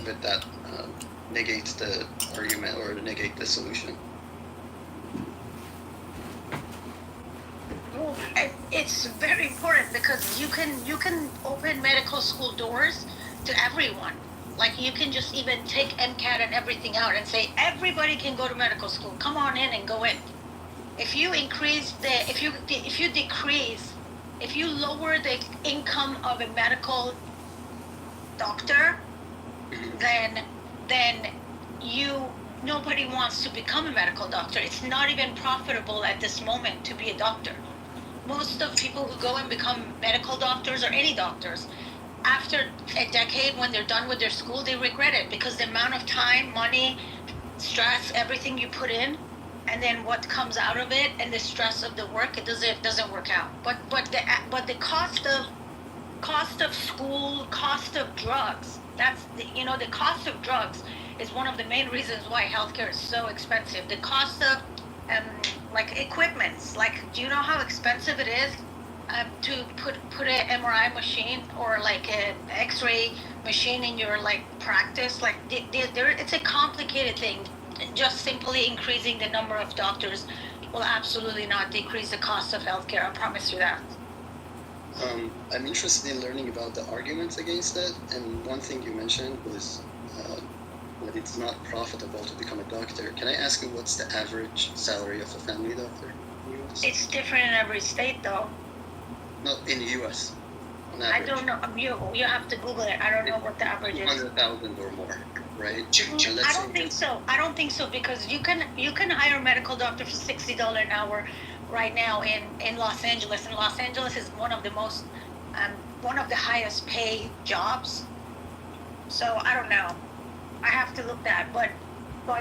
but that negates the argument or negate the solution. Well, it's very important because you can open medical school doors to everyone. Like you can just even take MCAT and everything out and say everybody can go to medical school. Come on in and go in. If you lower the income of a medical doctor, then nobody wants to become a medical doctor. It's not even profitable at this moment to be a doctor. Most of people who go and become medical doctors or any doctors, after a decade, when they're done with their school, they regret it because the amount of time, money, stress, everything you put in, and then what comes out of it, and the stress of the work, it doesn't work out. But the cost of school, cost of drugs. The cost of drugs is one of the main reasons why healthcare is so expensive. The cost of like equipments, like do you know how expensive it is to put an MRI machine or like an X-ray machine in your like practice? Like it's a complicated thing. Just simply increasing the number of doctors will absolutely not decrease the cost of healthcare. I promise you that. I'm interested in learning about the arguments against it, and one thing you mentioned was that it's not profitable to become a doctor. Can I ask you what's the average salary of a family doctor in the U.S.? It's different in every state, though. Not in the U.S. On I average. don't know. You have to Google it. I don't know what the average is. 200,000 or more, right? I don't think so. I don't think so because you can hire a medical doctor for $60 an hour right now in Los Angeles. And Los Angeles is one of the the highest paid jobs. So I don't know. I have to look that, but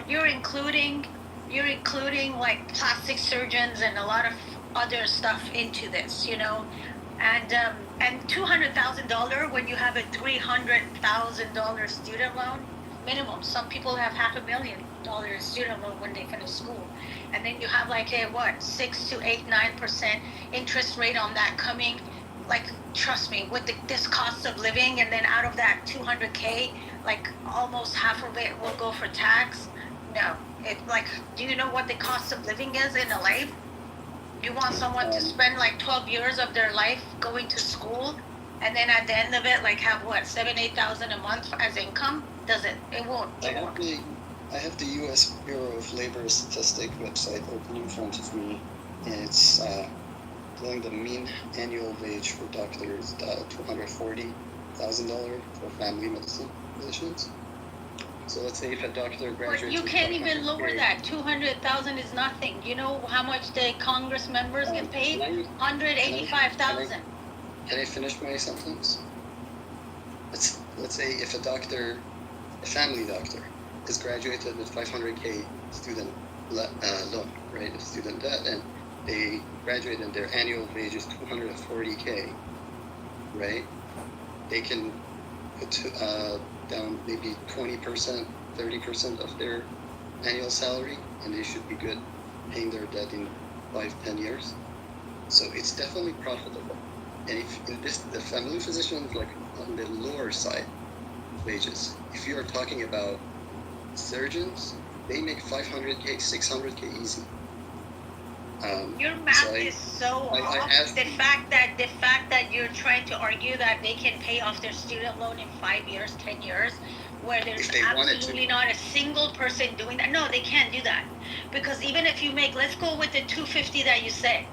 you're including like plastic surgeons and a lot of other stuff into this, and $200,000 when you have a $300,000 student loan minimum. Some people have $500,000 student loan when they finish school, and then you have like a 6 to 9% interest rate on that coming. Like, trust me, with this cost of living, and then out of that $200K, like almost half of it will go for tax. No, do you know what the cost of living is in LA? You want someone to spend like 12 years of their life going to school, and then at the end of it, like have $7,000-8,000 a month as income? It won't. I have the U.S. Bureau of Labor Statistics website open in front of me, and it's the mean annual wage for doctors $240,000 for family medicine positions. So let's say if a doctor graduates. But you can't even lower that. 200,000 is nothing. You know how much the Congress members get paid? 185,000. Can I finish my sentence? Let's say if a family doctor, is graduated with $500K student loan, right? Student debt, and they graduate and their annual wage is $240K, right? They can put down maybe 20%, 30% of their annual salary, and they should be good paying their debt in 5-10 years. So it's definitely profitable. And if the family physician is like on the lower side wages, if you're talking about surgeons, they make $500K, $600K easy. Your math is so off. The fact that you're trying to argue that they can pay off their student loan in 5 years, 10 years, where there's absolutely not a single person doing that. No, they can't do that, because even if you make, let's go with the 250 that you said.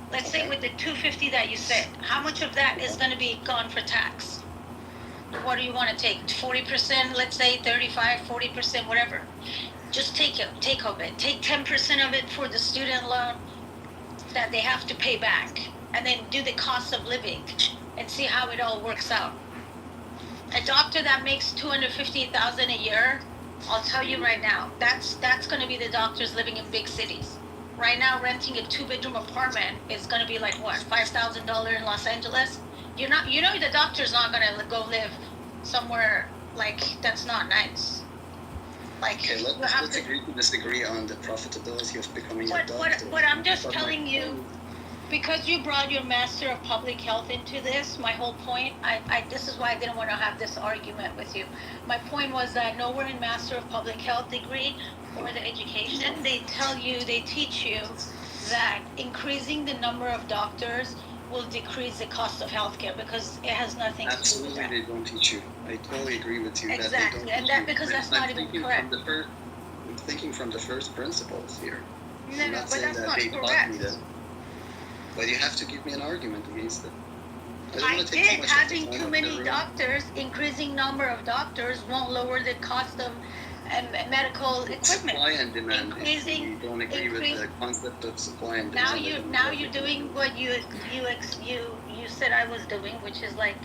Let's say with the 250 that you said, how much of that is going to be gone for tax? What do you want to take? 40%, let's say 35, 40%, whatever. Just take of it. Take 10% of it for the student loan that they have to pay back, and then do the cost of living and see how it all works out. A doctor that makes $250,000 a year, I'll tell you right now, that's going to be the doctors living in big cities. Right now, renting a 2-bedroom apartment is going to be like what, $5,000 in Los Angeles? The doctor's not going to go live somewhere like that's not nice. Like, okay, let's agree to disagree on the profitability of becoming a doctor. What I'm just telling you, because you brought your Master of Public Health into this, my whole point, this is why I didn't want to have this argument with you. My point was that nowhere in Master of Public Health degree or the education, they teach you that increasing the number of doctors will decrease the cost of healthcare because it has nothing to do with Absolutely, that. they don't teach you. I totally agree with you. Exactly, that they don't and teach that you. because that's not even correct. I'm thinking from the first principles here. No, I'm no, not but saying that's that not they taught correct. me that. But you have to give me an argument against it. don't I wanna take too did. much of the Having time too of many the room. doctors, increasing number of doctors won't lower the cost of medical equipment. Supply and demand. Increasing- If you don't agree with the concept of supply and demand. Now you're doing what you said I was doing, which is like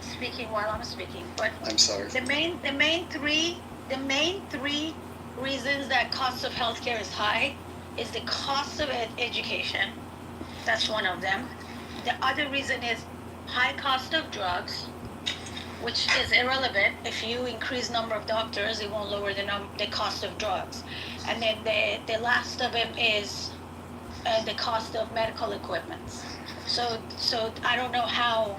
speaking while I'm speaking. But I'm sorry. the main three reasons that cost of healthcare is high is the cost of education. That's one of them. The other reason is high cost of drugs, which is irrelevant. If you increase number of doctors, it won't lower the cost of drugs. And then the last of them is the cost of medical equipment. So I don't know how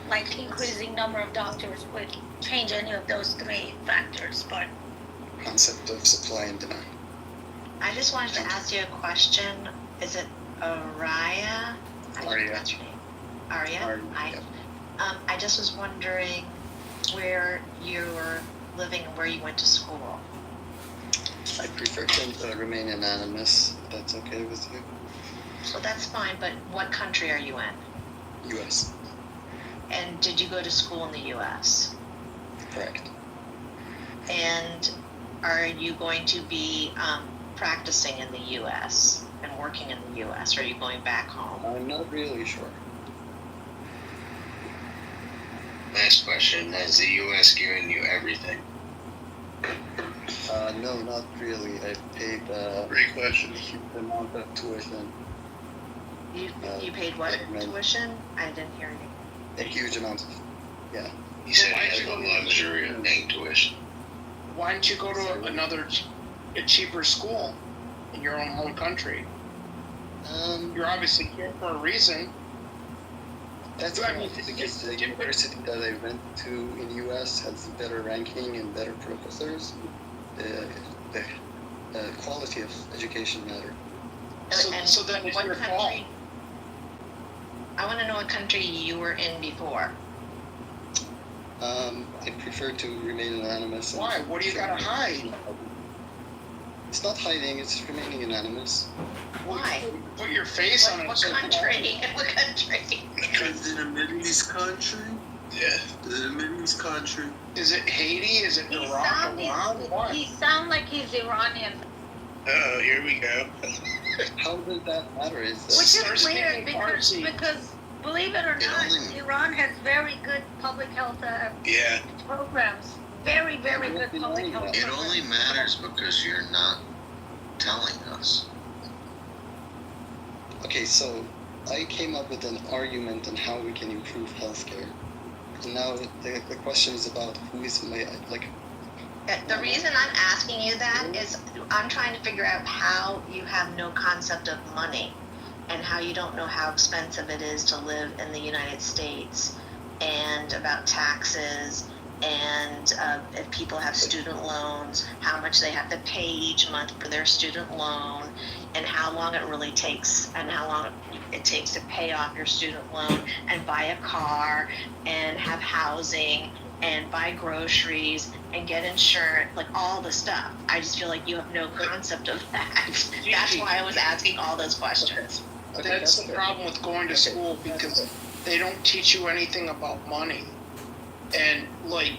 like increasing number of doctors would change any of those three factors, but Concept of supply and demand. I just wanted to ask you a question. Is it Arya? Arya. Arya? Yep. I just was wondering where you were living and where you went to school. I prefer to remain anonymous. If that's okay with you. So that's fine, but what country are you in? U.S. And did you go to school in the U.S.? Correct. And are you going to be practicing in the U.S. and working in the U.S., or are you going back home? I'm not really sure. Last question, has the U.S. given you everything? No, not really. I paid Great question. a huge amount of tuition. You paid what tuition? I didn't hear you. A huge amount of, yeah. He said he has the luxury of paying tuition. Why don't you go to a cheaper school in your own home country? You're obviously here for a reason. That's I right. mean, Because the university that I went to in U.S. has better ranking and better professors. The quality of education matter. So then it's your fault. I want to know what country you were in before. I prefer to remain anonymous. Why? What do you gotta hide? It's not hiding, it's remaining anonymous. Why? Put your face on it. What country? What country? Is it a Middle East country? Yeah. Is it a Middle East country? Is it Haiti? Is it Iraq? What? he sounds like he's Iranian. Oh, here we go. How does that matter? Is Which Start is weird speaking Farsi. because believe it or not, Iran has very good public health Yeah. programs. Very good public health It programs. only matters because you're not telling us. Okay, so I came up with an argument on how we can improve healthcare. And now the question is about who is The reason I'm asking you that is I'm trying to figure out how you have no concept of money and how you don't know how expensive it is to live in the United States and about taxes and if people have student loans, how much they have to pay each month for their student loan and how long it really takes and how long it takes to pay off your student loan and buy a car and have housing and buy groceries and get insurance, like all the stuff. I just feel like you have no concept of that. That's why I was asking all those questions. That's the problem with going to school because they don't teach you anything about money. And like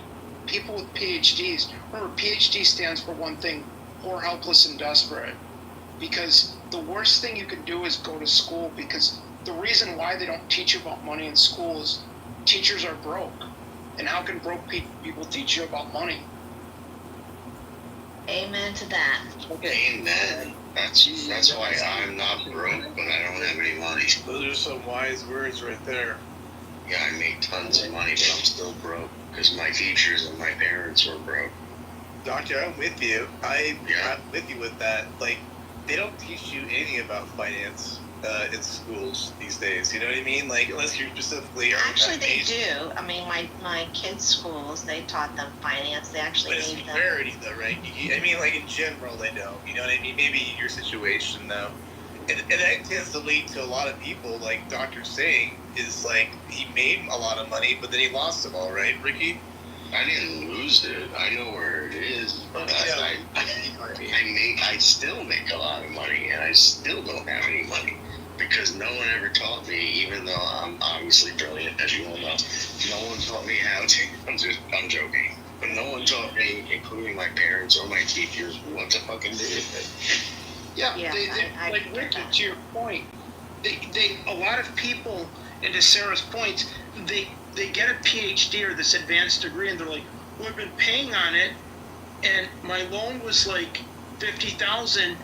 people with PhDs, remember PhD stands for one thing, poor, helpless, and desperate. Because the worst thing you can do is go to school because the reason why they don't teach you about money in school is teachers are broke. And how can broke people teach you about money? Amen to that. Amen. That's why I'm not broke, but I don't have any money. Those are some wise words right there. Yeah, I make tons of money, but I'm still broke because my teachers and my parents were broke. Doctor, I'm with you. I'm Yeah. with you with that. Like, they don't teach you anything about finance. in schools these days. You know what I mean? Like, unless you're specifically Actually, they do. I mean, my kids' schools, they taught them finance. They actually But it's made them. rarity, though, right? I mean, like in general, they don't. You know what I mean? Maybe in your situation, though. And that tends to lead to a lot of people, like Dr. saying, is like he made a lot of money, but then he lost it all, right, Ricky? I didn't lose it. I know where it is, but I still make a lot of money, and I still don't have any money because no one ever taught me. Even though I'm obviously brilliant, as you all know, no one taught me how to. I'm joking, but no one taught me, including my parents or my teachers, what to fucking do with it. Yeah, Yeah, I like get Ricky, that. to your point, they a lot of people, and to Sarah's point, they get a PhD or this advanced degree, and they're like, well, I've been paying on it, and my loan was like 50,000,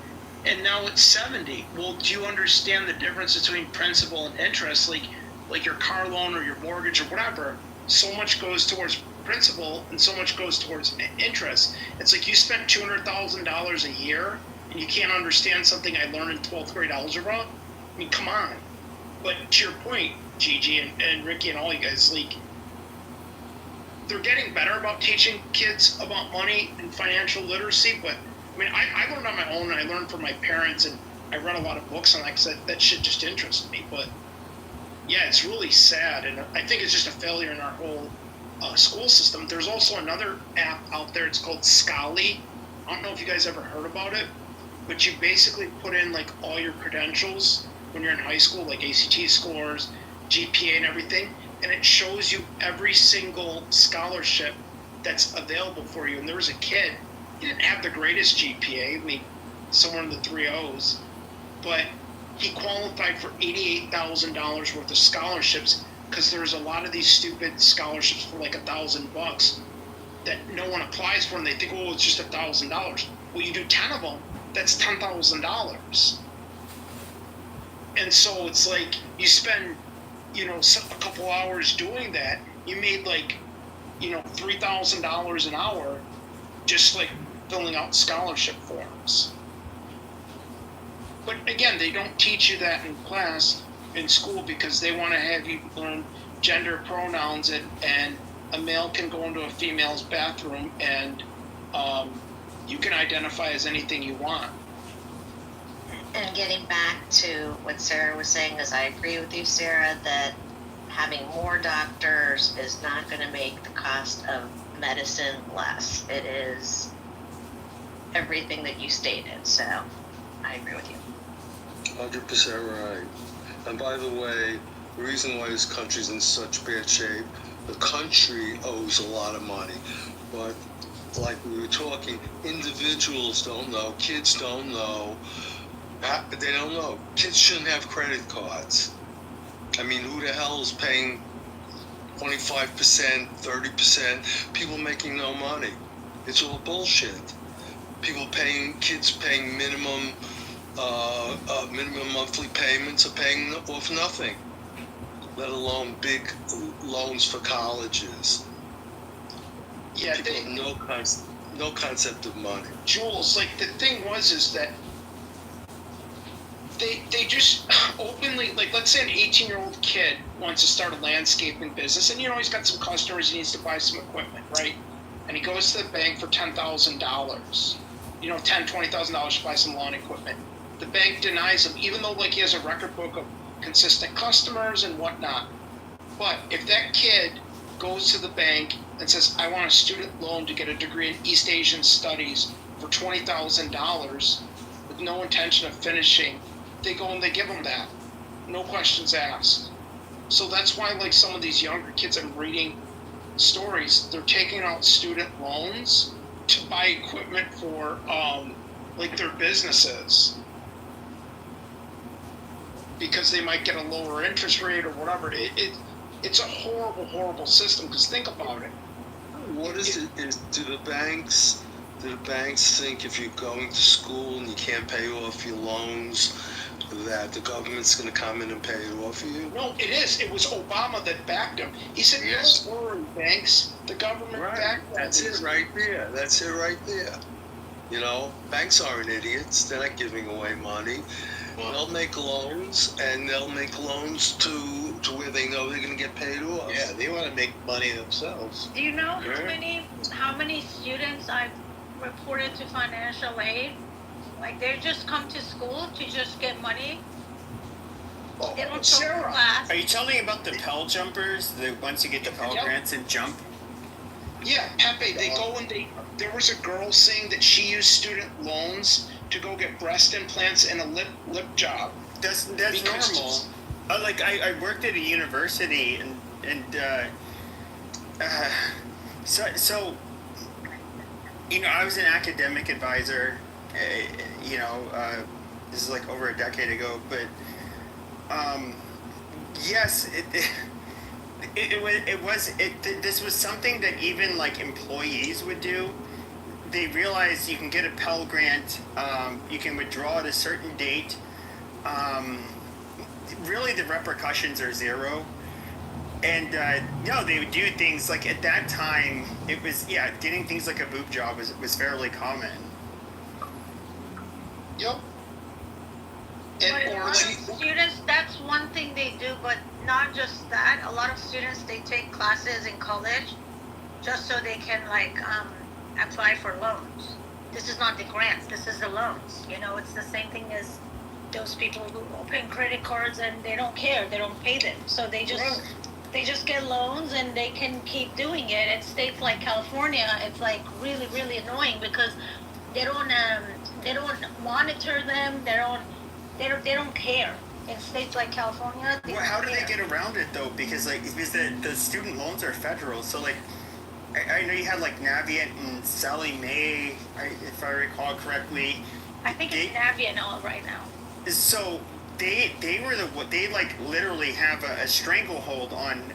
and now it's 70. Well, do you understand the difference between principal and interest? Like your car loan or your mortgage or whatever, so much goes towards principal and so much goes towards interest. It's like you spent $200,000 a year and you can't understand something I learned in 12th grade algebra. I mean, come on. But to your point, Gigi and Ricky and all you guys, like, they're getting better about teaching kids about money and financial literacy. But I mean, I learned on my own, and I learned from my parents, and I read a lot of books on that because that shit just interested me. But yeah, it's really sad, and I think it's just a failure in our whole school system. There's also another app out there. It's called Scholly. I don't know if you guys ever heard about it, but you basically put in like all your credentials when you're in high school, like ACT scores, GPA, and everything, and it shows you every single scholarship that's available for you. And there was a kid, he didn't have the greatest GPA, I mean, somewhere in the 3.0s, but he qualified for $88,000 worth of scholarships because there's a lot of these stupid scholarships for like $1,000 that no one applies for, and they think, oh, it's just $1,000. Well, you do 10 of them, that's $10,000. And so it's like you spend, a couple hours doing that, you made like, $3,000 an hour just like filling out scholarship forms. But again, they don't teach you that in class in school because they want to have you learn gender pronouns, and a male can go into a female's bathroom and you can identify as anything you want. And getting back to what Sarah was saying, is I agree with you, Sarah, that having more doctors is not going to make the cost of medicine less. It is everything that you stated. So I agree with you. 100% right. And by the way, the reason why this country's in such bad shape, the country owes a lot of money, but like we were talking, individuals don't know, kids don't know. They don't know. Kids shouldn't have credit cards. I mean, who the hell is paying 25%, 30%? People making no money. It's all bullshit. Kids paying minimum monthly payments are paying off nothing, let alone big loans for colleges. Yeah, People have no concept of money. Jules, like the thing is that they just openly, like, let's say an 18-year-old kid wants to start a landscaping business, and he's got some customers, he needs to buy some equipment, right? And he goes to the bank for $10,000, $20,000 to buy some lawn equipment. The bank denies him, even though like he has a record book of consistent customers and whatnot. But if that kid goes to the bank and says, I want a student loan to get a degree in East Asian Studies for $20,000 with no intention of finishing, they go and they give them that. No questions asked. So that's why, like, some of these younger kids, I'm reading stories, they're taking out student loans to buy equipment for, like, their businesses. Because they might get a lower interest rate or whatever. It's a horrible, horrible system, because think about it. What is it? Do the banks think if you're going to school and you can't pay off your loans, that the government's going to come in and pay it off for you? No, it is. It was Obama that backed him. He said, Yes. Don't worry, banks. The government backed them. That's it right there. Banks aren't idiots. They're not giving away money. They'll make loans, and they'll make loans to where they know they're going to get paid off. Yeah, they want to make money themselves. Do you know Yeah. how many students I've reported to financial aid? Like they just come to school to just get money. They don't show Sarah, class. Are you telling me about the Pell jumpers? The once you get the Pell Yep. grants and jump? yeah, Pepe, they go and there was a girl saying that she used student loans to go get breast implants and a lip job. That's Because- normal. Like I worked at a university and so you know, I was an academic advisor. You know, this is like over a decade ago, but yes, this was something that even like employees would do. They realized you can get a Pell Grant, you can withdraw at a certain date. Really, the repercussions are zero. And they would do things like at that time. It was getting things like a boob job was fairly common. Yep. But And a or lot of like, students, that's one thing they do, but not just that. A lot of students, they take classes in college just so they can apply for loans. This is not the grants, this is the loans. You know, it's the same thing as those people who open credit cards and they don't care, they don't pay them. So they just get loans and they can keep doing it. In states like California, it's like really, really annoying because they don't monitor them. They don't care. In states like California, Well, how do they get around it though? Because the student loans are federal. So like, I know you had like Navient and Sally Mae, if I recall correctly. I think it's Navient all right now. So they like literally have a stranglehold on.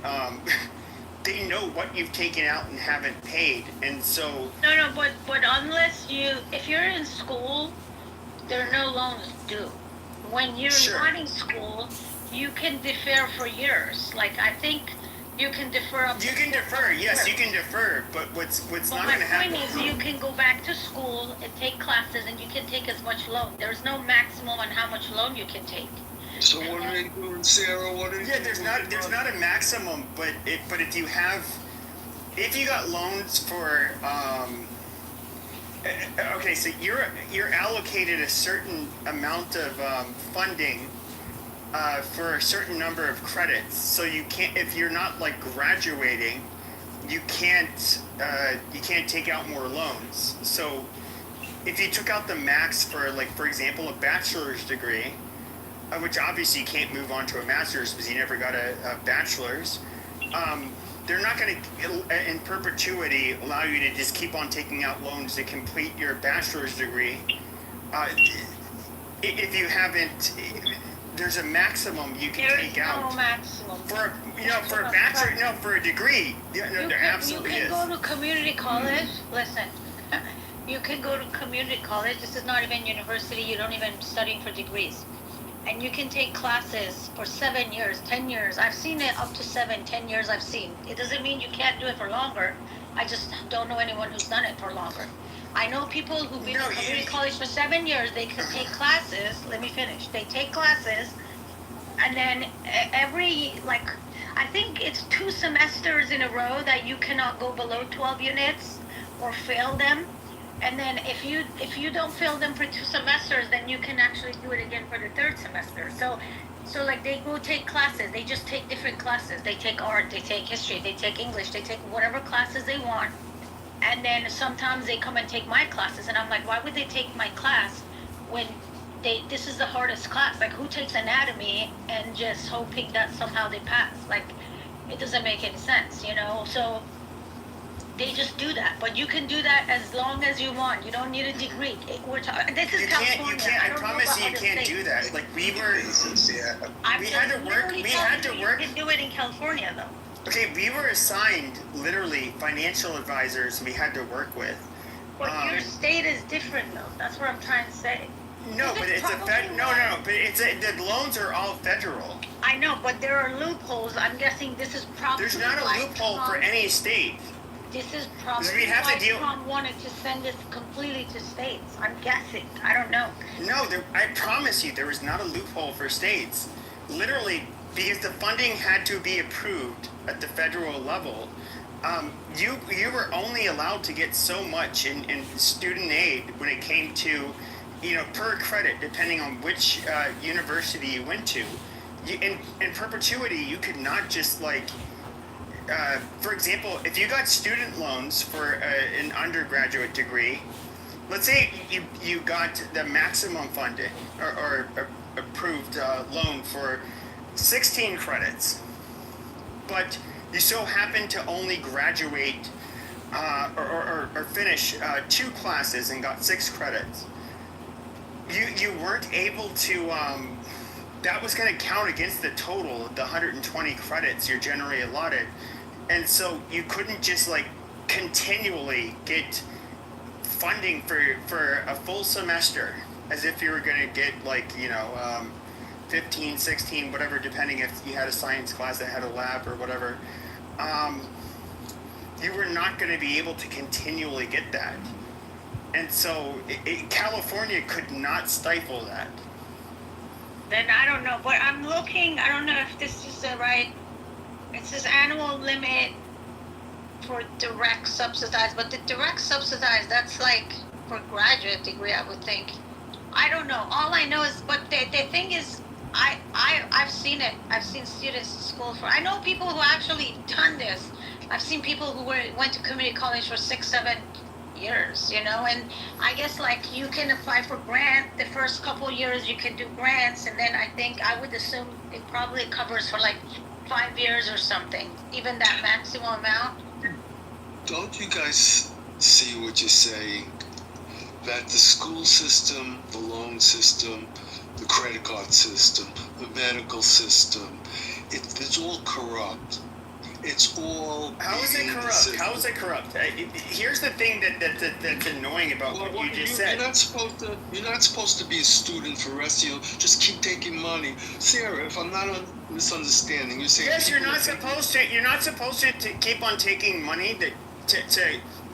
They know what you've taken out and haven't paid, and so. No, but if you're in school, there are no loans due. When you're not in school, you can defer for years. Like I think you can defer up. You can defer, yes, you can defer, but what's not going to happen? My point is, you can go back to school and take classes, and you can take as much loan. There's no maximum on how much loan you can take. So what are they doing, Sarah? What are they doing? There's not a maximum, but if you got loans for okay, so you're allocated a certain amount of funding for a certain number of credits. So you can't, if you're not like graduating, you can't take out more loans. So if you took out the max for, like, for example, a bachelor's degree, which obviously you can't move on to a master's because you never got a bachelor's, they're not going to, in perpetuity, allow you to just keep on taking out loans to complete your bachelor's degree. If you haven't, there's a maximum you can take out. There is no maximum. For a bachelor, for a degree, there absolutely is. You can go to community college. Listen, you can go to community college. This is not even university. You don't even studying for degrees. And you can take classes for 7 years, 10 years. I've seen it up to 7, 10 years I've seen. It doesn't mean you can't do it for longer. I just don't know anyone who's done it for longer. I know people who've been to community college for 7 years. They can take classes. Let me finish. They take classes, and then I think it's 2 semesters in a row that you cannot go below 12 units or fail them. And then if you don't fail them for 2 semesters, then you can actually do it again for the 3rd semester. So like they go take classes. They just take different classes. They take art, they take history, they take English, they take whatever classes they want. And then sometimes they come and take my classes, and I'm like, why would they take my class when this is the hardest class? Like, who takes anatomy and just hoping that somehow they pass? Like, it doesn't make any sense, you know? So they just do that, but you can do that as long as you want. You don't need a degree. This is California. You can't. I promise you can't do that. Like we had to work. We had to work. You can do it in California, though. Okay, we were assigned literally financial advisors we had to work with. But your state is different, though. That's what I'm trying to say. No, but it's the loans are all federal. I know, but there are loopholes. I'm guessing this is probably. There's not a loophole for any state. This is probably we have to why deal- Trump wanted to send this completely to states. I'm guessing. I don't know. No, I promise you, there was not a loophole for states. Literally, because the funding had to be approved at the federal level, you were only allowed to get so much in student aid when it came to, per credit, depending on which university you went to. In perpetuity, you could not just for example, if you got student loans for an undergraduate degree, let's say you got the maximum funded or approved loan for 16 credits, but you so happen to only graduate or finish 2 classes and got 6 credits. You weren't able to. That was going to count against the total of the 120 credits you're generally allotted. And so you couldn't just continually get funding for a full semester as if you were going to get 15, 16, whatever, depending if you had a science class that had a lab or whatever. You were not going to be able to continually get that. And so California could not stifle that. Then I don't know, but I'm looking. I don't know if this is the right. It says annual limit for direct subsidized, but the direct subsidized, that's for graduate degree, I would think. I don't know. All I know is, but the thing is, I've seen it. I've seen students in school I know people who actually done this. I've seen people who went to community college for 6, 7 years, and I guess you can apply for grant the first couple years. You can do grants, and then I would assume it probably covers for 5 years or something, even that maximum amount. Don't you guys see what you're saying? That the school system, the loan system, the credit card system, the medical system, it's all corrupt. It's all. How is it corrupt? How is it corrupt? Here's the thing that's annoying about what you just said. You're not supposed to be a student for the rest of your. Just keep taking money, Sarah. If I'm not misunderstanding, you're saying. Yes, you're not supposed to. You're not supposed to keep on taking money to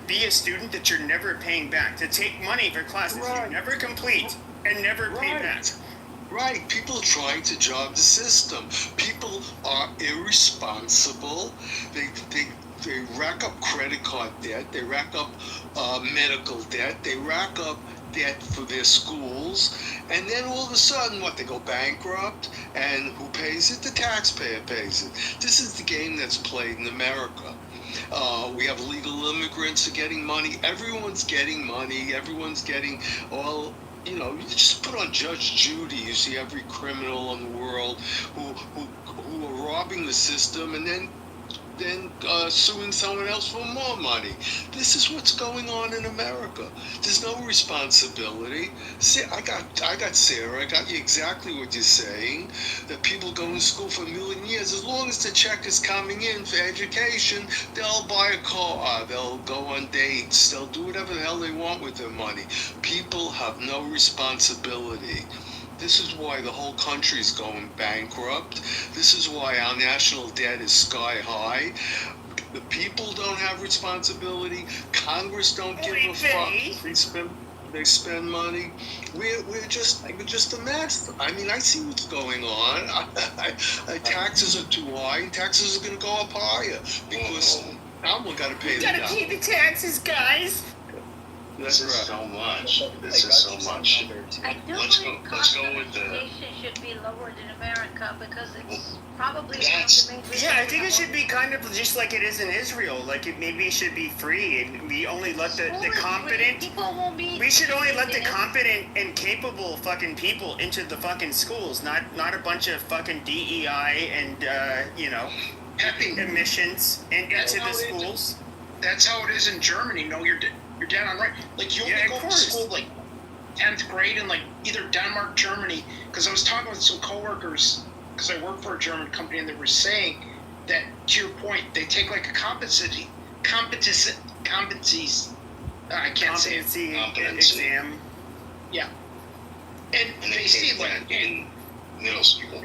be a student that you're never paying back. To take money for classes you never complete and never pay back. Right, people are trying to job the system. People are irresponsible. They rack up credit card debt. They rack up medical debt. They rack up debt for their schools. And then all of a sudden, they go bankrupt. And who pays it? The taxpayer pays it. This is the game that's played in America. We have illegal immigrants are getting money. Everyone's getting money. Everyone's getting all. You just put on Judge Judy. You see every criminal in the world who are robbing the system and then suing someone else for more money. This is what's going on in America. There's no responsibility. See, I got Sarah. I got you exactly what you're saying. That people go to school for a million years. As long as the check is coming in for education, they'll buy a car. They'll go on dates. They'll do whatever the hell they want with their money. People have no responsibility. This is why the whole country's going bankrupt. This is why our national debt is sky high. The people don't have responsibility. Congress don't give a fuck. They spend money. We're just a mess. I mean, I see what's going on. Taxes are too high, and taxes are going to go up higher because now we've got to pay. We gotta pay the taxes, guys. This is so much. This is so much. I do Let's believe go cost of with the. education should be lowered in America because it's probably That's- one of the main reasons. Yeah, I think it should be kind of just like it is in Israel. Maybe it should be free, and we only let the competent. People won't be. We should only let the competent and capable fucking people into the fucking schools, not a bunch of fucking DEI and emissions into the schools. That's how it is in Germany. No, you're dead on right. You only go to school 10th grade in either Denmark, Germany. Because I was talking with some coworkers, because I work for a German company, and they were saying that, to your point, they take a competencies. I can't say it. Competency exam. Yeah. And they see in middle school.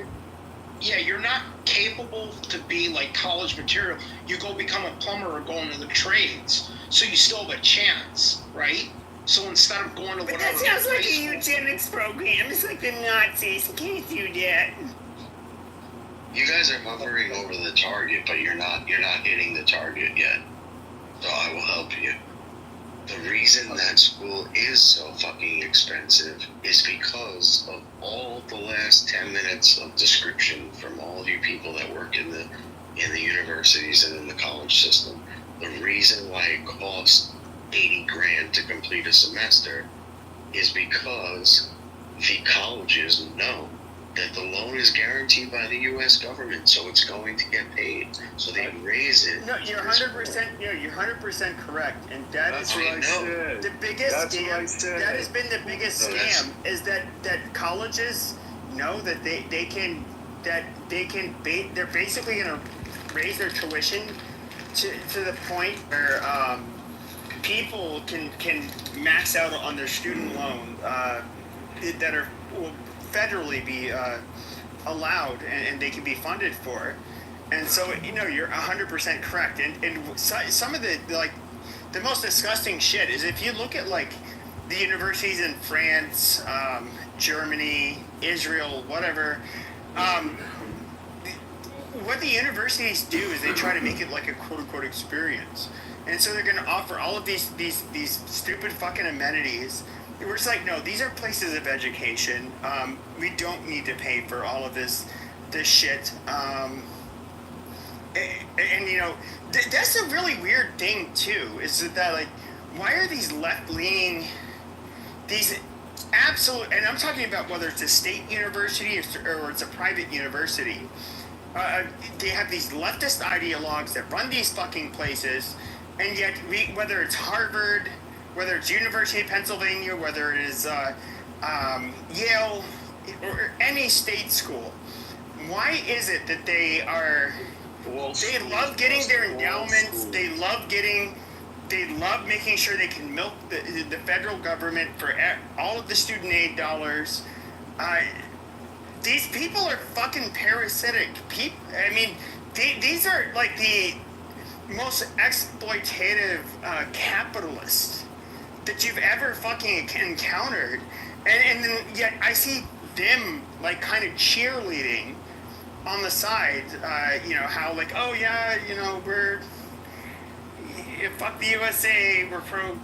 yeah, you're not capable to be like college material. You go become a plumber or go into the trades, so you still have a chance, right? So instead of going to But whatever that sounds like a grade school- eugenics program. It's like the Nazis. You can't do that. You guys are hovering over the target, but you're not hitting the target yet. So I will help you. The reason that school is so fucking expensive is because of all the last 10 minutes of description from all of you people that work in the universities and in the college system. The reason why it costs 80 grand to complete a semester is because the colleges know that the loan is guaranteed by the U.S. government, so it's going to get paid. So they raise it. No, you're 100%. You're 100% correct, and That's what I said. the biggest That's what I scam. said. That has been the biggest No, that's- scam. Is that colleges know that they can they're basically going to raise their tuition to the point where people can max out on their student loan that will federally be allowed and they can be funded for. And so, you're 100% correct. And some of the most disgusting shit is if you look at the universities in France, Germany, Israel, whatever, what the universities do is they try to make it like a quote unquote experience. And so they're going to offer all of these stupid fucking amenities. We're just like, no, these are places of education. We don't need to pay for all of this shit. And that's a really weird thing too. Is that why are these left-leaning, these absolute, and I'm talking about whether it's a state university or it's a private university. They have these leftist ideologues that run these fucking places, and yet whether it's Harvard, whether it's University of Pennsylvania, whether it is Yale, or any state school, why is it that they love getting their endowments, they love making sure they can milk the federal government for all of the student aid dollars? These people are fucking parasitic people. I mean, these are the most exploitative capitalists that you've ever fucking encountered, and then yet I see them kind of cheerleading on the side. How oh yeah, we're fuck the USA, we're pro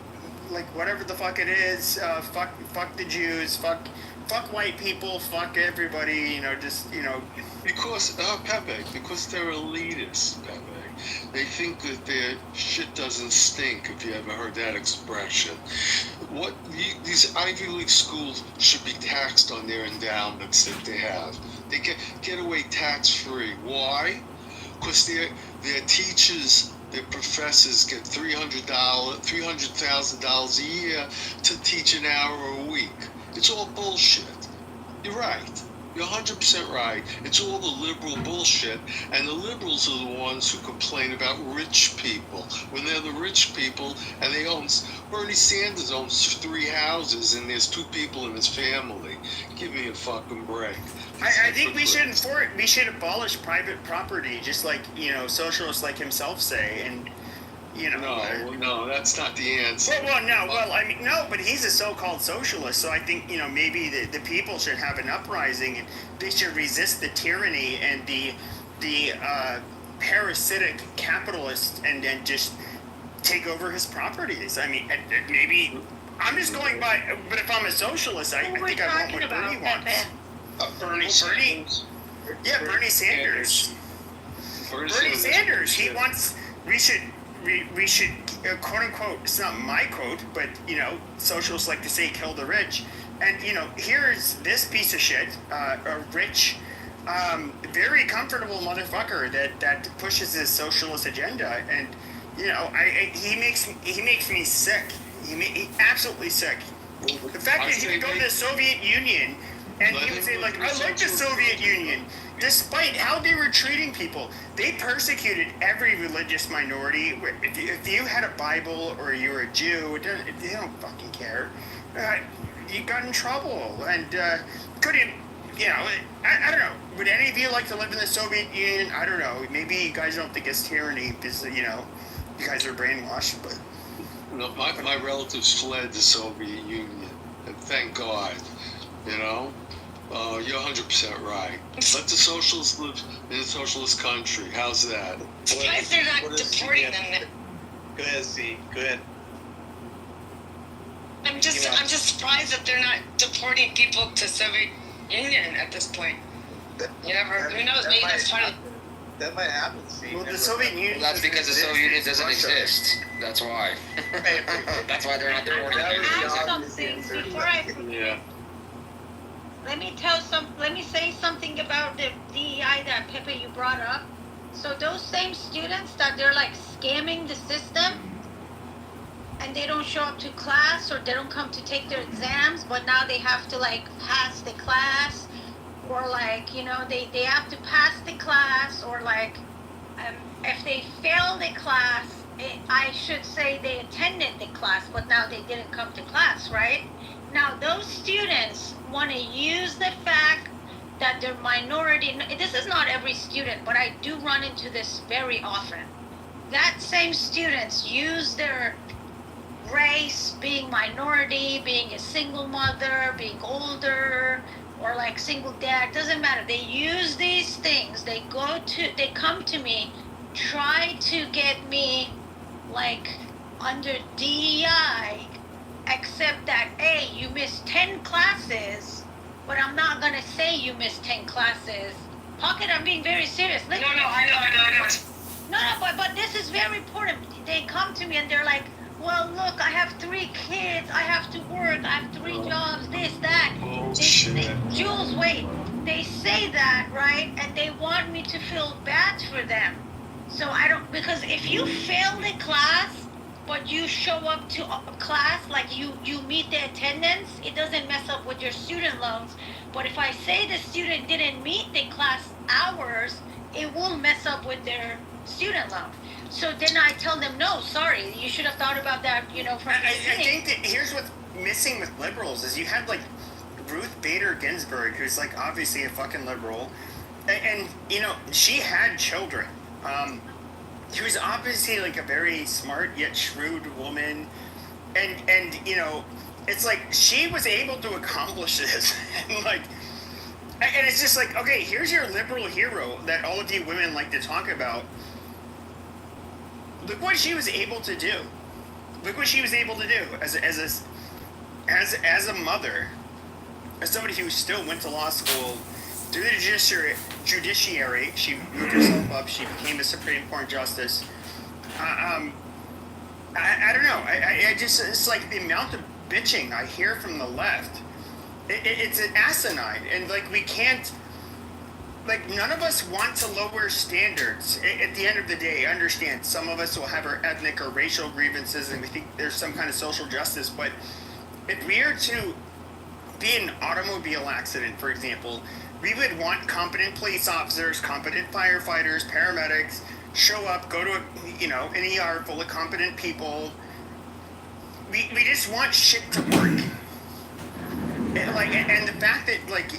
whatever the fuck it is, fuck the Jews, fuck white people, fuck everybody, Because Pepe, because they're elitists, Pepe. They think that their shit doesn't stink, if you ever heard that expression. These Ivy League schools should be taxed on their endowments that they have. They get away tax-free. Why? Because their teachers, their professors get $300,000 a year to teach an hour a week. It's all bullshit. You're right. You're 100% right. It's all the liberal bullshit, and the liberals are the ones who complain about rich people. When they're the rich people, and Bernie Sanders owns 3 houses, and there's 2 people in his family. Give me a fucking break. I think we should abolish private property, just like socialists like himself say, and No, that's not the answer. No, but he's a so-called socialist, so I think maybe the people should have an uprising, and they should resist the tyranny and the parasitic capitalist, and then just take over his properties. I mean, maybe I'm just going by, but if I'm a socialist, I think I want what Bernie wants. Bernie Sanders. Yeah, Bernie Sanders. Bernie Sanders. He wants. We should quote unquote. It's not my quote, but socialists like to say kill the rich. And here's this piece of shit, a rich, very comfortable motherfucker that pushes his socialist agenda, and he makes me sick. He absolutely sick. The fact that he would go to the Soviet Union and he would say I like the Soviet Union, despite how they were treating people. They persecuted every religious minority. If you had a Bible or you were a Jew, they don't fucking care. You got in trouble, and couldn't you know, I don't know. Would any of you like to live in the Soviet Union? I don't know. Maybe you guys don't think it's tyranny because, you know, you guys are brainwashed, but... No, my relatives fled the Soviet Union, and thank God, you know? You're 100% right. Let the socialists live in a socialist country. How's that? Surprised they're not What is deporting the- them. Go ahead, C. Go ahead. I'm just surprised that they're not deporting people to Soviet Union at this point. You never, who knows? Maybe that's part of. That might happen, C. Well, the Never Soviet mind. Union... Well, that's because the doesn't Soviet Union exist. doesn't It's Russia. exist. That's why. That's why they're not I deporting want to That was the add obvious something answer. before I forget. Yeah. Let me say something about the DEI that Pepe you brought up. So those same students that they're like scamming the system and they don't show up to class or they don't come to take their exams, but now they have to like pass the class or like, you know, they have to pass the class or like if they fail the class, I should say they attended the class, but now they didn't come to class, right? Now those students want to use the fact that they're minority. This is not every student, but I do run into this very often. That same students use their race, being minority, being a single mother, being older, or like single dad, doesn't matter. They use these things. They come to me, try to get me like under DEI, except that, hey, you missed 10 classes, but I'm not gonna say you missed 10 classes. Pocket, I'm being very serious. No, I know. No, but this is very important. They come to me and they're like, well, look, I have 3 kids, I have to work, I have 3 jobs, this, that. Bullshit. Jules, wait, they say that, right? And they want me to feel bad for them. So I don't, because if you fail the class, but you show up to a class, like you meet the attendance, it doesn't mess up with your student loans. But if I say the student didn't meet the class hours, it will mess up with their student loan. So then I tell them, no, sorry, you should have thought about that, you know, from the I beginning. think that here's what's missing with liberals is you had like Ruth Bader Ginsburg, who's like obviously a fucking liberal, and you know she had children. She was obviously like a very smart yet shrewd woman, and you know it's like she was able to accomplish this, and like. And it's just like, okay, here's your liberal hero that all of you women like to talk about. Look what she was able to do. Look what she was able to do as a mother, as somebody who still went to law school, through the judiciary. She moved herself up. She became a Supreme Court justice. I don't know. I just, it's like the amount of bitching I hear from the left. It's an asinine, and like we can't. Like, none of us want to lower standards. At the end of the day, I understand some of us will have our ethnic or racial grievances and we think there's some kind of social justice, but if we are to be an automobile accident, for example, we would want competent police officers, competent firefighters, paramedics, show up, go to an ER full of competent people. We just want shit to work. And the fact that, like,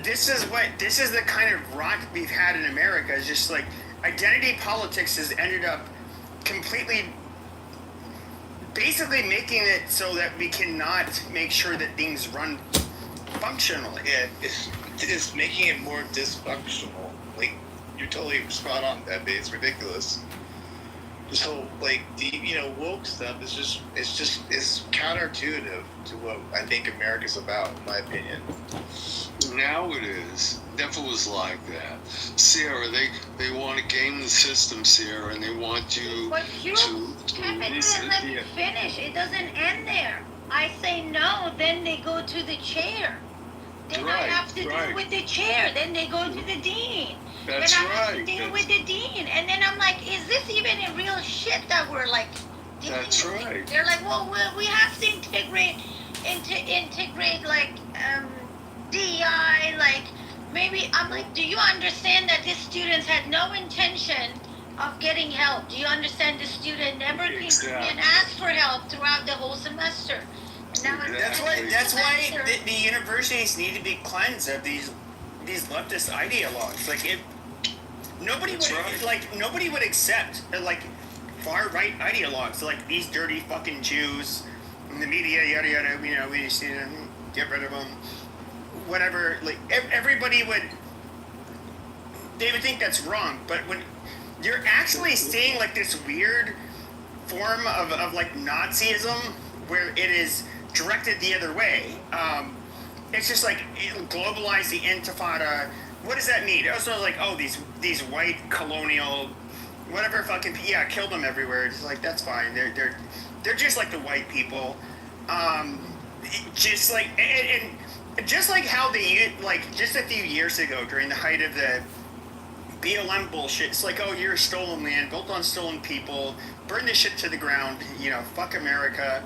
this is the kind of rot we've had in America, is just like identity politics has ended up completely basically making it so that we cannot make sure that things run functionally. Yeah, it's making it more dysfunctional. Like, you're totally spot on, Pepe. It's ridiculous. This whole, like, woke stuff is it's counterintuitive to what I think America's about, in my opinion. Now it is. Never was like that. Sarah, they want to game the system, Sarah, and they want you But you, Pepe, didn't let me finish. It doesn't end there. I say no, then they go to the chair. Then I Right, have to deal right. with the chair. Then they go to the dean. That's then I have to right. deal with the dean. And then I'm like, is this even a real shit that we're like dealing That's with? right. They're like, well, we have to integrate like DEI, like maybe. I'm like, do you understand that these students had no intention of getting help? Do you understand the student never came to me and Exactly. asked for help throughout the whole semester? Now That's why the universities need to be cleansed of these leftist ideologues. Like if nobody nobody would accept like far right ideologues like these dirty fucking Jews in the media, yada yada. You know, we just need to get rid of them. Whatever. Like everybody would. They would think that's wrong, but when you're actually seeing like this weird form of like Nazism where it is directed the other way. It's just like globalize the Intifada. What does that mean? Also, like, oh, these white colonial, whatever fucking kill them everywhere. It's like that's fine. They're just like the white people. Just like and just like how they like just a few years ago during the height of the BLM bullshit. It's like, oh, you're a stolen land, built on stolen people, burn this shit to the ground, you know, fuck America.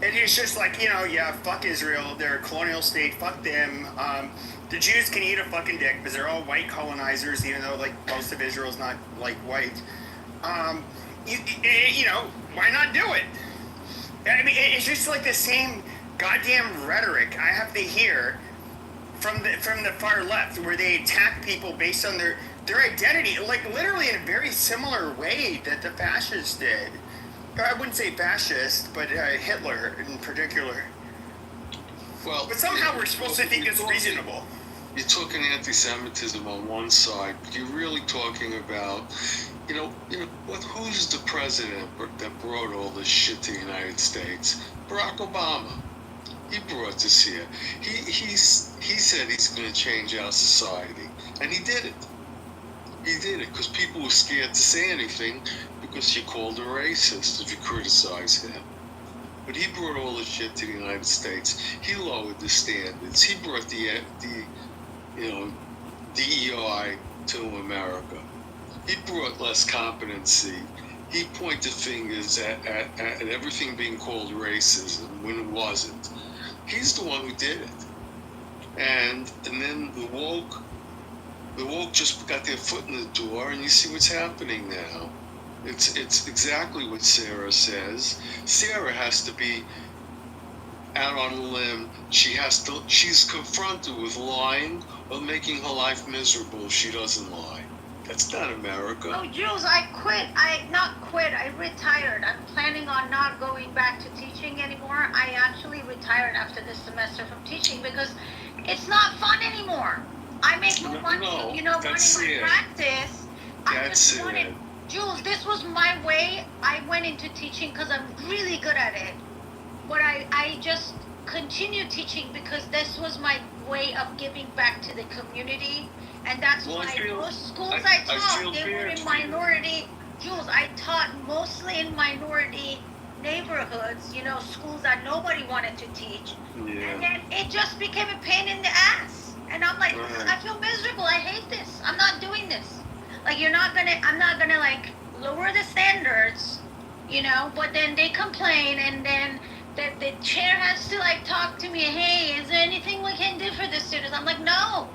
And it's just like, you know, yeah, fuck Israel, they're a colonial state, fuck them. The Jews can eat a fucking dick because they're all white colonizers, even though, like, most of Israel's not, like, white. You know, why not do it? I mean, it's just like the same goddamn rhetoric I have to hear from the far left, where they attack people based on their identity, like literally in a very similar way that the fascists did. I wouldn't say fascist, but Hitler in particular. Well, but somehow we're supposed to think it's reasonable. You're talking anti-Semitism on one side, but you're really talking about, you know, who's the president that brought all this shit to the United States? Barack Obama. He brought this here. He said he's going to change our society, and he did it. He did it because people were scared to say anything because you called a racist if you criticize him. But he brought all this shit to the United States. He lowered the standards. He brought the DEI to America. He brought less competency. He pointed fingers at everything being called racism when it wasn't. He's the one who did it. And then the woke just got their foot in the door, and you see what's happening now. It's exactly what Sarah says. Sarah has to be out on a limb. She's confronted with lying or making her life miserable if she doesn't lie. That's not America. Oh, Jules, I quit. I retired. I'm planning on not going back to teaching anymore. I actually retired after this semester from teaching because it's not fun anymore. I make more money, running my practice. I just wanted, Jules, this was my way. I went into teaching because I'm really good at it. But I just continued teaching because this was my way of giving back to the community. And that's why most schools I taught, they were in minority. Jules, I taught mostly in minority neighborhoods, schools that nobody wanted to teach. Yeah. And then it just became a pain in the ass. And I'm like, I feel miserable. I hate this. I'm not doing this. Like, I'm not gonna like lower the standards, but then they complain, and then the chair has to like talk to me. Hey, is there anything we can do for the students? I'm like, no.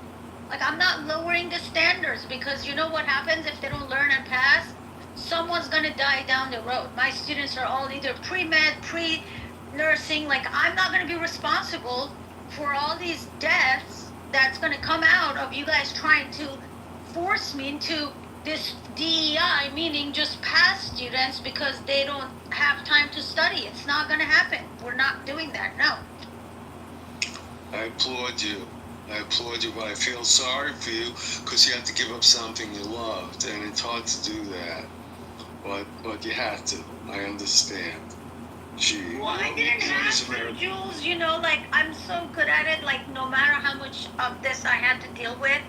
Like, I'm not lowering the standards because you know what happens if they don't learn and pass? Someone's gonna die down the road. My students are all either pre-med, pre-nursing. Like, I'm not gonna be responsible for all these deaths that's going to come out of you guys trying to force me into this DEI, meaning just pass students because they don't have time to study. It's not going to happen. We're not doing that, no. I applaud you, but I feel sorry for you because you have to give up something you loved, and it's hard to do that. But you have to. I understand. Well, I didn't have to, Jules, like, I'm so good at it, like, no matter how much of this I had to deal with,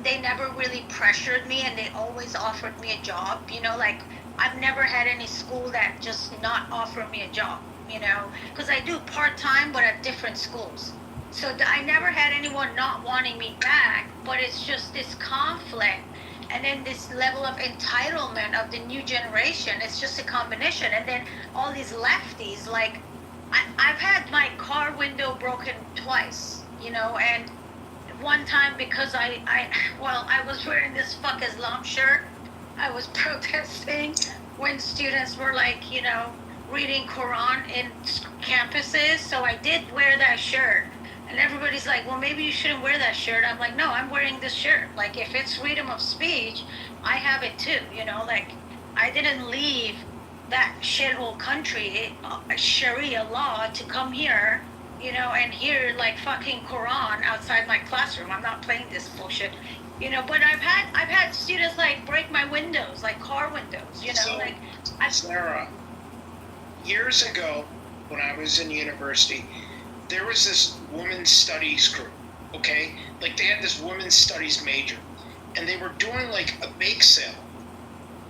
they never really pressured me, and they always offered me a job, like, I've never had any school that just not offer me a job, because I do part-time, but at different schools. So I never had anyone not wanting me back, but it's just this conflict. And then this level of entitlement of the new generation, it's just a combination. And then all these lefties, like, I've had my car window broken twice, and one time because I was wearing this fuck Islam shirt. I was protesting when students were like, reading Quran in campuses, so I did wear that shirt. And everybody's like, well, maybe you shouldn't wear that shirt. I'm like, no, I'm wearing this shirt. Like, if it's freedom of speech, I have it too. You know, like, I didn't leave that shithole country, Sharia law, to come here, you know, and hear like fucking Quran outside my classroom. I'm not playing this bullshit, you know. But I've had students like break my windows, like car windows, you know, So, like. Sarah, years ago when I was in university, there was this women's studies group, okay? Like they had this women's studies major, and they were doing like a bake sale.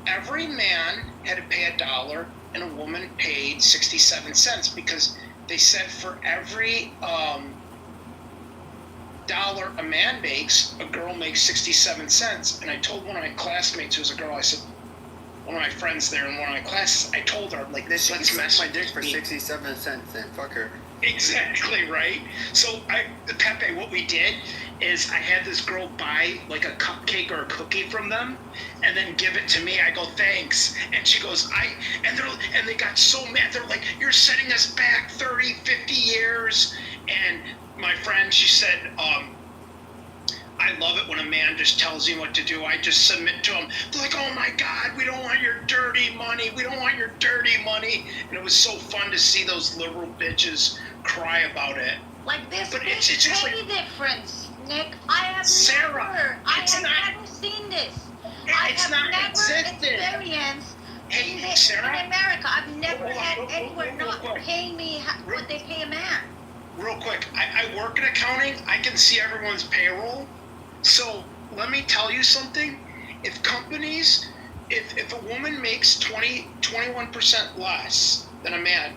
Every man had to pay $1 and a woman paid 67 cents because they said for every dollar a man makes, a girl makes 67 cents. And I told one of my classmates who was a girl, I said, one of my friends there in one of my classes, I told her, like, This let's mess my with dick for me. 67 cents then. Fuck her. Exactly, right? So, Pepe, what we did is I had this girl buy like a cupcake or a cookie from them and then give it to me. I go, thanks. And she goes, and they got so mad. They're like, you're setting us back 30, 50 years. And my friend, she said, I love it when a man just tells me what to do. I just submit to him. They're like, oh my God, we don't want your dirty money. We don't want your dirty money. And it was so fun to see those liberal bitches cry about it. Like this But big it's just pay like, difference, Nick. I have Sarah, never seen this. I it's have not never existent. experienced Hey, in this Sarah? in America. I've never Whoa, whoa, had whoa, whoa, anyone whoa, whoa, not whoa. paying me what they pay a man. Real quick, I work in accounting. I can see everyone's payroll. So let me tell you something. If companies, if a woman makes 21% less than a man,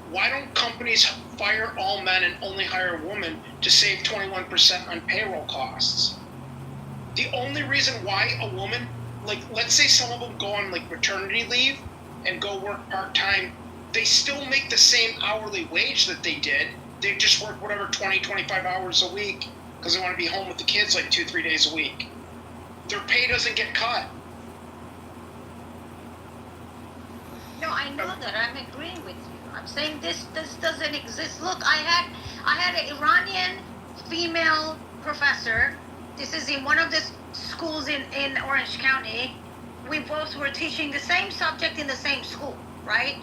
why don't companies fire all men and only hire a woman to save 21% on payroll costs? The only reason why a woman, like, let's say some of them go on like maternity leave and go work part-time, they still make the same hourly wage that they did. They just work whatever 20, 25 hours a week because they want to be home with the kids like 2-3 days a week. Their pay doesn't get cut. No, I know that. I'm agreeing with you. I'm saying this doesn't exist. Look, I had an Iranian female professor. This is in one of the schools in Orange County. We both were teaching the same subject in the same school, right?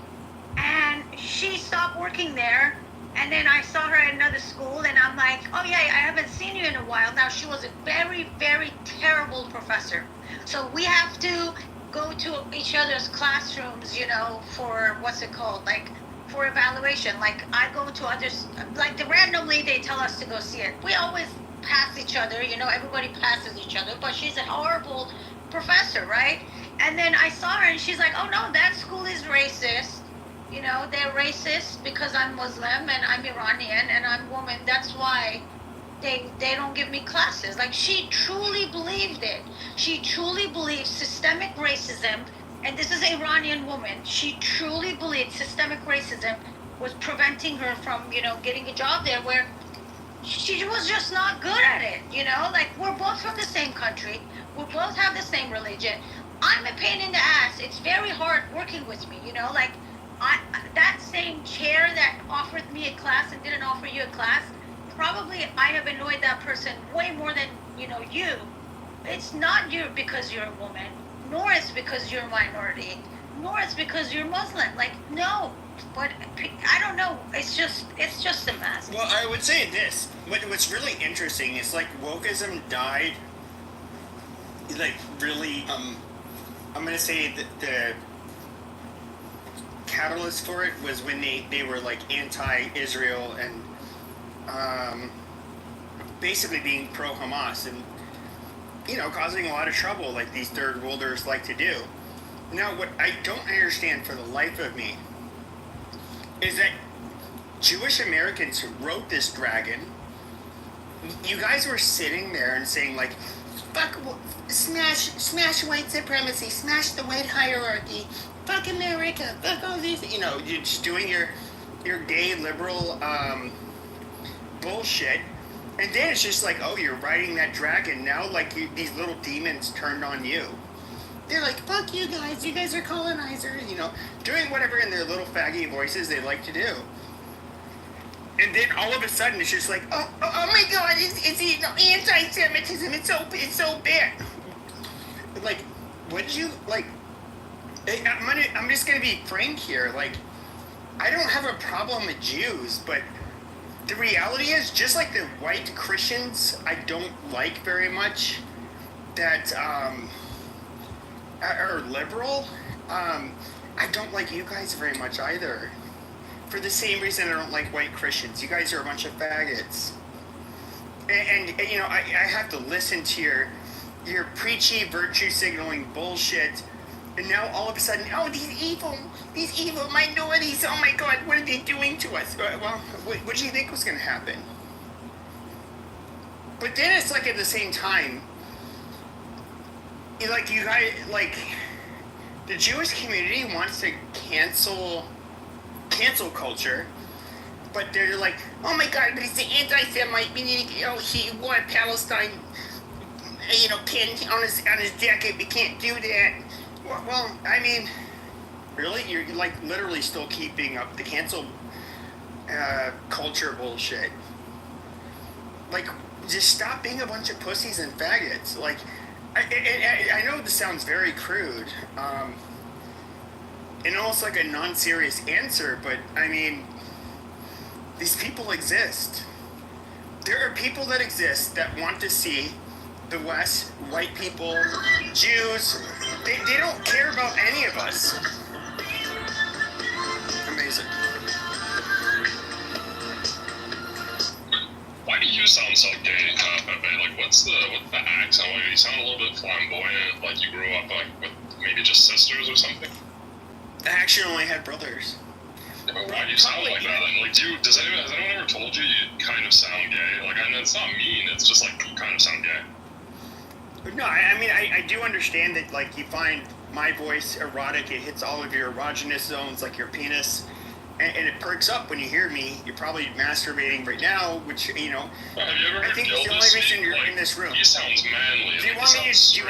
And she stopped working there. And then I saw her at another school, and I'm like, oh yeah, I haven't seen you in a while. Now, she was a very, very terrible professor. So we have to go to each other's classrooms, you know, for, what's it called, like, for evaluation. Like, I go to others, like, randomly they tell us to go see it. We always pass each other, you know, everybody passes each other, but she's a horrible professor, right? And then I saw her, and she's like, oh no, that school is racist. You know, they're racist because I'm Muslim and I'm Iranian and I'm woman. That's why they don't give me classes. Like, she truly believed it. She truly believed systemic racism, and this is an Iranian woman. She truly believed systemic racism was preventing her from, you know, getting a job there, where she was just not good at it, you know? Like, we're both from the same country. We both have the same religion. I'm a pain in the ass. It's very hard working with me, you know? Like, that same chair that offered me a class and didn't offer you a class, probably I have annoyed that person way more than, you know, you. It's not you because you're a woman, nor it's because you're a minority, nor it's because you're Muslim. Like, no. But I don't know. It's just a mess. Well, I would say this. What's really interesting is, like, wokeism died, like, really, I'm going to say that the catalyst for it was when they were like anti-Israel and basically being pro-Hamas and, you know, causing a lot of trouble like these third worlders like to do. Now, what I don't understand for the life of me is that Jewish Americans who wrote this dragon, you guys were sitting there and saying like, fuck, smash white supremacy, smash the white hierarchy, fuck America, fuck all these, you know, you're just doing your gay liberal bullshit, and then it's just like, oh, you're riding that dragon now, like these little demons turned on you. they're like, fuck you guys are colonizers, you know, doing whatever in their little faggy voices they like to do. And then all of a sudden it's just like, oh my God, it's you know, anti-Semitism, it's so bad. Like, what did you, like, I'm just gonna be frank here, like, I don't have a problem with Jews, but the reality is, just like the white Christians I don't like very much, that are liberal, I don't like you guys very much either. For the same reason I don't like white Christians. You guys are a bunch of faggots. And you know, I have to listen to your preachy virtue signaling bullshit. And now all of a sudden, oh, these evil minorities, oh my God, what are they doing to us? Well, what do you think was going to happen? But then it's like at the same time, like you guys, like the Jewish community wants to cancel culture, but they're like, oh my God, but he's an anti-Semite, we need to, you know, he wore a Palestine, you know, pin on his jacket, we can't do that. Well, I mean, really? You're like literally still keeping up the cancel culture bullshit. Like, just stop being a bunch of pussies and faggots. Like, I know this sounds very crude, and almost like a non-serious answer, but I mean, these people exist. There are people that exist that want to see the West, white people, Jews, they don't care about any of us. Amazing. Why do you sound so gay, Pepe? Like, what's the accent? Like, you sound a little bit flamboyant, like you grew up like with maybe just sisters or something. I actually only had brothers. Yeah, but why do you sound like that? And like, has anyone ever told you you kind of sound gay? Like, and it's not mean. It's just like you kind of sound gay. No, I mean, I do understand that, like, you find my voice erotic. It hits all of your erogenous zones, like your penis, and it perks up when you hear me. You're probably masturbating right now, which, you know, Have you ever I think it's the only reason you're in this room. He sounds manly. Do you want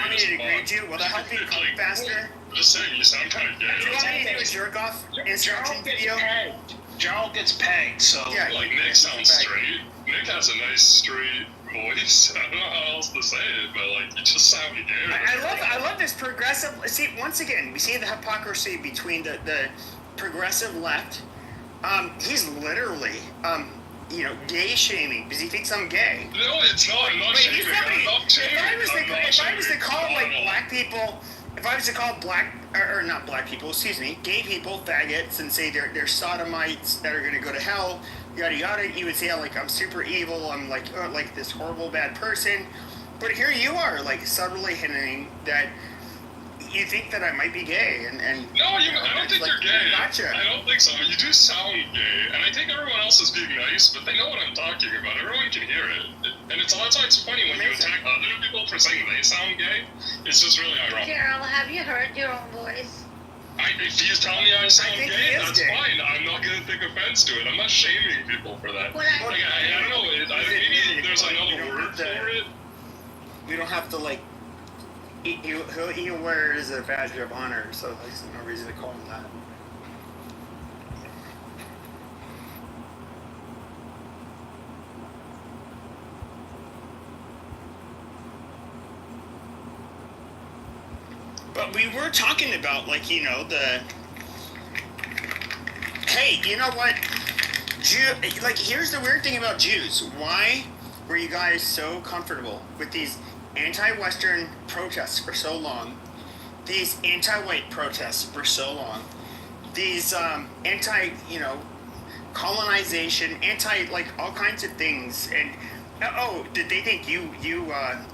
me to degrade you? Will that help you come faster? I'm just saying, you sound kind of gay. Do you want me to do a jerk-off instruction video? Gerald gets pegged, so Yeah, Like, Nick sounds straight. Nick has a nice straight voice. I don't know how else to say it, but like, you just sound gay. I love this progressive. See, once again, we see the hypocrisy between the progressive left. He's literally, you know, gay shaming because he thinks I'm gay. No, it's not. I'm not shaming. I'm not shaming. If I was to call like black people, if I was to call or not black people, excuse me, gay people faggots and say they're sodomites that are going to go to hell, yada yada, you would say like I'm super evil, I'm like this horrible bad person. But here you are, like subtly hinting that you think that I might be gay, and No, I don't think like, you're gay. Gotcha. I don't think so. You do sound gay, and I think everyone else is being nice, but they know what I'm talking about. Everyone can hear it, and that's why it's funny when you attack other people for saying they sound gay. It's just really ironic. Gerald, have you heard your own voice? If he's telling me I sound think gay, he is that's gay. fine. I'm not gonna take offense to it. I'm not shaming people for that. When Like, I don't know. Maybe there's another word for it. we don't have to like. He'll wear it as a badge of honor, so there's no reason to call him that. But we were talking about, like, you know, hey, you know what? Like, here's the weird thing about Jews. Why were you guys so comfortable with these anti-Western protests for so long, these anti-white protests for so long, these anti, you know, colonization, anti, like, all kinds of things, and did they think you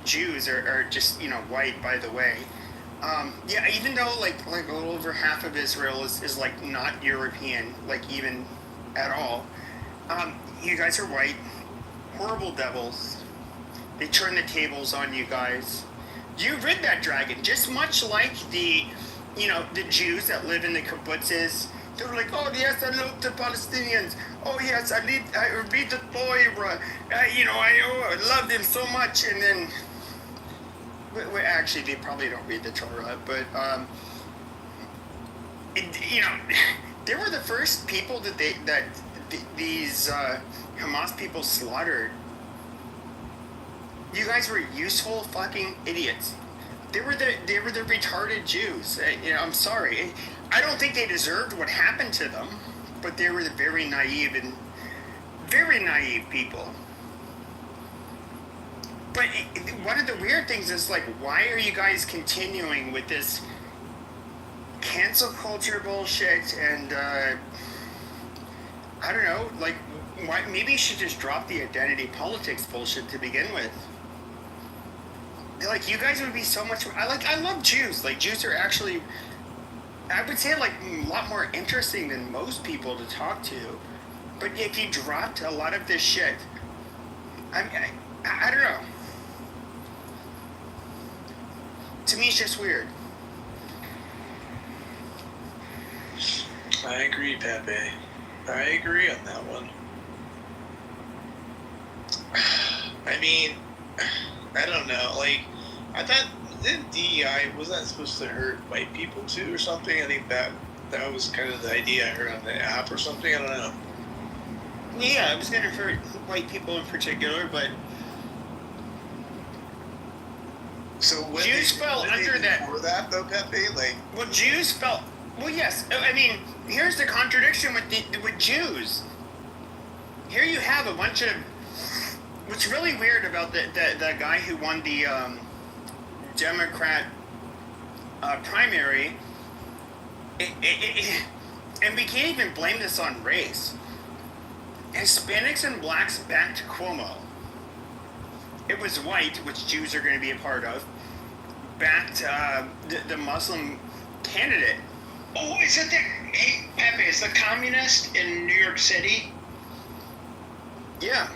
Jews are just, you know, white, by the way? Yeah, even though like a little over half of Israel is like not European, like even at all, you guys are white, horrible devils. They turn the tables on you guys. You rid that dragon, just much like the Jews that live in the kibbutzes. They were like, oh yes, I love the Palestinians. Oh yes, I read the Torah. I love them so much. And then Actually, they probably don't read the Torah, but they were the first people that these Hamas people slaughtered. You guys were useful fucking idiots. They were the retarded Jews. I'm sorry. I don't think they deserved what happened to them, but they were the very naive people. But one of the weird things is, like, why are you guys continuing with this cancel culture bullshit? And I don't know, like, why? Maybe you should just drop the identity politics bullshit to begin with. Like, you guys would be so much. I love Jews. Like, Jews are actually, I would say, like, a lot more interesting than most people to talk to. But if you dropped a lot of this shit, I don't know. To me, it's just weird. I agree, Pepe. I agree on that one. I mean, I don't know. Like, I thought DEI was that supposed to hurt white people too, or something? I think that was kind of the idea I heard on the app or something. I don't know. Yeah, it was going to hurt white people in particular, but so when Jews fell under that. For that though, Pepe, like, well, Jews fell. Well, yes. I mean, here's the contradiction with Jews. Here you have a bunch of. What's really weird about the guy who won the Democrat primary, and we can't even blame this on race. Hispanics and blacks backed Cuomo. It was white, which Jews are going to be a part of, backed the Muslim candidate. Oh, is it the, hey, Pepe, is the communist in New York City? Yeah.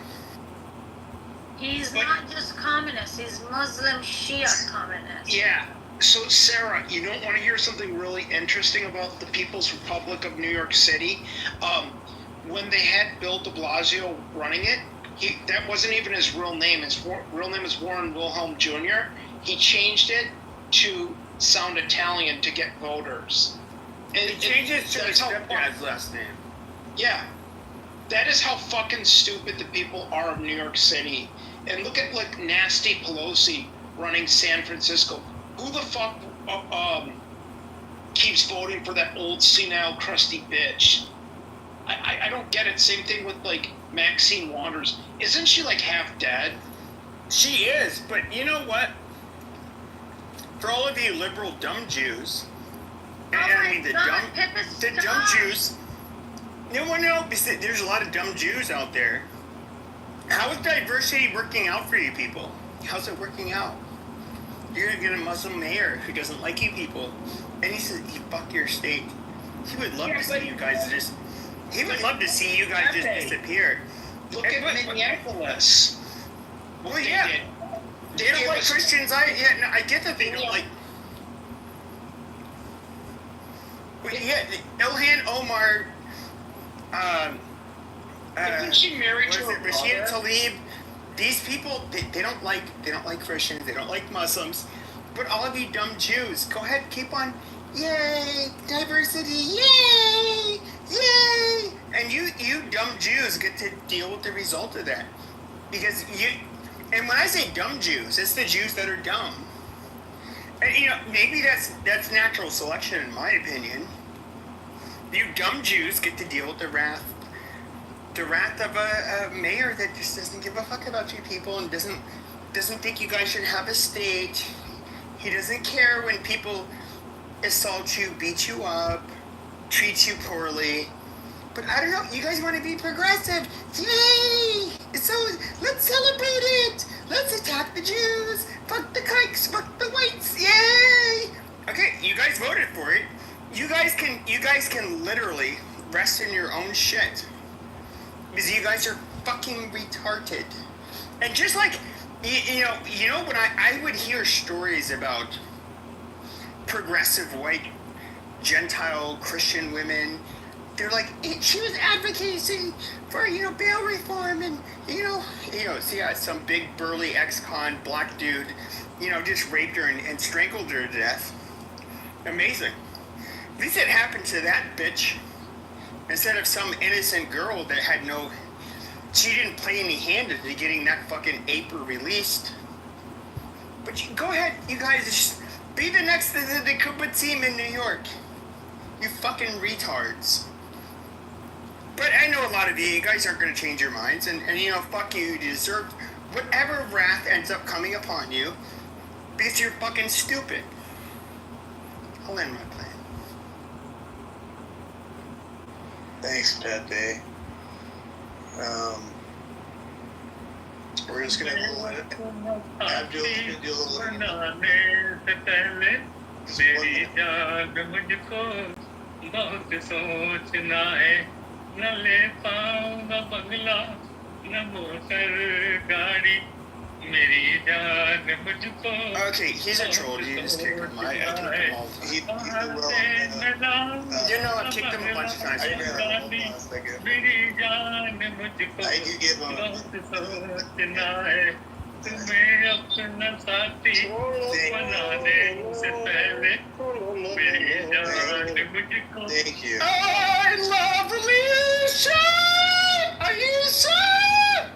He's not just communist, he's Muslim Shia communist. Yeah. So, Sarah, you don't want to hear something really interesting about the People's Republic of New York City? When they had Bill de Blasio running it, that wasn't even his real name. His real name is Warren Wilhelm Jr. He changed it to sound Italian to get voters. And he changed it to his stepdad's last name. Yeah. That is how fucking stupid the people are of New York City. And look at, like, Nasty Pelosi running San Francisco. Who the fuck keeps voting for that old senile crusty bitch? I don't get it. Same thing with, like, Maxine Waters. Isn't she, like, half dead? She is, but you know what? For all of you liberal dumb Jews, the dumb Jews. No, there's a lot of dumb Jews out there. How is diversity working out for you people? How's it working out? You're gonna get a Muslim mayor who doesn't like you people, and he says, "Fuck your state." He would love to see you guys just. He would love to see you guys just disappear. Look at Minneapolis. Well, yeah. They don't like Christians. I get that they don't like. Yeah, Ilhan Omar. Isn't she married to Rashida Tlaib? These people, they don't like Christians. They don't like Muslims. But all of you dumb Jews, go ahead, keep on. Yay, diversity! Yay, yay! And you dumb Jews get to deal with the result of that, because you. And when I say dumb Jews, it's the Jews that are dumb. And maybe that's natural selection, in my opinion. You dumb Jews get to deal with the wrath of a mayor that just doesn't give a fuck about you people and doesn't think you guys should have a state. He doesn't care when people assault you, beat you up, treat you poorly. But I don't know, you guys want to be progressive. Yay! So let's celebrate it. Let's attack the Jews. Fuck the kikes, fuck the whites. Yay! Okay, you guys voted for it. You guys can literally rest in your own shit. Because you guys are fucking retarded. And just like, you know when I would hear stories about progressive white Gentile Christian women, they're like, she was advocating for, bail reform and, see, some big burly ex-con black dude, just raped her and strangled her to death. Amazing. At least it happened to that bitch instead of some innocent girl that had she didn't play any hand into getting that fucking ape released. But go ahead, you guys, just be the next the Kuba team in New York. You fucking retards. But I know a lot of you guys aren't going to change your minds, and fuck you, you deserve whatever wrath ends up coming upon you, because you're fucking stupid. I'll end my plan. Thanks, Pepe. We're just gonna let it. Abdul, you can do a little. Okay, he's a troll. You just kick him. I kicked him all the time. I've kicked him a bunch of times. I could give him. Thank you. I love Alicia! Are you sure?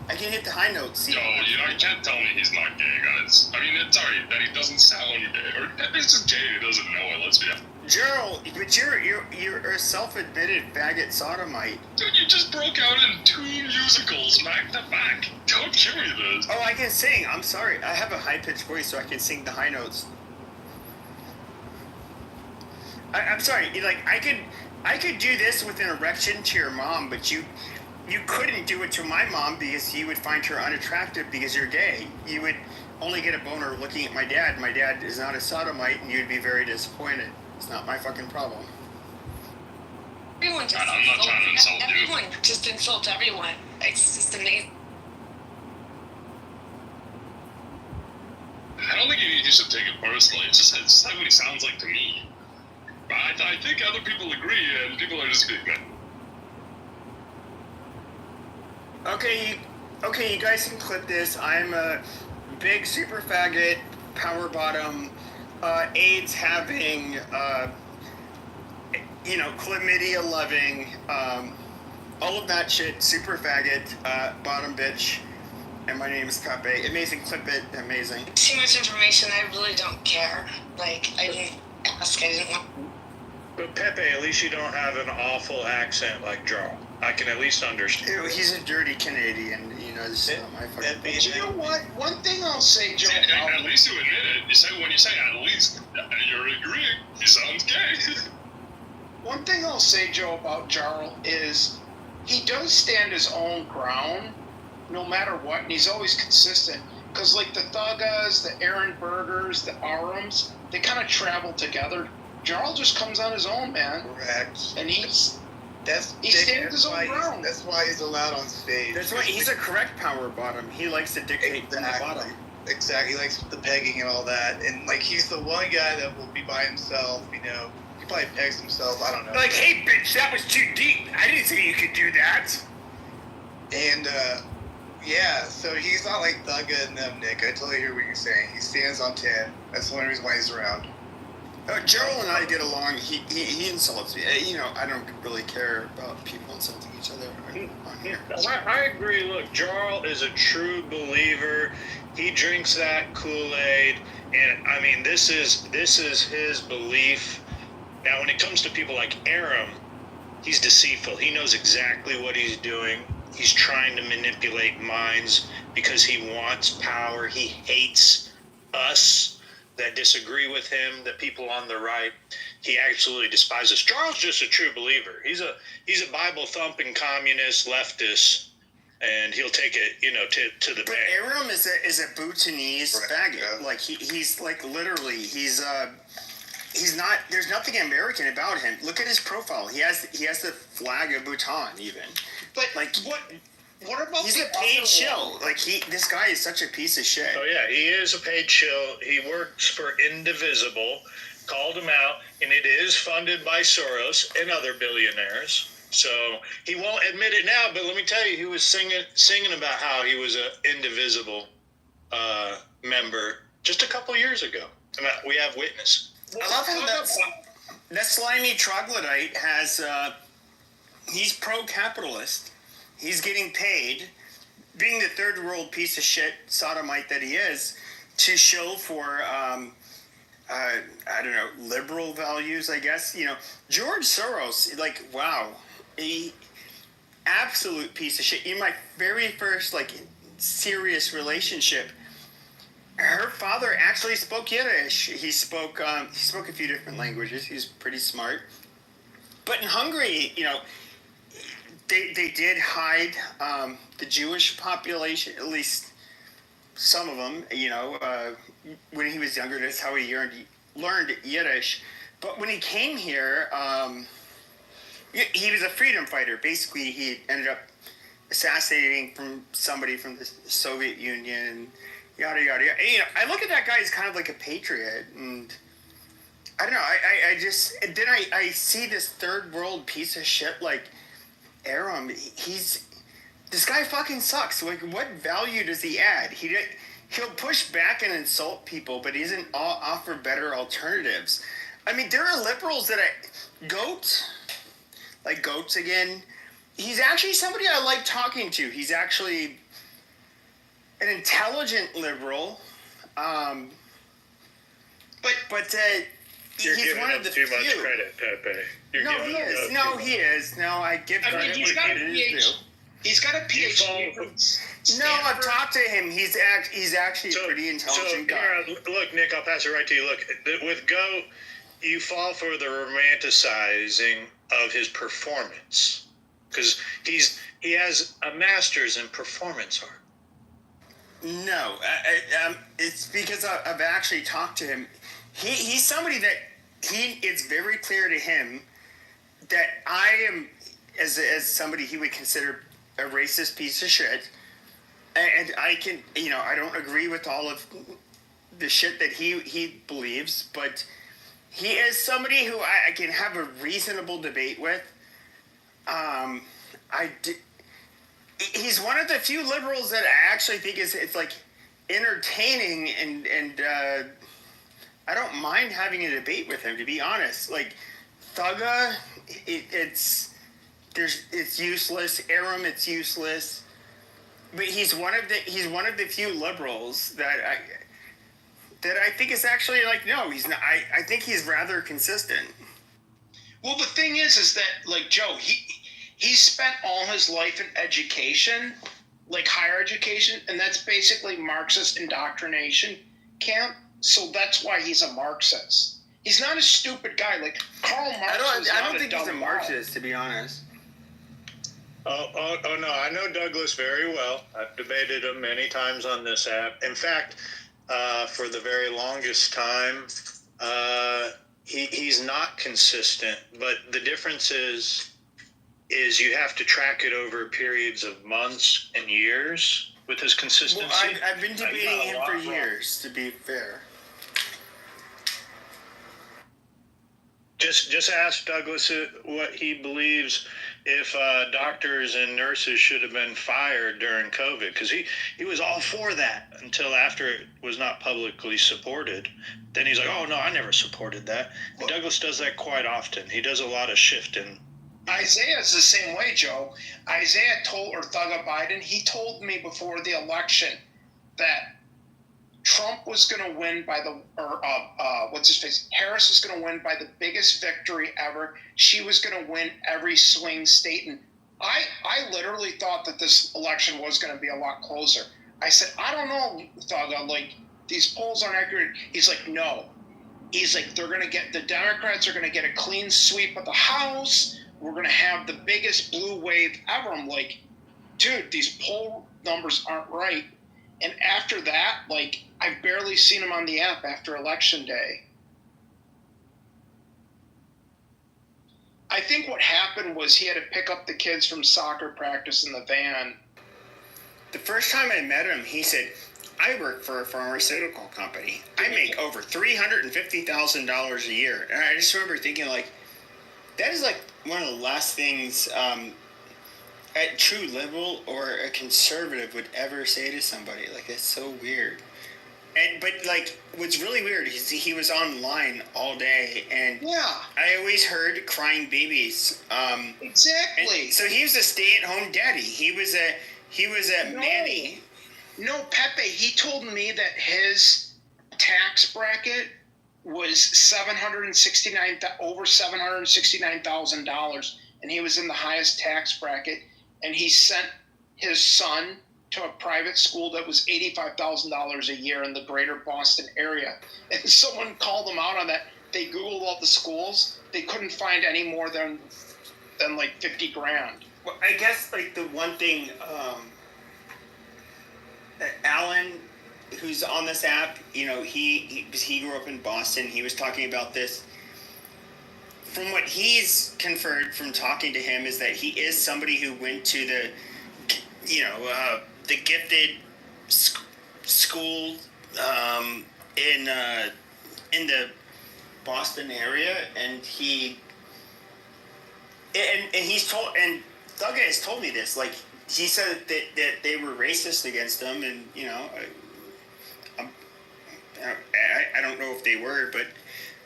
I can hit the high notes. Yo, you can't tell me he's not gay, guys. I mean, it's alright that he doesn't sound gay, or if he's just gay, he doesn't know it. Let's be honest. Gerald, but you're a self-admitted faggot sodomite. Dude, you just broke out in 2 musicals back to back. Don't give me this. Oh, I can sing. I'm sorry. I have a high-pitched voice, so I can sing the high notes. I'm sorry. I could do this with an erection to your mom, but you couldn't do it to my mom because you would find her unattractive because you're gay. You would only get a boner looking at my dad. My dad is not a sodomite, and you'd be very disappointed. It's not my fucking problem. Everyone just I'm not trying to insult you. Everyone just insults everyone. It's just amazing. I don't think you should take it personally. It's just what he sounds like to me. But I think other people agree, and people are just being mad. Okay, you guys can clip this. I'm a big super faggot, power bottom, AIDS having, chlamydia loving, all of that shit, super faggot, bottom bitch, and my name is Pepe. Amazing, clip it, amazing. Too much information, I really don't care. I didn't ask, I didn't want. But Pepe, at least you don't have an awful accent like Jarl. I can at least understand. Ew, he's a dirty Canadian, this is not my fucking... But you know what? One thing I'll say, Joe... At least you admit it. When you say at least, you're agreeing. He sounds gay. One thing I'll say, Joe, about Jarl is he does stand his own ground no matter what, and he's always consistent. Because, the Thuggas, the Aaron Bergers, the Arums, they kind of travel together. Jarl just comes on his own, man. Correct. And he stands his own ground. That's why he's allowed on stage. That's why he's a correct power bottom. He likes to dictate from the bottom. Exactly. He likes the pegging and all that. And, he's the one guy that will be by himself, He probably pegs himself. I don't know. Hey, bitch, that was too deep. I didn't say you could do that. And, so he's not like Thugga and them, Nick. I totally hear what you're saying. He stands on 10. That's the only reason why he's around. Gerald and I get along. He insults me. I don't really care about people insulting each other on here. I agree. Look, Jarl is a true believer. He drinks that Kool-Aid, and I mean, this is his belief. Now, when it comes to people like Aram, he's deceitful. He knows exactly what he's doing. He's trying to manipulate minds because he wants power. He hates us that disagree with him, the people on the right. He absolutely despises. Charles just a true believer. He's a Bible thumping communist leftist, and he'll take it, to the bank. But Aram is a Bhutanese faggot. He's literally he's not. There's nothing American about him. Look at his profile. He has the flag of Bhutan even. But what about he's a paid shill? This guy is such a piece of shit. Oh yeah, he is a paid shill. He works for Indivisible, called him out, and it is funded by Soros and other billionaires. So he won't admit it now, but let me tell you, he was singing about how he was an indivisible member just a couple years ago. We have witness. I love how that slimy troglodyte has, he's pro-capitalist. He's getting paid, being the third world piece of shit sodomite that he is, to show for, I don't know, liberal values, I guess. You know, George Soros, like, wow, a absolute piece of shit. In my very first, like, serious relationship, her father actually spoke Yiddish. He spoke a few different languages. He's pretty smart. But in Hungary, you know, they did hide the Jewish population, at least some of them. You know, when he was younger, that's how he learned Yiddish. But when he came here, he was a freedom fighter. Basically, he ended up assassinating somebody from the Soviet Union. Yada, yada, yada. You know, I look at that guy as kind of like a patriot, and I don't know, I see this third world piece of shit like Aram. This guy fucking sucks. Like, what value does he add? He'll push back and insult people, but he doesn't offer better alternatives. I mean, there are liberals that Goats again, he's actually somebody I like talking to. He's actually an intelligent liberal, but You're he's giving one him of the too few. much credit, Pepe. He is. No, I give credit he's where got a credit is due. He's got a PhD. No, I've talked to him. He's actually a pretty intelligent guy. Here, look, Nick, I'll pass it right to you. Look, with Goat, you fall for the romanticizing of his performance, because he has a master's in performance art. No, it's because I've actually talked to him. He's somebody that it's very clear to him that I am, as somebody he would consider a racist piece of shit, and I don't agree with all of the shit that he believes, but he is somebody who I can have a reasonable debate with. He's one of the few liberals that I actually think it's like entertaining, and I don't mind having a debate with him, to be honest. Like Thugga, it's useless. Aram, it's useless. But he's one of the few liberals that I think is actually like, no, he's not. I think he's rather consistent. Well, the thing is that, like, Joe, he spent all his life in education, like higher education, and that's basically Marxist indoctrination camp. So that's why he's a Marxist. He's not a stupid guy. Like Karl Marx. I don't think he's a Marxist, to be honest. Oh no, I know Douglas very well. I've debated him many times on this app. In fact, for the very longest time, he's not consistent. But the difference is you have to track it over periods of months and years with his consistency. Well, I've been debating him for years, to be fair. Just ask Douglas what he believes if doctors and nurses should have been fired during COVID, because he was all for that until after it was not publicly supported. Then he's like, oh, no, I never supported that. And Douglas does that quite often. He does a lot of shifting. Isaiah's the same way, Joe. Isaiah Thugga Biden, he told me before the election that Trump was going to win by Harris was going to win by the biggest victory ever. She was going to win every swing state. And I literally thought that this election was going to be a lot closer. I said, I don't know, Thugga, like, these polls aren't accurate. He's like, no. He's like, the Democrats are going to get a clean sweep of the House. We're going to have the biggest blue wave ever. I'm like, dude, these poll numbers aren't right. And after that, like, I've barely seen him on the app after Election Day. I think what happened was he had to pick up the kids from soccer practice in the van. The first time I met him, he said, I work for a pharmaceutical company. I make over $350,000 a year, and I just remember thinking like, that is like one of the last things a true liberal or a conservative would ever say to somebody. Like, that's so weird. But like, what's really weird is he was online all day, and Yeah. I always heard crying babies. Exactly. So he was a stay-at-home daddy. He was a Manny. No, Pepe. He told me that his tax bracket was over $769,000, and he was in the highest tax bracket. And he sent his son to a private school that was $85,000 a year in the greater Boston area. And someone called him out on that. They Googled all the schools. They couldn't find any more than like 50 grand. Well, I guess like the one thing, Alan, who's on this app, you know, he grew up in Boston. He was talking about this. From what he's conferred from talking to him is that he is somebody who went to the, the gifted school in the Boston area, and he's told, and Doug has told me this, like, he said that they were racist against him, and I don't know if they were, but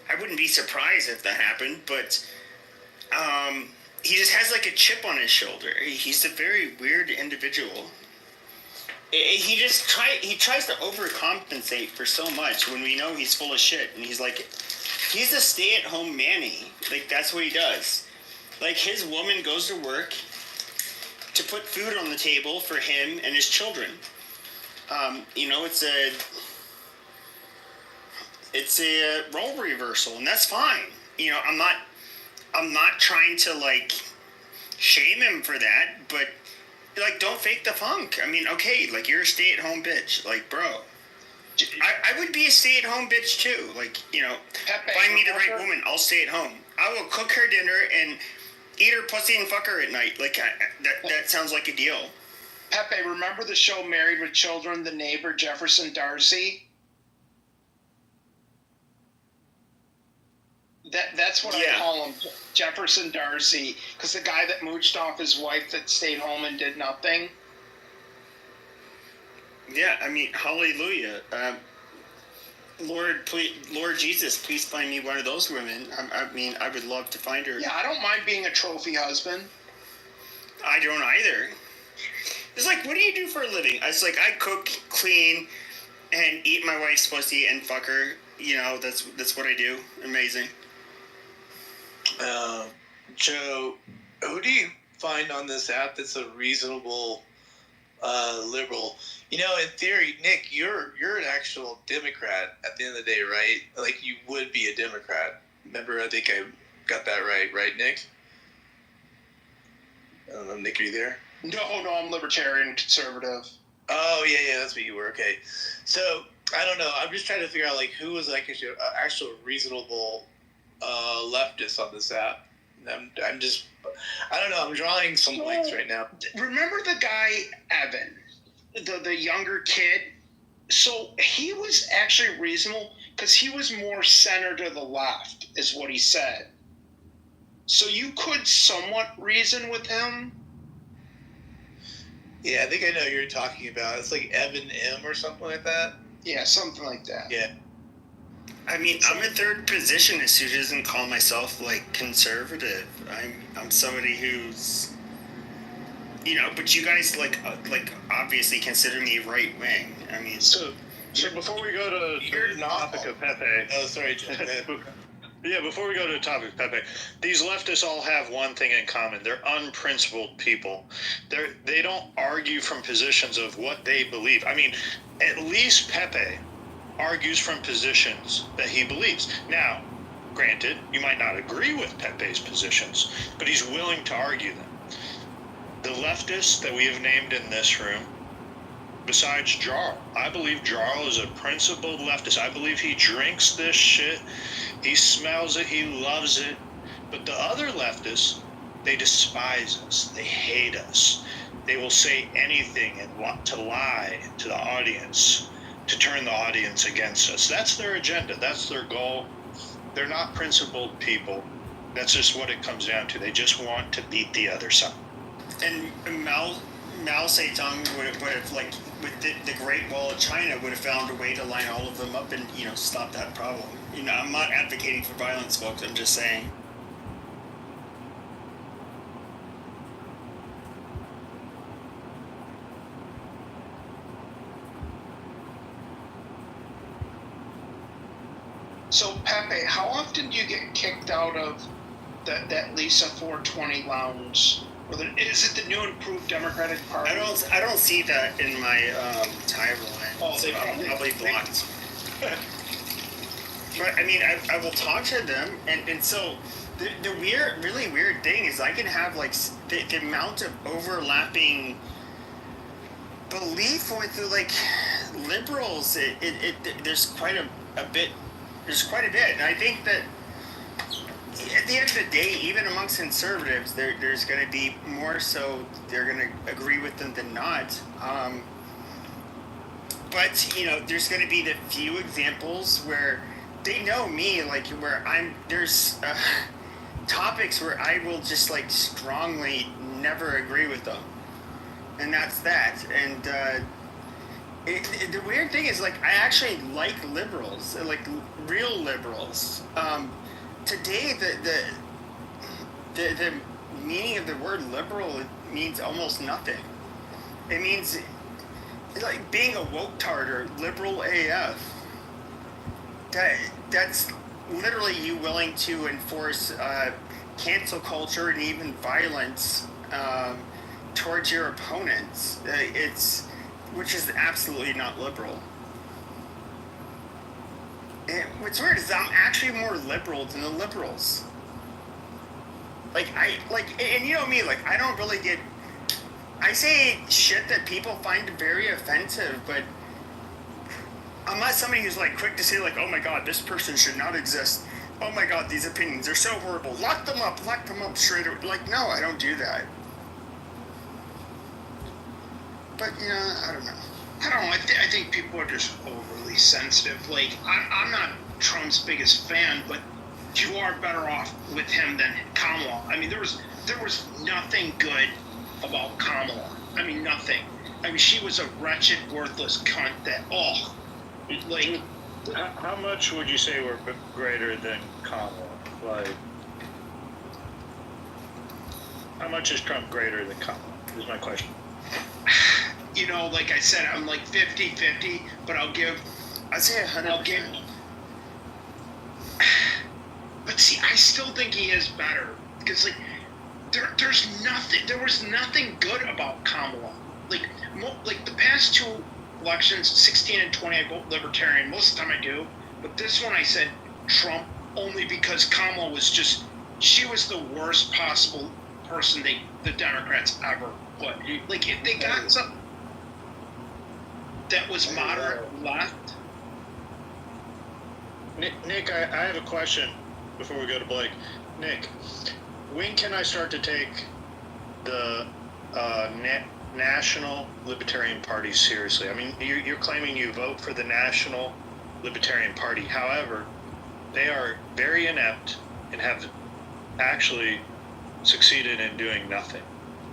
I wouldn't be surprised if that happened. But he just has like a chip on his shoulder. He's a very weird individual. He tries to overcompensate for so much when we know he's full of shit. And he's a stay-at-home Manny. Like, that's what he does. Like, his woman goes to work to put food on the table for him and his children. It's a role reversal, and that's fine. I'm not trying to like shame him for that, but like, don't fake the funk. I mean, okay, like, you're a stay-at-home bitch, like, bro. I would be a stay-at-home bitch too. Like, Pepe, find me the right woman, I'll stay at home. I will cook her dinner and eat her pussy and fuck her at night. Like, that sounds like a deal. Pepe, remember the show Married with Children, the neighbor Jefferson Darcy? That's what I call him, Jefferson Darcy, because the guy that mooched off his wife that stayed home and did nothing. Yeah, I mean, hallelujah. Lord Jesus, please find me one of those women. I would love to find her. Yeah, I don't mind being a trophy husband. I don't either. It's like, what do you do for a living? It's like, I cook, clean, and eat my wife's pussy and fuck her. That's what I do. Amazing. Joe, who do you find on this app that's a reasonable liberal? In theory, Nick, you're an actual Democrat at the end of the day, right? Like, you would be a Democrat. Remember, I think I got that right, Nick? I don't know, Nick, are you there? No, I'm libertarian conservative. Oh, yeah, that's what you were. Okay. So, I don't know. I'm just trying to figure out, like, who was like actual reasonable leftist on this app. I don't know. I'm drawing some blanks right now. Remember the guy, Evan, the younger kid? So he was actually reasonable because he was more center to the left, is what he said. So you could somewhat reason with him. Yeah, I think I know who you're talking about. It's like Evan M. or something like that. Yeah, something like that. Yeah. I mean, I'm a third positionist who doesn't call myself, like, conservative. I'm somebody who's, but you guys, like obviously consider me right wing. I mean, So before we go to the topic of Pepe. Oh, sorry, Jim. Yeah, before we go to the topic, Pepe, these leftists all have one thing in common. They're unprincipled people. They don't argue from positions of what they believe. I mean, at least Pepe argues from positions that he believes. Now, granted, you might not agree with Pepe's positions, but he's willing to argue them. The leftists that we have named in this room, besides Jarl, I believe Jarl is a principled leftist. I believe he drinks this shit. He smells it. He loves it. But the other leftists, they despise us. They hate us. They will say anything and want to lie to the audience. to turn the audience against us. That's their agenda. That's their goal. They're not principled people. That's just what it comes down to. They just want to beat the other side. And Mao Zedong would have, like, with the Great Wall of China, would have found a way to line all of them up and, you know, stop that problem. You know, I'm not advocating for violence, folks. I'm just saying. So Pepe, how often do you get kicked out of that Lisa 420 lounge? Or is it the new improved Democratic Party? I don't see that in my timeline. Oh, they probably blocked. But I mean, I will talk to them, and so the really weird thing is I can have like the amount of overlapping belief with like liberals. There's quite a bit. There's quite a bit, and I think that at the end of the day, even amongst conservatives, there's going to be more so they're going to agree with them than not. But you know, there's going to be the few examples where they know me, like where there's topics where I will just like strongly never agree with them, and that's that. And the weird thing is, like, I actually like liberals, like real liberals. Today, the meaning of the word liberal means almost nothing. It means like being a woke tartar, liberal AF. That's literally you willing to enforce cancel culture and even violence towards your opponents. Which is absolutely not liberal. And what's weird is I'm actually more liberal than the liberals. And you know me, like, I don't really get. I say shit that people find very offensive, but I'm not somebody who's like quick to say like, oh my god, this person should not exist. Oh my god, these opinions are so horrible. Lock them up straight away. Like, no, I don't do that. But, you know, I don't know. I think people are just overly sensitive. Like, I'm not Trump's biggest fan, but you are better off with him than Kamala. I mean, there was nothing good about Kamala. I mean, nothing. I mean, she was a wretched, worthless cunt that, like... How much would you say were greater than Kamala? Like, how much is Trump greater than Kamala, is my question. You know, like I said, I'm like 50-50, but I'd say 100%. But see, I still think he is better. Because, like, there was nothing good about Kamala. Like the past two elections, 16 and 20, I vote Libertarian. Most of the time I do. But this one I said Trump only because Kamala was she was the worst possible person the Democrats ever put. Like, if they got something that was moderate left. Nick, I have a question before we go to Blake. Nick, when can I start to take the National Libertarian Party seriously? I mean, you're claiming you vote for the National Libertarian Party. However, they are very inept and have actually succeeded in doing nothing.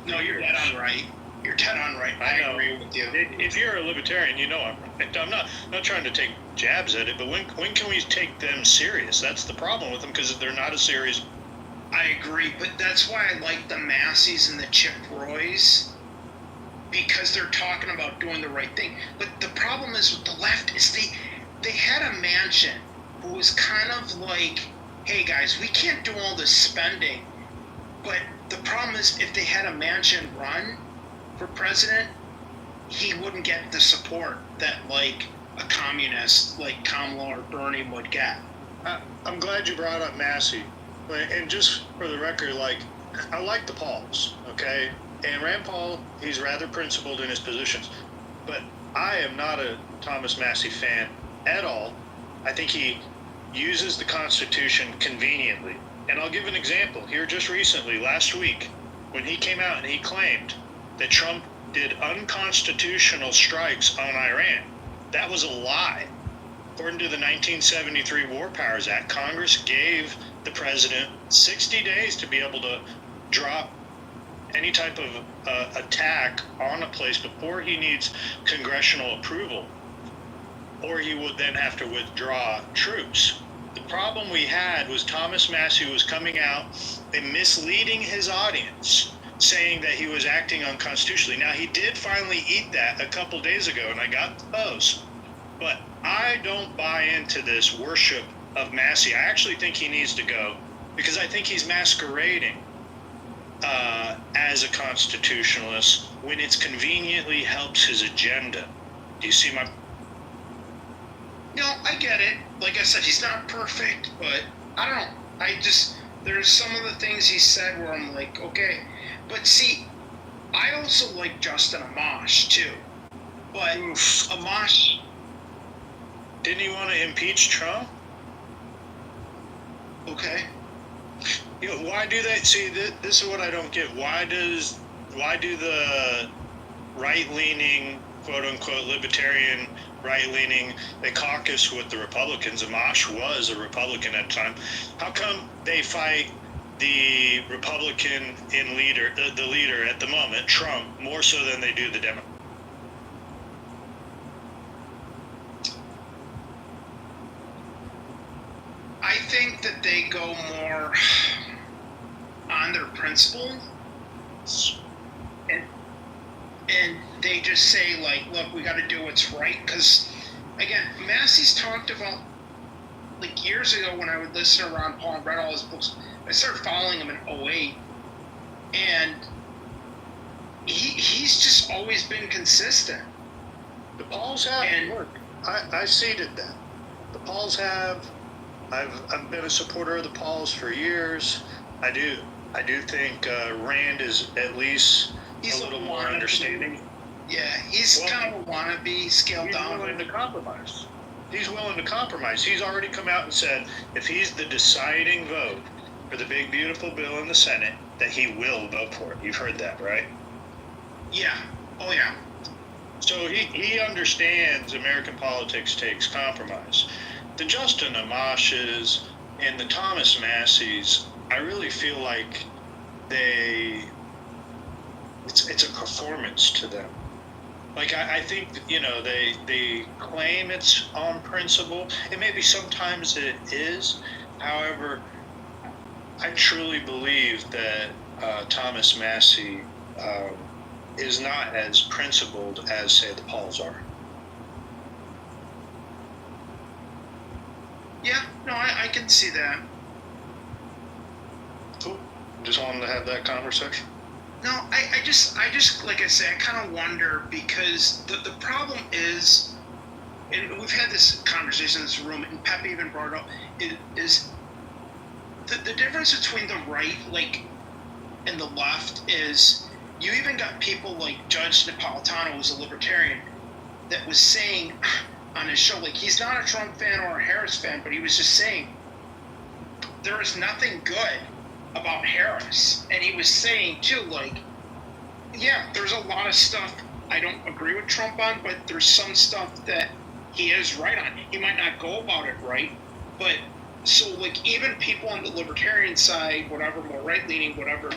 No, you're dead on right. You're dead on right. I agree with you. If you're a libertarian, you know I'm right. I'm not trying to take jabs at it, but when can we take them serious? That's the problem with them, because they're not as serious. I agree, but that's why I like the Masseys and the Chip Roys, because they're talking about doing the right thing. But the problem is with the left is they had a Manchin who was kind of like, hey guys, we can't do all this spending. But the problem is if they had a Manchin run for president, he wouldn't get the support that like a communist like Kamala or Bernie would get. I'm glad you brought up Massey. And just for the record, like, I like the Pauls, okay? And Rand Paul, he's rather principled in his positions. But I am not a Thomas Massey fan at all. I think he uses the Constitution conveniently. And I'll give an example. Here just recently, last week, when he came out and he claimed that Trump did unconstitutional strikes on Iran. That was a lie. According to the 1973 War Powers Act, Congress gave the president 60 days to be able to drop any type of attack on a place before he needs congressional approval, or he would then have to withdraw troops. The problem we had was Thomas Massie was coming out and misleading his audience, saying that he was acting unconstitutionally. Now, he did finally eat that a couple days ago, and I got the post, but I don't buy into this worship of Massie. I actually think he needs to go, because I think he's masquerading as a constitutionalist when it's conveniently helps his agenda. Do you see my... No, I get it. Like I said, he's not perfect, but I don't know. There's some of the things he said where I'm like, okay. But see, I also like Justin Amash too. But Amash... Didn't he want to impeach Trump? Okay. You know, why do they... See, this is what I don't get. Why do the right-leaning, quote-unquote, libertarian right-leaning, they caucus with the Republicans? Amash was a Republican at the time. How come they fight the Republican the leader at the moment, Trump, more so than they do the Democrat? I think that they go more on their principle, and they just say, like, look, we got to do what's right. Because, again, Massey's talked about, like, years ago when I would listen to Ron Paul and read all his books, I started following him in 2008, and he's just always been consistent. The Pauls have. And look, I seeded that. The Pauls have. I've been a supporter of the Pauls for years. I do think Rand is at least a little more understanding. Yeah, he's kind of a wannabe, scaled down. He's willing to compromise. He's willing to compromise. He's already come out and said if he's the deciding vote for the big beautiful bill in the Senate, that he will vote for it. You've heard that, right? Yeah. Oh yeah. So he understands American politics takes compromise. The Justin Amashes and the Thomas Masseys, I really feel like it's a performance to them. Like, I think, you know, they claim it's on principle, and maybe sometimes it is. However, I truly believe that Thomas Massie is not as principled as, say, the Pauls are. Yeah, no, I can see that. Cool. Just wanted to have that conversation. No, I just like I say, I kind of wonder, because the problem is, and we've had this conversation in this room, and Pep even brought it up, is the difference between the right, like, and the left is, you even got people like Judge Napolitano, who's a libertarian, that was saying on his show, like, he's not a Trump fan or a Harris fan, but he was just saying there is nothing good about Harris. And he was saying too, like, yeah, there's a lot of stuff I don't agree with Trump on, but there's some stuff that he is right on. He might not go about it right, but so, like, even people on the libertarian side, whatever, more right-leaning, whatever,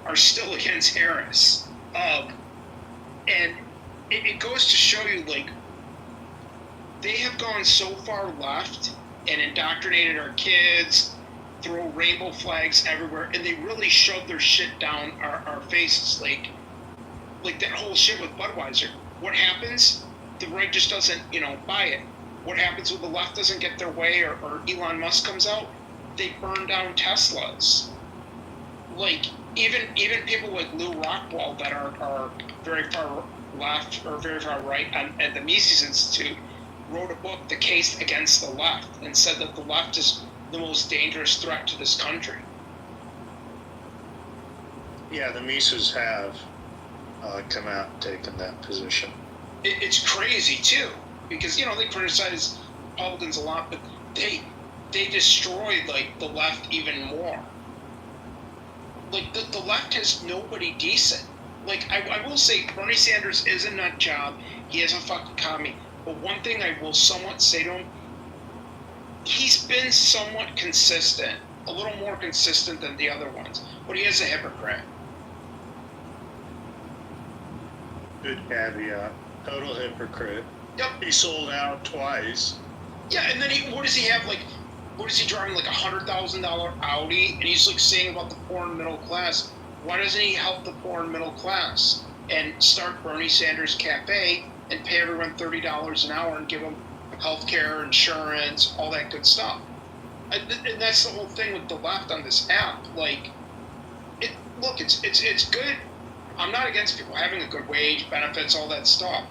are still against Harris. And it goes to show you, like, they have gone so far left and indoctrinated our kids, throw rainbow flags everywhere, and they really shove their shit down our faces. Like that whole shit with Budweiser. What happens? The right just doesn't, buy it. What happens when the left doesn't get their way, or Elon Musk comes out? They burn down Teslas. Like, even people like Lou Rockwell that are very far left or very far right at the Mises Institute wrote a book, The Case Against the Left, and said that the left is the most dangerous threat to this country. Yeah, the Mises have come out and taken that position. It's crazy too, because they criticize Republicans a lot, but they destroyed, like, the left even more. Like, the left has nobody decent. Like, I will say, Bernie Sanders is a nut job. He is a fucking commie. But one thing I will somewhat say to him, he's been somewhat consistent, a little more consistent than the other ones, but he is a hypocrite. Good caveat. Total hypocrite. Yep. He sold out twice. Yeah, and then what does he have, like, what is he driving, like $100,000 Audi? And he's like saying about the poor and middle class. Why doesn't he help the poor and middle class and start Bernie Sanders Cafe and pay everyone $30 an hour and give them healthcare, insurance, all that good stuff? And that's the whole thing with the left on this app. Like, it's good. I'm not against people having a good wage, benefits, all that stuff,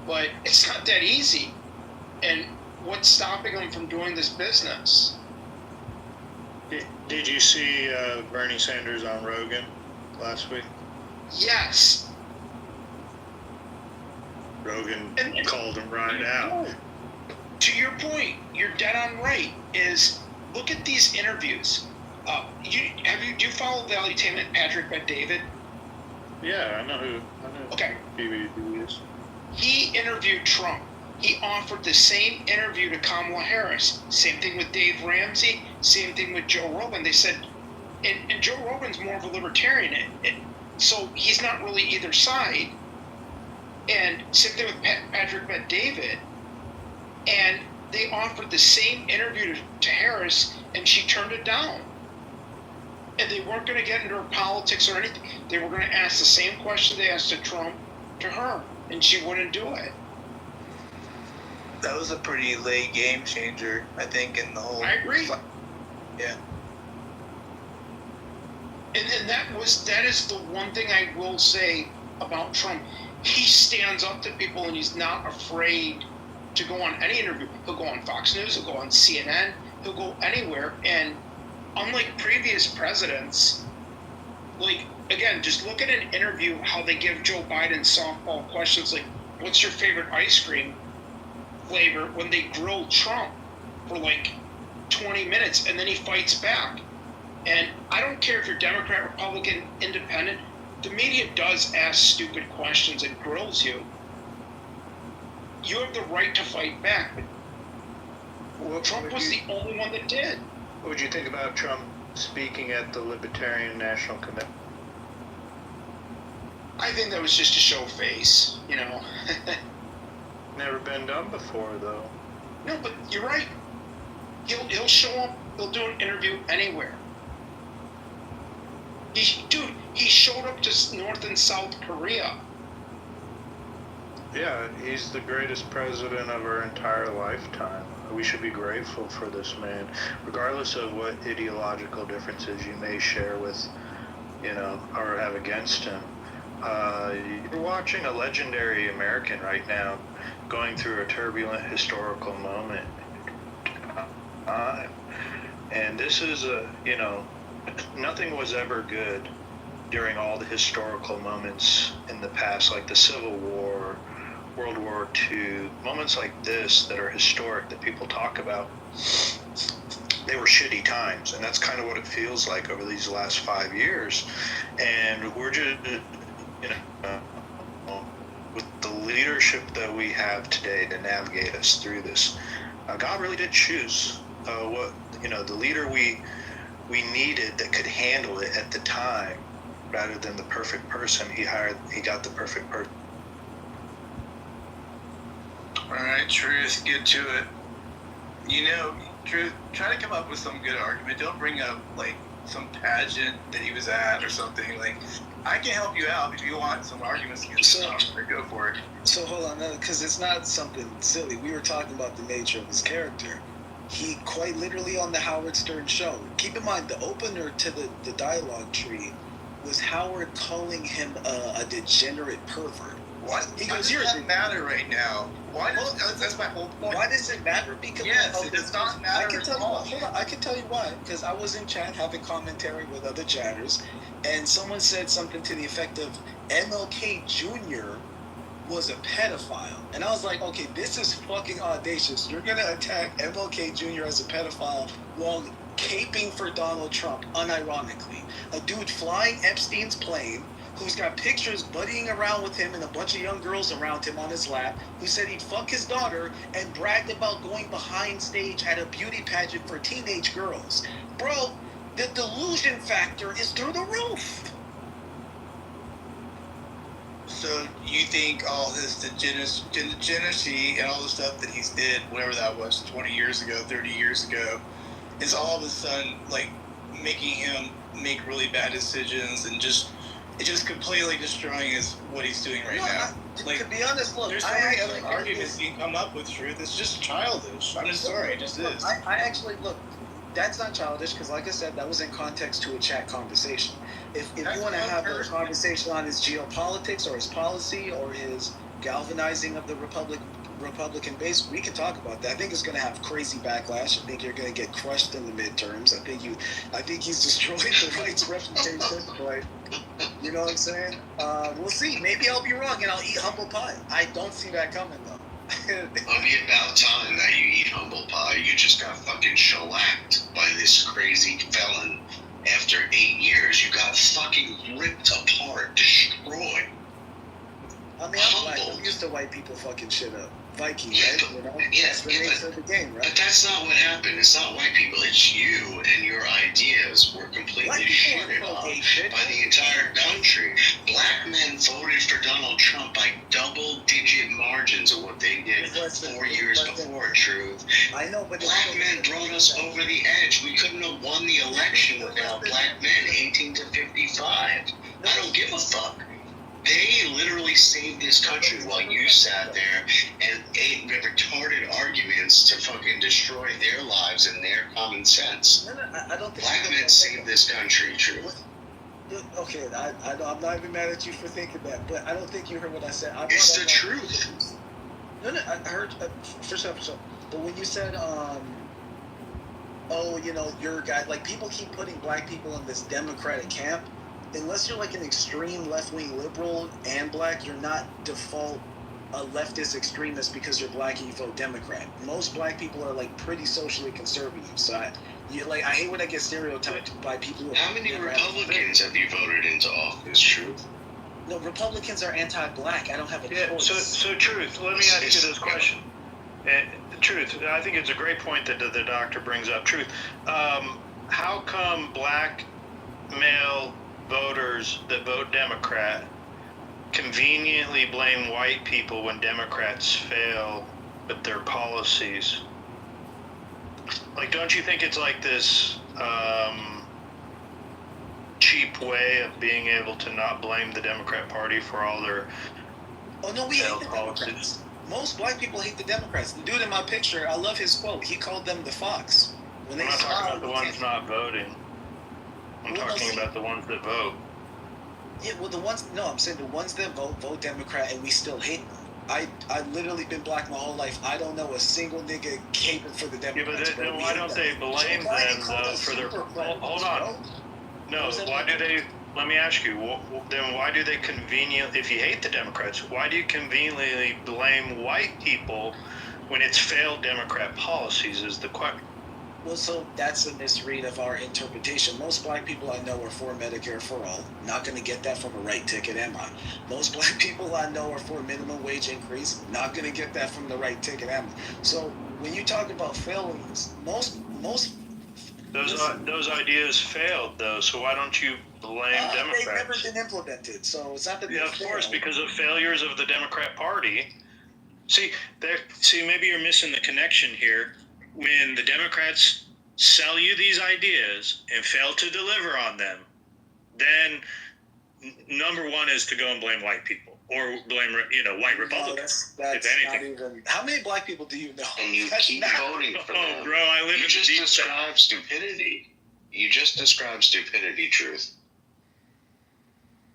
but it's not that easy. And what's stopping them from doing this business? Did you see Bernie Sanders on Rogan last week? Yes. Rogan called him right out. To your point, you're dead on right. Is look at these interviews. Do you follow Valuetainment Patrick Bet-David? Yeah, I know who. Okay. Who is. He interviewed Trump. He offered the same interview to Kamala Harris. Same thing with Dave Ramsey. Same thing with Joe Rogan. They said, and Joe Rogan's more of a libertarian, so he's not really either side. And same thing with Patrick Bet-David. And they offered the same interview to Harris, and she turned it down. And they weren't going to get into her politics or anything. They were going to ask the same question they asked to Trump to her, and she wouldn't do it. That was a pretty late game changer, I think, in the whole. I agree. Yeah. And that is the one thing I will say about Trump. He stands up to people, and he's not afraid to go on any interview. He'll go on Fox News, he'll go on CNN, he'll go anywhere. And unlike previous presidents, like, again, just look at an interview, how they give Joe Biden softball questions like, what's your favorite ice cream flavor, when they grill Trump for like 20 minutes, and then he fights back. And I don't care if you're Democrat, Republican, Independent, the media does ask stupid questions and grills you. You have the right to fight back. But Trump was the only one that did. What would you think about Trump speaking at the Libertarian National Committee? I think that was just to show face, you know. Never been done before, though. No, but you're right. He'll show up. He'll do an interview anywhere. He showed up to North and South Korea. Yeah, he's the greatest president of our entire lifetime. We should be grateful for this man, regardless of what ideological differences you may share with, or have against him. You're watching a legendary American right now going through a turbulent historical moment. And this is nothing was ever good during all the historical moments in the past, like the Civil War, World War II, moments like this that are historic that people talk about. They were shitty times, and that's kind of what it feels like over these last 5 years. And we're just, with the leadership that we have today to navigate us through this, God really did choose the leader we needed that could handle it at the time, rather than the perfect person. He got the perfect person. All right, Truth, get to it. Truth, try to come up with some good argument. Don't bring up, like, some pageant that he was at or something. Like, I can help you out if you want some arguments against stuff. Go for it. So hold on, because it's not something silly. We were talking about the nature of his character. He quite literally on the Howard Stern show. Keep in mind, the opener to the dialogue tree was Howard calling him a degenerate pervert. What? He goes, "Yours doesn't matter right now." Why? That's my whole point. Why does it matter? Because it does not matter. I can tell you why. Hold on, I can tell you why. Because I was in chat having commentary with other chatters, and someone said something to the effect of MLK Jr. was a pedophile, and I was like, okay, this is fucking audacious. You're gonna attack MLK Jr. as a pedophile while caping for Donald Trump, unironically. A dude flying Epstein's plane, who's got pictures buddying around with him and a bunch of young girls around him on his lap, who said he'd fuck his daughter and bragged about going behind stage at a beauty pageant for teenage girls. Bro, the delusion factor is through the roof. So you think all his degeneracy and all the stuff that he's did, whatever that was, 20 years ago, 30 years ago, is all of a sudden like making him make really bad decisions and just completely destroying what he's doing right now. To be honest, look, there's so many other arguments you can come up with, Truth. It's just childish. I'm just sorry, it just is. I actually look. That's not childish because, like I said, that was in context to a chat conversation. If you want to have a conversation on his geopolitics or his policy or his galvanizing of the Republican base, we can talk about that. I think it's going to have crazy backlash. I think you're going to get crushed in the midterms. I think he's destroyed the right's reputation. But you know what I'm saying? We'll see. Maybe I'll be wrong and I'll eat humble pie. I don't see that coming though. It'll be about time that you eat humble pie. You just got fucking shellacked by this crazy felon. After 8 years, you got fucking ripped apart, destroyed. I mean, I'm used to white people fucking shit up. Viking, right? You know? That's the nature of the game, right? But that's not what happened. It's not white people. It's you and your ideas were completely shitted on by the entire country. Black men voted for Donald Trump by double-digit margins of what they did 4 years before, Truth. I know, but black men brought us over the edge. We couldn't have won the election without black men, 18 to 55. I don't give a fuck. They literally saved this country while you sat there and ate retarded arguments to fucking destroy their lives and their common sense. No, I don't think black men saved this country, Truth. Okay, I'm not even mad at you for thinking that, but I don't think you heard what I said. It's the truth. No, I heard, for sure. But when you said, you're a guy, like people keep putting black people in this Democratic camp. Unless you're like an extreme left-wing liberal and black, you're not default a leftist extremist because you're black and you vote Democrat. Most black people are like pretty socially conservative. So I hate when I get stereotyped by people who How many Republicans have you voted into office, Truth? No, Republicans are anti-black. I don't have a choice. So Truth, let me ask you this question. Truth, I think it's a great point that the doctor brings up. Truth, how come black male voters that vote Democrat conveniently blame white people when Democrats fail with their policies? Like, don't you think it's like this cheap way of being able to not blame the Democrat Party for all their we hate the Democrats. Most black people hate the Democrats. The dude in my picture, I love his quote. He called them the fox. I'm not talking about the ones not voting. I'm talking about the ones that vote. Yeah, I'm saying the ones that vote Democrat, and we still hate them. I've literally been black my whole life. I don't know a single nigga caping for the Democrats. Yeah, but then why don't they blame them, though, for their... Hold on. No, why do they... Let me ask you, then why do they conveniently... If you hate the Democrats, why do you conveniently blame white people when it's failed Democrat policies is the question? Well, so that's a misread of our interpretation. Most black people I know are for Medicare for all. Not going to get that from a right ticket, am I? Most black people I know are for minimum wage increase. Not going to get that from the right ticket, am I? So when you talk about failings, most those ideas failed, though. So why don't you blame Democrats? They've never been implemented, so it's not that. Yeah, of course, because of failures of the Democrat Party. See, maybe you're missing the connection here. When the Democrats sell you these ideas and fail to deliver on them, then number one is to go and blame white people or blame, white Republicans. That's not even. How many black people do you know? And you keep voting for them. Oh, bro, I live in the deep You just described stupidity. You just described stupidity, Truth.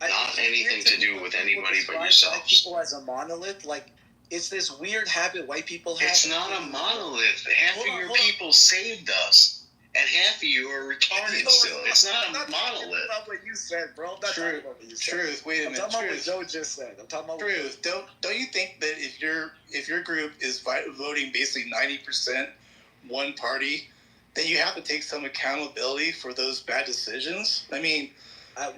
Not anything to do with anybody but yourself. Black people as a monolith, like. It's this weird habit white people have. It's not a monolith. Half of your people saved us, and half of you are retarded still. It's not a monolith. That's not what you said, bro. That's not what you said. Truth. Wait a minute. I'm talking about what Joe just said. I'm talking about Truth. Don't you think that if your group is voting basically 90% one party, then you have to take some accountability for those bad decisions? I mean,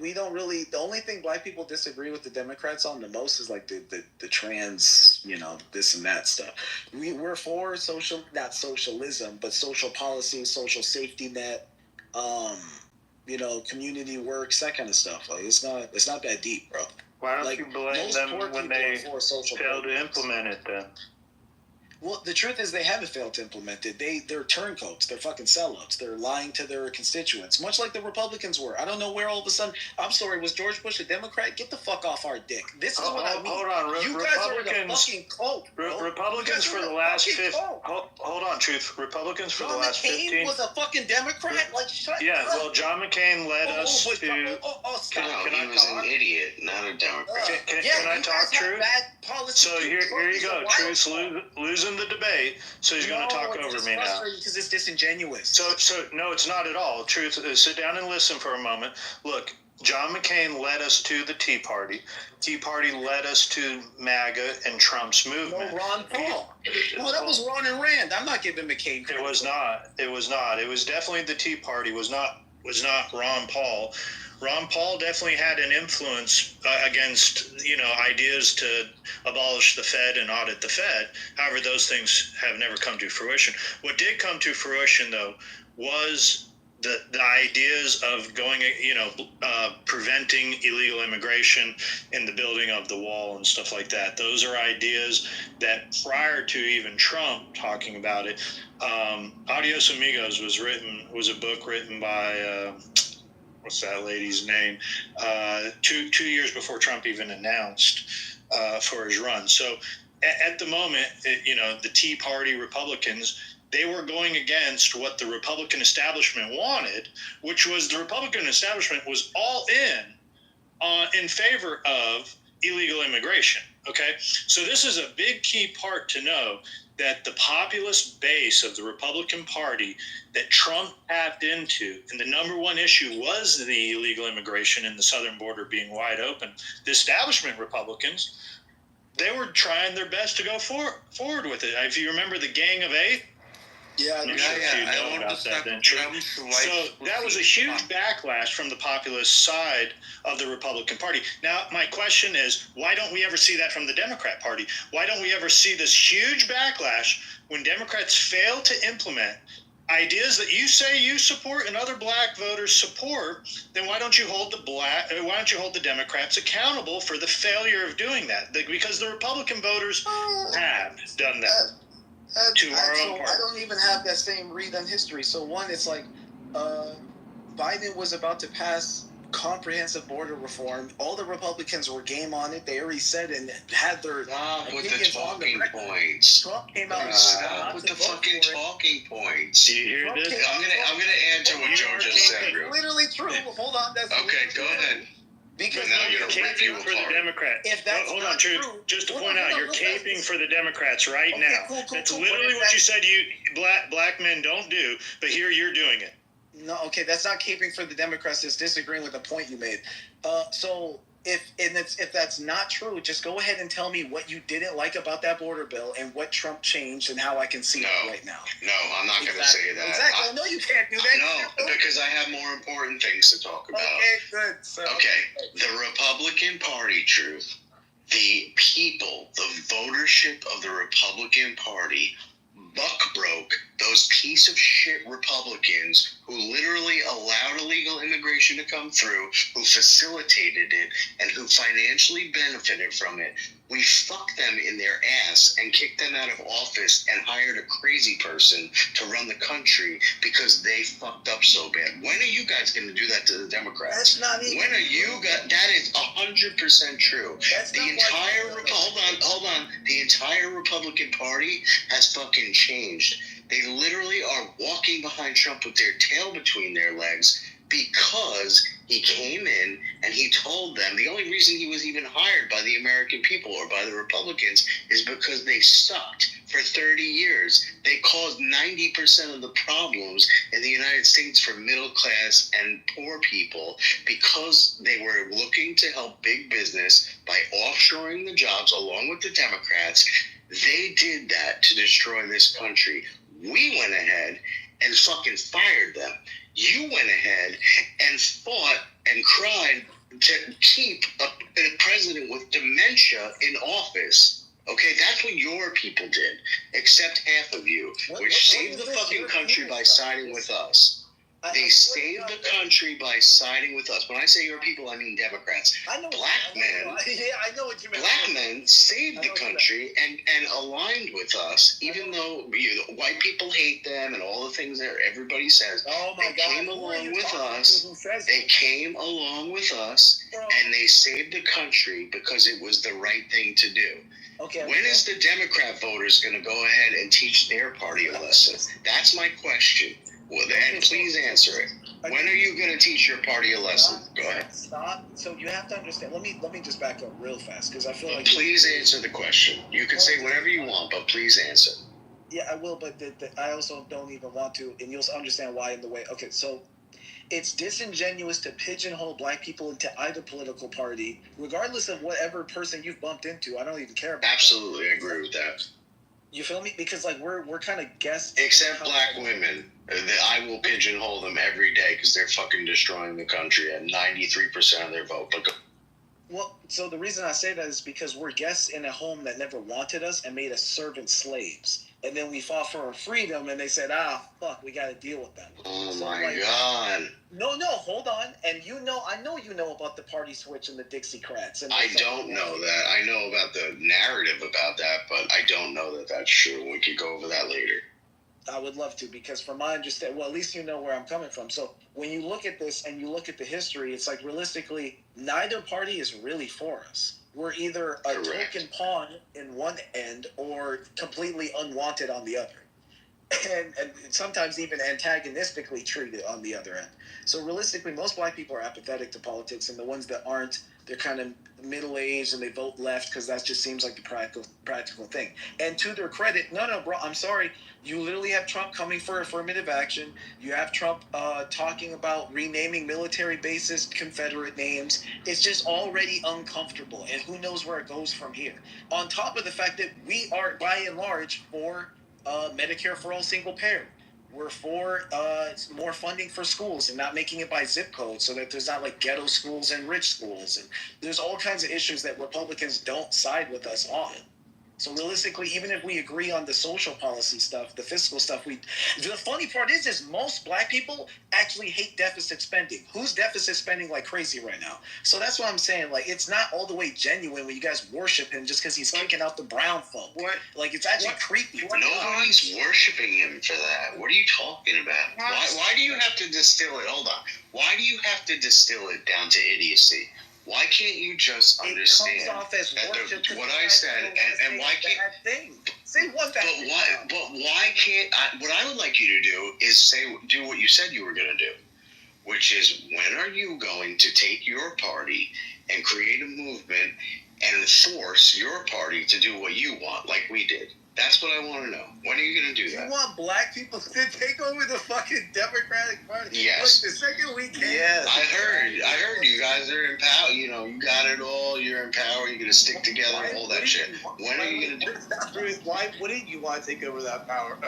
we don't really. The only thing black people disagree with the Democrats on the most is like the trans, this and that stuff. We're for not socialism, but social policy, social safety net, community works, that kind of stuff. Like it's not that deep, bro. Why don't you blame them when they fail to implement it then? Well, the truth is they haven't failed to implement it. They're turncoats. They're fucking sellouts. They're lying to their constituents, much like the Republicans were. I don't know where all of a sudden. I'm sorry, was George Bush a Democrat? Get the fuck off our dick. This is what I mean. Hold on, you guys are the fucking cult, bro. Republicans for the last 15. Hold on, Truth. Republicans for the last 15. John McCain was a fucking Democrat. Like shut yeah, up. well, John McCain led us to. Stop. He was an idiot, not a Democrat. Can I talk, Truth? So here you go. Truth's losing the debate. So he's going to talk over me now. Because it's disingenuous. So no, it's not at all. Truth, sit down and listen for a moment. Look, John McCain led us to the Tea Party. Tea Party led us to MAGA and Trump's movement. No, Ron Paul. No, that was Ron and Rand. I'm not giving McCain credit. It was not. It was definitely the Tea Party. Was not Ron Paul. Ron Paul definitely had an influence against, ideas to abolish the Fed and audit the Fed. However, those things have never come to fruition. What did come to fruition, though, was the ideas of going, preventing illegal immigration in the building of the wall and stuff like that. Those are ideas that prior to even Trump talking about it, Adios Amigos was a book written by... what's that lady's name? 2 years before Trump even announced for his run. So at the moment, the Tea Party Republicans, they were going against what the Republican establishment wanted, which was the Republican establishment was all in favor of illegal immigration. Okay, so this is a big key part to know that the populist base of the Republican Party that Trump tapped into, and the number one issue was the illegal immigration and the southern border being wide open. The establishment Republicans, they were trying their best to go forward with it. If you remember the Gang of Eight, Yeah, I know about that then. So that was a huge backlash from the populist side of the Republican Party. Now, my question is, why don't we ever see that from the Democrat Party? Why don't we ever see this huge backlash when Democrats fail to implement ideas that you say you support and other black voters support? Then why don't you hold the Democrats accountable for the failure of doing that? Because the Republican voters have done that. I don't even have that same read on history. So one, it's like Biden was about to pass comprehensive border reform. All the Republicans were game on it. They already said and had their with the talking points. Trump came out with the fucking talking points. Do you hear this? I'm gonna add to what Joe just said. Literally true. Hold on. That's okay. Go ahead. Because now you're caping for the Democrats. Hold on, Truth. Just to point out, you're caping for the Democrats right now. Cool, that's literally what you said black men don't do, but here you're doing it. No, okay, that's not caping for the Democrats. It's disagreeing with the point you made. So if that's not true, just go ahead and tell me what you didn't like about that border bill and what Trump changed and how I can see it right now. No, I'm not going to say that. Exactly. No, you can't do that. No, because I have more important things to talk about. Okay, good. So, okay, the Republican Party, Truth, the people, the votership of the Republican Party buck broke those piece of shit Republicans who literally allowed illegal immigration to come through, who facilitated it, and who financially benefited from it. We fucked them in their ass and kicked them out of office and hired a crazy person to run the country because they fucked up so bad. When are you guys going to do that to the Democrats? That's not even. When are you guys? That is 100% true. That's the entire hold on. The entire Republican Party has fucking changed. They literally are walking behind Trump with their tail between their legs because he came in and he told them the only reason he was even hired by the American people or by the Republicans is because they sucked for 30 years. They caused 90% of the problems in the United States for middle class and poor people because they were looking to help big business by offshoring the jobs along with the Democrats. They did that to destroy this country. We went ahead and fucking fired them. You went ahead and fought and cried to keep a president with dementia in office. Okay, that's what your people did, except half of you, which saved the fucking country by siding with us. They saved the country by siding with us. When I say your people, I mean Democrats. I know. Black men. Yeah, I know what you mean. Black men saved the country and aligned with us, even though white people hate them and all the things that everybody says. Oh my they God. came along with us. They came along with us, and they saved the country because it was the right thing to do. Okay. When is the Democrat voters going to go ahead and teach their party a lesson? That's my question. Well, then please answer it. When are you going to teach your party a lesson? Go ahead. Stop. So you have to understand. Let me just back up real fast because I feel like. Please answer the question. You can say whatever you want, but please answer. Yeah, I will, but I also don't even want to, and you'll understand why in the way. Okay, so it's disingenuous to pigeonhole black people into either political party, regardless of whatever person you've bumped into. I don't even care about. Absolutely, I agree with that. You feel me? Because like we're kind of guests. Except black women. I will pigeonhole them every day because they're fucking destroying the country at 93% of their vote. But well, so the reason I say that is because we're guests in a home that never wanted us and made us servant slaves. And then we fought for our freedom and they said, fuck, we got to deal with that. Oh so my God. No, hold on. And I know you know about the party switch and the Dixiecrats. And I don't know that. I know about the narrative about that, but I don't know that that's true. We could go over that later. I would love to, because from my understanding, well, at least you know where I'm coming from. So when you look at this and you look at the history, it's like realistically, neither party is really for us. We're either a token pawn in one end or completely unwanted on the other. And sometimes even antagonistically treated on the other end. So realistically, most black people are apathetic to politics, and the ones that aren't, they're kind of middle-aged and they vote left because that just seems like the practical thing. And to their credit, no, bro, I'm sorry. You literally have Trump coming for affirmative action. You have Trump talking about renaming military bases Confederate names. It's just already uncomfortable, and who knows where it goes from here. On top of the fact that we are, by and large, for Medicare for all single parent. We're for more funding for schools and not making it by zip code so that there's not like ghetto schools and rich schools. And there's all kinds of issues that Republicans don't side with us on. So realistically, even if we agree on the social policy stuff, the fiscal stuff, the funny part is most black people actually hate deficit spending. Who's deficit spending like crazy right now? So that's what I'm saying. Like, it's not all the way genuine when you guys worship him just because he's kicking out the brown folk. What? Like, it's actually creepy. Nobody's worshiping him for that. What are you talking about? Why do you have to distill it? Hold on. Why do you have to distill it down to idiocy? Why can't you just understand it comes off as worship what I said, and why can't? Say one thing. But why can't? What I would like you to do is do what you said you were going to do, which is when are you going to take your party and create a movement and force your party to do what you want, like we did? That's what I want to know. When are you going to do that? You want black people to take over the fucking Democratic Party? Yes. Look, the second we can. Yes. I heard you guys are in power. You know, you got it all. You're in power. You're going to stick together and all that shit. When are you going to do that? Bruce, why wouldn't you want to take over that power?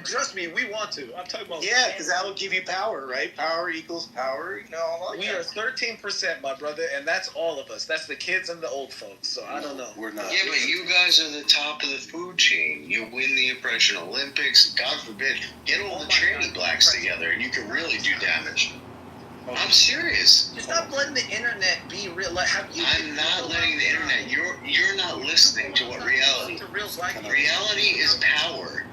Trust me, we want to. I'm talking about. Yeah, because that will give you power, right? Power equals power. You know, we are 13%, my brother, and that's all of us. That's the kids and the old folks. So I don't know. We're not. Yeah, but you guys are the top of the food chain. You win the Impression Olympics. God forbid, get all the tranny blacks together, and you can really do damage. I'm serious. Just stop letting the internet be real. Like, I'm not letting the internet. You're not listening to what reality. Reality is power.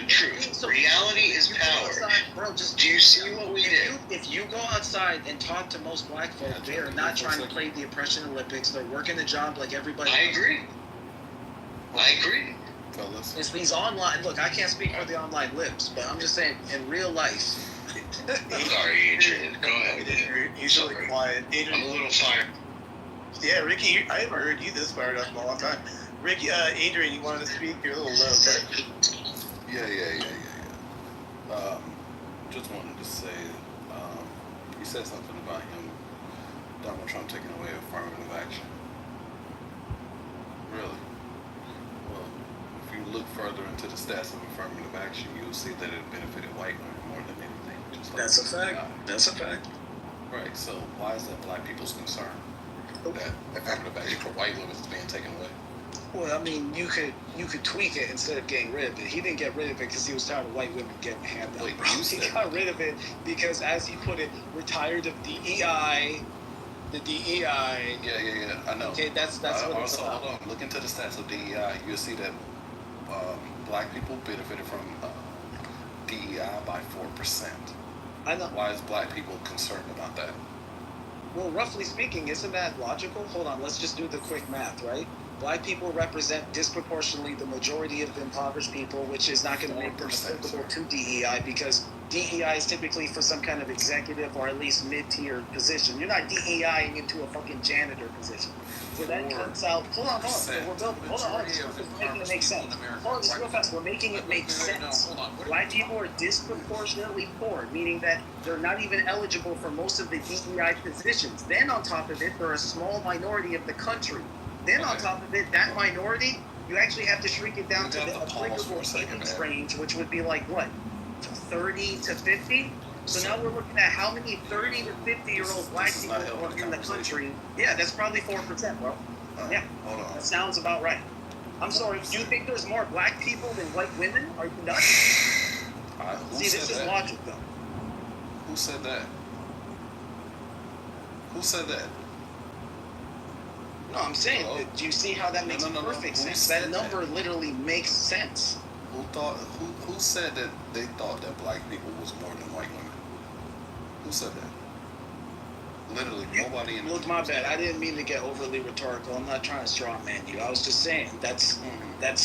Truth. Reality is power. Bro, do you see what we did? If you go outside and talk to most black folk, they are not trying to play the Impression Olympics. They're working the job like everybody else. I agree. Fellas. It's these online. Look, I can't speak for the online lips, but I'm just saying, in real life. Sorry, Adrian. Go ahead. He's really quiet. Adrian, I'm a little fired. Yeah, Ricky, I haven't heard you this fired up in a long time. Ricky, Adrian, you wanted to speak? You're a little low, okay? Yeah. Just wanted to say, you said something about Donald Trump taking away affirmative action. Really? Well, if you look further into the stats of affirmative action, you'll see that it benefited white women more than anything. Just That's a DEI. fact. That's a fact. Right. So why is that black people's concern that affirmative action for white women is being taken away? Well, I mean, you could tweak it instead of getting rid of it. He didn't get rid of it because he was tired of white women getting handouts. Wait, He got rid of it because, as he put it, we're tired of DEI. The DEI. Yeah. I know. Okay, that's what it's also, about. hold on. Look into the stats of DEI. You'll see that black people benefited from DEI by 4%. I know. Why is black people concerned about that? Well, roughly speaking, isn't that logical? Hold on, let's just do the quick math, right? Black people represent disproportionately the majority of impoverished people, which is not going to make them applicable to DEI because DEI is typically for some kind of executive or at least mid-tier position. You're not DEIing into a fucking janitor position. So that comes out. Hold on. So we're building. Hold on. We're making it make sense. Hold on, just real fast. We're making it make sense. Black people are disproportionately poor, meaning that they're not even eligible for most of the DEI positions. Then on top of it, they're a small minority of the country. Then on top of it, that minority, you actually have to shrink it down to the applicable age range, which would be like what, 30 to 50. So now we're looking at how many 30 to 50-year-old black people are in the country. Yeah, that's probably 4%, bro. Yeah, hold on. That sounds about right. I'm sorry. Do you think there's more black people than white women? Are you nuts? See, this is logic, though. Who said that? Who said that? No, I'm saying, do you see how that makes perfect sense? That number literally makes sense. Who said that they thought that black people was more than white women? Who said that? Literally, nobody in the Look, my bad. I didn't mean to get overly rhetorical. I'm not trying to straw man you. I was just saying that's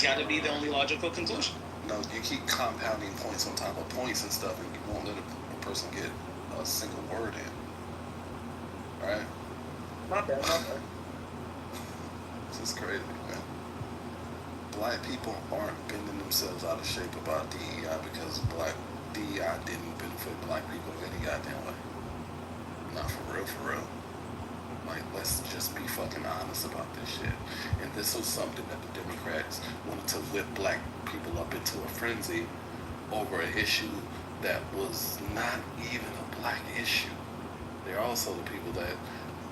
got to be the only logical conclusion. No, you keep compounding points on top of points and stuff, and you won't let a person get a single word in. All right? My bad. This is crazy, man. Black people aren't bending themselves out of shape about DEI because DEI didn't benefit black people any goddamn way. Not for real. Like, let's just be fucking honest about this shit. And this was something that the Democrats wanted to whip black people up into a frenzy over an issue that was not even a black issue. They're also the people that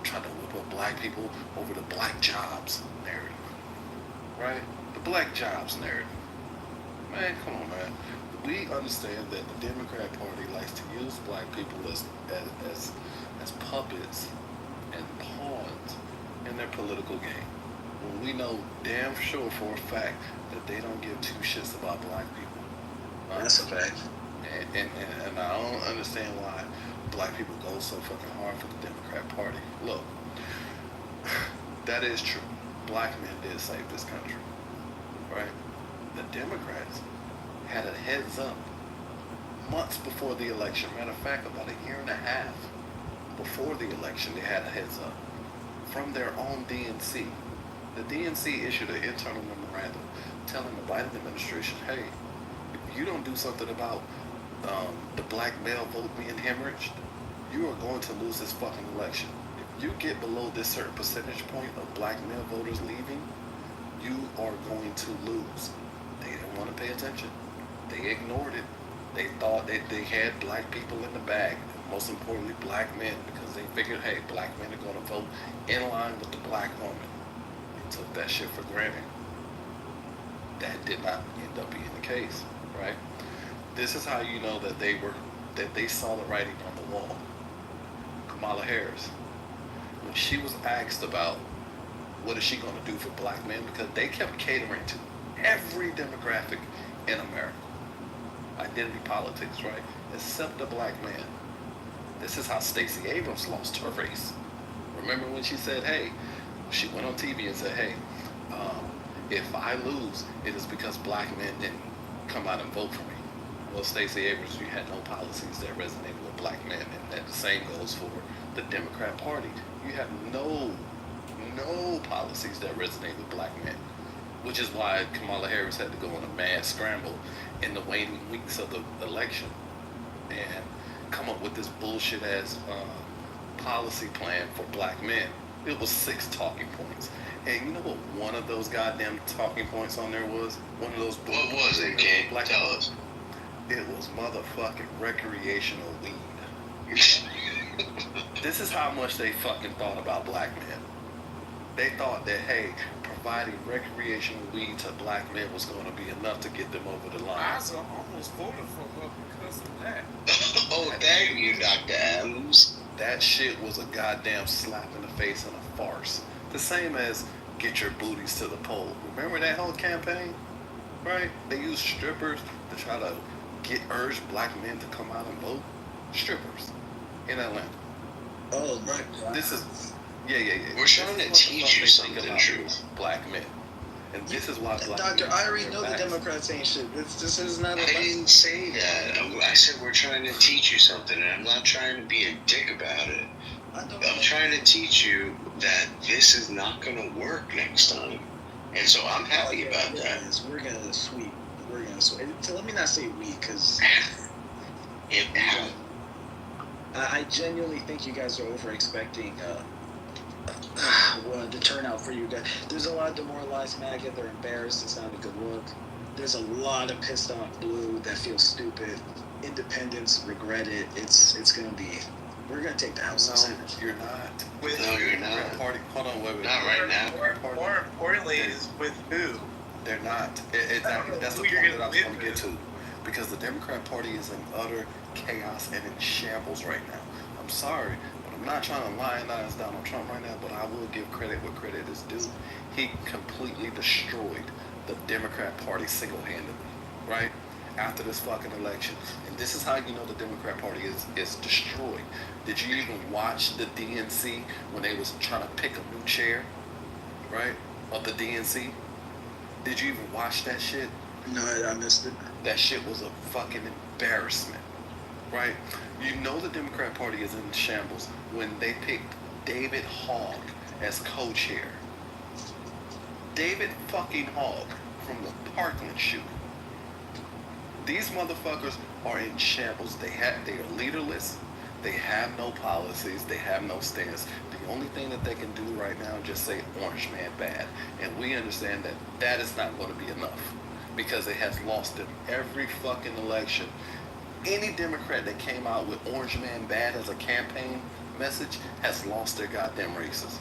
try to whip up black people over the black jobs narrative. Right? The black jobs narrative. Man, come on, man. We understand that the Democrat Party likes to use black people as puppets and pawns in their political game. When we know damn sure for a fact that they don't give two shits about black people. That's a fact. And I don't understand why black people go so fucking hard for the Democrat Party. Look, that is true. Black men did save this country, right? The Democrats had a heads up months before the election. Matter of fact, about a year and a half before the election, they had a heads up from their own DNC. The DNC issued an internal memorandum telling the Biden administration, hey, if you don't do something about the black male vote being hemorrhaged, you are going to lose this fucking election. If you get below this certain percentage point of black male voters leaving, you are going to lose. They didn't want to pay attention. They ignored it. They thought that they had black people in the bag. Most importantly, black men, because they figured, hey, black men are going to vote in line with the black woman. They took that shit for granted. That did not end up being the case, right? This is how you know that they saw the writing on the wall. Kamala Harris, when she was asked about what is she going to do for black men, because they kept catering to every demographic in America. Identity politics, right? Except the black man. This is how Stacey Abrams lost her race. Remember when she said, hey, she went on TV and said, hey, if I lose, it is because black men didn't come out and vote for me. Well, Stacey Abrams, you had no policies that resonated with black men, and that the same goes for the Democrat Party. You have no policies that resonate with black men, which is why Kamala Harris had to go on a mad scramble in the waning weeks of the election and come up with this bullshit ass policy plan for black men. It was 6 talking points. And you know what one of those goddamn talking points on there was? One of those. What was it, King? Black Tell us. It was motherfucking recreational weed. This is how much they fucking thought about black men. They thought that, hey, providing recreational weed to black men was going to be enough to get them over the line. I almost voted for her because of that. Oh, thank you, Dr. Adams. That shit was a goddamn slap in the face and a farce. The same as get your booties to the poll. Remember that whole campaign? Right? They used strippers to try to urge black men to come out and vote. Strippers in Atlanta. Oh my God. This is yeah. We're trying to teach you something, Truth. Black men. And this is why black Dr. men I already know the Democrats ain't shit. This is not I didn't say that. I said we're trying to teach you something, and I'm not trying to be a dick about it. I'm trying to teach you that this is not going to work next time. And so I'm happy about that. We're gonna sweep. So let me not say we, because I genuinely think you guys are over expecting the turnout for you guys. There's a lot of demoralized MAGA. They're embarrassed. It's not a good look. There's a lot of pissed off blue that feel stupid. Independents regret it. It's gonna be. We're gonna take the House of Senate. You're not. No, you're not. Party. Hold on, wait. Not right now. More importantly, is with who? They're not. Exactly. That's the point that I was going to get to. Because the Democrat Party is in utter chaos and in shambles right now. I'm sorry, but I'm not trying to lionize Donald Trump right now, but I will give credit where credit is due. He completely destroyed the Democrat Party single-handedly, right? After this fucking election. And this is how you know the Democrat Party is destroyed. Did you even watch the DNC when they was trying to pick a new chair, right, of the DNC? Did you even watch that shit? No, I missed it. That shit was a fucking embarrassment, right? You know the Democrat Party is in shambles when they picked David Hogg as co-chair. David fucking Hogg from the Parkland shooting. These motherfuckers are in shambles. They are leaderless. They have no policies. They have no stance. The only thing that they can do right now is just say Orange Man bad. And we understand that that is not going to be enough because it has lost in every fucking election. Any Democrat that came out with Orange Man bad as a campaign message has lost their goddamn races.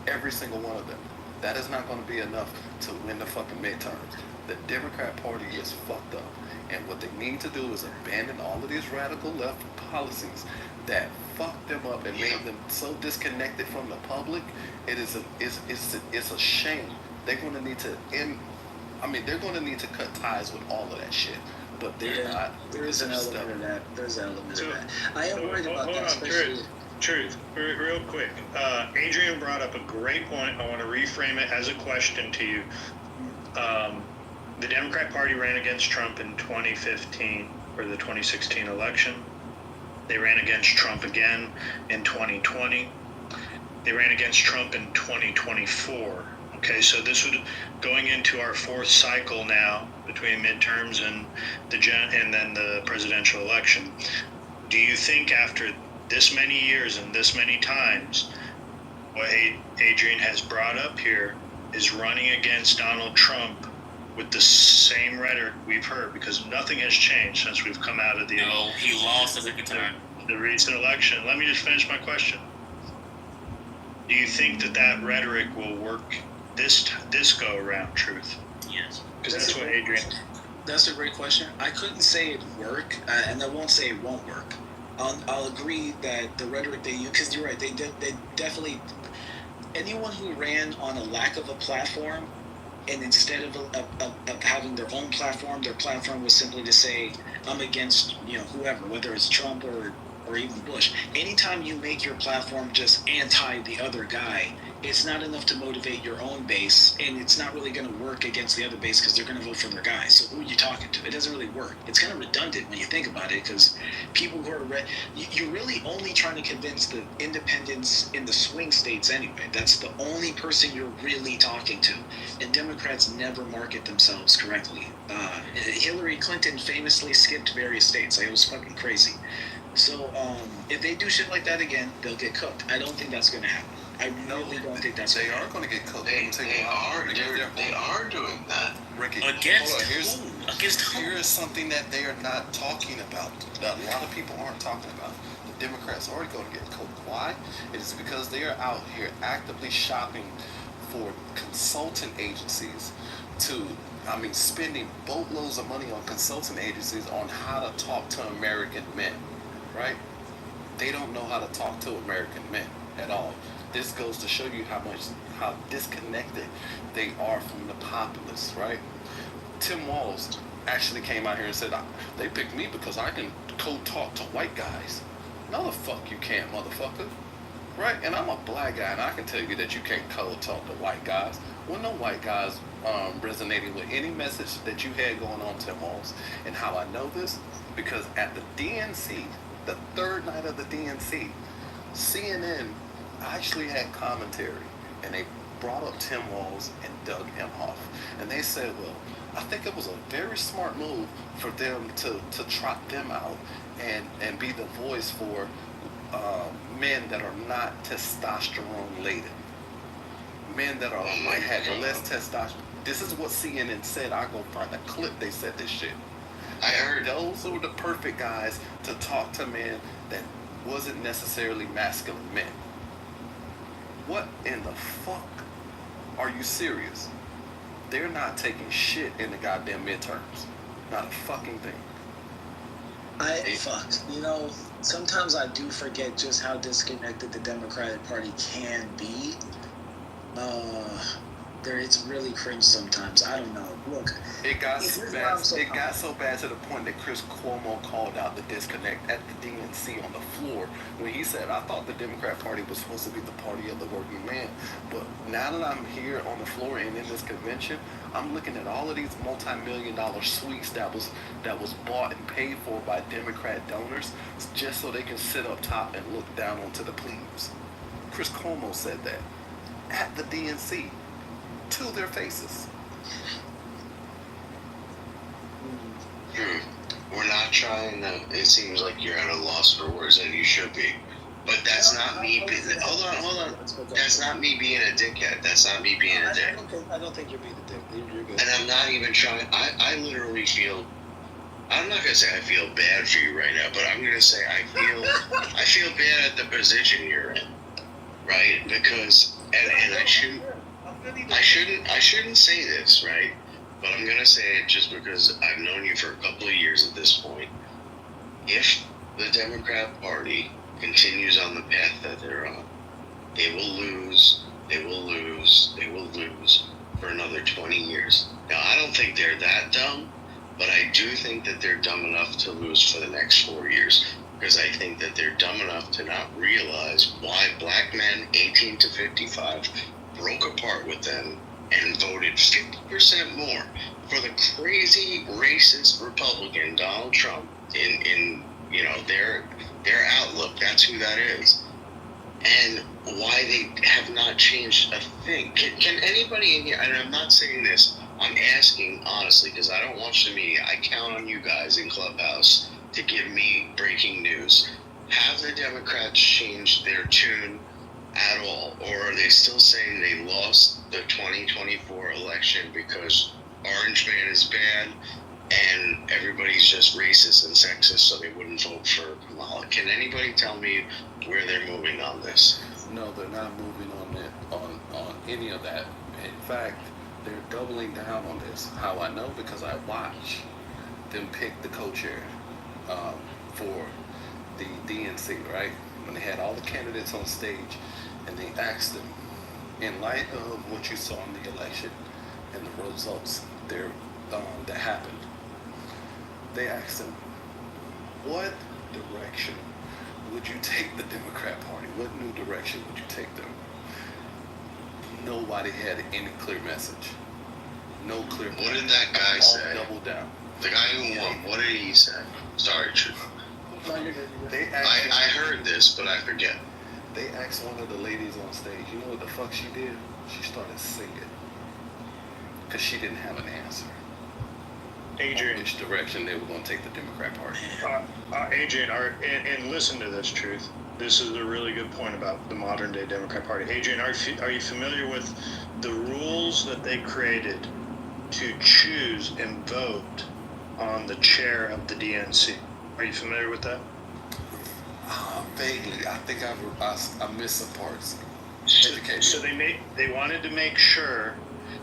Every single one of them. That is not going to be enough to win the fucking midterms. The Democrat Party is fucked up. And what they need to do is abandon all of these radical left policies that fucked them up and made them so disconnected from the public. It's a shame. They're going to need to they're going to need to cut ties with all of that shit. But they're not. There is an element of that. There's an element of that. I am worried about that, especially. Truth, real quick. Adrian brought up a great point. I want to reframe it as a question to you. The Democrat Party ran against Trump in 2015 for the 2016 election. They ran against Trump again in 2020. They ran against Trump in 2024. Okay, so this would going into our fourth cycle now between midterms and then the presidential election. Do you think after this many years and this many times, what Adrian has brought up here is running against Donald Trump with the same rhetoric we've heard, because nothing has changed since we've come out of the he lost a second time. The recent election. Let me just finish my question. Do you think that rhetoric will work this go around, Truth? Yes. Because that's what Adrian. That's a great question. I couldn't say it work, and I won't say it won't work. I'll agree that the rhetoric they use, because you're right, they definitely, anyone who ran on a lack of a platform, and instead of having their own platform, their platform was simply to say, I'm against, whoever, whether it's Trump or even Bush. Anytime you make your platform just anti the other guy, it's not enough to motivate your own base, and it's not really going to work against the other base because they're going to vote for their guy. So who are you talking to? It doesn't really work. It's kind of redundant when you think about it, because people who are you're really only trying to convince the independents in the swing states anyway. That's the only person you're really talking to. And Democrats never market themselves correctly. Hillary Clinton famously skipped various states. It was fucking crazy. So if they do shit like that again, they'll get cooked. I don't think that's going to happen. I really don't think that's. They are going to get cooked. They are doing that. Ricky, Against hold on, against who? Here is something that they are not talking about, that a lot of people aren't talking about. The Democrats are going to get cooked. Why? It is because they are out here actively shopping for consultant agencies spending boatloads of money on consultant agencies on how to talk to American men, right? They don't know how to talk to American men at all. This goes to show you how disconnected they are from the populace, right? Tim Walz actually came out here and said, they picked me because I can code talk to white guys. No, the fuck you can't, motherfucker. Right? And I'm a black guy, and I can tell you that you can't code talk to white guys. Well, no white guys resonating with any message that you had going on, Tim Walz. And how I know this? Because at the DNC, the third night of the DNC, CNN actually had commentary, and they brought up Tim Walz and dug him off. And they said, well, I think it was a very smart move for them to trot them out and be the voice for men that are not testosterone laden. Men that are might have less testosterone. This is what CNN said. I'll go find a clip. They said this shit. I heard those were the perfect guys to talk to men that wasn't necessarily masculine men. What in the fuck? Are you serious? They're not taking shit in the goddamn midterms. Not a fucking thing. Sometimes I do forget just how disconnected the Democratic Party can be. It's really cringe sometimes. I don't know. Look, it got so bad to the point that Chris Cuomo called out the disconnect at the DNC on the floor when he said, I thought the Democrat Party was supposed to be the party of the working man. But now that I'm here on the floor and in this convention, I'm looking at all of these multi-million-dollar suites that was bought and paid for by Democrat donors just so they can sit up top and look down onto the plebes. Chris Cuomo said that at the DNC to their faces. We're not trying to. It seems like you're at a loss for words, and you should be. But that's not me. Hold on. That's not me being a dickhead. That's not me being a dick. I don't think you're being a dick. You're good. And I'm not even trying. I literally feel. I'm not gonna say I feel bad for you right now, but I'm gonna say I feel bad at the position you're in, right? Because and I shouldn't say this, right? But I'm gonna say it just because I've known you for a couple of years at this point. If the Democrat Party continues on the path that they're on, they will lose for another 20 years. Now, I don't think they're that dumb, but I do think that they're dumb enough to lose for the next 4 years, because I think that they're dumb enough to not realize why black men 18 to 55 broke apart with them and voted 50% more for the crazy racist Republican Donald Trump in their outlook. That's who that is. And why they have not changed a thing. Can anybody in here, and I'm not saying this, I'm asking honestly, because I don't watch the media. I count on you guys in Clubhouse to give me breaking news. Have the Democrats changed their tune at all? Or are they still saying they lost the 2024 election because Orange Man is bad and everybody's just racist and sexist, so they wouldn't vote for Kamala? Can anybody tell me where they're moving on this? No, they're not moving on it on any of that. In fact, they're doubling down on this. How I know? Because I watch them pick the co-chair for the DNC, right? When they had all the candidates on stage, and they asked them, in light of what you saw in the election and the results there that happened, they asked them, what direction would you take the Democrat Party? What new direction would you take them? Nobody had any clear message. No clear message. What did that guy say? Double down. The guy who won, what did he say? Sorry, Truth. I heard this, but I forget. They asked one of the ladies on stage, you know what the fuck she did? She started singing. Because she didn't have an answer. Adrian. Which direction they were going to take the Democrat Party. Adrian, and listen to this, Truth. This is a really good point about the modern day Democrat Party. Adrian, are you familiar with the rules that they created to choose and vote on the chair of the DNC. Are you familiar with that? Vaguely. I think I missed some parts. So they wanted to make sure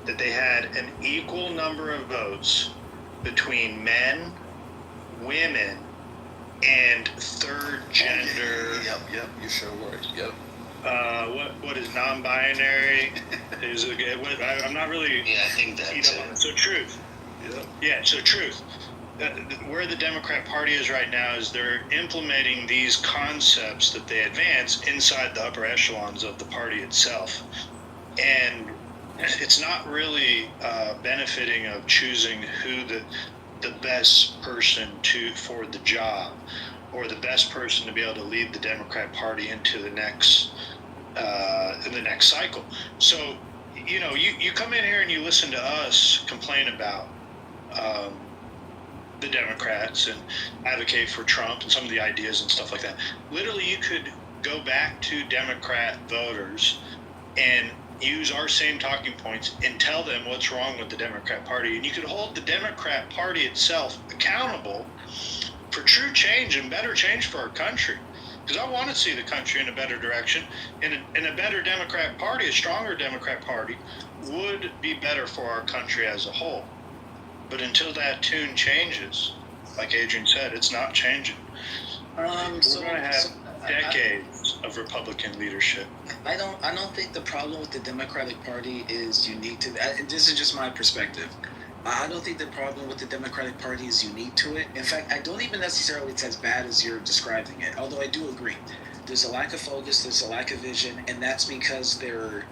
that they had an equal number of votes between men, women, and third gender. Yep. You sure were. Yep. What is non-binary? I'm not really. Yeah, I think that's it. So truth. Yep. Yeah. So truth. Where the Democrat Party is right now is they're implementing these concepts that they advance inside the upper echelons of the party itself, and it's not really benefiting of choosing who the best person for the job, or the best person to be able to lead the Democrat Party into the next cycle. So, you come in here and you listen to us complain about the Democrats and advocate for Trump and some of the ideas and stuff like that. Literally, you could go back to Democrat voters and use our same talking points and tell them what's wrong with the Democrat Party. And you could hold the Democrat Party itself accountable for true change and better change for our country. Because I want to see the country in a better direction. And a better Democrat Party, a stronger Democrat Party, would be better for our country as a whole. But until that tune changes, like Adrian said, it's not changing. We're going to have decades of Republican leadership. I don't think the problem with the Democratic Party is unique to that. And this is just my perspective. I don't think the problem with the Democratic Party is unique to it. In fact, I don't even necessarily it's as bad as you're describing it, although I do agree. There's a lack of focus, there's a lack of vision, and that's because their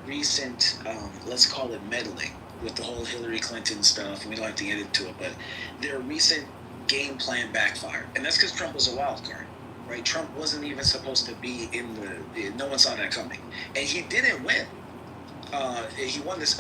recent, let's call it meddling with the whole Hillary Clinton stuff, and we don't have to get into it, but their recent game plan backfired. And that's because Trump was a wild card, right? Trump wasn't even supposed to be in no one saw that coming. And he didn't win. He won this,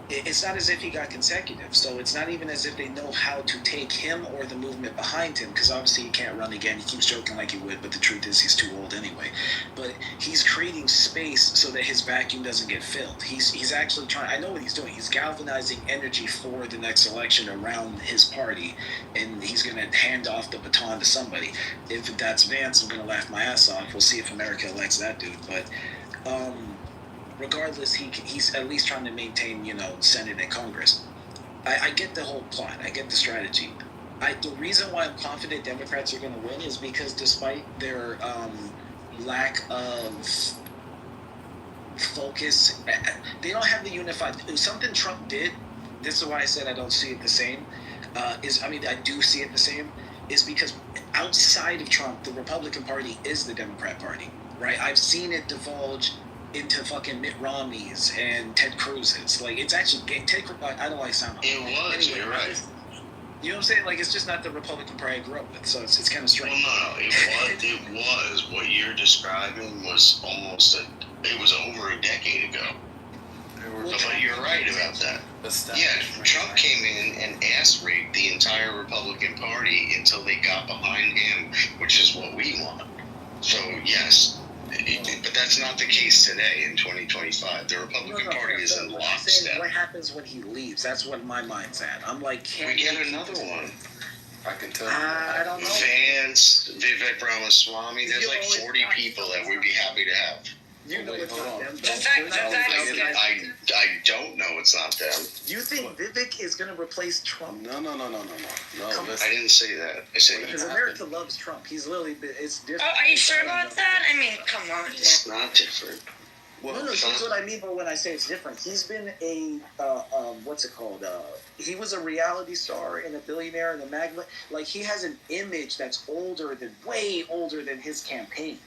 it's not as if he got consecutive, so it's not even as if they know how to take him or the movement behind him, because obviously he can't run again. He keeps joking like he would, but the truth is he's too old anyway. But he's creating space so that his vacuum doesn't get filled. He's actually trying, I know what he's doing. He's galvanizing energy for the next election around his party, and he's going to hand off the baton to somebody. If that's Vance, I'm going to laugh my ass off. We'll see if America elects that dude. But regardless, he's at least trying to maintain, Senate and Congress. I get the whole plot. I get the strategy. The reason why I'm confident Democrats are going to win is because despite their lack of focus, they don't have the unified. Something Trump did, this is why I said I don't see it the same, I do see it the same, is because outside of Trump, the Republican Party is the Democrat Party, right? I've seen it divulge into fucking Mitt Romney's and Ted Cruz's. Like, it's actually I don't like sound. It was. Anyway, you're right. You know what I'm saying? Like, it's just not the Republican Party I grew up with, so it's kind of strange. Well, no, it was. What you're describing was it was over a decade ago. But you're right about that. Yeah, Trump came in and ass raped the entire Republican Party until they got behind him, which is what we want. So, yes. But that's not the case today in 2025. The Republican Party is in lockstep. What happens when he leaves? That's what my mind's at. I'm like, we get another one. I can tell you. I don't know. Vance, Vivek Ramaswamy, there's like 40 people that we'd be happy to have. You know it's not them. I don't know it's not them. You think Vivek is going to replace Trump? No. I didn't say that. I said because America loves Trump. He's literally, it's different. Oh, are you sure about that? I mean, come on. It's not different. Well, no, here's what I mean by when I say it's different. He's been a, what's it called? He was a reality star and a billionaire and a magnate. Like, he has an image that's way older than his campaign.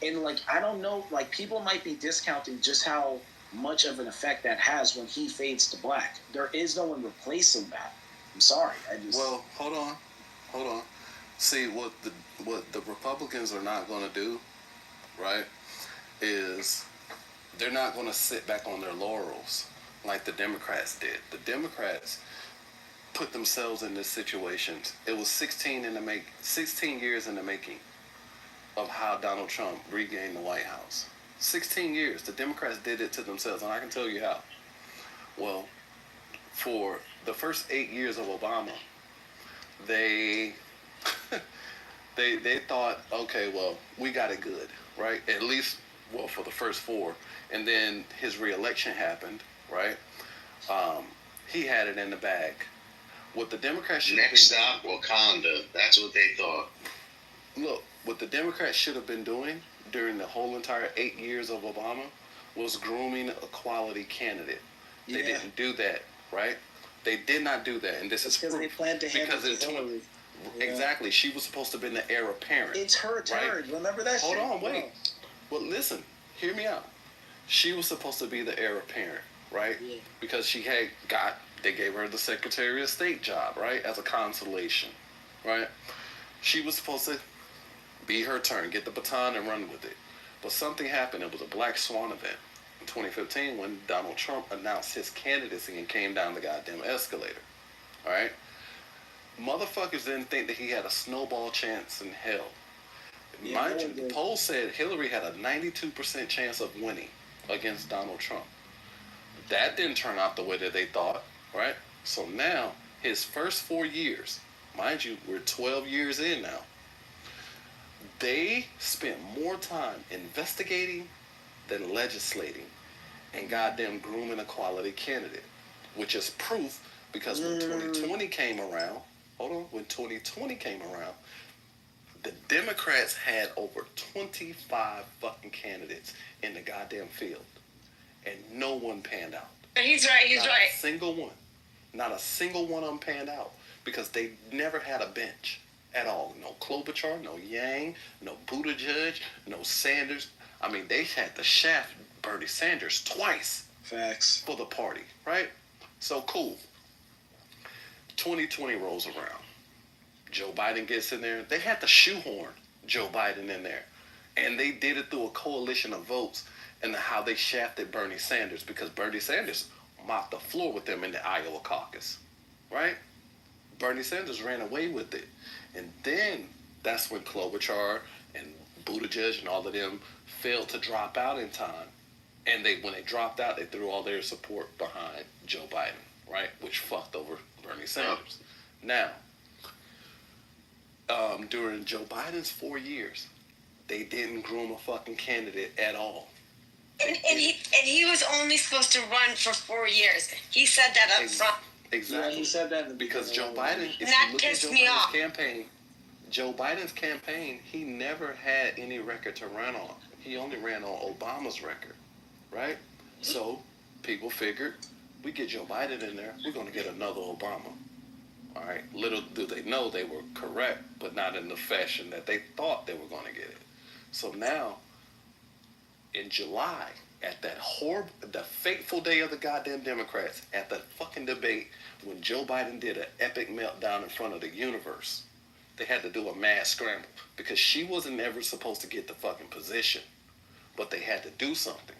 And, like, I don't know, like, people might be discounting just how much of an effect that has when he fades to black. There is no one replacing that. I'm sorry. Well, hold on. See, what the Republicans are not going to do, right, is they're not going to sit back on their laurels like the Democrats did. The Democrats put themselves in this situation. It was 16 years in the making of how Donald Trump regained the White House. 16 years. The Democrats did it to themselves, and I can tell you how. Well, for the first 8 years of Obama, they they thought, okay, well, we got it good, right? At least, well, for the first 4, and then his re-election happened, right? He had it in the bag. What the Democrats should Next stop, Wakanda. That's what they thought. Look, what the Democrats should have been doing during the whole entire 8 years of Obama was grooming a quality candidate. They didn't do that, right? They did not do that, and this is because they planned to hand it to Hillary. Exactly. She was supposed to have been the heir apparent. It's her turn. Right? Remember that Hold shit? on, wait. Well, listen. Hear me out. She was supposed to be the heir apparent, right? Yeah. Because they gave her the Secretary of State job, right? As a consolation, right? She was supposed to be her turn, get the baton and run with it. But something happened. It was a black swan event in 2015 when Donald Trump announced his candidacy and came down the goddamn escalator, all right? Motherfuckers didn't think that he had a snowball chance in hell. Mind you, the poll said Hillary had a 92% chance of winning against Donald Trump. That didn't turn out the way that they thought, right? So now, his first 4 years, mind you, we're 12 years in now, they spent more time investigating than legislating and goddamn grooming a quality candidate, which is proof because when 2020 came around, when 2020 came around, the Democrats had over 25 fucking candidates in the goddamn field, and no one panned out. He's right. Not a single one. Not a single one of them panned out because they never had a bench at all. No Klobuchar, no Yang, no Buttigieg, no Sanders. I mean, they had to shaft Bernie Sanders twice. Facts. For the party, right? So cool. 2020 rolls around. Joe Biden gets in there. They had to shoehorn Joe Biden in there. And they did it through a coalition of votes and how they shafted Bernie Sanders because Bernie Sanders mopped the floor with them in the Iowa caucus, right? Bernie Sanders ran away with it. And then that's when Klobuchar and Buttigieg and all of them failed to drop out in time. And when they dropped out, they threw all their support behind Joe Biden, right? Which fucked over Bernie Sanders. Now, during Joe Biden's 4 years, they didn't groom a fucking candidate at all. And he was only supposed to run for 4 years. He said that up front. Exactly. Yeah, he said that because Joe Biden, if that you look at pissed Joe me Biden's off. campaign, Joe Biden's campaign, he never had any record to run on. He only ran on Obama's record, right? So people figured, we get Joe Biden in there, we're going to get another Obama. All right. Little do they know they were correct, but not in the fashion that they thought they were going to get it. So now, in July, at the fateful day of the goddamn Democrats, at the fucking debate, when Joe Biden did an epic meltdown in front of the universe, they had to do a mass scramble because she wasn't ever supposed to get the fucking position, but they had to do something.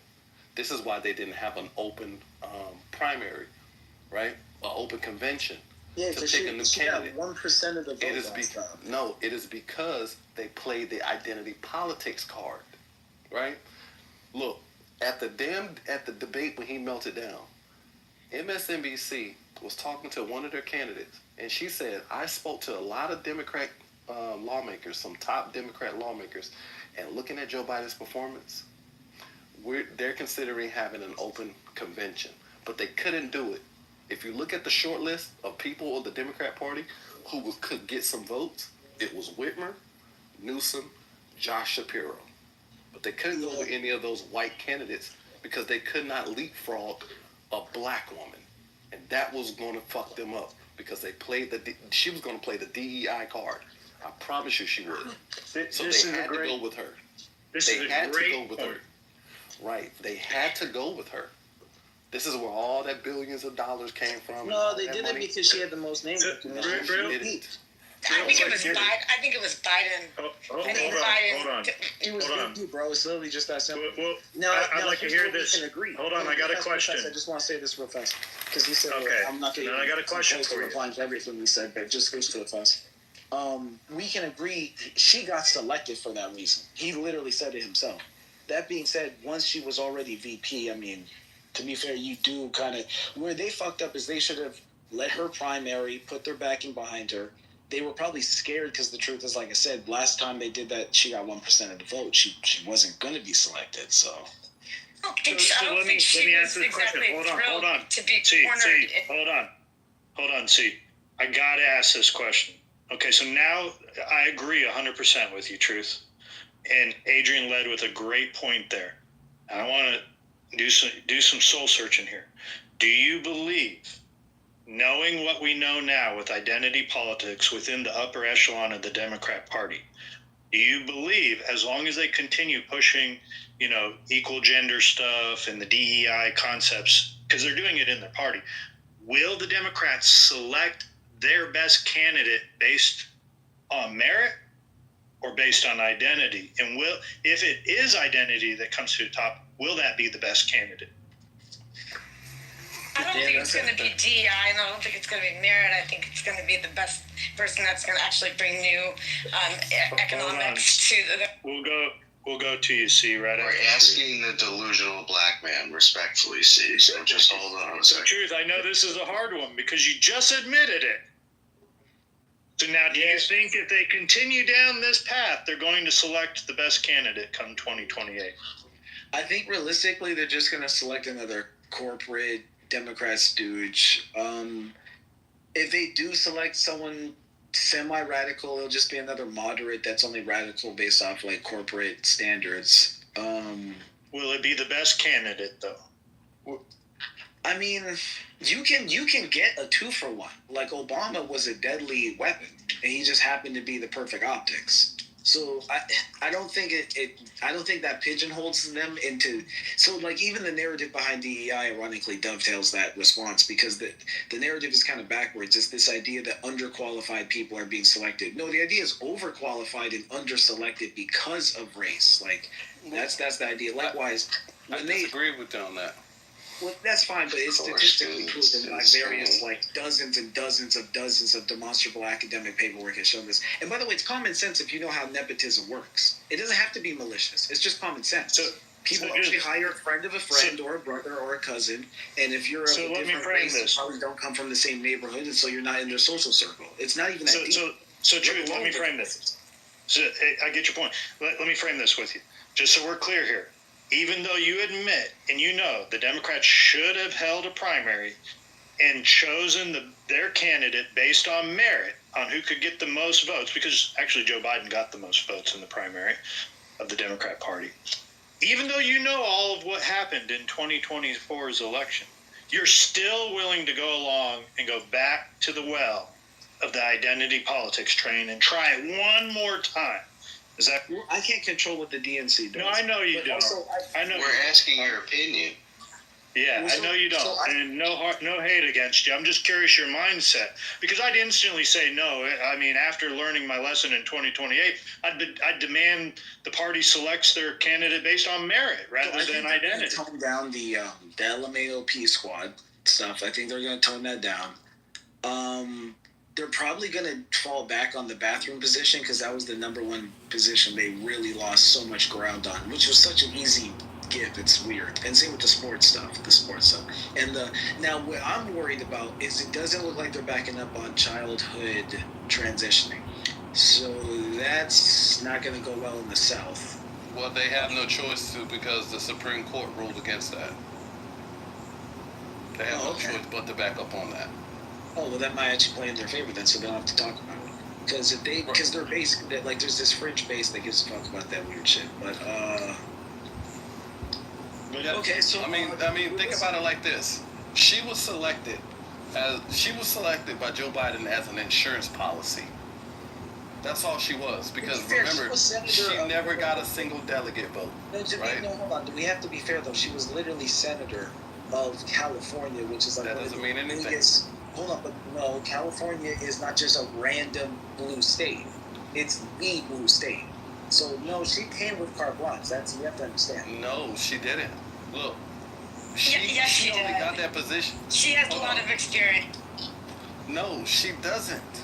This is why they didn't have an open primary, right? An open convention. Yeah, to pick a new candidate. Got 1% of the vote. It is because they played the identity politics card, right? Look, at the debate when he melted down, MSNBC was talking to one of their candidates, and she said, I spoke to a lot of Democrat lawmakers, some top Democrat lawmakers, and looking at Joe Biden's performance, they're considering having an open convention, but they couldn't do it. If you look at the short list of people of the Democrat Party who could get some votes, it was Whitmer, Newsom, Josh Shapiro. But they couldn't go with any of those white candidates because they could not leapfrog a black woman. And that was going to fuck them up because she was going to play the DEI card. I promise you she would. So they had to go with her. They had to go with her. Right. They had to go with her. This is where all that billions of dollars came from. No, they did it because she had the most names. I think it was Biden. Hold on. It was VP, bro. It's literally just that simple. Well, now, I'd like to hear this. We can agree. Hold on, I got a question. I just want to say this real fast because he said, okay. I'm not going to. I got a question for you. Replying to everything he said, but just goes to it fast. We can agree. She got selected for that reason. He literally said it himself. That being said, once she was already VP, I mean, to be fair, you do kind of where they fucked up is they should have let her primary, put their backing behind her. They were probably scared because the truth is, like I said, last time they did that, she got 1% of the vote. She wasn't going to be selected, so. I don't think she was exactly thrilled to be cornered. Hold on, see. I gotta ask this question. Okay, so now I agree 100% with you, Truth. And Adrian led with a great point there. I want to do some soul searching here. Do you believe, knowing what we know now with identity politics within the upper echelon of the Democrat Party, do you believe, as long as they continue pushing, equal gender stuff and the DEI concepts, because they're doing it in their party, will the Democrats select their best candidate based on merit or based on identity? And if it is identity that comes to the top, will that be the best candidate? I don't think it's going to be DEI, and I don't think it's going to be merit. I think it's going to be the best person that's going to actually bring new economics to the. We'll go to you, C. Right. We're asking the delusional black man respectfully, C. So just hold on a second. Truth, I know this is a hard one because you just admitted it. So now, do you think if they continue down this path, they're going to select the best candidate come 2028? I think realistically, they're just going to select another corporate Democrat stooge. If they do select someone semi-radical, it'll just be another moderate that's only radical based off like corporate standards. Will it be the best candidate though? I mean, you can get a 2-for-1. Like Obama was a deadly weapon, and he just happened to be the perfect optics. So I don't think I don't think that pigeonholes them into. So like even the narrative behind DEI ironically dovetails that response, because the narrative is kind of backwards. It's this idea that underqualified people are being selected. No, the idea is overqualified and underselected because of race. Like that's the idea. Likewise, I disagree with you on that. Well, that's fine, but it's statistically proven by various, like, dozens and dozens of demonstrable academic paperwork has shown this. And by the way, it's common sense if you know how nepotism works. It doesn't have to be malicious. It's just common sense. People actually hire a friend of a friend or a brother or a cousin, and if you're of a different race, you probably don't come from the same neighborhood, and so you're not in their social circle. It's not even that deep. So Truth, let me frame this. So I get your point. Let me frame this with you, just so we're clear here. Even though you admit and you know the Democrats should have held a primary and chosen their candidate based on merit, on who could get the most votes, because actually Joe Biden got the most votes in the primary of the Democrat Party. Even though you know all of what happened in 2024's election, you're still willing to go along and go back to the well of the identity politics train and try it one more time. Is that? I can't control what the DNC does. No, I know you don't. I know. We're asking your opinion. Yeah, I know you don't, and no hate against you. I'm just curious your mindset, because I'd instantly say no. I mean, after learning my lesson in 2028, I'd demand the party selects their candidate based on merit rather than identity. Tone down the LMAO P squad stuff. I think they're going to tone that down. They're probably going to fall back on the bathroom position, because that was the number one position they really lost so much ground on, which was such an easy give. It's weird. And same with the sports stuff. And now what I'm worried about is it doesn't look like they're backing up on childhood transitioning. So that's not going to go well in the South. Well, they have no choice to, because the Supreme Court ruled against that. They have no choice but to back up on that. Oh, well, that might actually play in their favor then, so they don't have to talk about it. Because they're basically, like, there's this fringe base that gives a fuck about that weird shit. But, okay, so... I mean, think about it like this. She was selected by Joe Biden as an insurance policy. That's all she was, because remember, she never got a single delegate vote. No, hold on. We have to be fair, though. She was literally senator of California, which is like... That doesn't mean anything. Hold on, but no, California is not just a random blue state. It's the blue state. So, no, she came with carte blanche. You have to understand. No, she didn't. Look, she only got that position. She has a lot of experience. No, she doesn't.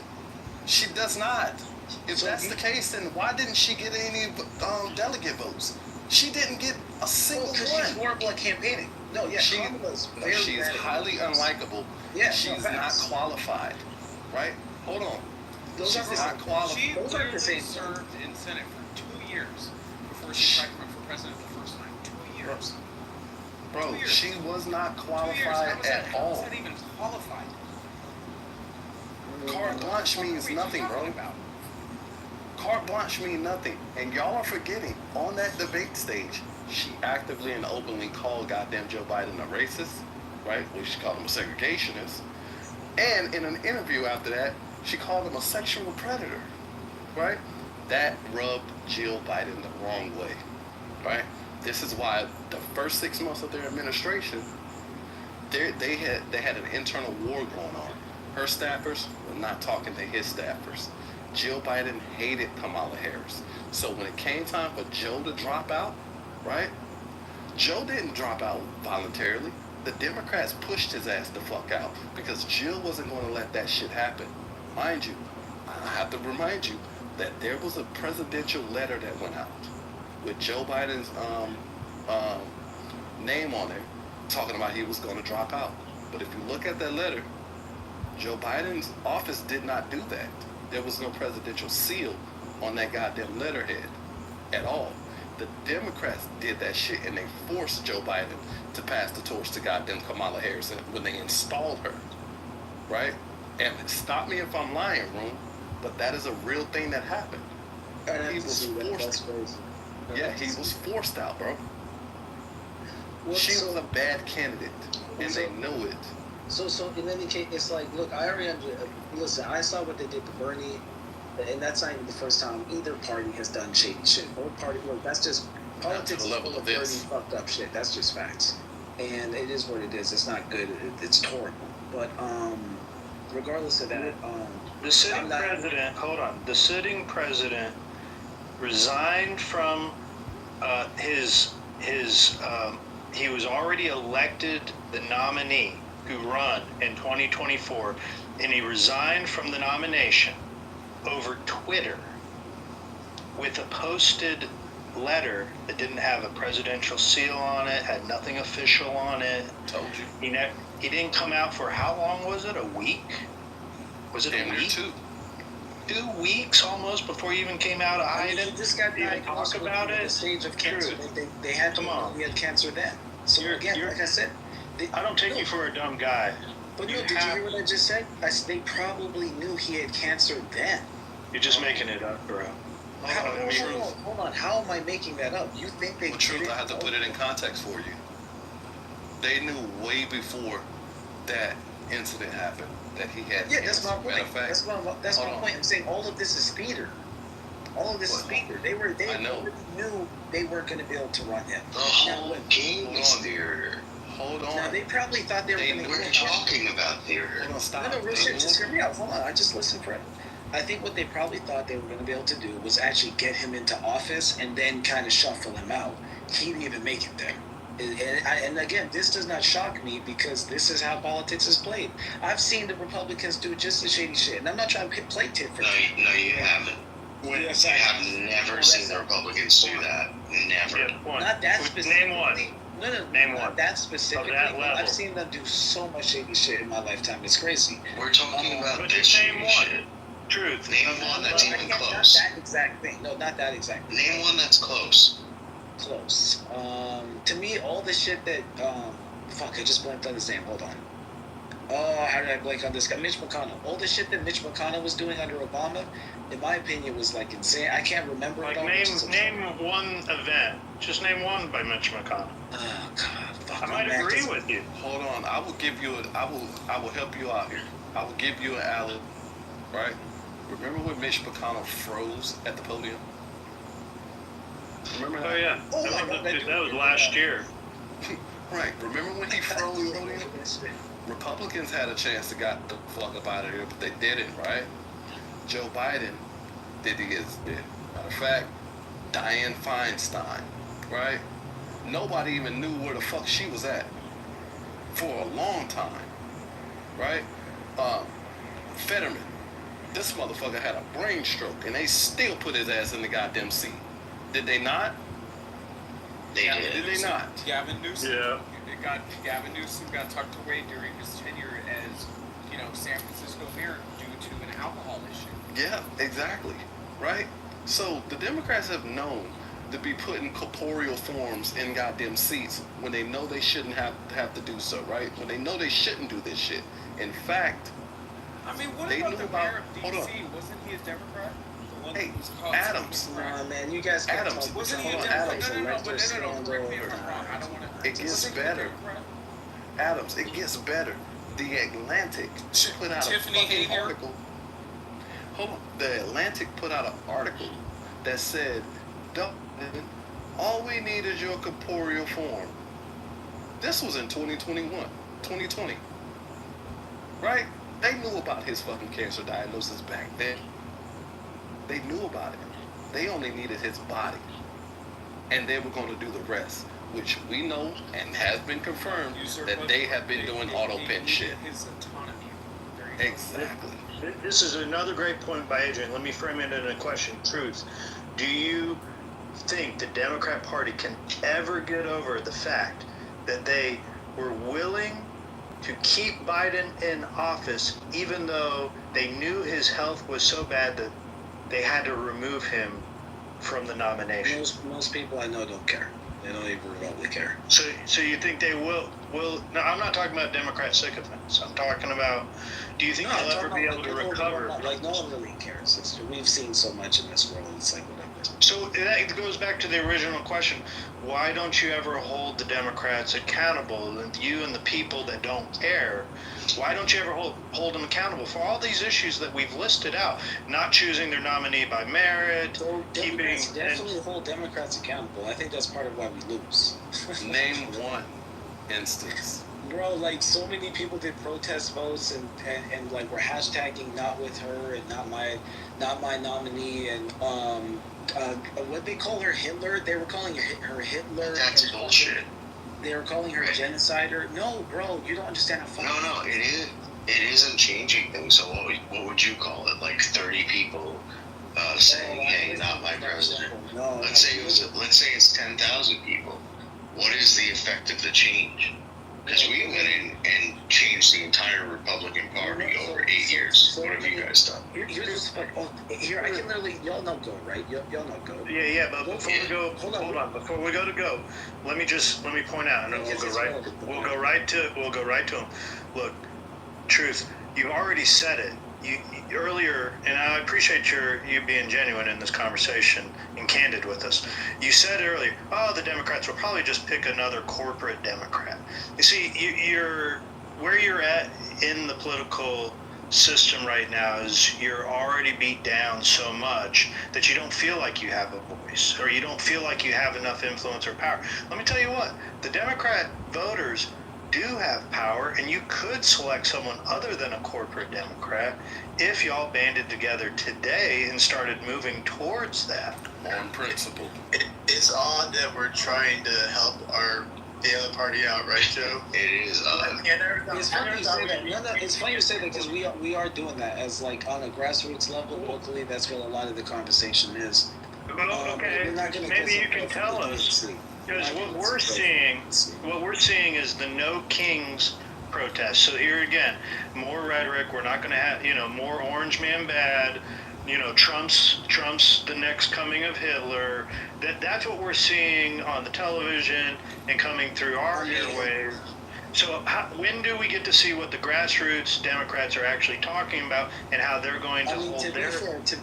She does not. If that's the case, then why didn't she get any delegate votes? She didn't get a single one. Because she's horrible at campaigning. No, yeah, Kamala's very she's bad at highly interviews. unlikable. Yeah, she's no, not facts. qualified, right? Hold on. Those she's aren't the not same. qualified. She Those aren't the literally same. served in Senate for 2 years before she tried to run for president the first time. 2 years. Bro, 2 years. she was not 2 years. qualified at How all. is that even qualified? Carte blanche means What are nothing, you bro. talking about? Carte blanche means nothing. And y'all are forgetting, on that debate stage, she actively and openly called goddamn Joe Biden a racist, right? Well, she called him a segregationist. And in an interview after that, she called him a sexual predator, right? That rubbed Jill Biden the wrong way, right? This is why the first 6 months of their administration, they had an internal war going on. Her staffers were not talking to his staffers. Jill Biden hated Kamala Harris. So when it came time for Joe to drop out, right? Joe didn't drop out voluntarily. The Democrats pushed his ass the fuck out because Jill wasn't going to let that shit happen. Mind you, I have to remind you that there was a presidential letter that went out with Joe Biden's name on it, talking about he was going to drop out. But if you look at that letter, Joe Biden's office did not do that. There was no presidential seal on that goddamn letterhead at all. The Democrats did that shit and they forced Joe Biden to pass the torch to goddamn Kamala Harris when they installed her, right? And stop me if I'm lying, Room, but that is a real thing that happened. He was forced. Yeah, he was forced out, bro. She was a bad candidate, and they know it. So in any case, it's like, look, I already listen. I saw what they did to Bernie, and that's not even the first time either party has done shady shit. Both party, look, that's just politics. To the level of this. Bernie fucked up shit. That's just facts, and it is what it is. It's not good. It's horrible. But regardless of that, the sitting president. Hold on. The sitting president resigned from his. He was already elected the nominee who run in 2024, and he resigned from the nomination over Twitter with a posted letter that didn't have a presidential seal on it, had nothing official on it. Told you. He didn't come out for how long was it? A week? Was it a week? 2 weeks almost before he even came out of hiding. He just got diagnosed with the stage of cancer. They had to know he had cancer then. So again, like I said, I don't take you for a dumb guy. But no, did you hear what I just said? They probably knew he had cancer then. You're just making it up, bro. Hold on. How am I making that up? You think they? Well, truth, I have to put it in context for you. They knew way before that incident happened that he had. Yeah, that's my point. Matter of fact, that's my point. I'm saying all of this is theater. All of this is theater. They knew they weren't going to be able to run him. The whole game is theater. Hold on. Now, they probably thought they were going to. We're talking about theater. Hold on, stop. No, real shit. Just hear me out. Hold on. I just listened for it. I think what they probably thought they were going to be able to do was actually get him into office and then kind of shuffle him out. He didn't even make it there. And again, this does not shock me because this is how politics is played. I've seen the Republicans do just the shady shit, and I'm not trying to play tit for tat. No, you haven't. Yes, I have never seen the Republicans do that. Never. Yeah, not that specifically. Name one. No, name not one. that specifically. Of that level. I've seen them do so much shady shit in my lifetime. It's crazy. We're talking about but this just name one. shit. Truth. Name one that's even close. Not that exact thing. No, not that exact thing. Name one that's close. Close. To me, all the shit that fuck, I just blanked on his name. Hold on. Oh, how did I blank on this guy? Mitch McConnell. All the shit that Mitch McConnell was doing under Obama, in my opinion, was like insane. I can't remember Like it all. name one event. Just name one by Mitch McConnell. Oh God, fuck. I might agree with you. Hold on. I will give you I will help you out here. I will give you an alley, right? Remember when Mitch McConnell froze at the podium? Remember that? Oh yeah. That was last year. Right. Remember when he froze? Republicans had a chance to get the fuck up out of here, but they didn't, right? Joe Biden did his bit. Matter of fact, Dianne Feinstein, right? Nobody even knew where the fuck she was at for a long time, right? Fetterman, this motherfucker had a brain stroke, and they still put his ass in the goddamn seat. Did they not? They did. Did they not? Gavin Newsom. Yeah. Gavin Newsom got tucked away during his tenure as, San Francisco mayor due to an alcohol issue. Yeah, exactly. Right? So the Democrats have known to be put in corporeal forms in goddamn seats when they know they shouldn't have to do so, right? When they know they shouldn't do this shit. In fact, I mean, what they about knew the about. mayor of Hold on. D.C.? Wasn't he a Democrat? Hey, Adams. Nah, man, you guys can't Adams. talk Wasn't he a Hold on, Democrat? Adams. No, electoral correct me if scandal. I'm wrong. I don't want to. It gets better. Adams, it gets better. The Atlantic put out Tiffany a fucking Hayter. article. Hold on. The Atlantic put out an article that said, all we need is your corporeal form. This was in 2020. Right? They knew about his fucking cancer diagnosis back then. They knew about it. They only needed his body. And they were going to do the rest, which we know and has been confirmed that they have been doing auto pen shit. His autonomy. Exactly. This is another great point by Adrian. Let me frame it in a question. Truth. Do you think the Democrat Party can ever get over the fact that they were willing to keep Biden in office even though they knew his health was so bad that they had to remove him from the nomination? Most people I know don't care. They don't even remotely care. So you think they will? No, I'm not talking about Democrat sycophants. I'm talking about. Do you think they'll ever be able to recover? Like no one really cares. We've seen so much in this world. It's like whatever. So that goes back to the original question. Why don't you ever hold the Democrats accountable, and you and the people that don't care? Why don't you ever hold them accountable for all these issues that we've listed out? Not choosing their nominee by merit, Definitely hold Democrats accountable. I think that's part of why we lose. Name one instance. Bro, like so many people did protest votes and like were hashtagging not with her and not my nominee and what they call her Hitler? They were calling her Hitler. That's bullshit. They were calling her a genocider. No, bro, you don't understand how fucking. No, it isn't changing things. So what would you call it? Like 30 people saying, "Hey, not my president." No, let's say it's 10,000 people. What is the effect of the change? Because we went in and changed the entire Republican Party over 8 years. What have you guys done? Here, I can literally, y'all know Go, right? Y'all know Go. Yeah, but before we go, hold on. Before we go to Go, let me point out, and then we'll go right to him. Look, Truth, you already said it. You earlier, and I appreciate you being genuine in this conversation and candid with us. You said earlier, the Democrats will probably just pick another corporate Democrat. You see, you're where you're at in the political system right now is you're already beat down so much that you don't feel like you have a voice or you don't feel like you have enough influence or power. Let me tell you what, the Democrat voters do have power, and you could select someone other than a corporate Democrat if y'all banded together today and started moving towards that. On principle. It's odd that we're trying to help the other party out, right, Joe? It is odd. It's funny you say that. No, it's funny you say that because we are doing that as like on a grassroots level locally. That's what a lot of the conversation is. Well, okay, maybe you can tell us. Because what we're seeing is the No Kings protest. So here again, more rhetoric. We're not going to have, more orange man bad. Trump's the next coming of Hitler. That's what we're seeing on the television and coming through our airwaves. So when do we get to see what the grassroots Democrats are actually talking about and how they're going to hold their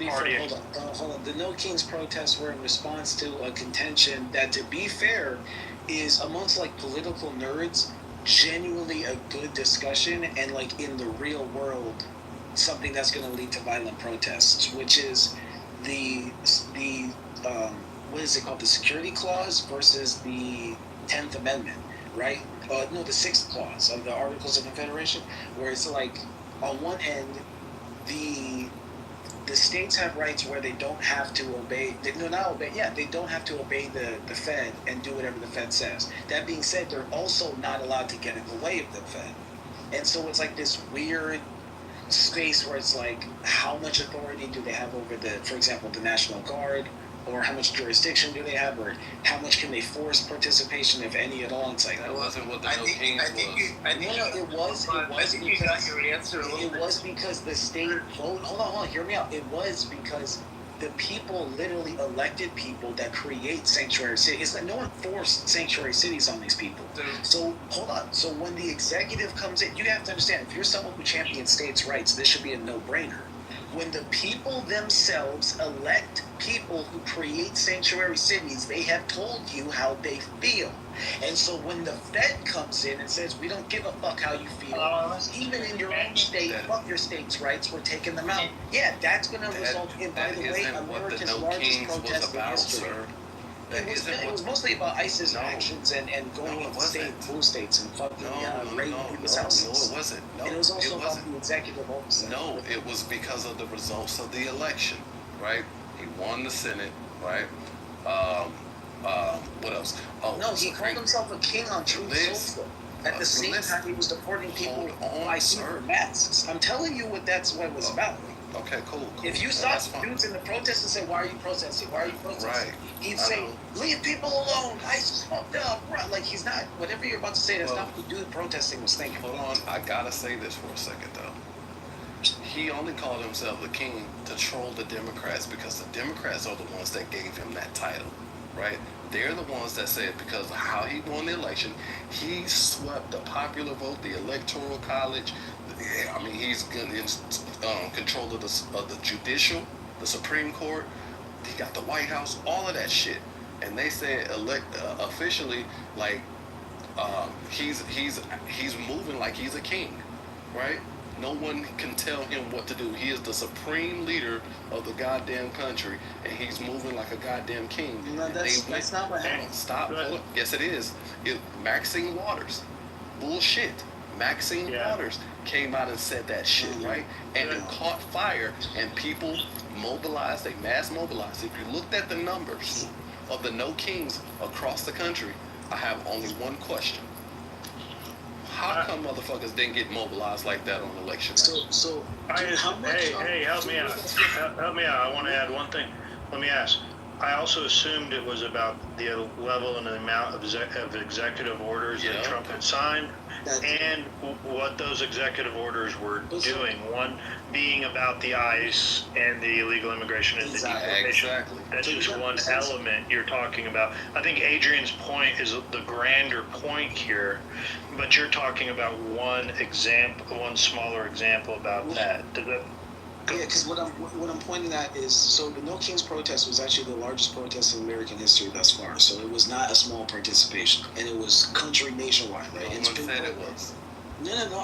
party? Hold on. The No Kings protests were in response to a contention that, to be fair, is amongst like political nerds, genuinely a good discussion and like in the real world, something that's going to lead to violent protests, which is the what is it called? The Security Clause versus the 10th Amendment, right? No, the 6th clause of the Articles of Confederation, where it's like, on one end, the states have rights where they don't have to obey. They don't have to obey the Fed and do whatever the Fed says. That being said, they're also not allowed to get in the way of the Fed, and so it's like this weird space where it's like, how much authority do they have over for example, the National Guard or how much jurisdiction do they have, or how much can they force participation, if any at all. It's like that wasn't what the No Kings was. It was because the state vote. Hold on, hear me out. It was because the people literally elected people that create sanctuary cities. It's like no one forced sanctuary cities on these people. So hold on. So when the executive comes in, you have to understand, if you're someone who champions states' rights, this should be a no-brainer. When the people themselves elect people who create sanctuary cities, they have told you how they feel. And so when the Fed comes in and says, we don't give a fuck how you feel, even in your own state, fuck your state's rights, we're taking them out. Yeah, that's going to result in, by the way, America's largest protest in history. It was mostly about ISIS actions and going into blue states and fucking raiding people's houses. No, it wasn't. No, and it was also about the executive oversight. No, it was because of the results of the election, right? He won the Senate, right? What else? Oh, no, he called himself a king on Truth Social. At the same time, he was deporting people by super masks. I'm telling you what it was about. Okay, cool. If you stop dudes in the protest and say, why are you protesting? Why are you protesting? Right. He'd say, leave people alone. ISIS fucked up. Right. Like, he's not, whatever you're about to say, that's not what the dude protesting was thinking. Hold on. I gotta say this for a second, though. He only called himself the king to troll the Democrats because the Democrats are the ones that gave him that title, right? They're the ones that said because of how he won the election, he swept the popular vote, the electoral college. I mean, he's in control of the judicial, the Supreme Court. He got the White House, all of that shit. And they said officially, like, he's moving like he's a king, right? No one can tell him what to do. He is the supreme leader of the goddamn country, and he's moving like a goddamn king. No, that's not what happened. Stop. Yes, it is. Maxine Waters. Bullshit. Maxine Waters came out and said that shit, right? And it caught fire, and people mobilized. They mass mobilized. If you looked at the numbers of the No Kings across the country, I have only one question. How come motherfuckers didn't get mobilized like that on election night? Hey, help me out. Help me out. I want to add one thing. Let me ask. I also assumed it was about the level and the amount of executive orders that Trump had signed, and what those executive orders were doing. One being about the ICE and the illegal immigration and the deportation. Exactly. That's just one element you're talking about. I think Adrian's point is the grander point here, but you're talking about one smaller example about that. Yeah, because what I'm pointing at is, so the No Kings protest was actually the largest protest in American history thus far. So it was not a small participation, and it was country nationwide, right? No one said it was. No.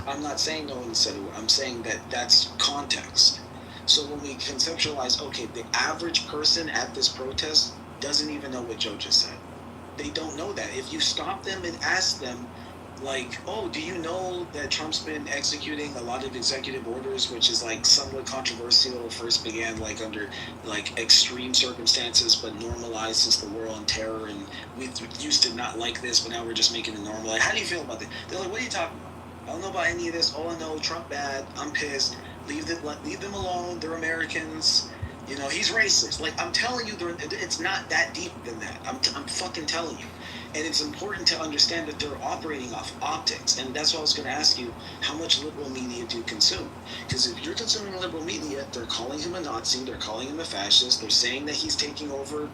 I'm not saying no one said it. I'm saying that that's context. So when we conceptualize, okay, the average person at this protest doesn't even know what Joe just said. They don't know that. If you stop them and ask them, like, oh, do you know that Trump's been executing a lot of executive orders, which is like somewhat controversial. First began like under like extreme circumstances, but normalized since the war on terror, and we used to not like this, but now we're just making it normal. Like, how do you feel about that? They're like, what are you talking about? I don't know about any of this. All I know, Trump bad. I'm pissed. Leave them alone. They're Americans. You know, he's racist. Like, I'm telling you, it's not that deep than that. I'm fucking telling you. And it's important to understand that they're operating off optics. And that's what I was going to ask you, how much liberal media do you consume? Because if you're consuming liberal media, they're calling him a Nazi, they're calling him a fascist, they're saying that he's taking over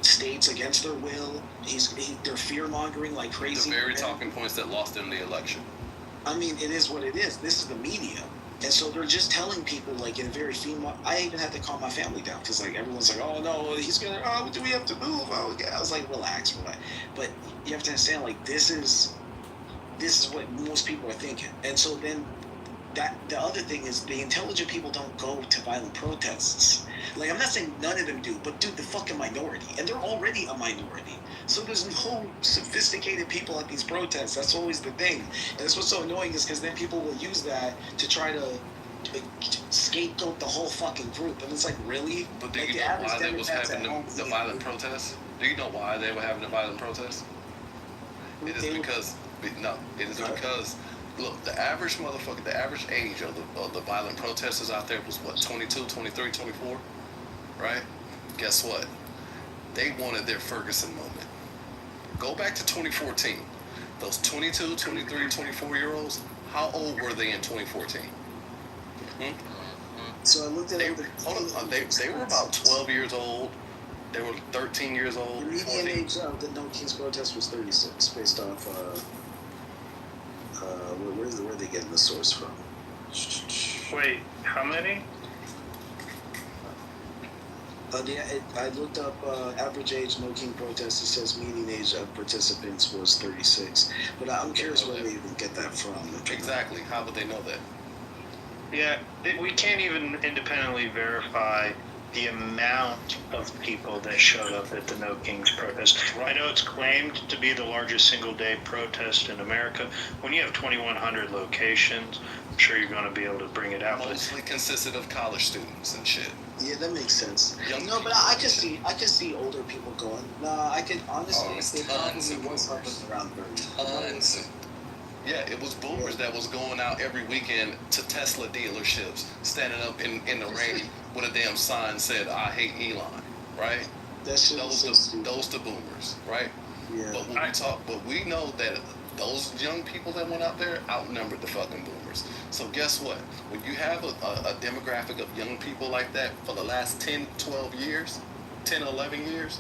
states against their will, they're fear-mongering like crazy. The very talking points that lost him the election. I mean, it is what it is. This is the media. And so they're just telling people, like, in a very female. I even had to calm my family down because, like, everyone's like, oh no, he's gonna. Oh, do we have to move? Oh, yeah. I was like, relax. But you have to understand, like, this is what most people are thinking. And so then, the other thing is the intelligent people don't go to violent protests. Like, I'm not saying none of them do, but dude, the fucking minority, and they're already a minority. So there's no sophisticated people at these protests. That's always the thing. And that's what's so annoying is because then people will use that to try to scapegoat the whole fucking group. And it's like, really? But do you know why they was having the violent protests? Do you know why they were having the violent protests? It is because, look, the average motherfucker, the average age of the violent protesters out there was what, 22, 23, 24, right? Guess what? They wanted their Ferguson moment. Go back to 2014. Those 22, 23, 24-year-olds, how old were they in 2014? So I looked at they were about 12 years old. They were 13 years old. The median age of the No Kings protest was 36, based off, where are they getting the source from? Wait, how many? I looked up average age No King protest. It says median age of participants was 36. But I'm curious where they even get that from. Exactly. How would they know that? Yeah, we can't even independently verify the amount of people that showed up at the No Kings protest. I know it's claimed to be the largest single-day protest in America. When you have 2,100 locations, I'm sure you're going to be able to bring it out. Mostly consisted of college students and shit. Yeah, that makes sense. No, but I could see older people going. Nah, I could honestly. It probably was up and around 30. Yeah, it was boomers that was going out every weekend to Tesla dealerships, standing up in the rain with a damn sign said, "I hate Elon," right? Those the boomers, right? Yeah. But we know that those young people that went out there outnumbered the fucking boomers. So guess what? When you have a demographic of young people like that for the last 10, 12 years, 10, 11 years,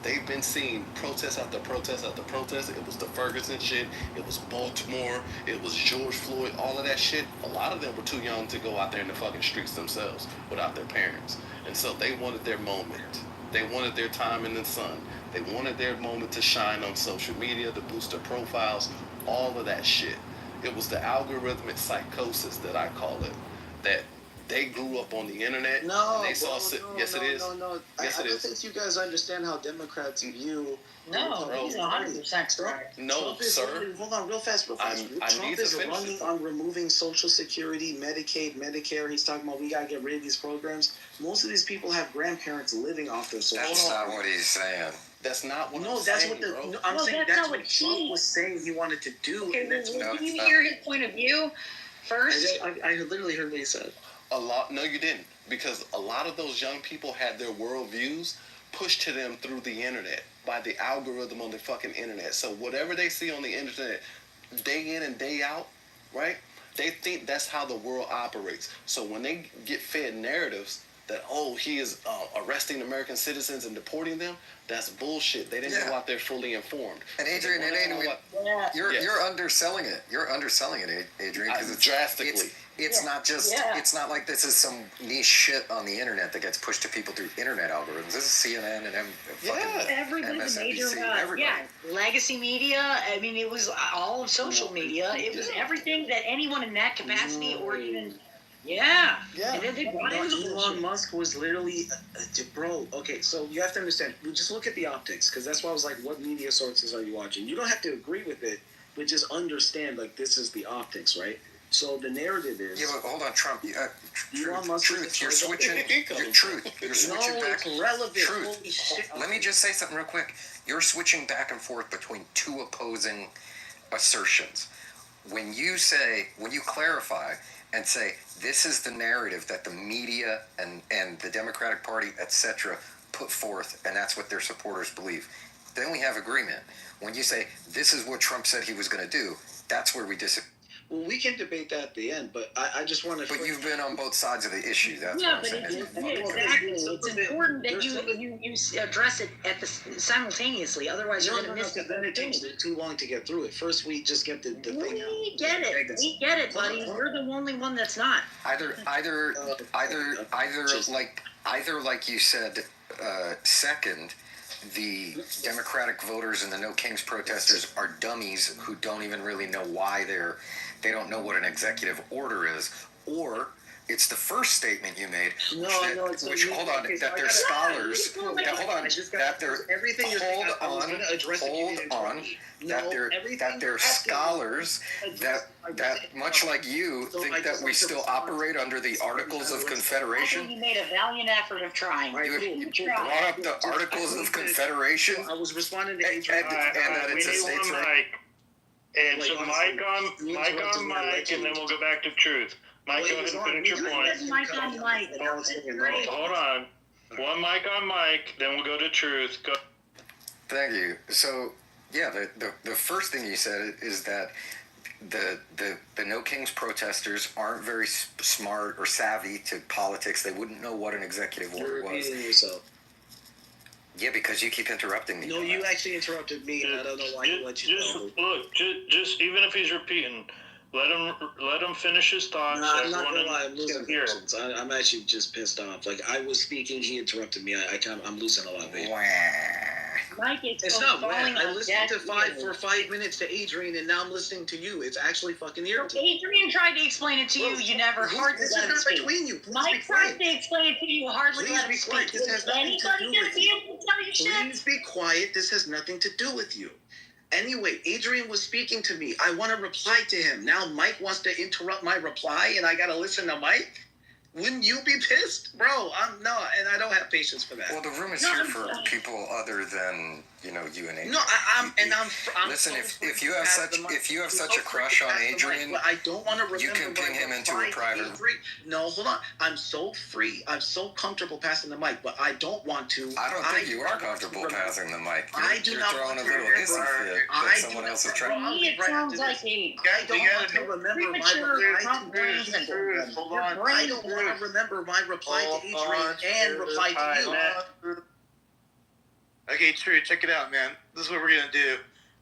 they've been seeing protest after protest after protest. It was the Ferguson shit. It was Baltimore. It was George Floyd. All of that shit. A lot of them were too young to go out there in the fucking streets themselves without their parents. And so they wanted their moment. They wanted their time in the sun. They wanted their moment to shine on social media, to boost their profiles, all of that shit. It was the algorithmic psychosis that I call it, that they grew up on the internet. No, and they saw yes, it is. No. Yes, I don't think you guys understand how Democrats view. No, he's 100% correct. No, sir. Hold on, real fast. Trump is running on removing Social Security, Medicaid, Medicare. He's talking about we gotta get rid of these programs. Most of these people have grandparents living off their Social That's not what he's saying. That's not what I'm that's saying, what I'm saying. That's what Trump was saying he wanted to do. Okay, and that's can you hear his point of view first? I literally heard what he said. No, you didn't, because a lot of those young people had their worldviews pushed to them through the internet by the algorithm on the fucking internet. So whatever they see on the internet, day in and day out, right? They think that's how the world operates. So when they get fed narratives that, oh, he is arresting American citizens and deporting them, that's bullshit. They didn't go out there fully informed. And Adrian, you're underselling it. You're underselling it, Adrian, because it's drastically. It's not just. It's not like this is some niche shit on the internet that gets pushed to people through internet algorithms. This is CNN and Everybody, MSNBC, everybody. Legacy media. I mean, it was all of social media. It was everything that anyone in that capacity or even. Yeah. And then they brought Elon Musk was literally, bro. Okay, so you have to understand. Just look at the optics, because that's why I was like, "What media sources are you watching?" You don't have to agree with it, but just understand, like, this is the optics, right? So the narrative is. Yeah, but hold on, Trump. Elon Musk Truth. You're switching. You're switching back. It's relevant. Truth. Holy shit. Let me just say something real quick. You're switching back and forth between two opposing assertions. When you clarify and say this is the narrative that the media and the Democratic Party, etc., put forth, and that's what their supporters believe, then we have agreement. When you say this is what Trump said he was going to do, that's where we disagree. Well, we can debate that at the end, but I just want to. But you've been on both sides of the issue. That's what I'm saying. Exactly. It's important that you address it simultaneously. Otherwise, you're going to miss it. Then it takes too long to get through it. First, we just get the thing out. We get it, buddy. You're the only one that's not. Either like you said, second. The Democratic voters and the No Kings protesters are dummies who don't even really know why they don't know what an executive order is, or it's the first statement you made, that they're scholars. That they're scholars that much like you think that we still operate under the Articles of Confederation. I think you made a valiant effort of trying. You brought up the Articles of Confederation. I was responding to Adrian. And that it's a state's right. And so Mike on Mike, and then we'll go back to Truth. Mike, go ahead and finish your point. Mike on Mike. Hold on. One mic on Mike, then we'll go to Truth. Go. Thank you. So, yeah, the first thing you said is that the No Kings protesters aren't very smart or savvy to politics. They wouldn't know what an executive order was. You're repeating yourself. Yeah, because you keep interrupting me. No, you actually interrupted me, and I don't know why you let you know. Look, just even if he's repeating, let him finish his thoughts. Nah, I'm not gonna lie, I'm losing patience. I'm actually just pissed off. Like, I was speaking, he interrupted me. I'm losing a lot, baby. Mike, It's not whack. I listened to for 5 minutes to Adrian, and now I'm listening to you. It's actually fucking irritating. Adrian tried to explain it to you. You never hardly This let him is not speak. between you. Mike tried to explain it to you. Hardly Please let him be quiet. speak. This has nothing to Anybody do gonna with be you. able to tell you shit? Please be quiet. This has nothing to do with you. Anyway, Adrian was speaking to me. I want to reply to him. Now Mike wants to interrupt my reply, and I got to listen to Mike? Wouldn't you be pissed? Bro, I'm not, and I don't have patience for that. Well, the room is here for people other than you and Adrian. No, I'm listen. If you have such a crush on Adrian, I don't want to remember. You can ping him into a private. No, hold on. I'm so free. I'm so comfortable passing the mic, but I don't want to. I don't think you are comfortable passing the mic. You're throwing a little hissy fit I that someone else is trying. To me, it sounds like a I don't want to remember my reply to brain. Hold on. I don't want to remember my reply to Adrian and reply to you. Okay, True, check it out, man. This is what we're gonna do.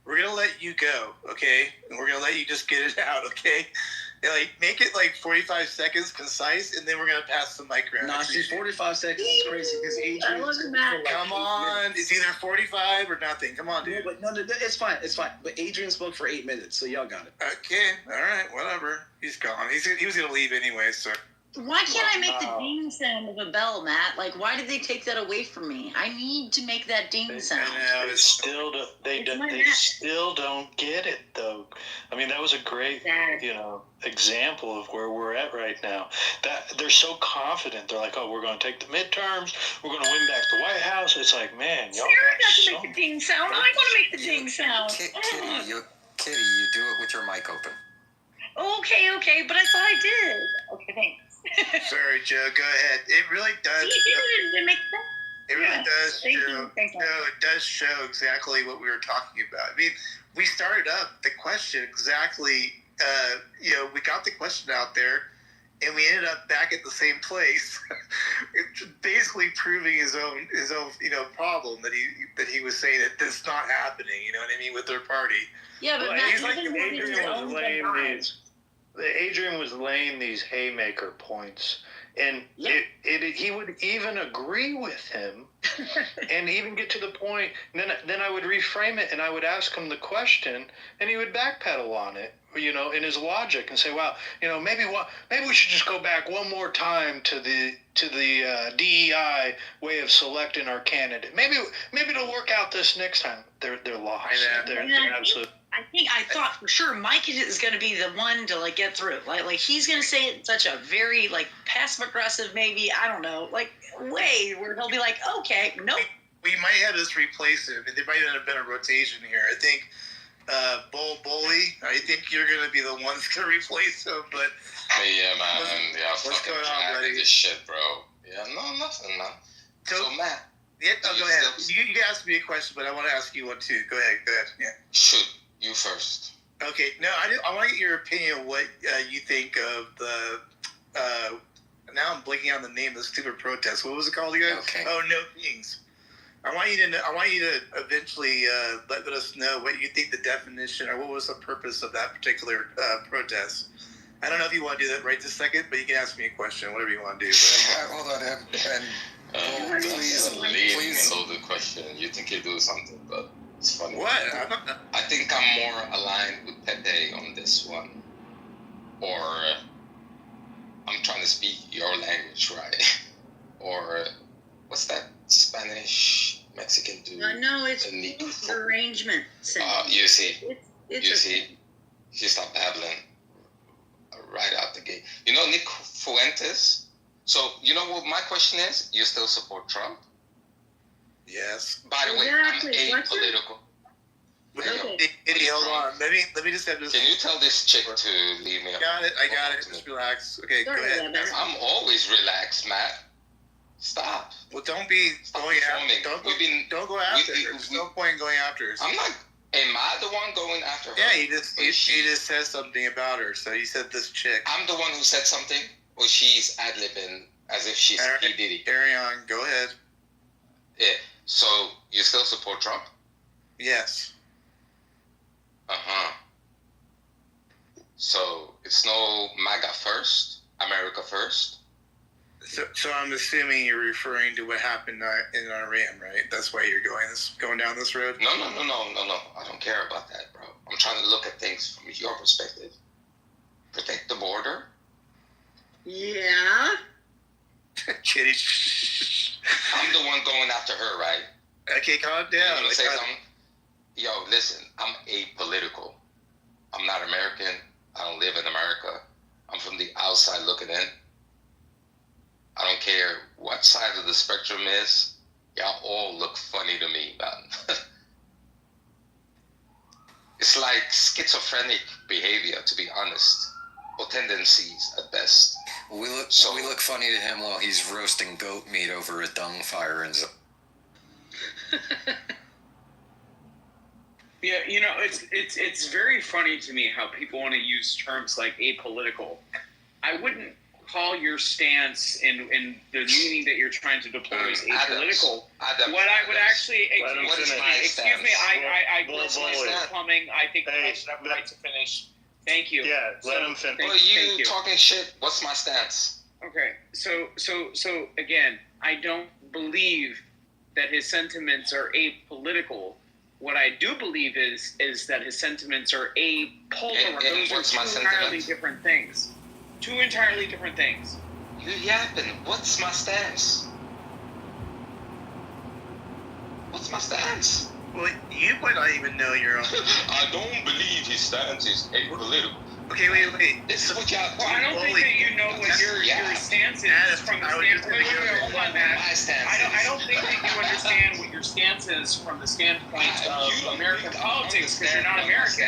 We're gonna let you go, okay? And we're gonna let you just get it out, okay? And, make it 45 seconds, concise, and then we're gonna pass the mic around. Nah, see, 45 seconds is crazy because Adrian. Come on, it's either 45 or nothing. Come on, dude. No, it's fine. But Adrian spoke for 8 minutes, so y'all got it. Okay, all right, whatever. He's gone. He was gonna leave anyway, so. Why can't I make the ding sound of a bell, Matt? Why did they take that away from me? I need to make that ding sound. They still don't get it, though. I mean, that was a great, example of where we're at right now. That they're so confident. They're like, "Oh, we're going to take the midterms. We're going to win back the White House." It's like, man, y'all. Sarah got to make the ding sound. I want to make the ding sound. Kitty, you do it with your mic open. Okay, but I thought I did. Okay, thanks. Sorry, Joe. Go ahead. It really does. It really does show. No, it does show exactly what we were talking about. I mean, we started up the question exactly. We got the question out there, and we ended up back at the same place, basically proving his own problem that he was saying that this is not happening. You know what I mean, with their party. Yeah, but he's like Adrian was laying these haymaker points, and he would even agree with him, and even get to the point. Then I would reframe it, and I would ask him the question, and he would backpedal on it, in his logic, and say, "Well, maybe we should just go back one more time to the DEI way of selecting our candidate. Maybe it'll work out this next time." They're lost. They're absolute. I thought for sure Mike is going to be the one to get through. He's going to say it in such a very passive aggressive, maybe, I don't know, way where he'll be like, okay, nope. We might have to replace him, and there might have been a rotation here. I think Bully, I think you're going to be the one that's going to replace him, but. Hey, yeah, man. What's going on, buddy? This shit, bro. Yeah, no, nothing, man. So Matt. Yeah, go ahead. You can ask me a question, but I want to ask you one too. Go ahead. Yeah. Shoot. You first. Okay. No, I want to get your opinion of what you think of the. Now I'm blanking on the name of the stupid protest. What was it called again? Okay. Oh, No Kings. I want you to eventually let us know what you think the definition or what was the purpose of that particular protest. I don't know if you want to do that right this second, but you can ask me a question, whatever you want to do. Hold on, please. Loaded question. You think you do something, but. It's funny. What? I think I'm more aligned with Pepe on this one. Or I'm trying to speak your language, right? Or what's that Spanish Mexican dude? No, it's arrangement. You see. She stopped babbling right out the gate. Nick Fuentes? So, what my question is? You still support Trump? Yes. By the way, I'm apolitical. Eddie, hold on. Let me just have this. Can you tell this chick to leave me? I got it. Just relax. Okay, go ahead. I'm always relaxed, Matt. Stop. Well, don't be Stop going performing. after. Don't go after her. There's no point in going after her. I'm not. Am I the one going after her? Yeah, you just said something about her. So you said this chick. I'm the one who said something, or she's ad-libbing as if she's P. Diddy. Carry on. Go ahead. Yeah. So you still support Trump? Yes. So it's no MAGA first, America first. So I'm assuming you're referring to what happened in Iran, right? That's why you're going down this road? No. I don't care about that, bro. I'm trying to look at things from your perspective. Protect the border. Yeah. Kitty. I'm the one going after her, right? Okay, calm down. You wanna say something? Yo, listen, I'm apolitical. I'm not American. I don't live in America. I'm from the outside looking in. I don't care what side of the spectrum is. Y'all all look funny to me, man. It's like schizophrenic behavior, to be honest, or tendencies at best. We look funny to him while he's roasting goat meat over a dung fire and. Yeah, it's very funny to me how people want to use terms like apolitical. I wouldn't call your stance in the meaning that you're trying to deploy as apolitical. What I would actually, excuse me, I grew up plumbing. I think I should have the right to finish. Thank you. Yeah, let him finish. Well, you talking shit. What's my stance? Okay, so again, I don't believe that his sentiments are apolitical. What I do believe is that his sentiments are apolar. Those are two entirely different things. Two entirely different things. You yapping. What's my stance? What's my stance? Well, you might not even know your own. I don't believe his stance is apolitical. Okay, wait. This is what y'all do. Well, I don't think that you know what your stance is from the standpoint. Hold on, Matt. I don't think that you understand what your stance is from the standpoint of American politics because you're not American.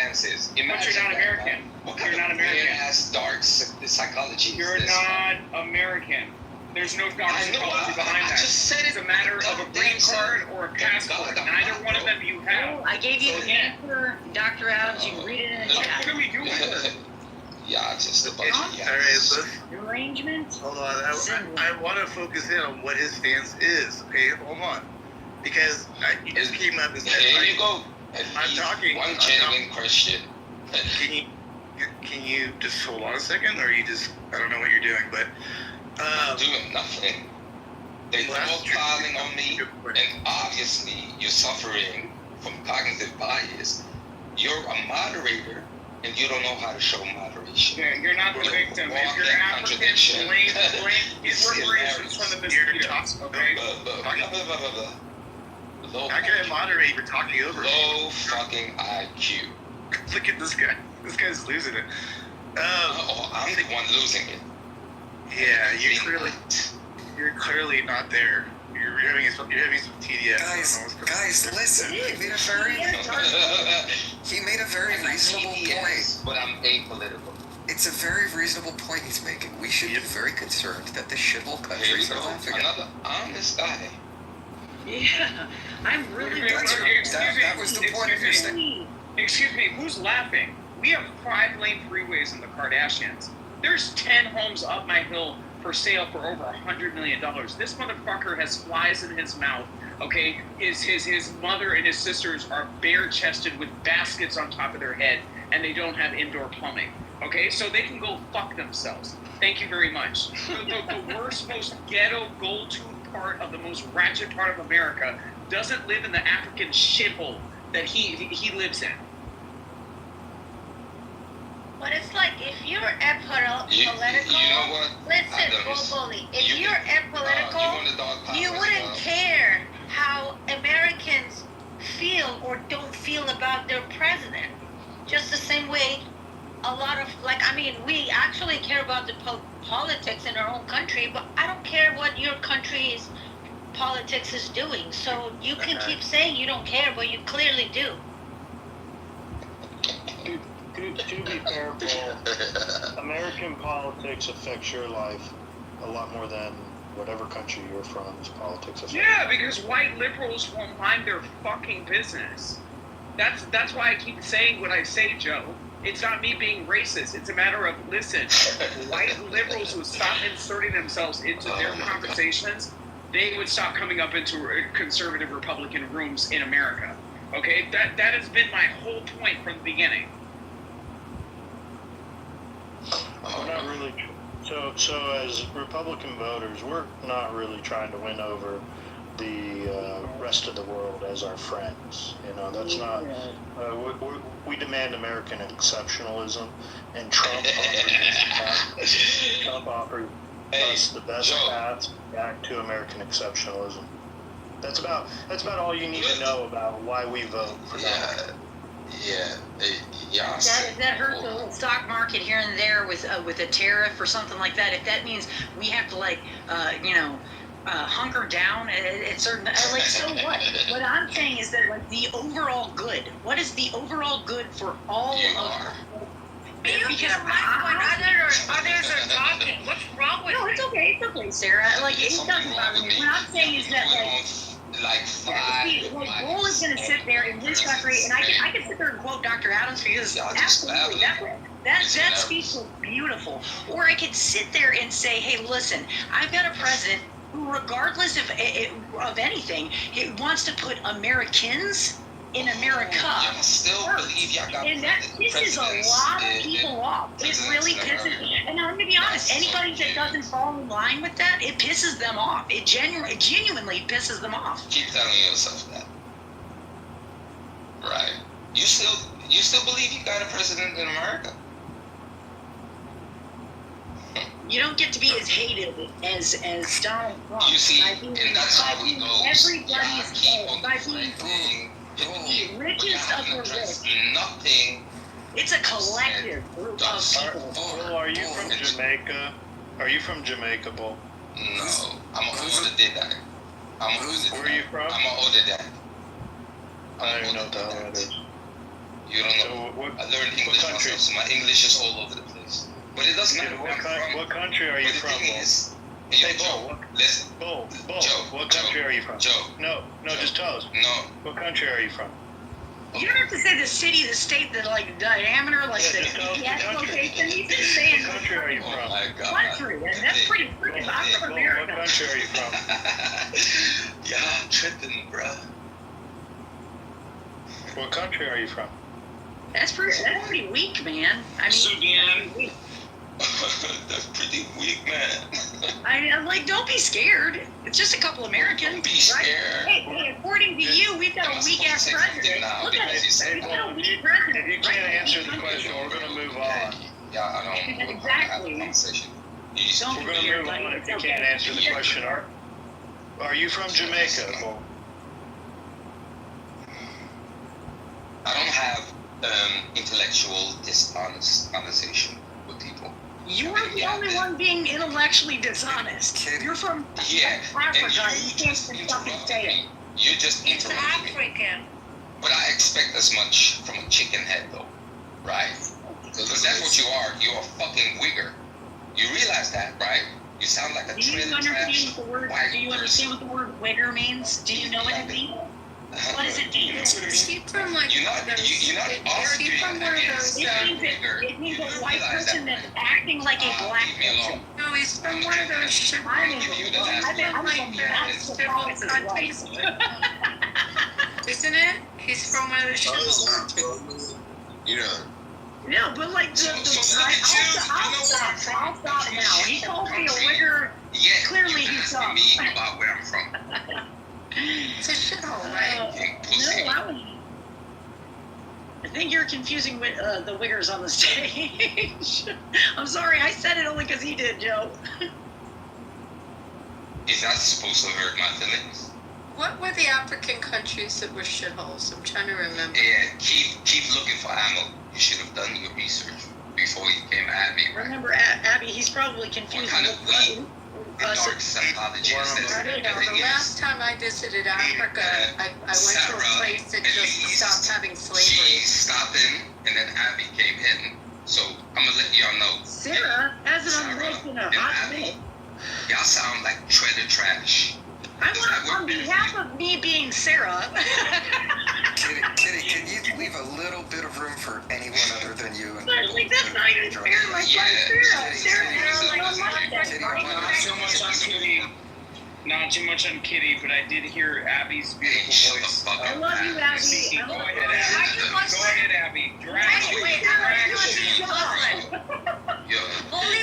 But you're not American. You're not American. Has dark psychology. You're not American. There's no dark psychology behind that. It's a matter of a green card or a passport. Neither one of them you have. I gave you the answer, Dr. Adams. You can read it in the chat. What are we doing? Yeah, just a bunch of Alright, arrangement. Hold on, I want to focus in on what his stance is. Okay, hold on, because you just came up as here you go. I'm talking. One genuine question. Can you just hold on a second, or you just I don't know what you're doing, but I'm doing nothing. They're all piling on me, and obviously you're suffering from cognitive bias. You're a moderator. And you don't know how to show moderation. You're not the victim. If you're African, get reparations from the mosquitoes, okay? How can I moderate? You're talking over me. Low fucking IQ. Look at this guy. This guy's losing it. I'm the one losing it. Yeah, you're clearly not there. You're having some TDS. Guys, listen. He made a very reasonable point. But I'm apolitical. It's a very reasonable point he's making. We should be very concerned that the shithole countries are laughing at another honest guy. Yeah, I'm really. That was the point of your statement. Excuse me, who's laughing? We have 5-lane freeways in the Kardashians. There's 10 homes up my hill for sale for over $100 million. This motherfucker has flies in his mouth. Okay, his mother and his sisters are bare-chested with baskets on top of their head, and they don't have indoor plumbing. Okay, so they can go fuck themselves. Thank you very much. The worst, most ghetto, gold-tooth part of the most ratchet part of America doesn't live in the African shithole that he lives in. But it's like if you're apolitical, you know what? listen, Bully, if you're apolitical, you wouldn't care how Americans feel or don't feel about their president. Just the same way a lot of, we actually care about the politics in our own country, but I don't care what your country's politics is doing. So you can keep saying you don't care, but you clearly do. To be fair, Paul, American politics affects your life a lot more than whatever country you're from, is politics affect? Yeah, because white liberals won't mind their fucking business. That's why I keep saying what I say, Joe. It's not me being racist. It's a matter of, listen, white liberals would stop inserting themselves into their conversations. They would stop coming up into conservative Republican rooms in America. Okay? That has been my whole point from the beginning. We're not really. So as Republican voters, we're not really trying to win over the rest of the world as our friends. You know, that's not. We demand American exceptionalism, and Trump offered us the best path back to American exceptionalism. That's about all you need to know about why we vote for Donald Trump. That hurts the little stock market here and there with a tariff or something like that. If that means we have to hunker down at certain so what? What I'm saying is that the overall good. What is the overall good for all of? Because when others are talking, what's wrong with? No, it's okay, Sarah. It doesn't bother me. What I'm saying is that Bull is going to sit there in this country, and I can sit there and quote Dr. Adams because absolutely that speech was beautiful. Or I could sit there and say, hey, listen, I've got a president who, regardless of anything, he wants to put Americans in America. Y'all still believe y'all got and that pisses a lot of people off. It really pisses. And I'm gonna be honest, anybody that doesn't fall in line with that, it pisses them off. It genuinely pisses them off. Keep telling yourself that. Right. You still believe you got a president in America? You don't get to be as hated as Donald Trump. You see, and that's how we go. Everybody's by being the richest of the rich. Nothing. It's a collective group of people. Bull, are you from Jamaica? Are you from Jamaica, Bull? No, I'm an older dad. Where are you from? I'm an older dad. I don't even know what the hell that is. You don't know? I learned English myself, so my English is all over the place. But it doesn't matter where I'm from. What country are you from, Bull? Hey, Joe, listen. Bull, Joe, what country are you from? Joe. No, just tell us. No. What country are you from? You don't have to say the city, the state, the diameter, the location. You just say what country are you from? Oh my God. Country, and that's pretty freaking. I'm from America. What country are you from? Yeah, I'm tripping, bro. What country are you from? That's pretty weak, man. I mean, Sudan. That's pretty weak, man. Don't be scared. It's just a couple Americans. Don't be scared. Right? Hey, according to you, we've got a weak ass president. Look at it. We've got a weak president. If you can't answer the question, we're going to move on. Yeah, I don't. Exactly. We're going to move on if you can't answer the question. Are you from Jamaica, Bull? I don't have intellectual dishonest conversation with people. You are the only one being intellectually dishonest. You're from Africa. You can't fucking say it. You just interrupted me. African. But I expect as much from a chicken head, though, right? Because that's what you are. You're a fucking wigger. You realize that, right? You sound like a trailer trash white Do you understand what the word wigger means? Do you know what it means? What does it mean? Is he from you're not from one of those? It means a white person that's acting like a black person. No, he's from one of those shivering countries. Isn't it? He's from one of those shivering. You know. No, but I'll stop now. He called me a wigger. Yeah, clearly he's me about where I'm from. It's a shithole, right? I think you're confusing with the wiggers on the stage. I'm sorry, I said it only because he did, Joe. Is that supposed to hurt my feelings? What were the African countries that were shitholes? I'm trying to remember. Yeah, keep looking for ammo. You should have done your research before you came at me, right? Remember, Abby, he's probably confused. What kind of weed and dark psychology is this? The last time I visited Africa, I went to a place that just stopped having slavery. She stopped in, and then Abby came in. So I'm gonna let y'all know. Sarah hasn't unlocked in a hot minute. Y'all sound like treasure trash. I want, on behalf of me being Sarah. Kitty, can you leave a little bit of room for anyone other than you? And Like, that's not even fair. My friend Sarah. Not too much on Kitty, but I did hear Abby's beautiful voice. I love you, Abby. Go ahead, Abby. Go ahead, Abby. Wait,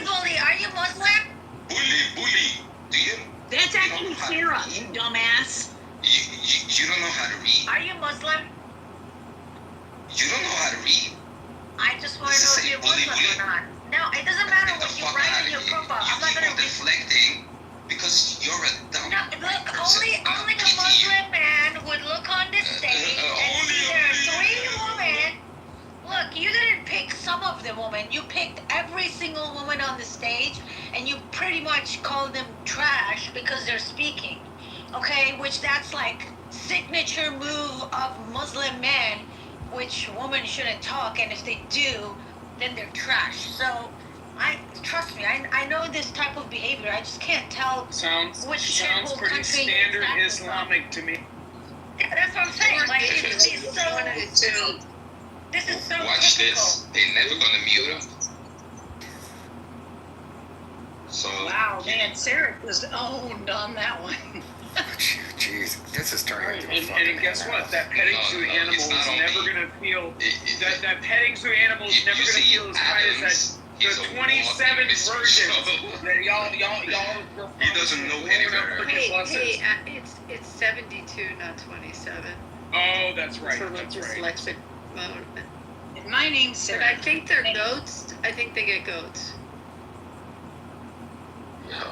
Bully, are you Muslim? Bully. Do you? That's actually Sarah, you dumbass. You don't know how to read. Are you Muslim? You don't know how to read. I just want to know if you're Muslim or not. No, it doesn't matter what you write in your profile. I'm not gonna deflecting because you're a dumb. No, look, only a Muslim man would look on this stage and see there are 3 women. Look, you didn't pick some of the women. You picked every single woman on the stage, and you pretty much called them trash because they're speaking. Okay, which that's like signature move of Muslim men, which women shouldn't talk, and if they do, then they're trash. So, trust me, I know this type of behavior. I just can't tell sounds shithole pretty country standard Islamic to me. Yeah, that's what I'm saying. Like, it's so. This is so Watch typical. this. They're never gonna mute him. So. Wow, man, Sarah was owned on that one. Jeez, this is turning into a And fucking guess what? That petting zoo animal is never gonna feel. That petting zoo animal is never gonna feel as high as the 27th version that y'all. He doesn't know any better. Hey, it's 72, not 27. Oh, that's right. For That's right. dyslexic mode. My name's Sarah. But I think they're goats. I think they get goats.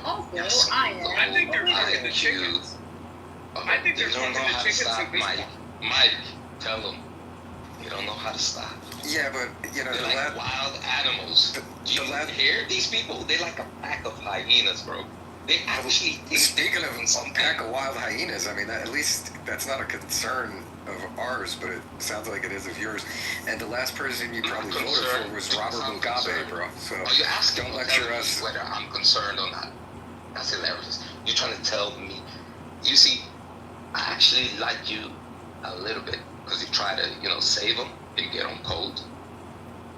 Also, I think they're fucking the chickens. I think they're don't know fucking the how to chickens. stop, Mike, tell them. You don't know how to stop. Yeah, but they're like wild animals. Do you hear these people? They're like a pack of hyenas, bro. They actually think. Speaking of a pack of wild hyenas, I mean, at least that's not a concern of ours, but it sounds like it is of yours. And the last person you probably voted for was Robert Mugabe, bro. So are you asking don't lecture us. Whether I'm concerned or not? That's hilarious. You're trying to tell me. You see, I actually like you a little bit because you try to, save them and get on code.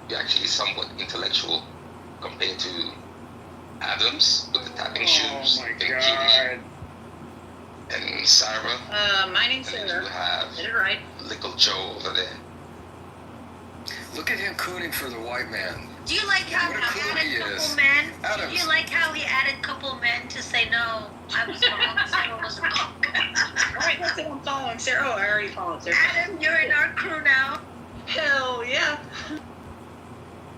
You're actually somewhat intellectual compared to Adams with the tapping shoes. Oh my and god. Kitty and Sarah. my name's and Sarah. you have Get it right. Little Joe over there. Look at him cooning for the white man. Do you like how What a he cool added he a couple is. men? Adams. Do you like how he added a couple men to say no? I was wrong. Sarah was wrong. Alright, that's it. I'm following Sarah. Oh, I already followed Sarah. Adam, you're in our crew now. Hell yeah.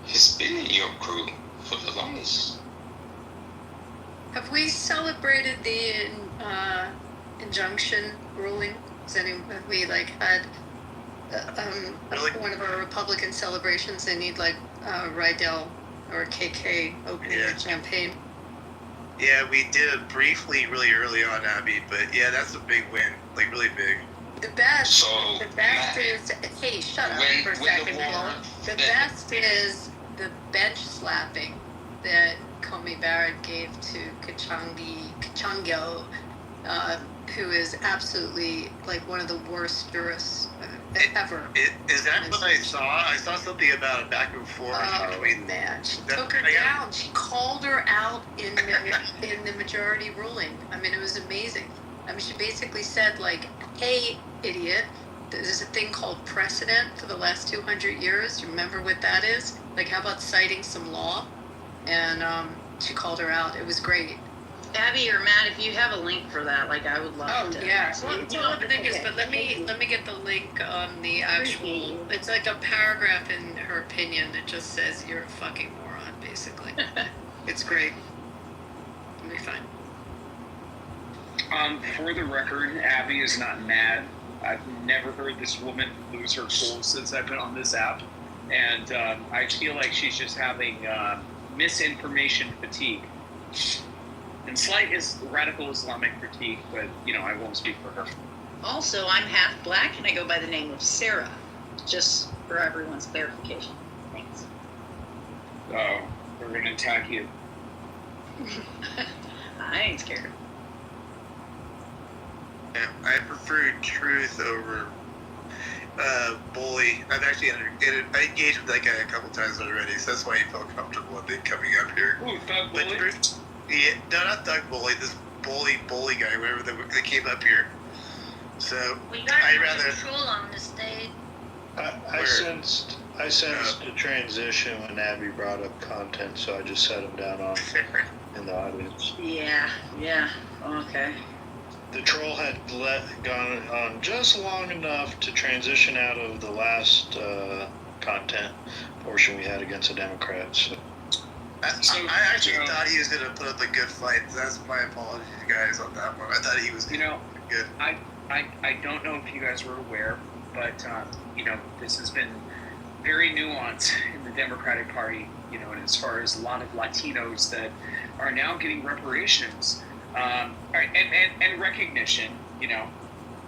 He's been in your crew for the longest. Have we celebrated the injunction ruling? Have we had one of our Republican celebrations? They need Rydell or KK opening the champagne. Yeah, we did briefly really early on, Abby, but yeah, that's a big win, really big. The best So, is, hey, shut up for a second, Paul. The best is the bench slapping that Comey Barrett gave to Kachangyo, who is absolutely one of the worst jurists ever. Is that what I saw? I saw something about a back and forth between. Man, she took her down. She called her out in the majority ruling. I mean, it was amazing. I mean, she basically said "Hey, idiot, there's a thing called precedent for the last 200 years. You remember what that is? How about citing some law?" And she called her out. It was great. Abby or Matt, if you have a link for that, I would love to. Oh yeah. Well, the thing is, but let me get the link on the actual. It's a paragraph in her opinion that just says you're a fucking moron, basically. It's great. It'll be fine. For the record, Abby is not mad. I've never heard this woman lose her cool since I've been on this app, and I feel like she's just having misinformation fatigue. And slight radical Islamic fatigue, but I won't speak for her. Also, I'm half black and I go by the name of Sarah, just for everyone's clarification. Thanks. Oh, we're gonna attack you. I ain't scared. Yeah, I prefer truth over bully. I've actually I engaged with that guy a couple times already, so that's why he felt comfortable with it coming up here. Ooh, Thug Bully? Yeah, no, not Thug Bully, this bully guy, whatever that came up here. So, We got I'd rather... control on the state. I sensed the transition when Abby brought up content, so I just set him down on in the audience. Yeah, okay. The troll had gone on just long enough to transition out of the last content portion we had against the Democrats. So. I actually thought he was going to put up a good fight. That's my apologies, guys, on that one. I thought he was good. I don't know if you guys were aware, but this has been very nuanced in the Democratic Party, and as far as a lot of Latinos that are now getting reparations and recognition.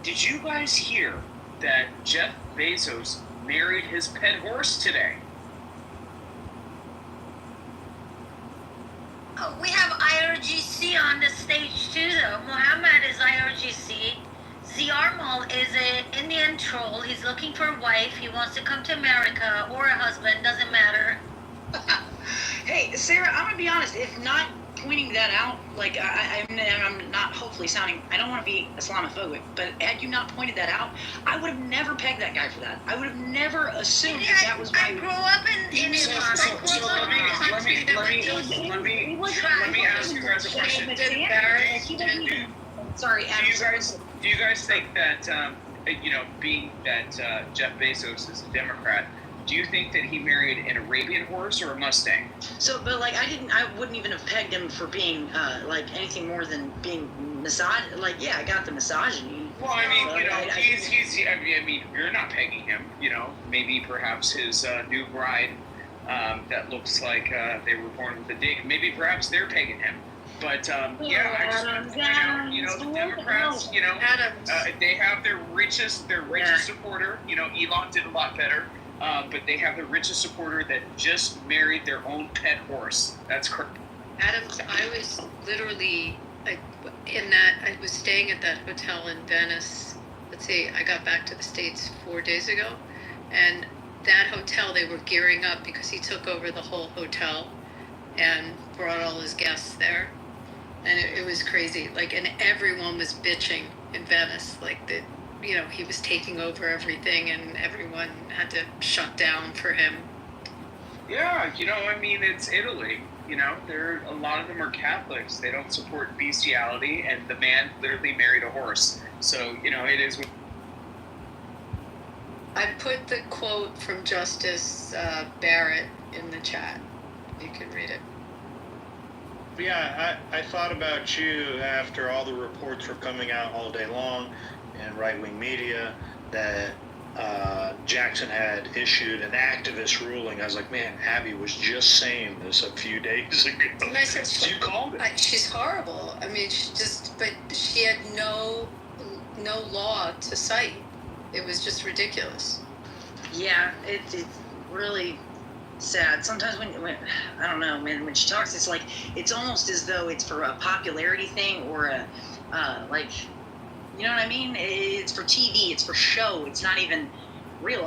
Did you guys hear that Jeff Bezos married his pet horse today? We have IRGC on the stage too, though. Muhammad is IRGC. Ziarmal is an Indian troll. He's looking for a wife. He wants to come to America or a husband. Doesn't matter. Hey, Sarah, I'm gonna be honest. If not pointing that out, like I'm not hopefully sounding. I don't want to be Islamophobic, but had you not pointed that out, I would have never pegged that guy for that. I would have never assumed that was. I grew up in Islam. Let me ask you guys a question. Sorry, do you guys think that being that Jeff Bezos is a Democrat, do you think that he married an Arabian horse or a Mustang? So, but I wouldn't even have pegged him for being anything more than being misogynist. I got the misogyny. Well, I mean, you're not pegging him. Maybe perhaps his new bride that looks like they were born with a dig. Maybe perhaps they're pegging him. But I just want to point out, the Democrats, they have their richest supporter. Elon did a lot better. But they have the richest supporter that just married their own pet horse. That's correct. Adams, I was literally I was staying at that hotel in Venice. Let's see, I got back to the States 4 days ago, and that hotel, they were gearing up because he took over the whole hotel and brought all his guests there. And it was crazy. And everyone was bitching in Venice. He was taking over everything and everyone had to shut down for him. Yeah, it's Italy. A lot of them are Catholics. They don't support bestiality, and the man literally married a horse. So, it is. I put the quote from Justice Barrett in the chat. You can read it. Yeah, I thought about you after all the reports were coming out all day long in right-wing media that Jackson had issued an activist ruling. I was like, man, Abby was just saying this a few days ago. And I said, you called it. She's horrible. I mean, but she had no law to cite. It was just ridiculous. Yeah, it's really sad. Sometimes when I don't know, man, when she talks, it's almost as though it's for a popularity thing or a you know what I mean? It's for TV, it's for show, it's not even real.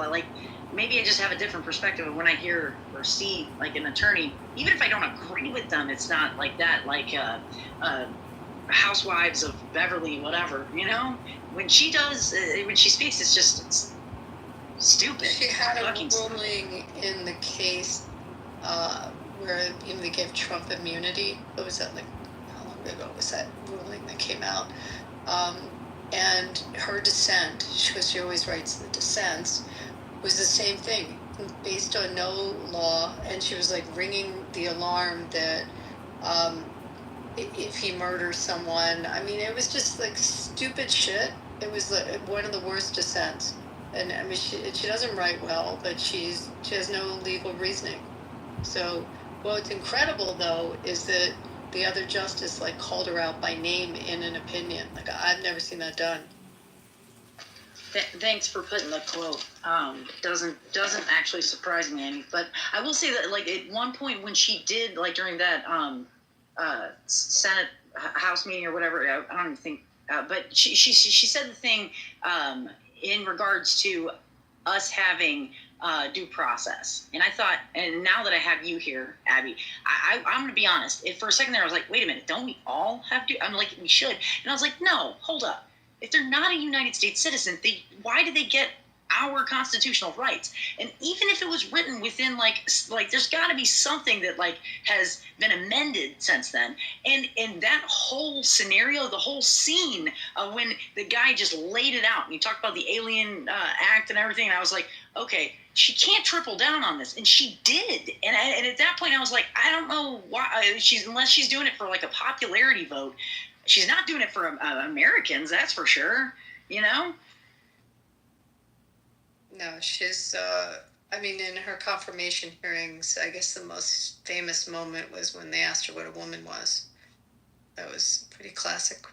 Maybe I just have a different perspective of when I hear or see an attorney, even if I don't agree with them, it's not like that, Housewives of Beverly, whatever, When she speaks, it's stupid. She had a ruling in the case where they gave Trump immunity. What was that, how long ago was that ruling that came out? And her dissent, because she always writes the dissents, was the same thing, based on no law, and she was ringing the alarm that if he murders someone, I mean, it was just stupid shit. It was one of the worst dissents. And I mean, she doesn't write well, but she has no legal reasoning. So what's incredible though is that the other justice called her out by name in an opinion. I've never seen that done. Thanks for putting the quote. Doesn't actually surprise me any, but I will say that at one point when she did during that Senate House meeting or whatever. I don't even think. But she said the thing in regards to us having due process. And I thought, and now that I have you here, Abby, I'm going to be honest. For a second there, I was like, wait a minute, don't we all have to? I'm like, we should. And I was like, no, hold up. If they're not a United States citizen, why do they get our constitutional rights? And even if it was written within like there's got to be something that like has been amended since then. And that whole scenario, the whole scene of when the guy just laid it out and he talked about the Alien Act and everything, and I was like, okay, she can't triple down on this, and she did. And at that point I was like, I don't know why unless she's doing it for like a popularity vote. She's not doing it for Americans, that's for sure, you know? No, she's, I mean, in her confirmation hearings, I guess the most famous moment was when they asked her what a woman was. That was pretty classic.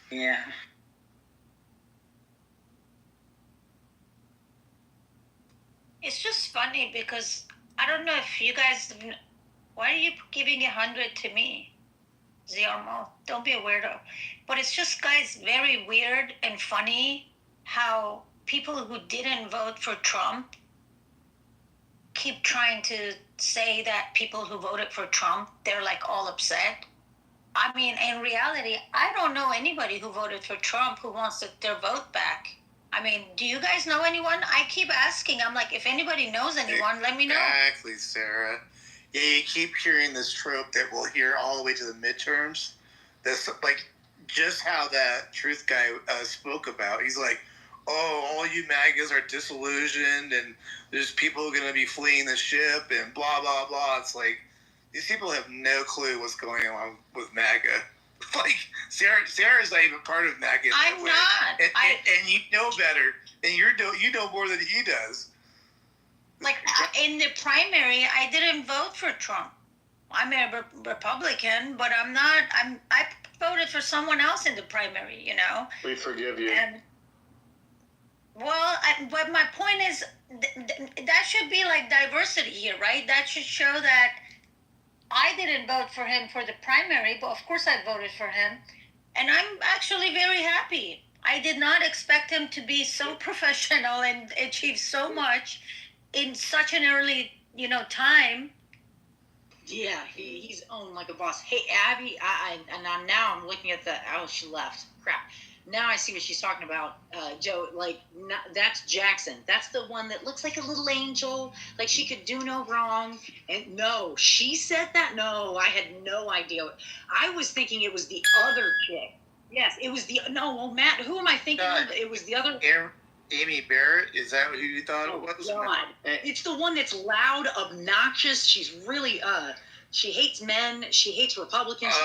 Yeah. It's just funny because I don't know if you guys, why are you giving 100 to me? Zero. Don't be a weirdo. But it's just, guys, very weird and funny how people who didn't vote for Trump keep trying to say that people who voted for Trump, they're like all upset. I mean, in reality, I don't know anybody who voted for Trump who wants their vote back. I mean, do you guys know anyone? I keep asking. I'm like, if anybody knows anyone, let me know. Exactly, Sarah. Yeah, you keep hearing this trope that we'll hear all the way to the midterms. That's like just how that truth guy spoke about. He's like, oh, all you MAGAs are disillusioned and there's people going to be fleeing the ship and blah, blah, blah. It's like, these people have no clue what's going on with MAGA. Like, Sarah's not even part of MAGA. I'm not. And you know better. And you know more than he does. Like, in the primary, I didn't vote for Trump. I'm a Republican, but I'm not. I voted for someone else in the primary, you know? We forgive you. And, well, but my point is, that should be like diversity here, right? That should show that I didn't vote for him for the primary, but of course I voted for him. And I'm actually very happy. I did not expect him to be so professional and achieve so much in such an early, time. Yeah, he's owned like a boss. Hey, Abby, now I'm looking at she left. Crap. Now I see what she's talking about, Joe. Like, that's Jackson. That's the one that looks like a little angel. Like she could do no wrong. And no, she said that. No, I had no idea. I was thinking it was the other chick. Yes, it was Matt. Who am I thinking of? It was the other. Amy Barrett, is that who you thought it was? God. It's the one that's loud, obnoxious. She's really she hates men. She hates Republicans.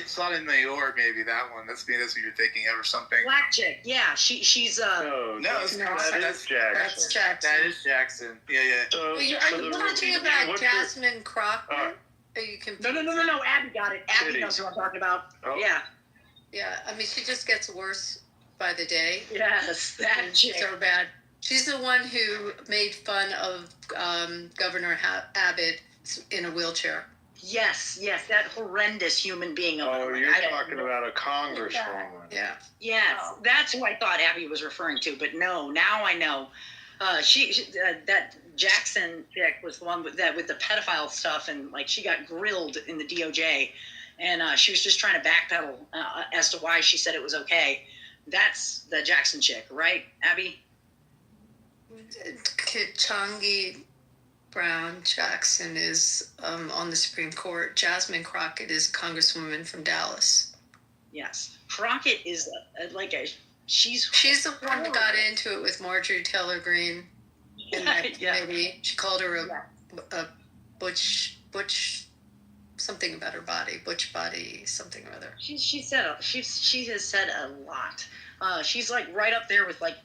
Sotomayor, maybe that one. That's what you're thinking of, or something. Black chick, yeah. She's that's Jackson. That's Jackson. That is Jackson. Yeah. Are you talking about Jasmine Crockett? Are you confused? No. Abby got it. Abby knows who I'm talking about. Oh. Yeah. Yeah, I mean, she just gets worse by the day. Yes, that chick. So bad. She's the one who made fun of Governor Abbott in a wheelchair. Yes, that horrendous human being. You're talking about a congresswoman. Yeah. Yes, that's who I thought Abby was referring to, but no, now I know. That Jackson chick was the one with the pedophile stuff, and like she got grilled in the DOJ, and she was just trying to backpedal as to why she said it was okay. That's the Jackson chick, right, Abby? Ketanji Brown Jackson is on the Supreme Court. Jasmine Crockett is a congresswoman from Dallas. Yes, Crockett is she's the one that got into it with Marjorie Taylor Greene in that committee. She called her a butch something about her body, butch body, something or other. She has said a lot. She's like right up there with like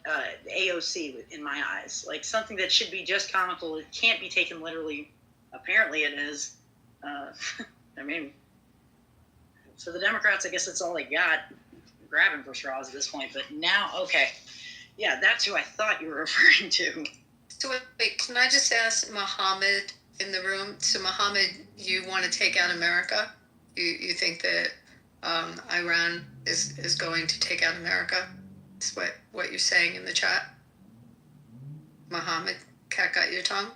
AOC in my eyes. Like something that should be just comical. It can't be taken literally. Apparently it is. I mean, for the Democrats, I guess that's all they got. Grabbing for straws at this point. But now, okay. Yeah, that's who I thought you were referring to. So wait, can I just ask Muhammad in the room? So Muhammad, you want to take out America? You think that Iran is going to take out America? Is what you're saying in the chat? Mohammed, cat got your tongue?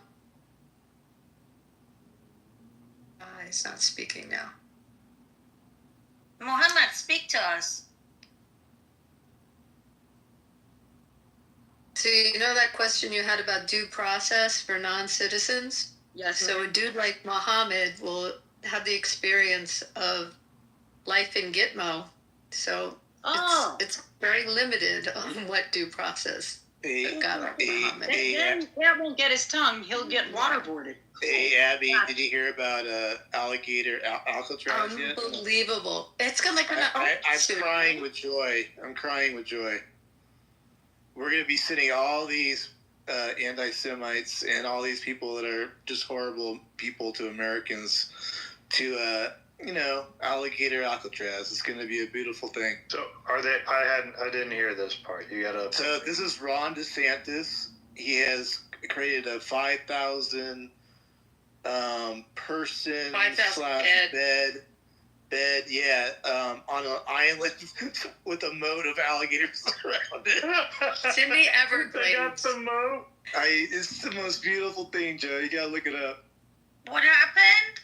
He's not speaking now. Muhammad, speak to us. So you know that question you had about due process for non-citizens? Yes. So a dude like Mohammed will have the experience of life in Gitmo. So it's very limited on what due process got Muhammad. Then Cat won't get his tongue. He'll get waterboarded. Hey, Abby, did you hear about alligator Alcatraz yet? Unbelievable. It's gonna I'm crying with joy. I'm crying with joy. We're going to be sending all these anti-Semites and all these people that are just horrible people to Americans to, alligator Alcatraz. It's going to be a beautiful thing. So are they? I didn't hear this part. You gotta. So this is Ron DeSantis. He has created a 5,000 person bed, yeah, on an island with a moat of alligators around it. It's in the Everglades. They got the moat. It's the most beautiful thing, Joe. You gotta look it up. What happened?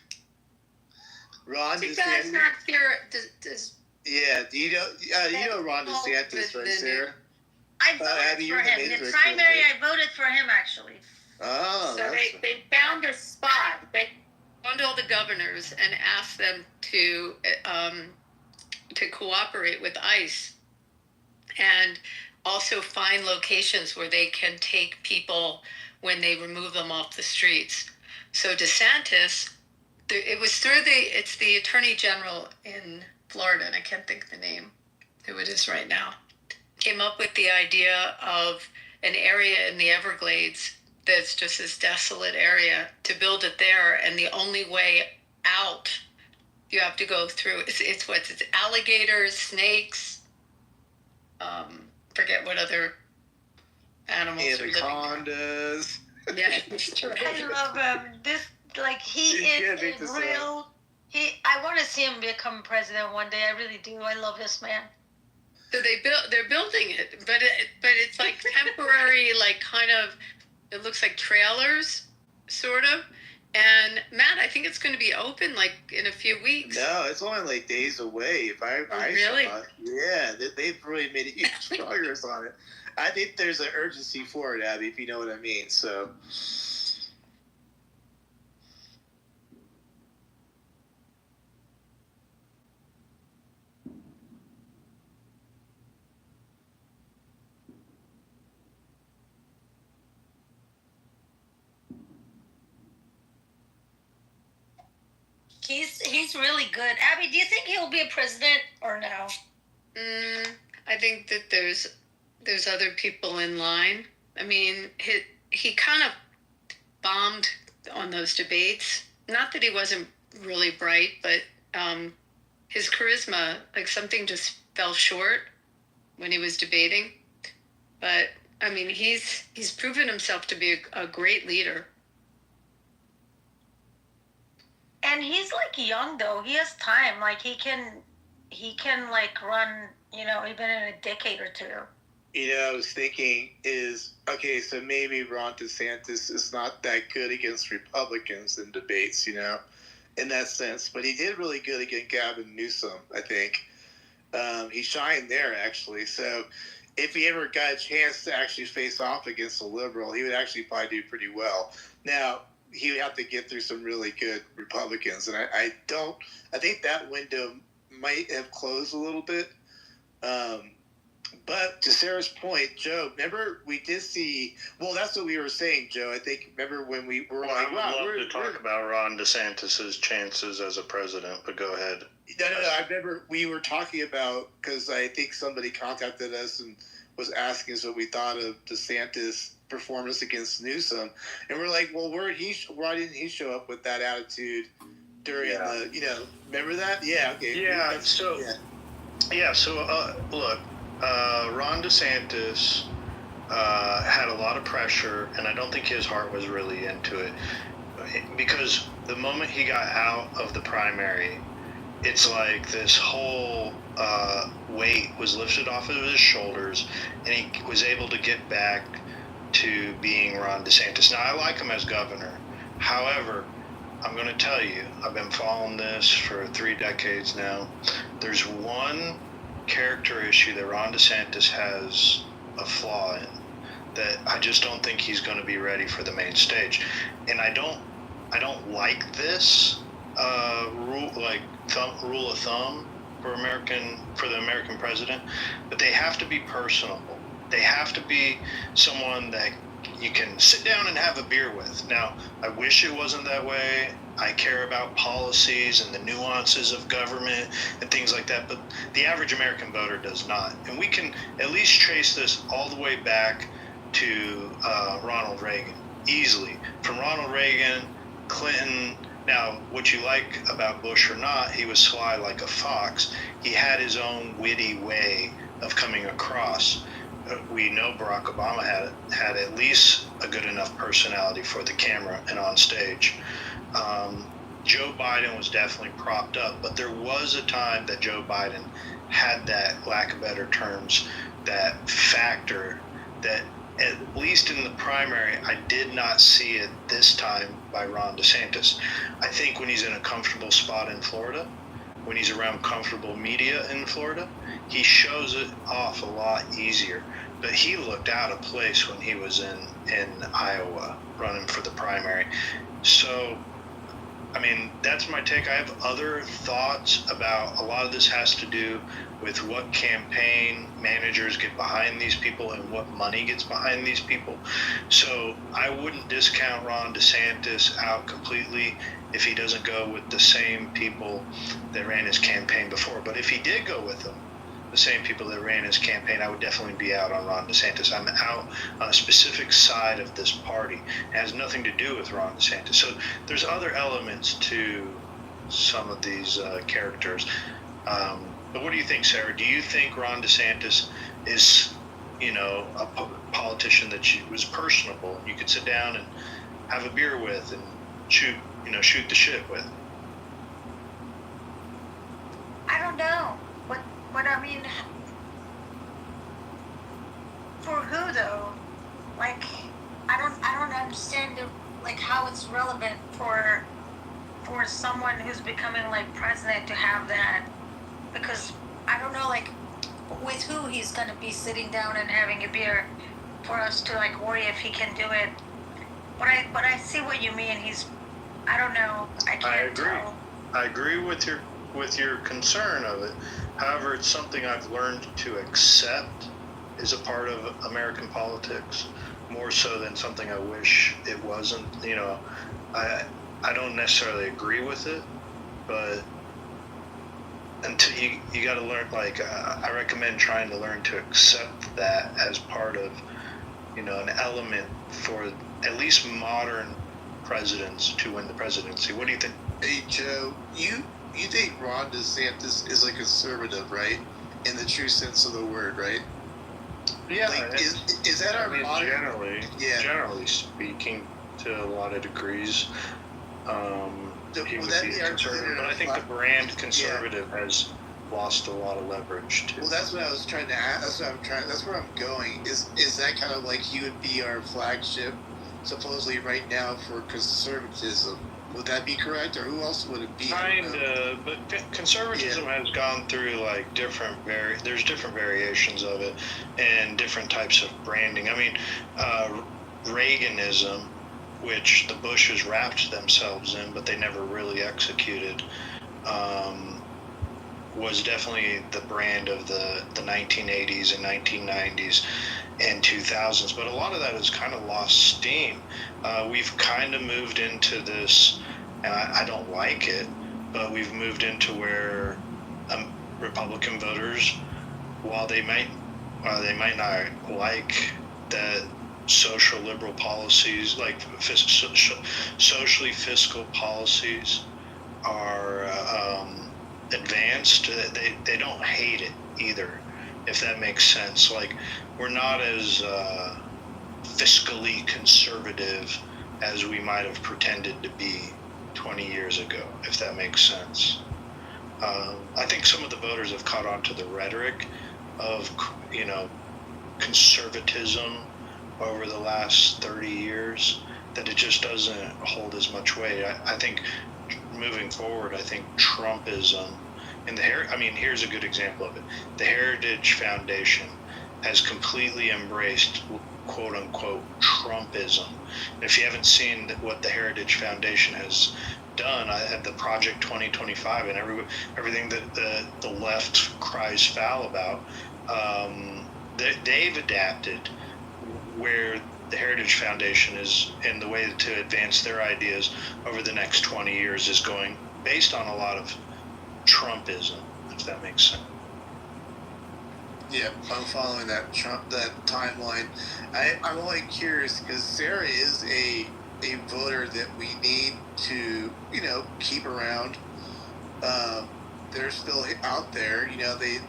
Ron DeSantis. You guys not hear Yeah, do you know Ron DeSantis, right, Sarah? I voted for him. In the primary, I voted for him, actually. Oh, so they found a spot. They found all the governors and asked them to cooperate with ICE and also find locations where they can take people when they remove them off the streets. So DeSantis, it's the Attorney General in Florida, and I can't think of the name, who it is right now, came up with the idea of an area in the Everglades that's just this desolate area, to build it there, and the only way out you have to go through it's alligators, snakes, forget what other animals anacondas. Yeah, I love him. This, like, he is a real. I want to see him become president one day. I really do. I love this man. So they're building it, but it's like temporary, like kind of. It looks like trailers, sort of. And Matt, I think it's going to be open like in a few weeks. No, it's only like days away. If I really? Saw it. Yeah, they've really made a huge progress on it. I think there's an urgency for it, Abby, if you know what I mean. So. He's really good. Abby, do you think he'll be a president or no? I think that there's other people in line. I mean, he kind of bombed on those debates. Not that he wasn't really bright, but his charisma, like something just fell short when he was debating. But I mean, he's proven himself to be a great leader. And he's like young though. He has time. Like he can like run. You know, even in a decade or two. You know, I was thinking so maybe Ron DeSantis is not that good against Republicans in debates, you know, in that sense. But he did really good against Gavin Newsom, I think. He shined there, actually. So if he ever got a chance to actually face off against a liberal, he would actually probably do pretty well. Now, he would have to get through some really good Republicans. And I think that window might have closed a little bit. But to Sarah's point, Joe, remember we did see, well, that's what we were saying, Joe. I think, remember when we were I would love to talk about Ron DeSantis' chances as a president, but go ahead. No, I remember we were talking about, because I think somebody contacted us and was asking us what we thought of DeSantis' performance against Newsom. And we're like, well, why didn't he show up with that attitude during the, remember that? Yeah, okay. Yeah, look, Ron DeSantis had a lot of pressure, and I don't think his heart was really into it. Because the moment he got out of the primary, it's like this whole weight was lifted off of his shoulders, and he was able to get back to being Ron DeSantis. Now, I like him as governor. However, I'm going to tell you, I've been following this for 3 decades now. There's one character issue that Ron DeSantis has a flaw in that I just don't think he's going to be ready for the main stage. And I don't like this rule of thumb for the American president, but they have to be personable. They have to be someone that you can sit down and have a beer with. Now, I wish it wasn't that way. I care about policies and the nuances of government and things like that, but the average American voter does not. And we can at least trace this all the way back to Ronald Reagan, easily. From Ronald Reagan, Clinton. Now, what you like about Bush or not, he was sly like a fox. He had his own witty way of coming across. We know Barack Obama had at least a good enough personality for the camera and on stage. Joe Biden was definitely propped up, but there was a time that Joe Biden had that, lack of better terms, that factor that, at least in the primary, I did not see it this time by Ron DeSantis. I think when he's in a comfortable spot in Florida, when he's around comfortable media in Florida, he shows it off a lot easier. But he looked out of place when he was in Iowa running for the primary. So, I mean, that's my take. I have other thoughts about a lot of this has to do with what campaign managers get behind these people and what money gets behind these people. So I wouldn't discount Ron DeSantis out completely if he doesn't go with the same people that ran his campaign before. But if he did go with them, the same people that ran his campaign, I would definitely be out on Ron DeSantis. I'm out on a specific side of this party. It has nothing to do with Ron DeSantis. So there's other elements to some of these characters. But what do you think, Sarah? Do you think Ron DeSantis is, a politician that was personable and you could sit down and have a beer with and shoot the shit with? I don't know. But I mean, for who though? Like, I don't understand how it's relevant for someone who's becoming like president to have that, because I don't know with who he's gonna be sitting down and having a beer for us to worry if he can do it. But I see what you mean. I don't know. I can't tell. I agree with your concern of it. However, it's something I've learned to accept as a part of American politics, more so than something I wish it wasn't. I don't necessarily agree with it, but until you got to learn. I recommend trying to learn to accept that as part of, an element for at least modern presidents to win the presidency. What do you think? Hey Joe, you think Ron DeSantis is a conservative, right? In the true sense of the word, right? Yeah. Is that our modern? Generally speaking, to a lot of degrees, he would be a conservative. But I think the brand conservative has lost a lot of leverage too. Well, that's what I was trying to ask. That's where I'm going. Is that kind of like he would be our flagship, supposedly right now, for conservatism? Would that be correct, or who else would it be? Kind of, but conservatism has gone through there's different variations of it and different types of branding. I mean, Reaganism, which the Bushes wrapped themselves in, but they never really executed, was definitely the brand of the 1980s and 1990s and 2000s. But a lot of that has kind of lost steam. We've kind of moved into this, and I don't like it, but we've moved into where Republican voters, while they might not like that social liberal policies, like socially fiscal policies are advanced, they don't hate it either, if that makes sense. Like, we're not as fiscally conservative as we might have pretended to be 20 years ago, if that makes sense. I think some of the voters have caught on to the rhetoric of, conservatism over the last 30 years, that it just doesn't hold as much weight. I think moving forward, I think Trumpism and here's a good example of it. The Heritage Foundation has completely embraced quote unquote Trumpism. And if you haven't seen what the Heritage Foundation has done, I had the Project 2025 and everything that the left cries foul about, they've adapted where the Heritage Foundation is, and the way to advance their ideas over the next 20 years is going based on a lot of Trumpism, if that makes sense. Yeah, I'm following that timeline. I'm only curious because Sarah is a voter that we need to, keep around. They're still out there.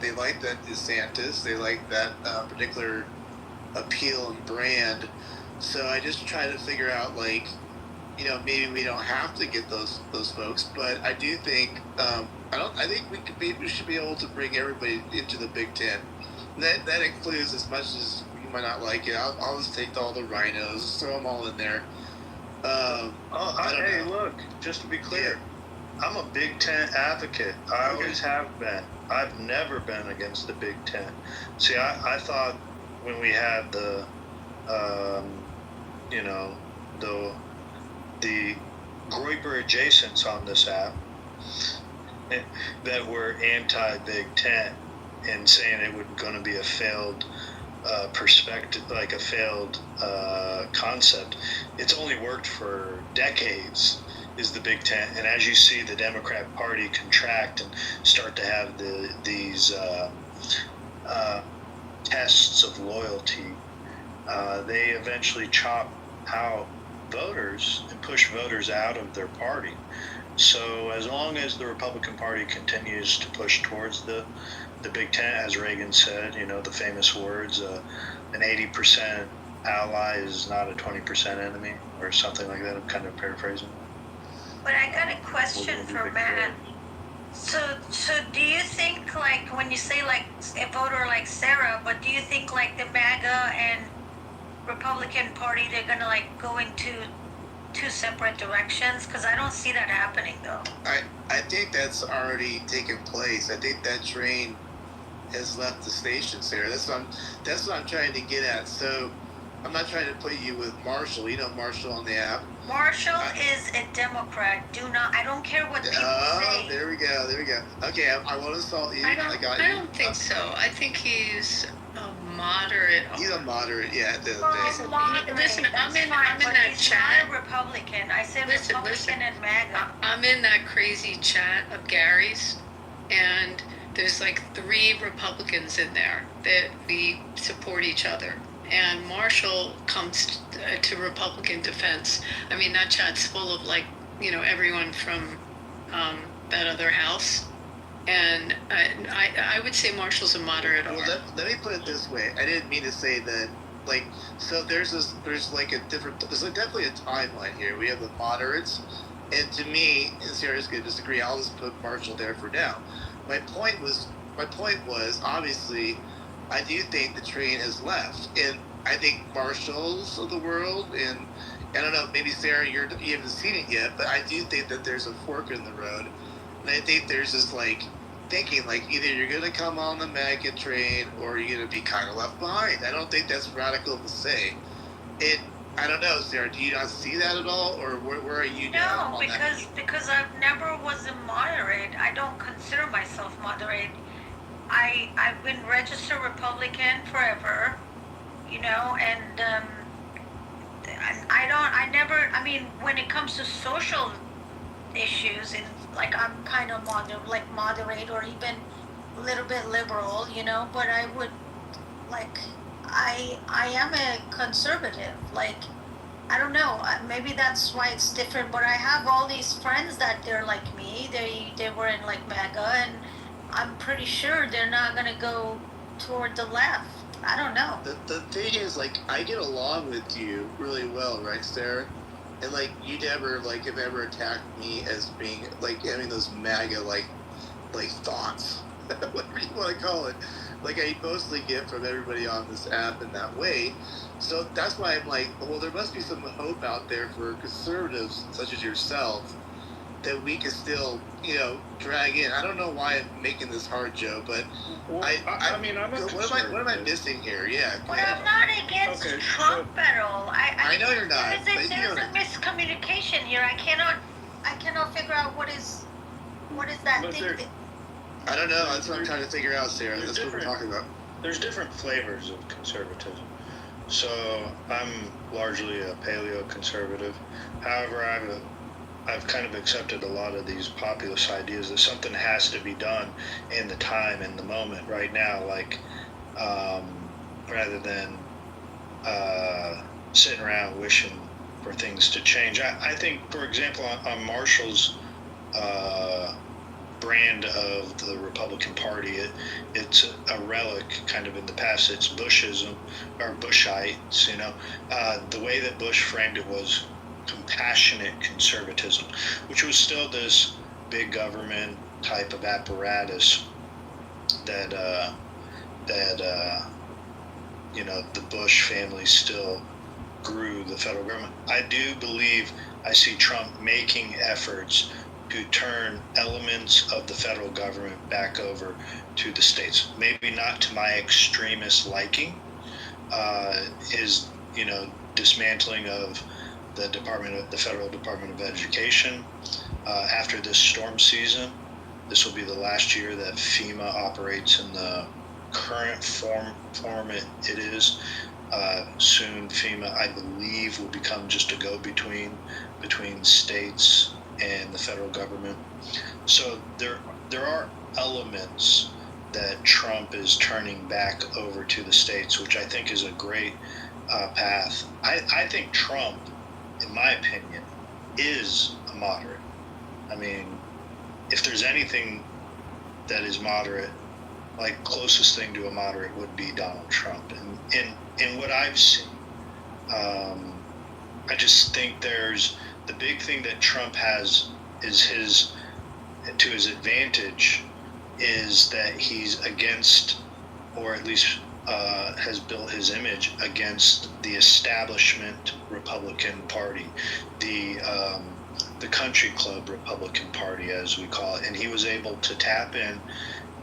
They like that DeSantis. They like that particular appeal and brand. So I just try to figure out, maybe we don't have to get those folks, but I do think I think we should be able to bring everybody into the Big Ten. That includes, as much as you might not like it, I'll just take all the rhinos, throw them all in there. Hey, look, just to be clear, I'm a Big Ten advocate. I always have been. I've never been against the Big Ten. See, I thought when we had the Groyper adjacents on this app that were anti-Big Ten and saying it was going to be a failed perspective, like a failed concept. It's only worked for decades, is the Big Ten. And as you see the Democrat Party contract and start to have these tests of loyalty, they eventually chop out voters and push voters out of their party. So as long as the Republican Party continues to push towards the Big Ten, as Reagan said, the famous words, an 80% ally is not a 20% enemy, or something like that. I'm kind of paraphrasing. But I got a question for Matt. So do you think, when you say a voter like Sarah, but do you think the MAGA and Republican Party, they're gonna go into two separate directions? Because I don't see that happening though. I think that's already taken place. I think that train has left the station, Sarah. That's what I'm trying to get at. So I'm not trying to put you with Marshall. Marshall on the app. Marshall is a Democrat. I don't care what people say. There we go. Okay, I won't insult you. I don't think so. I think he's a moderate. He's a moderate, yeah. Listen, I'm in that chat. Not a Republican. I said Republican and MAGA. I'm in that crazy chat of Gary's, and there's 3 Republicans in there that we support each other. And Marshall comes to Republican defense. I mean, that chat's full of everyone from that other house. And I would say Marshall's a moderate. Well, let me put it this way. I didn't mean to say that. So there's definitely a timeline here. We have the moderates, and to me, and Sarah's going to disagree. I'll just put Marshall there for now. My point was obviously, I do think the train has left, and I think Marshalls of the world, and I don't know, maybe Sarah, you haven't seen it yet, but I do think that there's a fork in the road, and I think there's this thinking either you're going to come on the MAGA train or you're going to be kind of left behind. I don't think that's radical to say. I don't know, Sarah, do you not see that at all, or where are you now? No, because I've never was a moderate. I don't consider myself moderate. I've been registered Republican forever, and when it comes to social issues, and I'm kind of moderate or even a little bit liberal, but I would I am a conservative. I don't know. Maybe that's why it's different. But I have all these friends that they're like me. They were in MAGA, and I'm pretty sure they're not gonna go toward the left. I don't know. The thing is, I get along with you really well, right, Sarah? And you never have ever attacked me as being having those MAGA like thoughts, whatever you want to call it, like I mostly get from everybody on this app in that way. So that's why I'm like, well, there must be some hope out there for conservatives such as yourself that we can still, drag in. I don't know why I'm making this hard, Joe, but I mean, I'm not what am I missing here? Yeah. But I'm not against Trump at all. I know you're not. There's a miscommunication here. I cannot figure out what is that thing. I don't know. That's what I'm trying to figure out, Sarah. That's what we're talking about. There's different flavors of conservatism. So I'm largely a paleo conservative. However, I've kind of accepted a lot of these populist ideas that something has to be done in the time, in the moment, right now, like rather than sitting around wishing for things to change. I think, for example, on Marshall's brand of the Republican Party, it's a relic kind of in the past. It's Bushism or Bushites, the way that Bush framed it was compassionate conservatism, which was still this big government type of apparatus that the Bush family still grew the federal government. I do believe I see Trump making efforts to turn elements of the federal government back over to the states. Maybe not to my extremist liking. His, dismantling of the Federal Department of Education after this storm season. This will be the last year that FEMA operates in the current form it is. Soon FEMA, I believe, will become just a go-between between states and the federal government. So there are elements that Trump is turning back over to the states, which I think is a great path. I think Trump, in my opinion, is a moderate. I mean, if there's anything that is moderate, like closest thing to a moderate would be Donald Trump. And in what I've seen, I just think there's the big thing that Trump has is to his advantage is that he's against, or at least has built his image against the establishment Republican Party, the country club Republican Party, as we call it, and he was able to tap in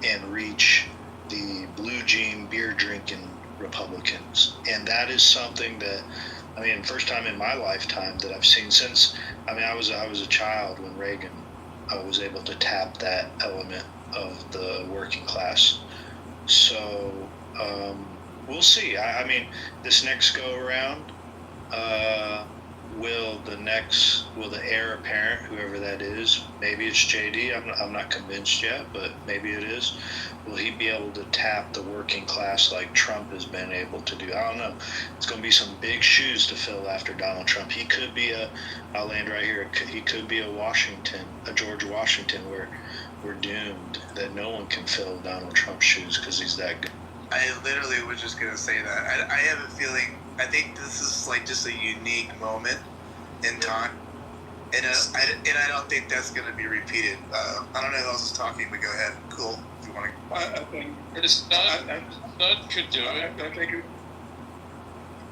and reach the blue jean beer drinking Republicans, and that is something that, I mean, first time in my lifetime that I've seen since, I was a child when Reagan was able to tap that element of the working class. So we'll see. I mean, this next go around, will the heir apparent, whoever that is, maybe it's JD, I'm not convinced yet, but maybe it is, will he be able to tap the working class like Trump has been able to do? I don't know. It's going to be some big shoes to fill after Donald Trump. He could be I'll land right here, he could be a George Washington, where we're doomed, that no one can fill Donald Trump's shoes because he's that good. I literally was just going to say that. I have a feeling, I think this is like just a unique moment in time. And I don't think that's going to be repeated. I don't know who else is talking, but go ahead. Cool. If you want to. I think that could do it.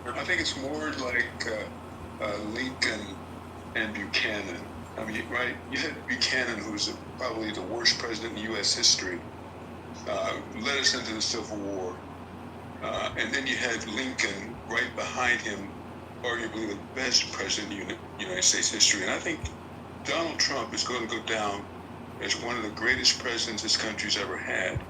I think it's more like Lincoln and Buchanan. I mean, right? You had Buchanan, who's probably the worst president in U.S. history, led us into the Civil War. And then you had Lincoln right behind him, arguably the best president in United States history. And I think Donald Trump is going to go down as one of the greatest presidents this country's ever had.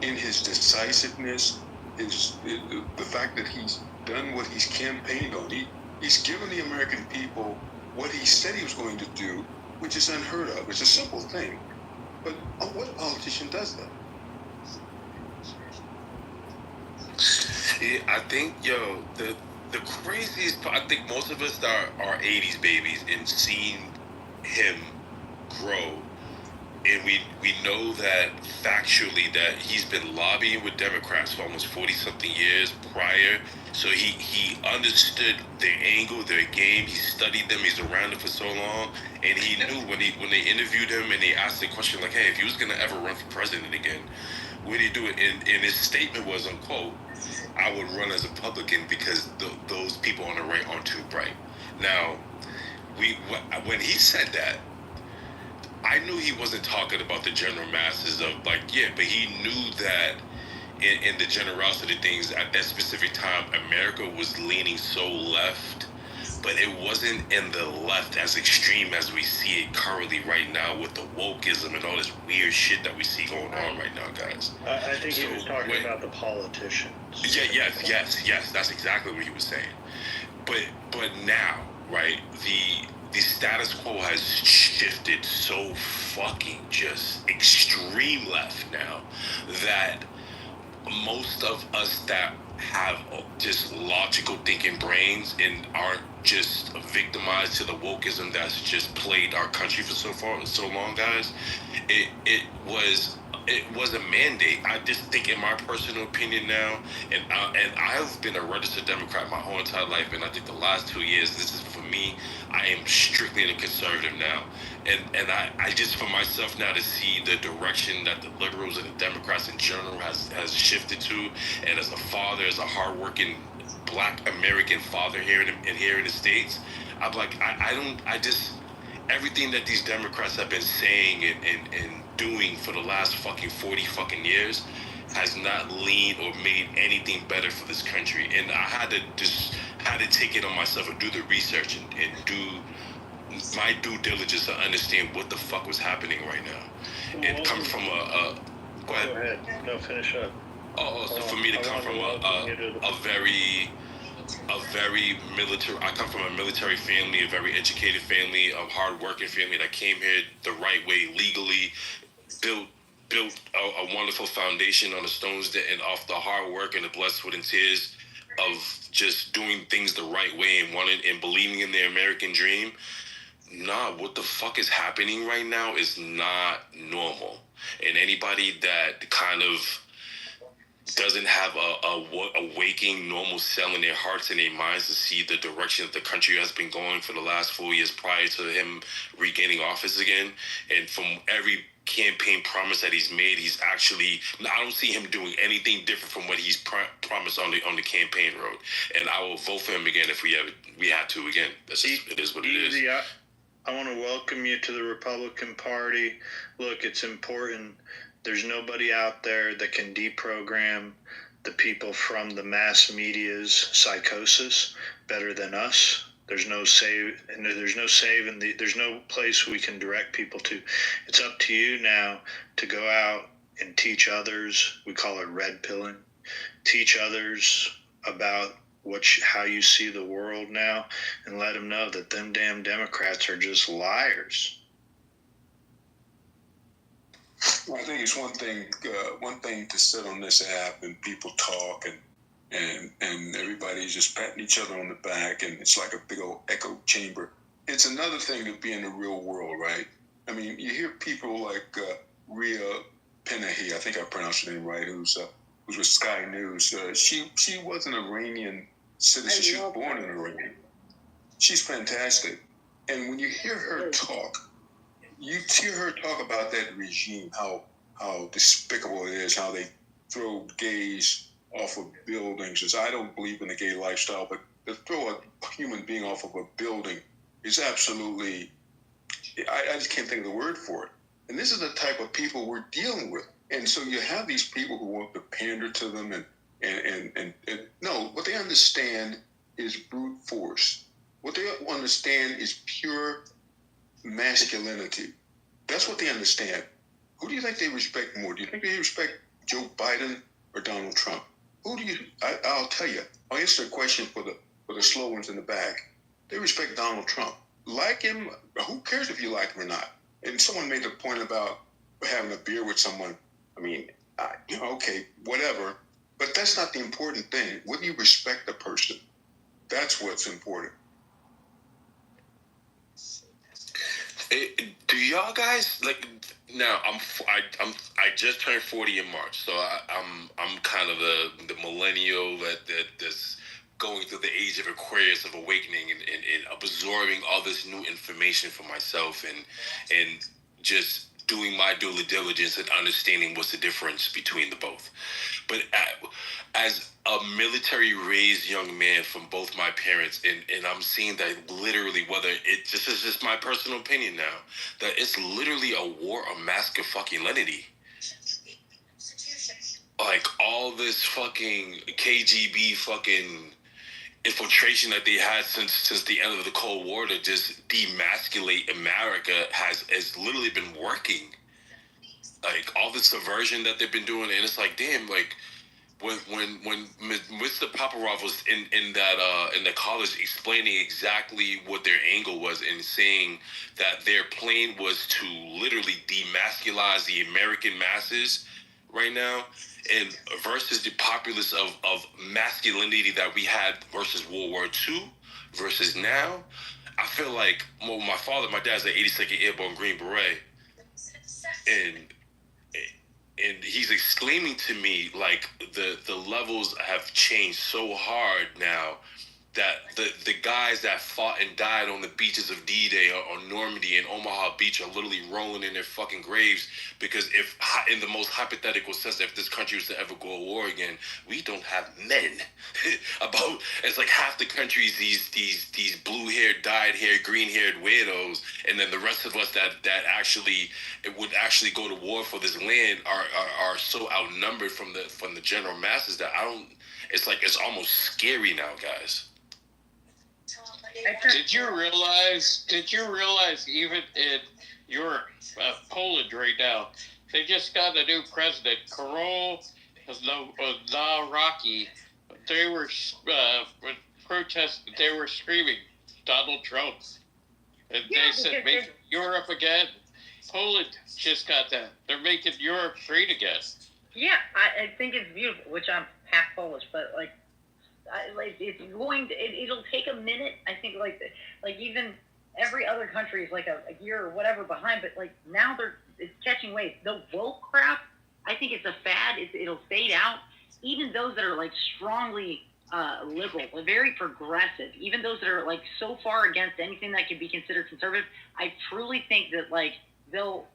In his decisiveness, the fact that he's done what he's campaigned on. He's given the American people what he said he was going to do, which is unheard of. It's a simple thing. But what politician does that? Yeah, I think, the craziest part, I think most of us are 80s babies and seeing him grow we know that factually that he's been lobbying with Democrats for almost 40-something years prior. So he understood their angle, their game. He studied them. He's around it for so long, and he knew when they interviewed him and they asked the question like, "Hey, if you was gonna ever run for president again, would you do it?" And his statement was, unquote, "I would run as a Republican because those people on the right aren't too bright." Now, when he said that, I knew he wasn't talking about the general masses of like, yeah, but he knew that in the generosity of things at that specific time, America was leaning so left, but it wasn't in the left as extreme as we see it currently right now with the wokeism and all this weird shit that we see going on right now, guys. I think he was talking about the politicians. Yeah, yes. That's exactly what he was saying. But now, right, the status quo has shifted so fucking just extreme left now that most of us that have just logical thinking brains and aren't just victimized to the wokeism that's just plagued our country for so long, guys. It was a mandate. I just think, in my personal opinion now, and I've been a registered Democrat my whole entire life, and I think the last 2 years, this is for me, I am strictly a conservative now. And I just, for myself now, to see the direction that the liberals and the Democrats in general has shifted to, and as a father, as a hardworking Black American father here in the States, I'm like, I just, everything that these Democrats have been saying and doing for the last fucking 40 fucking years has not leaned or made anything better for this country. And I had to take it on myself and do the research and do my due diligence to understand what the fuck was happening right now. It comes from go ahead. No, finish up. So for me to come from a very military, I come from a military family, a very educated family, a hard-working family that came here the right way, legally, built a wonderful foundation on the stones and off the hard work and the blood, sweat, and tears of just doing things the right way and believing in the American dream. Nah, what the fuck is happening right now is not normal. And anybody that kind of doesn't have a waking normal cell in their hearts and their minds to see the direction that the country has been going for the last 4 years prior to him regaining office again, and from every campaign promise that he's made, he's actually, I don't see him doing anything different from what he's promised on the campaign road. And I will vote for him again if we had to again. That's just, it is what it is. I want to welcome you to the Republican Party. Look, it's important. There's nobody out there that can deprogram the people from the mass media's psychosis better than us. There's no save, and there's no place we can direct people to. It's up to you now to go out and teach others. We call it red pilling. Teach others about how you see the world now, and let them know that them damn Democrats are just liars. Well, I think it's one thing to sit on this app and people talk and everybody's just patting each other on the back and it's like a big old echo chamber. It's another thing to be in the real world, right? I mean, you hear people like Rhea Panahi, I think I pronounced her name right, who's with Sky News. She was an Iranian citizen. She was born in Iran. She's fantastic. And when you hear her talk, you hear her talk about that regime, how despicable it is, how they throw gays off of buildings. As I don't believe in the gay lifestyle, but to throw a human being off of a building is absolutely, I just can't think of the word for it. And this is the type of people we're dealing with. And so you have these people who want to pander to them and no, what they understand is brute force. What they understand is pure masculinity. That's what they understand. Who do you think they respect more? Do you think they respect Joe Biden or Donald Trump? I'll tell you. I'll answer the question for the slow ones in the back. They respect Donald Trump. Like him, who cares if you like him or not? And someone made the point about having a beer with someone. I mean, okay, whatever. But that's not the important thing. Whether you respect the person, that's what's important. Do y'all guys, like, Now I just turned 40 in March, so I'm kind of the millennial that's going through the age of Aquarius of awakening and absorbing all this new information for myself and just doing my due diligence and understanding what's the difference between the both. But as a military raised young man from both my parents, and I'm seeing that literally, whether it just is just my personal opinion now, that it's literally a war of masculinity. Like all this fucking KGB fucking infiltration that they had since the end of the Cold War to just demasculate America has literally been working. Like all the subversion that they've been doing, and it's like, damn, like when Mr. Paparov was in the college explaining exactly what their angle was and saying that their plan was to literally demasculize the American masses right now, and versus the populace of masculinity that we had versus World War II versus now, I feel like, well, my dad's an 82nd Airborne Green Beret, and he's exclaiming to me like the levels have changed so hard now that the guys that fought and died on the beaches of D-Day or Normandy and Omaha Beach are literally rolling in their fucking graves because if, in the most hypothetical sense, if this country was to ever go to war again, we don't have men. It's like half the country is these blue-haired, dyed-haired, green-haired weirdos, and then the rest of us that actually would actually go to war for this land are so outnumbered from the general masses that I don't. It's like it's almost scary now, guys. Did you realize even in Europe, Poland right now, they just got a new president, Karol Nawrocki. They were protesting, they were screaming Donald Trump. And they said, make Europe again. Poland just got that. They're making Europe great again. Yeah, I think it's beautiful, which I'm half Polish, but like it's going to, it'll take a minute. I think like even every other country is like a year or whatever behind, but like now it's catching waves. The woke crap, I think it's a fad. It'll fade out. Even those that are like strongly liberal, very progressive, even those that are like so far against anything that could be considered conservative, I truly think that like they'll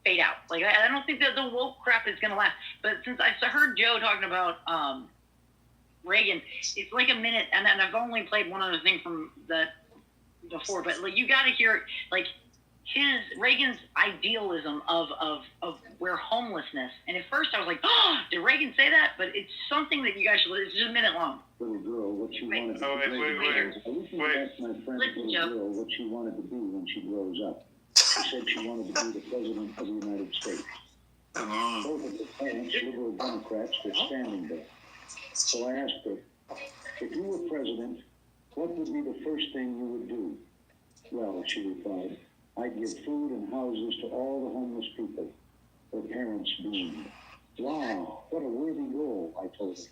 fade out. Like I don't think that the woke crap is gonna last. But since I heard Joe talking about Reagan, it's like a minute, and I've only played one other thing from that before, but like you got to hear like Reagan's idealism of where homelessness. And at first I was like, oh, did Reagan say that? But it's something that you guys should. It's just a minute long. Little girl, what she wanted to be. My friend, little girl, what she wanted to be when she grows up. She said she wanted to be the president of the United States. Both of the parents, liberal Democrats, were standing there. So I asked her, if you were president, what would be the first thing you would do? Well, she replied, I'd give food and houses to all the homeless people. Her parents beamed. Wow, what a worthy goal, I told her.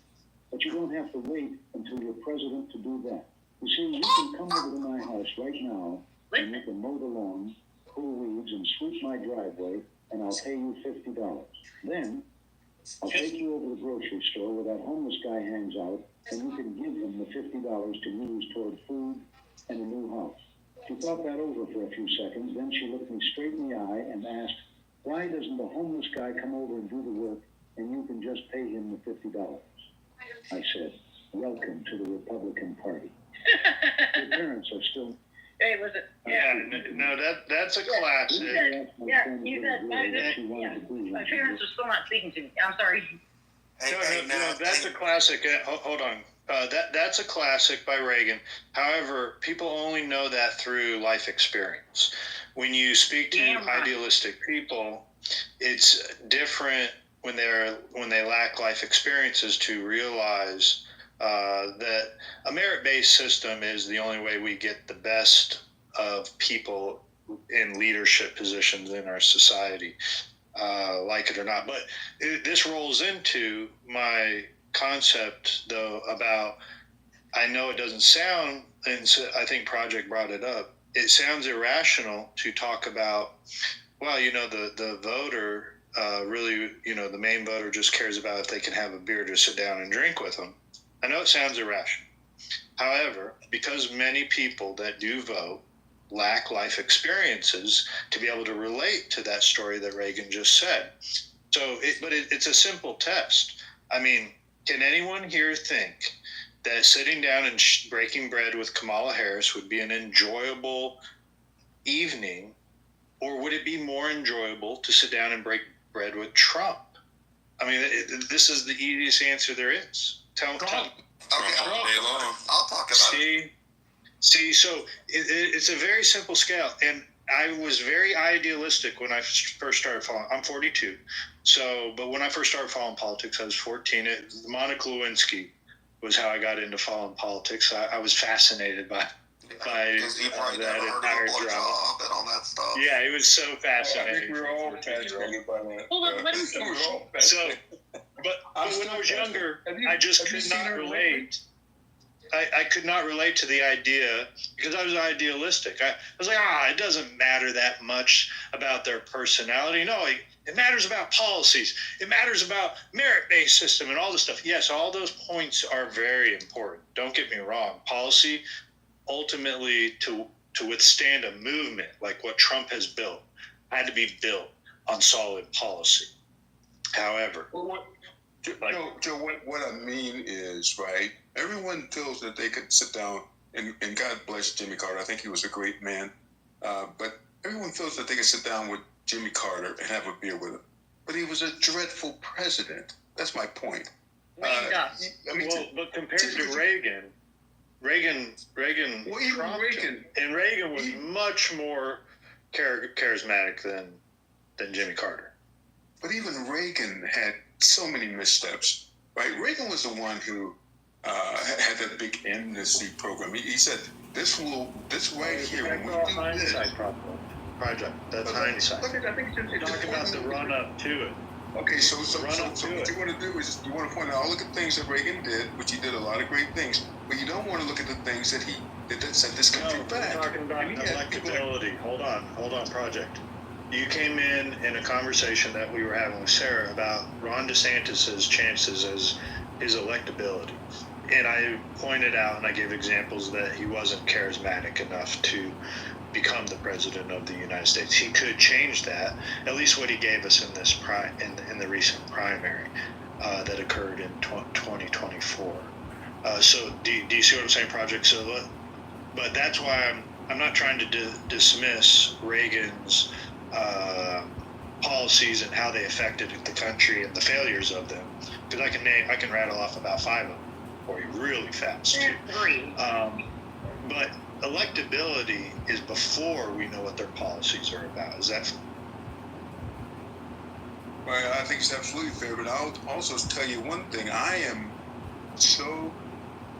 But you don't have to wait until you're president to do that. You see, you can come over to my house right now, and you can mow the lawn, pull weeds, and sweep my driveway, and I'll pay you $50. Then, I'll take you over to the grocery store where that homeless guy hangs out, and you can give him the $50 to use toward food and a new house. She thought that over for a few seconds, then she looked me straight in the eye and asked, why doesn't the homeless guy come over and do the work, and you can just pay him the $50? I said, welcome to the Republican Party. Your parents are still... Hey, listen. Yeah, no, that's a classic. You said, my parents are still not speaking to me. I'm sorry. No, that's a classic. Hold on. That's a classic by Reagan. However, people only know that through life experience. When you speak to idealistic people, it's different when they lack life experiences to realize that a merit-based system is the only way we get the best of people in leadership positions in our society, like it or not. But this rolls into my concept, though, about, I know it doesn't sound, and so I think Project brought it up, it sounds irrational to talk about well, the voter really, the main voter just cares about if they can have a beer to sit down and drink with them. I know it sounds irrational. However, because many people that do vote lack life experiences to be able to relate to that story that Reagan just said. So, it's a simple test. I mean, can anyone here think that sitting down and breaking bread with Kamala Harris would be an enjoyable evening, or would it be more enjoyable to sit down and break bread with Trump? I mean, this is the easiest answer there is. Tell. Okay, I'll talk about it. See, so it's a very simple scale, and I was very idealistic when I first started following. I'm 42, but when I first started following politics, I was 14. Monica Lewinsky was how I got into following politics. I was fascinated by that entire drama and all that stuff. Yeah, it was so fascinating. I think we were all fascinated by that. Hold on, let him finish. But when I was younger, I just could not relate. I could not relate to the idea because I was idealistic. I was like, it doesn't matter that much about their personality. No, it matters about policies. It matters about merit-based system and all this stuff. Yes, all those points are very important. Don't get me wrong. Policy, ultimately, to withstand a movement like what Trump has built, had to be built on solid policy. However, Joe, what I mean is, right, everyone feels that they could sit down, and God bless Jimmy Carter. I think he was a great man. But everyone feels that they could sit down with Jimmy Carter and have a beer with him. But he was a dreadful president. That's my point. But compared to Reagan was much more charismatic than Jimmy Carter. But even Reagan had so many missteps, right? Reagan was the one who had that big amnesty program. He said, "This right here, when we do hindsight this." Project. That's hindsight. I think talking about the run up to it. Okay, so what you want to do is you want to point out all of the things that Reagan did, which he did a lot of great things, but you don't want to look at the things that that set this country back. We're talking about electability. Hold on, Project. You came in a conversation that we were having with Sarah about Ron DeSantis's chances as his electability. And I pointed out and I gave examples that he wasn't charismatic enough to become the president of the United States. He could change that, at least what he gave us in this in the recent primary that occurred in 2024. So do you see what I'm saying, Project? So, but that's why I'm not trying to dismiss Reagan's policies and how they affected the country and the failures of them, because I can rattle off about 5 of them for you really fast. But electability is before we know what their policies are about. Is that? Well, I think it's absolutely fair, but I'll also tell you one thing.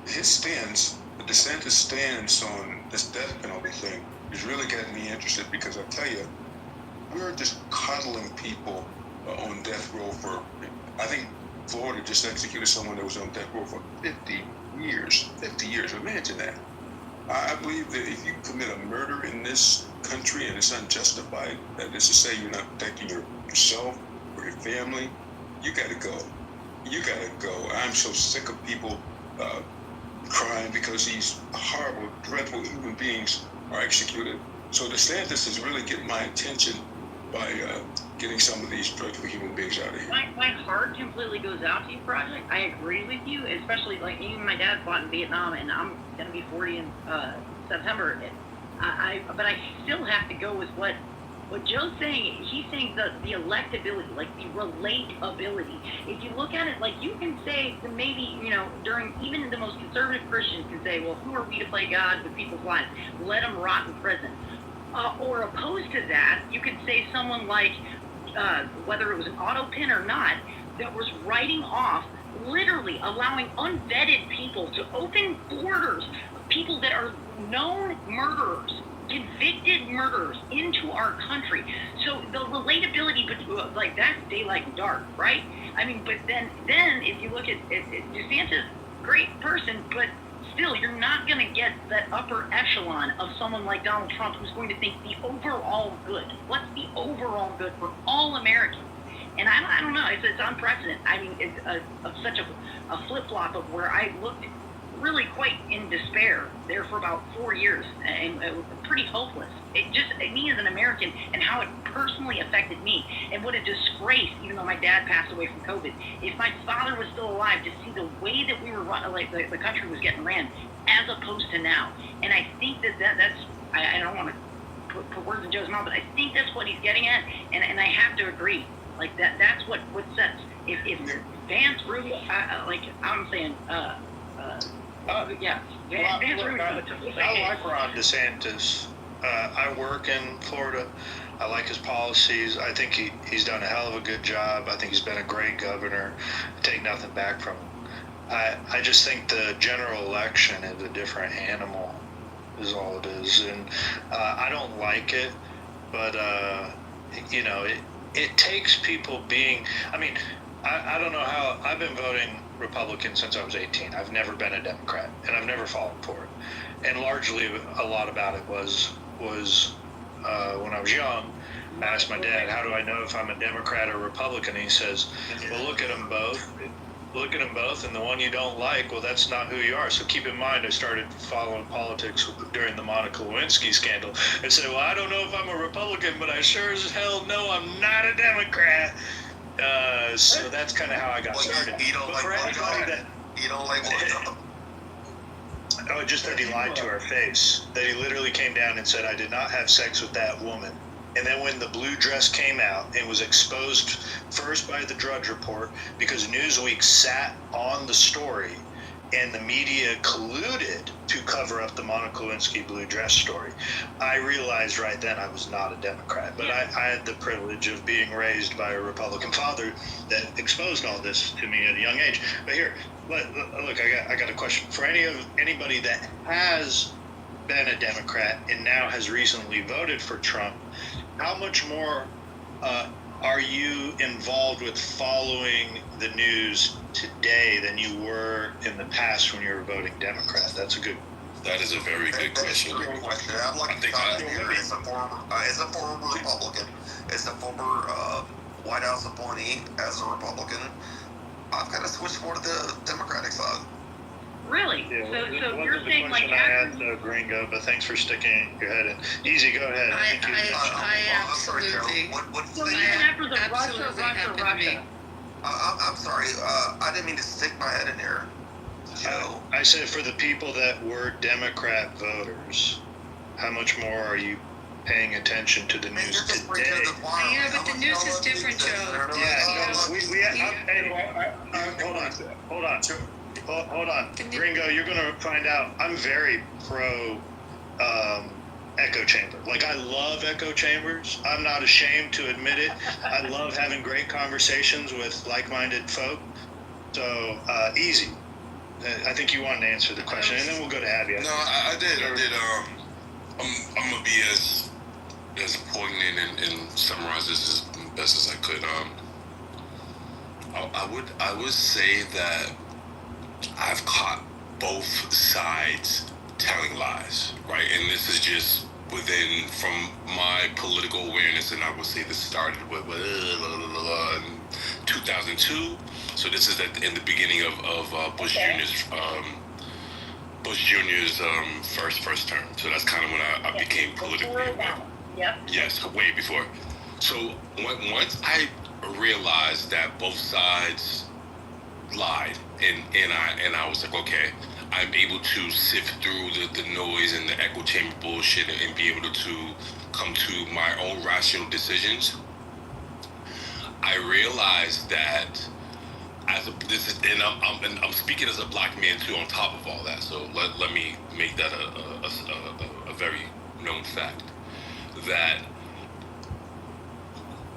His stance, the DeSantis stance on this death penalty thing is really getting me interested, because I tell you, we're just coddling people on death row for, I think Florida just executed someone that was on death row for 50 years. 50 years, imagine that. I believe that if you commit a murder in this country and it's unjustified, that is to say you're not protecting yourself or your family, you gotta go. You gotta go. I'm so sick of people crying because these horrible, dreadful human beings are executed. So DeSantis is really getting my attention by getting some of these dreadful human beings out of here. My heart completely goes out to you, Project. I agree with you, especially like even my dad fought in Vietnam, and I'm going to be 40 in September. But I still have to go with what Joe's saying. He's saying the electability, like the relatability. If you look at it, like you can say that maybe, during even the most conservative Christians can say, well, who are we to play God with people's lives? Let them rot in prison. Or opposed to that, you could say someone like, whether it was an auto pin or not, that was writing off, literally allowing unvetted people to open borders, people that are known murderers, convicted murderers, into our country. So the relatability, like that's daylight and dark, right? I mean, but then if you look at DeSantis, great person, but still, you're not going to get that upper echelon of someone like Donald Trump who's going to think the overall good. What's the overall good for all Americans? And I don't know. It's unprecedented. I mean, it's such a flip-flop of where I looked really quite in despair there for about 4 years, and it was pretty hopeless. Me as an American, and how it personally affected me, and what a disgrace, even though my dad passed away from COVID. If my father was still alive, to see the way that we were run, like the country was getting ran, as opposed to now. And I think that's, I don't want to put words in Joe's mouth, but I think that's what he's getting at, and I have to agree. Like that's what sets. If Vance really, like I'm saying, yeah. Vance Look, Rudy. I like Ron DeSantis. I work in Florida. I like his policies. I think he's done a hell of a good job. I think he's been a great governor. I take nothing back from him. I just think the general election is a different animal, is all it is. And I don't like it, but, you know, it takes people being, I mean, I don't know how, I've been voting Republican since I was 18. I've never been a Democrat, and I've never fallen for it. And largely, a lot about it was when I was young, I asked my dad, how do I know if I'm a Democrat or Republican? And he says, well, look at them both. Look at them both, and the one you don't like, well, that's not who you are. So keep in mind, I started following politics during the Monica Lewinsky scandal and said, well, I don't know if I'm a Republican, but I sure as hell know I'm not a Democrat. So that's kind of how I got started. You don't like blowjob? You don't like blowjob? Oh, just that he lied to our face. That he literally came down and said, I did not have sex with that woman. And then when the blue dress came out, it was exposed first by the Drudge Report because Newsweek sat on the story and the media colluded to cover up the Monica Lewinsky blue dress story. I realized right then I was not a Democrat, but I had the privilege of being raised by a Republican father that exposed all this to me at a young age. But here, look, I got a question for anybody that has been a Democrat and now has recently voted for Trump. How much more are you involved with following the news today than you were in the past when you were voting Democrat? That's a good. That is a very good question. That's a great question. I'm lucky to come here as a former Republican, as a former White House appointee, as a Republican. I've kind of switched more to the Democratic side. Really? Yeah, So you're saying like I had Gringo, but thanks for sticking your head in. Easy, go ahead. I absolutely. So even after the Russia. I'm sorry. I didn't mean to stick my head in here. Joe. I said for the people that were Democrat voters, how much more are you paying attention to the news today? Yeah, but the news is different, Joe. Hold on. Gringo, you're going to find out I'm very pro echo chamber. Like, I love echo chambers. I'm not ashamed to admit it. I love having great conversations with like-minded folk. So, easy. I think you wanted to answer the question, and then we'll go to Abby. No, I did. I'm going to be as poignant and summarize this as best as I could. I would say that I've caught both sides telling lies, right? And this is just from my political awareness, and I would say this started with 2002. So this is in the beginning of Bush Jr.'s first term. So that's kind of when I became politically aware. Yep. Yes, way before. So once I realized that both sides lied, and I was like, okay, I'm able to sift through the noise and the echo chamber bullshit and be able to come to my own rational decisions. I realized that I'm speaking as a black man too on top of all that. So let me make that a very known fact that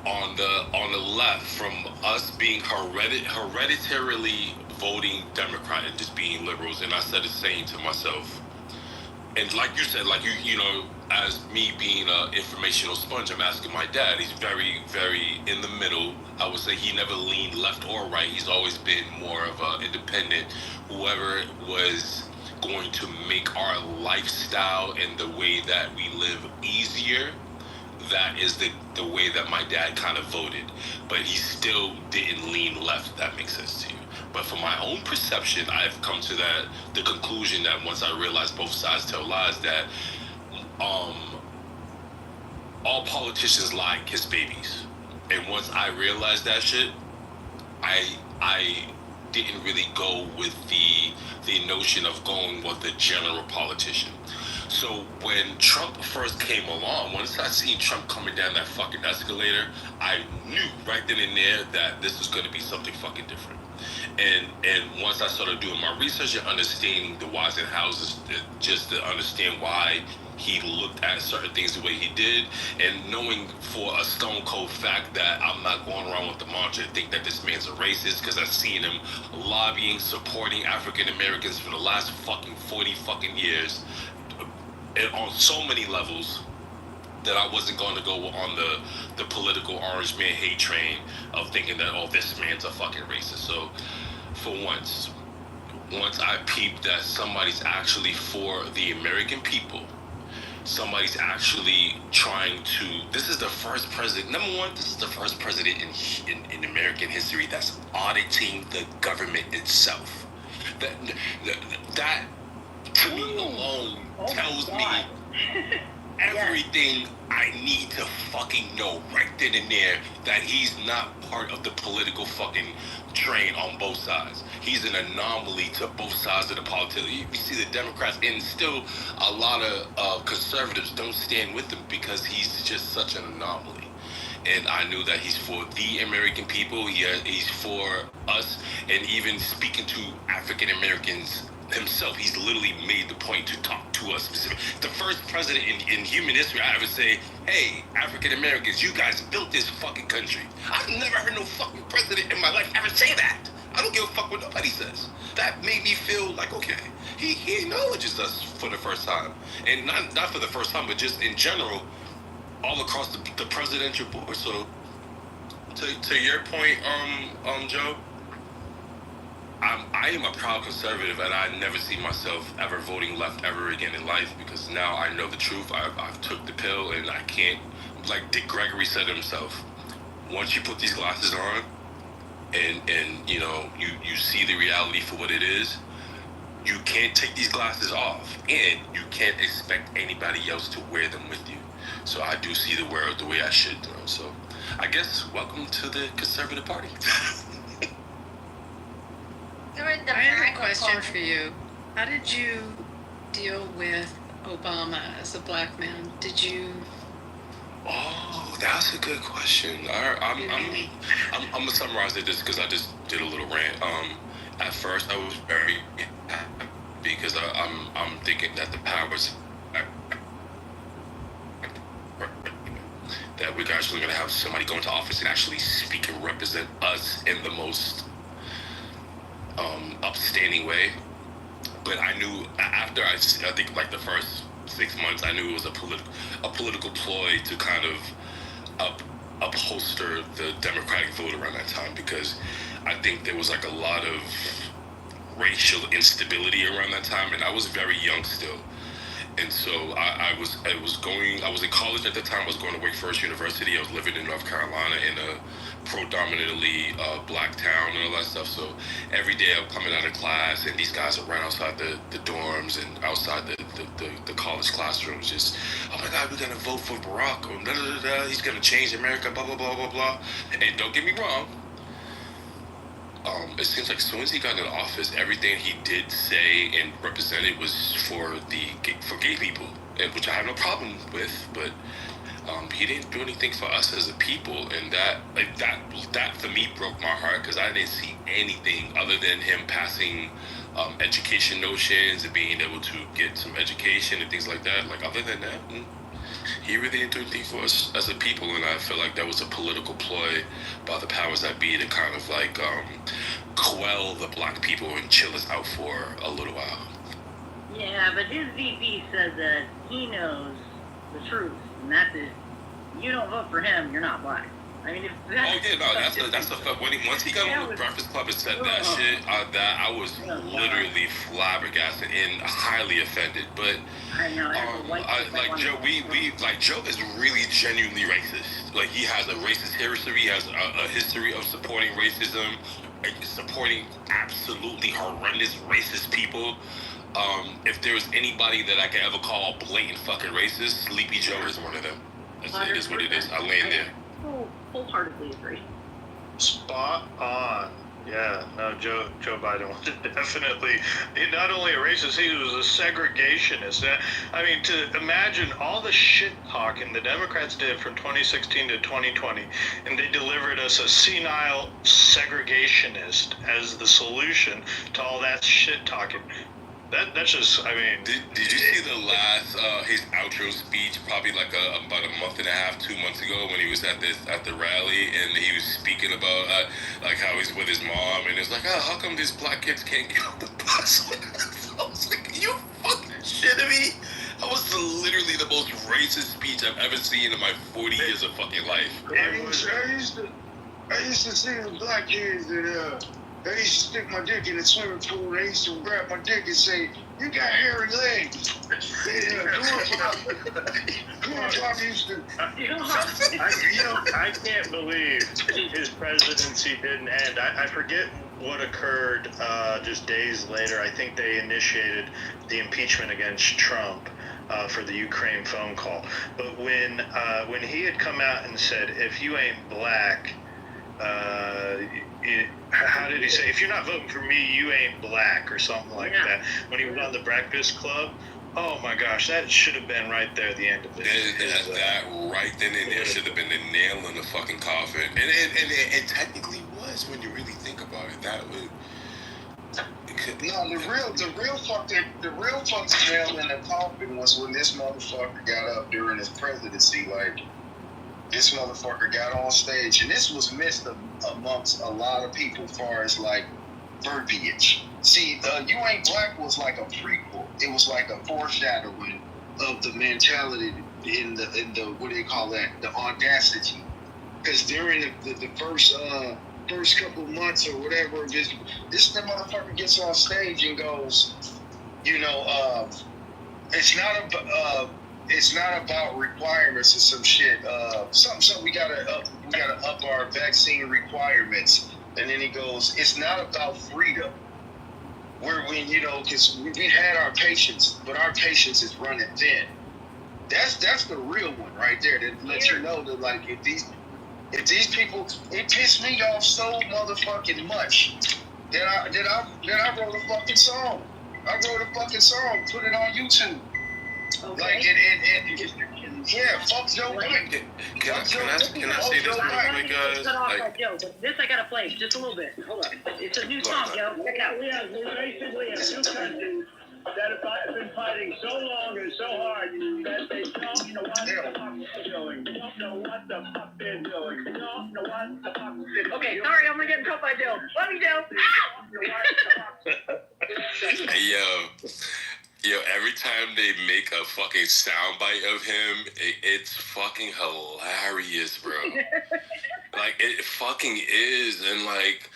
on the left, from us being hereditarily voting Democrat and just being liberals, and I said the same to myself. And like you said, like you know, as me being an informational sponge, I'm asking my dad. He's very, very in the middle. I would say he never leaned left or right. He's always been more of an independent. Whoever was going to make our lifestyle and the way that we live easier, that is the way that my dad kind of voted. But he still didn't lean left, if that makes sense to you. But for my own perception, I've come to the conclusion that once I realized both sides tell lies, that all politicians lie and kiss babies. And once I realized that shit, I didn't really go with the notion of going with the general politician. So when Trump first came along, once I seen Trump coming down that fucking escalator, I knew right then and there that this was going to be something fucking different. And once I started doing my research and understanding the whys and hows, just to understand why he looked at certain things the way he did, and knowing for a stone cold fact that I'm not going around with the mantra to think that this man's a racist, because I've seen him lobbying, supporting African Americans for the last fucking 40 fucking years, and on so many levels, that I wasn't going to go on the political orange man hate train of thinking that, oh, this man's a fucking racist. So for once I peeped that somebody's actually for the American people, somebody's actually trying to, this is the first president, number one, this is the first president in American history that's auditing the government itself. That to me alone tells me everything I need to fucking know right then and there, that he's not part of the political fucking train on both sides. He's an anomaly to both sides of the politics. You see the Democrats, and still a lot of conservatives don't stand with him because he's just such an anomaly. And I knew that he's for the American people. He's for us, and even speaking to African Americans himself, he's literally made the point to talk to us specifically. The first president in human history I ever say, hey, African Americans, you guys built this fucking country. I've never heard no fucking president in my life ever say that. I don't give a fuck what nobody says. That made me feel like, okay, he acknowledges us for the first time. And not for the first time, but just in general, all across the presidential board. So to your point, Joe, I am a proud conservative, and I never see myself ever voting left ever again in life, because now I know the truth. I've took the pill, and I can't, like Dick Gregory said himself, once you put these glasses on and you know, you see the reality for what it is, you can't take these glasses off, and you can't expect anybody else to wear them with you. So I do see the world the way I should, you know. So I guess welcome to the conservative party. I have a question for you. How did you deal with Obama as a black man? Did you? Oh, that's a good question. I'm gonna summarize it just because I just did a little rant. At first, I was very happy because I'm thinking that the powers that we're actually gonna have somebody go into office and actually speak and represent us in the most upstanding way. But I knew after I think like the first 6 months, I knew it was a political ploy to kind of upholster the Democratic vote around that time, because I think there was like a lot of racial instability around that time, and I was very young still. And so I was in college at the time. I was going to Wake Forest University. I was living in North Carolina in a predominantly black town and all that stuff. So every day I'm coming out of class, and these guys are right outside the dorms and outside the college classrooms, just, oh my God, we're gonna vote for Barack, or da da da da. He's gonna change America, blah blah blah blah blah. And don't get me wrong, it seems like as soon as he got into office, everything he did say and represented was for gay people, and which I have no problem with. But he didn't do anything for us as a people, and that for me broke my heart, because I didn't see anything other than him passing education notions and being able to get some education and things like that. Like, other than that, he really didn't do anything for us as a people, and I feel like that was a political ploy by the powers that be to kind of like quell the black people and chill us out for a little while. Yeah, but his VP said that he knows the truth, and that's it. You don't vote for him, you're not black. I mean, if Oh yeah, no, that's a fact. Once he got on the Breakfast Club and said that shit, that I was literally flabbergasted and highly offended. But I know, like Joe, like Joe is really genuinely racist. Like he has a racist history. He has a history of supporting racism, supporting absolutely horrendous racist people. If there's anybody that I can ever call a blatant fucking racist, Sleepy Joe is one of them. It is what it is. I land there. Wholeheartedly agree. Spot on. Yeah, no, Joe Biden was definitely not only a racist, he was a segregationist. I mean, to imagine all the shit talking the Democrats did from 2016 to 2020, and they delivered us a senile segregationist as the solution to all that shit talking. That's just, I mean... Did you see the last, his outro speech, probably like about a month and a half, 2 months ago, when he was at the rally, and he was speaking about, like, how he's with his mom, and it's like, oh, how come these black kids can't get on the bus? I was like, you fucking shitting me? That was literally the most racist speech I've ever seen in my 40 years of fucking life. I used to see the black kids that, they used to stick my dick in the swimming pool. They used to grab my dick and say, "You got hairy legs." I can't believe his presidency didn't end. I forget what occurred just days later. I think they initiated the impeachment against Trump for the Ukraine phone call. But when he had come out and said, "If you ain't black," how did he say? "If you're not voting for me, you ain't black," or something like that. When he was on the Breakfast Club, oh my gosh, that should have been right there at the end of it. That right then and there should have been the nail in the fucking coffin, and it technically was when you really think about it. That would. No, the real fucking nail in the coffin was when this motherfucker got up during his presidency, like. This motherfucker got on stage, and this was missed amongst a lot of people as far as, like, verbiage. See, You Ain't Black was like a prequel. It was like a foreshadowing of the mentality in the what do they call that? The audacity. Because during the first couple months or whatever, this motherfucker gets on stage and goes, it's not about requirements or some shit. Something we gotta up our vaccine requirements. And then he goes, it's not about freedom. Because we had our patience, but our patience is running thin. That's the real one right there. That lets you know that, like, if these people, it pissed me off so motherfucking much that I wrote a fucking song. Put it on YouTube. Okay. Like yeah, fuck Joe Biden. Can I say this real quick, guys? This I gotta play just a little bit. Hold on. It's a new song, Joe. Check it out. We basically have two countries that have been fighting so long and so hard that they don't know what the fuck they're doing. They don't know what the fuck they're doing. They don't know what the fuck they're doing. Okay, sorry, I'm gonna get in trouble by Joe. Love you, Joe. Hey, yo, every time they make a fucking soundbite of him, it's fucking hilarious, bro. Like, it fucking is, and like,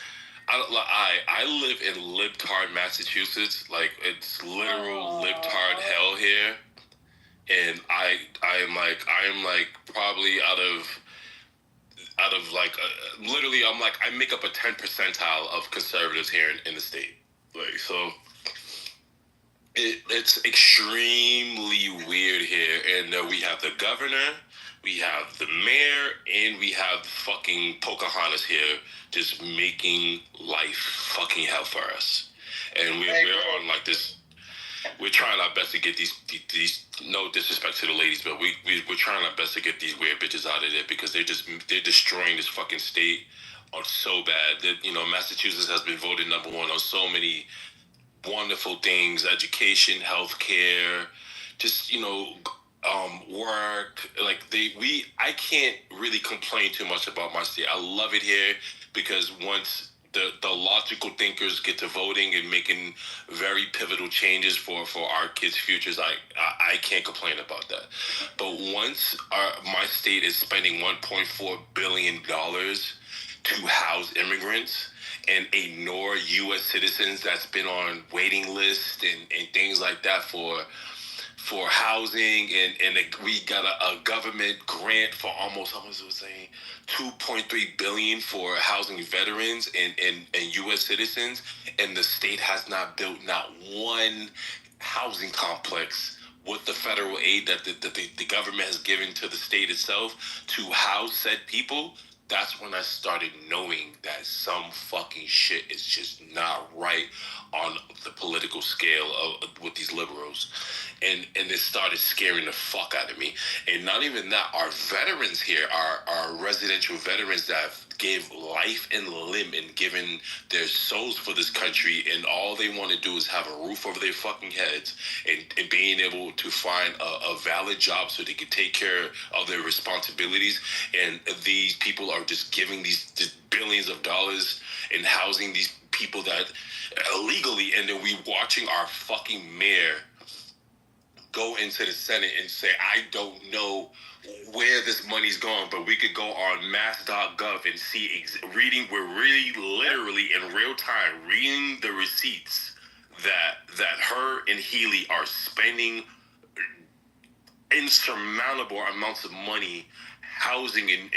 I live in libtard Massachusetts. Like, it's literal libtard hell here, and I am like probably out of like literally I make up a 10th percentile of conservatives here in the state. Like, so. It's extremely weird here, and we have the governor, we have the mayor, and we have fucking Pocahontas here just making life fucking hell for us. And we're on like this. We're trying our best to get these no disrespect to the ladies, but we're trying our best to get these weird bitches out of there because they're destroying this fucking state so bad. That Massachusetts has been voted number one on so many wonderful things: education, healthcare, just work. Like I can't really complain too much about my state. I love it here because once the logical thinkers get to voting and making very pivotal changes for our kids' futures, I can't complain about that. But once my state is spending $1.4 billion to house immigrants and ignore U.S. citizens that's been on waiting lists and things like that for housing, and we got a government grant for almost, how much was saying, $2.3 billion for housing veterans and U.S. citizens, and the state has not built not one housing complex with the federal aid that the government has given to the state itself to house said people. That's when I started knowing that some fucking shit is just not right on the political scale with these liberals. And it started scaring the fuck out of me. And not even that, our veterans here, our residential veterans that gave life and limb and given their souls for this country, and all they want to do is have a roof over their fucking heads and being able to find a valid job so they can take care of their responsibilities. And these people are just giving these billions of dollars in housing these people that illegally, and then we watching our fucking mayor go into the Senate and say, I don't know where this money's going, but we could go on mass.gov and see, we're really literally in real time reading the receipts that her and Healy are spending insurmountable amounts of money housing and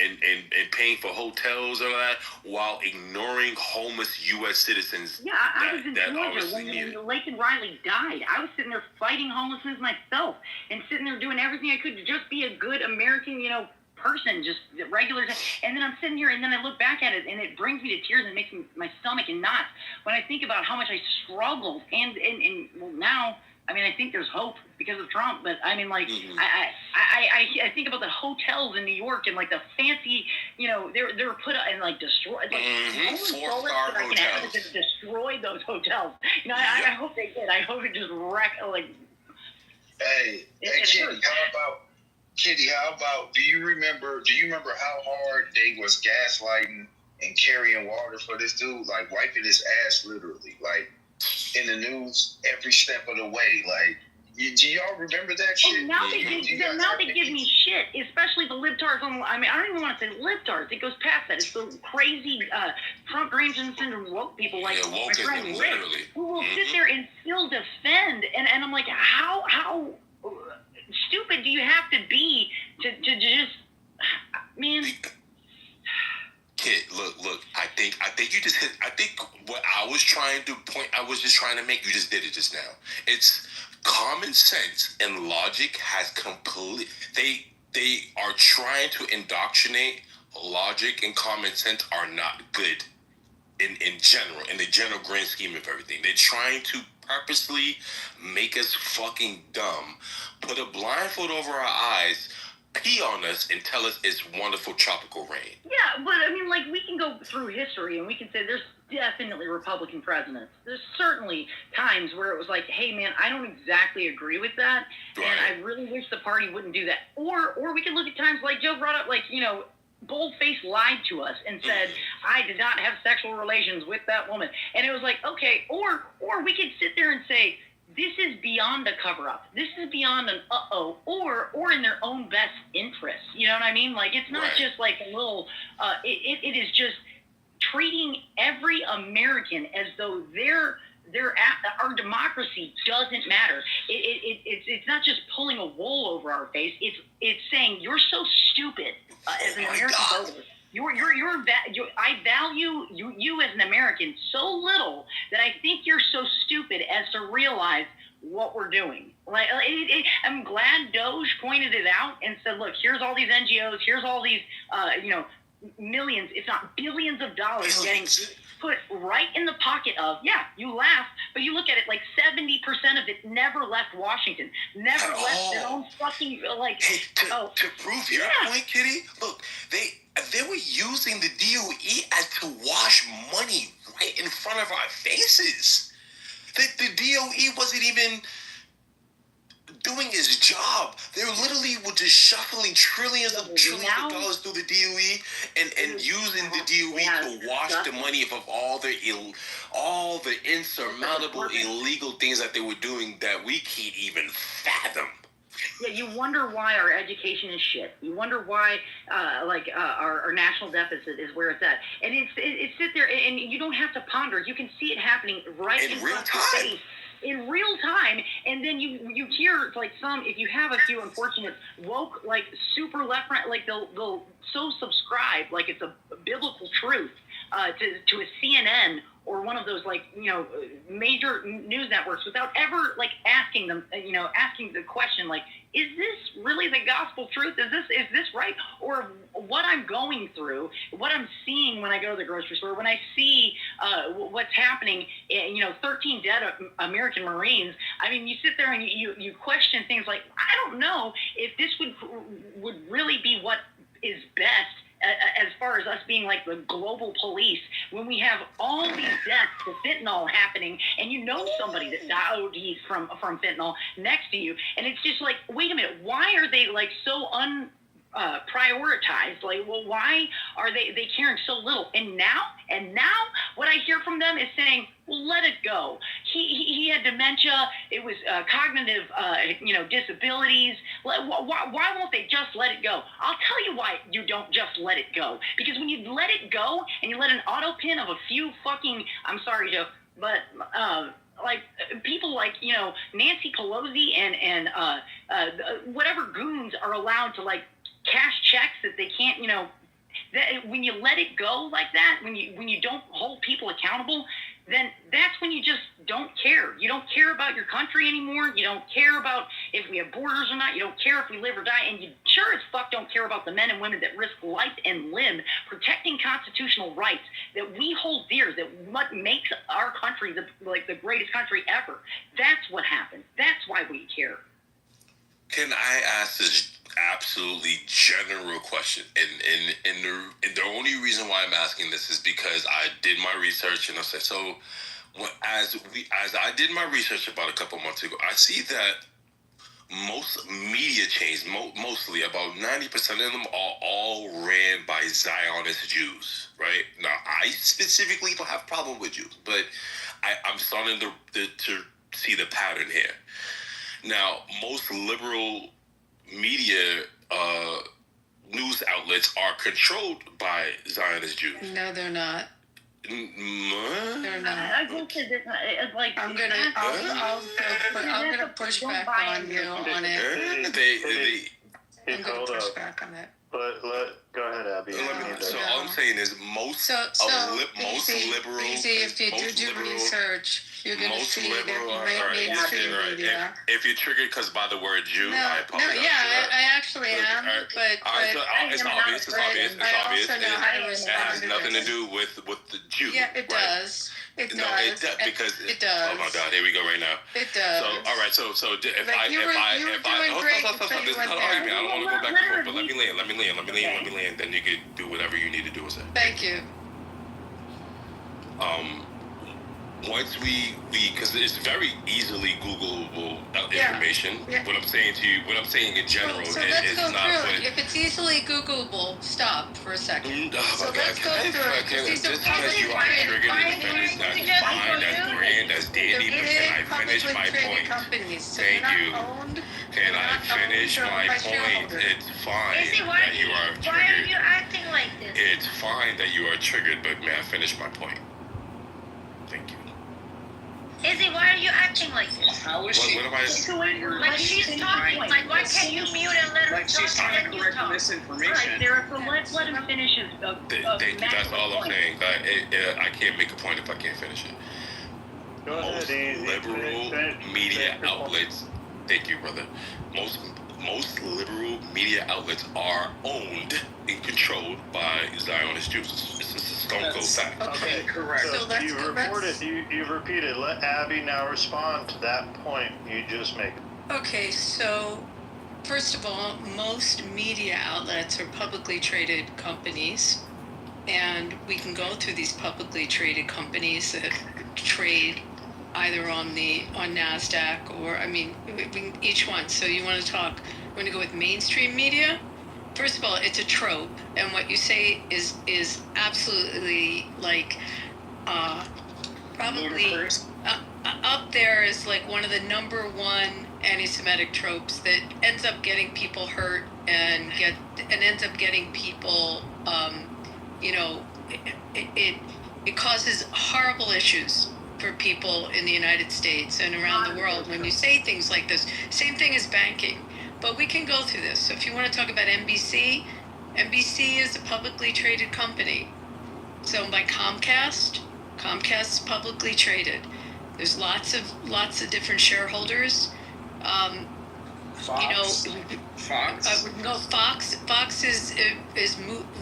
paying for hotels and all that, while ignoring homeless U.S. citizens. Yeah, I was in Georgia when Lake and Riley died. I was sitting there fighting homelessness myself and sitting there doing everything I could to just be a good American, person, just regular. And then I'm sitting here, and then I look back at it, and it brings me to tears and makes my stomach in knots when I think about how much I struggled. And well, now, I think there's hope because of Trump, but I think about the hotels in New York and the fancy, they're put up and destroyed. Four-star hotels. Destroyed those hotels. I hope they did. I hope it just wrecked. Hey, Kitty, how about, do you remember how hard they was gaslighting and carrying water for this dude, wiping his ass literally, in the news every step of the way? Do y'all remember that shit? Now they give me shit, especially the libtards. I don't even want to say libtards. It goes past that. It's the crazy Trump dreams and syndrome woke people like my friend Rick, who will sit there and still defend. And I'm like, how stupid do you have to be to just, man? Kid, look. I think you just hit. I think what I was trying to make, you just did it just now. It's common sense and logic has they are trying to indoctrinate. Logic and common sense are not good in general, in the general grand scheme of everything. They're trying to purposely make us fucking dumb, put a blindfold over our eyes, pee on us, and tell us it's wonderful tropical rain. Yeah, but we can go through history and we can say there's definitely Republican presidents. There's certainly times where it was like, hey man, I don't exactly agree with that, right, and I really wish the party wouldn't do that. Or we can look at times like Joe brought up, boldface lied to us and said, I did not have sexual relations with that woman. And it was like, okay, or we could sit there and say, this is beyond a cover-up. This is beyond an or in their own best interest. You know what I mean? It's not just a little, it is just treating every American as though our democracy doesn't matter. It's not just pulling a wool over our face. It's saying you're so stupid as an American voter. I value you as an American so little that I think you're so stupid as to realize what we're doing. I'm glad Doge pointed it out and said, look, here's all these NGOs, here's all these, millions, if not billions of dollars getting put right in the pocket of, you laugh, but you look at it 70% of it never left Washington, never left their own fucking, To prove your point, Kitty, look, they were using the DOE as to wash money right in front of our faces. The DOE wasn't even doing his job. They were literally just shuffling trillions of dollars through the DOE and using the DOE to wash the money of all the insurmountable illegal things that they were doing that we can't even fathom. Yeah, you wonder why our education is shit. You wonder why, our national deficit is where it's at. And it's sit there, and you don't have to ponder. You can see it happening right in front of your face. In real time, and then you hear like if you have a few unfortunate woke super left right, they'll so subscribe like it's a biblical truth to a CNN or one of those major news networks without ever asking them asking the question is this really the gospel truth? Is this right? Or what I'm going through, what I'm seeing when I go to the grocery store, when I see what's happening, 13 dead American Marines. I mean, you sit there and you question things like, I don't know if this would really be what is best as far as us being like the global police when we have all these deaths to fentanyl happening and somebody that died from fentanyl next to you, and it's just like, wait a minute, why are they so prioritized? Why are they caring so little? And now what I hear from them is saying, well, let it go. He had dementia. It was cognitive disabilities. Why won't they just let it go? I'll tell you why you don't just let it go. Because when you let it go and you let an auto pin of a few fucking, I'm sorry, Joe, but people like Nancy Pelosi and whatever goons are allowed to cash checks that they can't, that when you let it go like that, when you don't hold people accountable, then that's when you just don't care. You don't care about your country anymore. You don't care about if we have borders or not. You don't care if we live or die. And you sure as fuck don't care about the men and women that risk life and limb protecting constitutional rights that we hold dear, that what makes our country the greatest country ever. That's what happened. That's why we care. Can I ask this absolutely general question? And the only reason why I'm asking this is because I did my research, and I said, so as I did my research about a couple months ago, I see that most media chains, mostly about 90% of them are all ran by Zionist Jews, right? Now, I specifically don't have a problem with Jews, but I'm starting to see the pattern here. Now, most liberal media news outlets are controlled by Zionist Jews. No, they're not. They're not. I will say that, I'm gonna push back on you on it. I'm gonna push back on it. But go ahead, Abby. So all I'm saying is most liberal. If you do research, you're going to see that mainstream media. If you're triggered because by the word Jew, I apologize. No, yeah, I actually am, but it's obvious. I also know how to respond. It has nothing to do with the Jew. Yeah, it does. It does. No, it does because it does. Oh my God, here we go right now. It does. So all right, so if I this is not an argument. I don't want to go back and forth, but let me land. Then you can do whatever you need to do with it. Thank you. Once we because it's very easily Googleable information. Yeah. What I'm saying in general so let's go not. Through it. If it's easily Googleable, stop for a second. So let's go through it. Just because you are triggered and finish, that's fine, that's grand, that's dandy, but can I finish my point? Thank you. Can I finish my point? It's fine that you are triggered. Why are you acting like this? It's fine that you are triggered, but may I finish my point? Thank you. Izzy, why are you acting like this? How is she? What am I? Like she's talking. Like why can't you mute and let her talk? She's trying to correct misinformation. Right, Derek, so let's let him finish his. Thank you. That's all I'm saying. I can't make a point if I can't finish it. Go ahead, liberal media outlets. Thank you, brother. Most liberal media outlets are owned and controlled by Zionist Jews. It's a stone cold fact. Okay, correct. So you've repeated. Let Abby now respond to that point you just made. Okay, so first of all, most media outlets are publicly traded companies, and we can go through these publicly traded companies that trade either on NASDAQ or, I mean, each one. So you want to talk, you want to go with mainstream media? First of all, it's a trope, and what you say is absolutely like probably up there is like one of the number one anti-Semitic tropes that ends up getting people hurt and ends up getting people, you know, it causes horrible issues for people in the United States and around the world when you say things like this. Same thing as banking. But we can go through this. So if you want to talk about NBC, NBC is a publicly traded company. It's owned by Comcast. Comcast is publicly traded. There's lots of different shareholders. Fox. You know, Fox. No, Fox. Fox is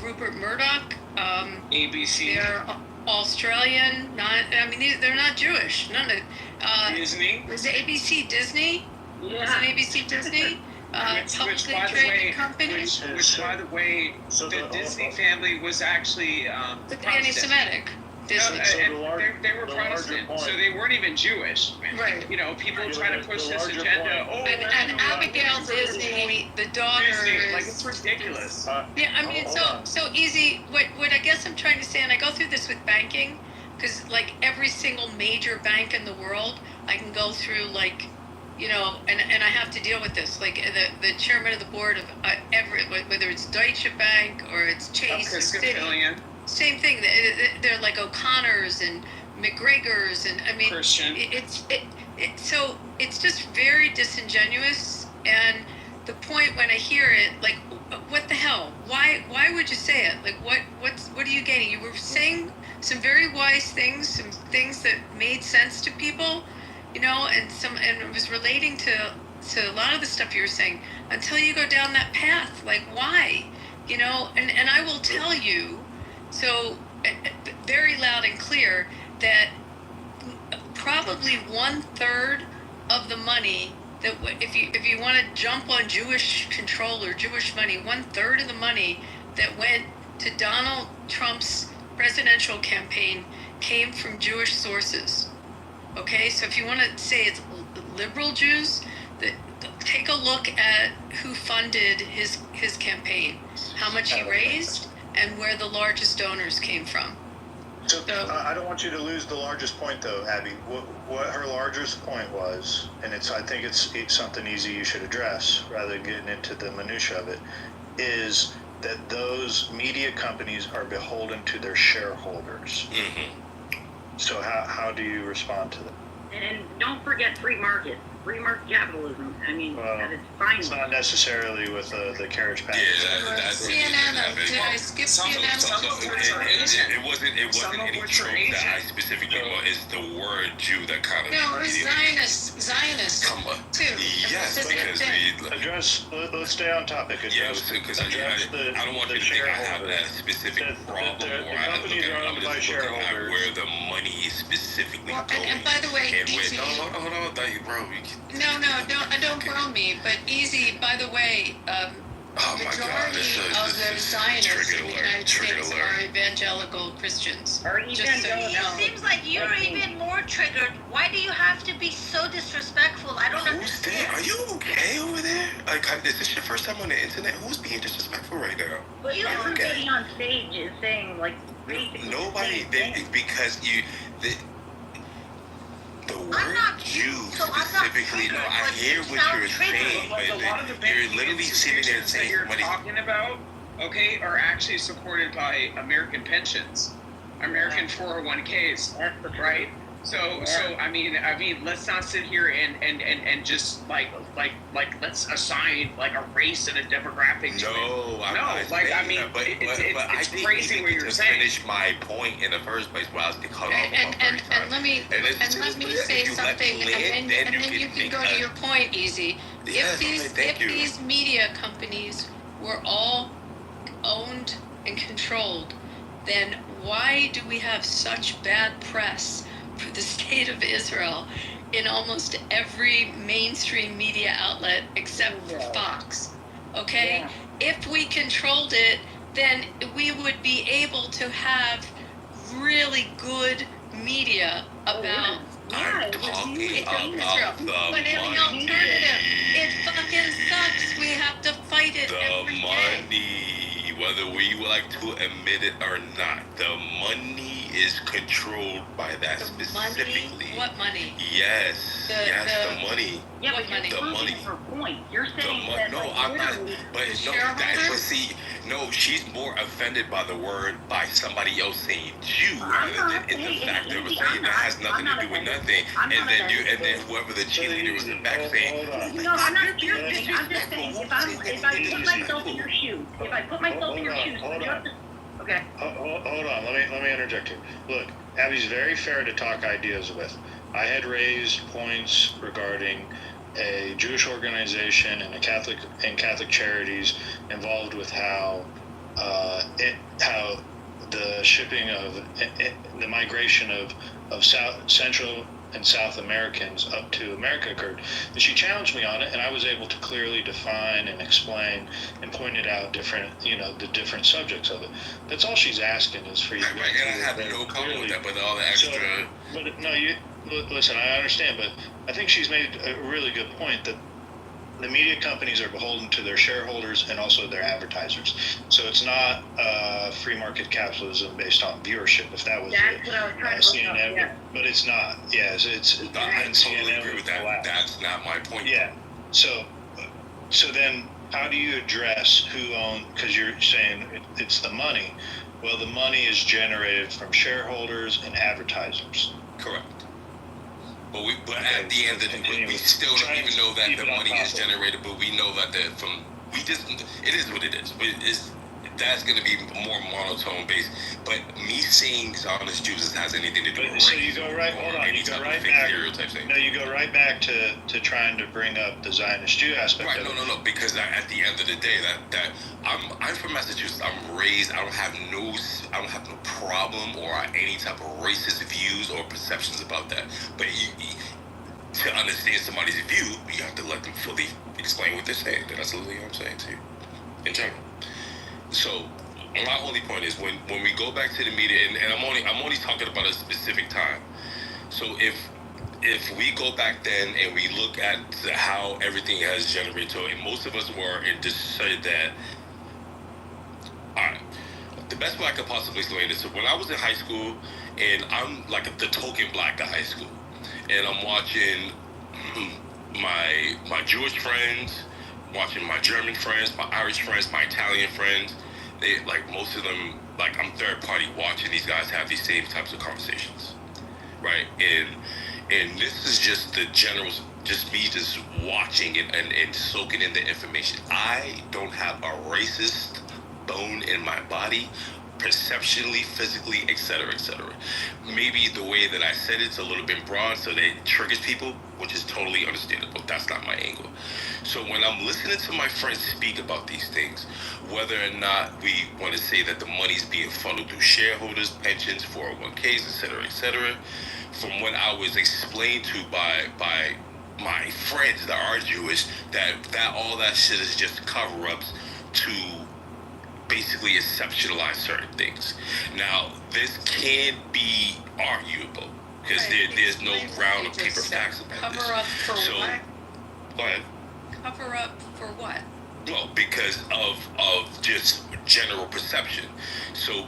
Rupert Murdoch. ABC. They're Australian. They're not Jewish. None of Disney. Was it ABC Disney? Yeah. Was it ABC Disney? Publicly traded company. Which, by the way, the Disney family was actually anti-Semitic. Disney. They were Protestant, so they weren't even Jewish. Right. You know, people try to push this agenda. And Abigail Disney, the daughter, like it's ridiculous. Yeah, I mean, so easy. What I guess I'm trying to say, and I go through this with banking, because like every single major bank in the world, I can go through like, you know, and I have to deal with this. Like the chairman of the board of whether it's Deutsche Bank or it's Chase or Citi. Same thing. They're like O'Connors and McGregors, and I mean, Christian. So it's just very disingenuous. And the point when I hear it, like, what the hell? Why would you say it? Like, what are you gaining? You were saying some very wise things, some things that made sense to people, you know, and it was relating to a lot of the stuff you were saying. Until you go down that path, like, why, you know? And I will tell you. So, very loud and clear that probably 1/3 of the money that if you want to jump on Jewish control or Jewish money, 1/3 of the money that went to Donald Trump's presidential campaign came from Jewish sources. Okay, so if you want to say it's liberal Jews, take a look at who funded his campaign, how much he raised, and where the largest donors came from. So I don't want you to lose the largest point, though, Abby. What her largest point was, and I think it's something easy you should address rather than getting into the minutia of it, is that those media companies are beholden to their shareholders. Mm-hmm. So how do you respond to that? And don't forget free market capitalism. I mean, at its finest. It's not necessarily with the carriage package. Yeah, that's CNN. Did I skip CNN? It wasn't any trope that I specifically want. It's the word Jew that kind of. No, it was Zionist too. Yes, because let's stay on topic. Because I don't want you to think I have that specific problem, or I'm just looking at where the money is specifically going. And by the way, hold on, bro. No, don't grow me. But easy, by the way, majority of the Zionists in the United States are evangelical Christians. It seems like you're even more triggered. Why do you have to be so disrespectful? I don't understand. Are you okay over there? Like, is this your first time on the internet? Who's being disrespectful right now? But everybody on stage is saying like nobody. Because the word Jew specifically, no, I hear what you're saying, but you're literally sitting there saying you're talking about, okay, are actually supported by American pensions, American 401ks, right? So I mean, let's not sit here and just like let's assign like a race and a demographic to it. I'm not saying that, but it's crazy what you're saying. Finish my point in the first place, where I was cut off. And let me say something, and then you can go to your point, Easy. Yes, if these media companies were all owned and controlled, then why do we have such bad press for the state of Israel in almost every mainstream media outlet except for Fox? Okay? Yeah. If we controlled it, then we would be able to have really good media about I'm talking about the But in the money. alternative, it fucking sucks. We have to fight it every The day. money, whether we like to admit it or not, the money is controlled by that specifically. Money? What money? Yes, the money. Yeah, but money? you're proving her point. You're saying that, No, like, I'm not. literally, But the no, that's shareholders? but see, no, she's more offended by the word by somebody else saying Jew rather than in the fact of saying that has nothing to do with nothing. And then whoever the cheerleader was in the back saying, no, I'm not cheerleading. I'm just saying if I put myself in your shoes, okay. Hold on, let me interject here. Look, Abby's very fair to talk ideas with. I had raised points regarding a Jewish organization and Catholic charities involved with how the shipping of the migration of Central and South Americans up to America occurred. And she challenged me on it, and I was able to clearly define and explain and pointed out the different subjects of it. That's all she's asking is for you to and I have no problem with that, but all the extra. Listen, I understand, but I think she's made a really good point that the media companies are beholden to their shareholders and also their advertisers. So it's not free market capitalism based on viewership. If that was what I was trying to CNN, yeah. but it's not. Yes, it's. I totally agree with that. That's not my point. Yeah. So then, how do you address who owns? Because you're saying it's the money. Well, the money is generated from shareholders and adversers. Correct. But at the end of the day, we still don't even know that the money is generated. But we know that it is what it is. That's going to be more monotone based. But me saying Zionist Jews has anything to do with so you go right. Hold on. You go right back. Stereotype thing. No, you go right back to trying to bring up the Zionist Jew aspect. Right. No. Because at the end of the day, that I'm from Massachusetts. I'm raised. I don't have no problem or any type of racist views or perceptions about that. But to understand somebody's view, you have to let them fully explain what they're saying. That's literally what I'm saying to you, in general. So my only point is when we go back to the media, and I'm only talking about a specific time. So if we go back then and we look at how everything has generated, so most of us were and decided that. All right, the best way I could possibly explain this. So when I was in high school, and I'm like the token black guy in high school, and I'm watching my Jewish friends, watching my German friends, my Irish friends, my Italian friends. They like most of them, like I'm third party watching these guys have these same types of conversations, right? And this is just the general, just me just watching and soaking in the information. I don't have a racist bone in my body, perceptually, physically, etc., etc. Maybe the way that I said it's a little bit broad, so that it triggers people, which is totally understandable. That's not my angle. So when I'm listening to my friends speak about these things, whether or not we want to say that the money's being funneled through shareholders, pensions, 401ks, etc., from what I was explained to by my friends that are Jewish, that all that shit is just cover-ups to basically exceptionalize certain things. Now, this can be arguable because there's no round of paper facts about this. Cover up for what? Go ahead. Cover up for what? Well, because of just general perception. So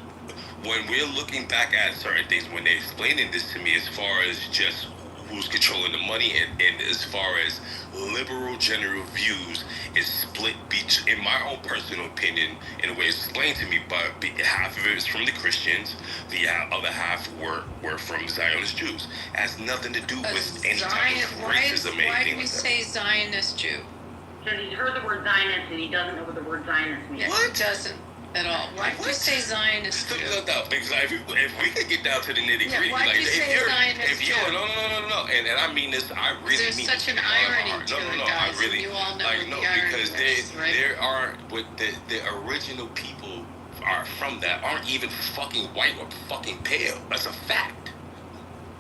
when we're looking back at certain things, when they're explaining this to me as far as just who's controlling the money and as far as liberal general views is split in my own personal opinion in a way it's explained to me, but half of it is from the Christians, the other half were from Zionist Jews. It has nothing to do with any type of racism or anything like that. Why do you say Zionist Jew? Because he's heard the word Zionist and he doesn't know what the word Zionist means. What? He doesn't at all. Why do you say Zionist Jew? No, because if we could get down to the nitty gritty, why do you say Zionist Jew? No, and I mean this, I really There's mean such this. an irony to it, guys, I really, and you all know like, what no, the irony because is, right? there are, but the original people are from that aren't even fucking white or fucking pale. That's a fact.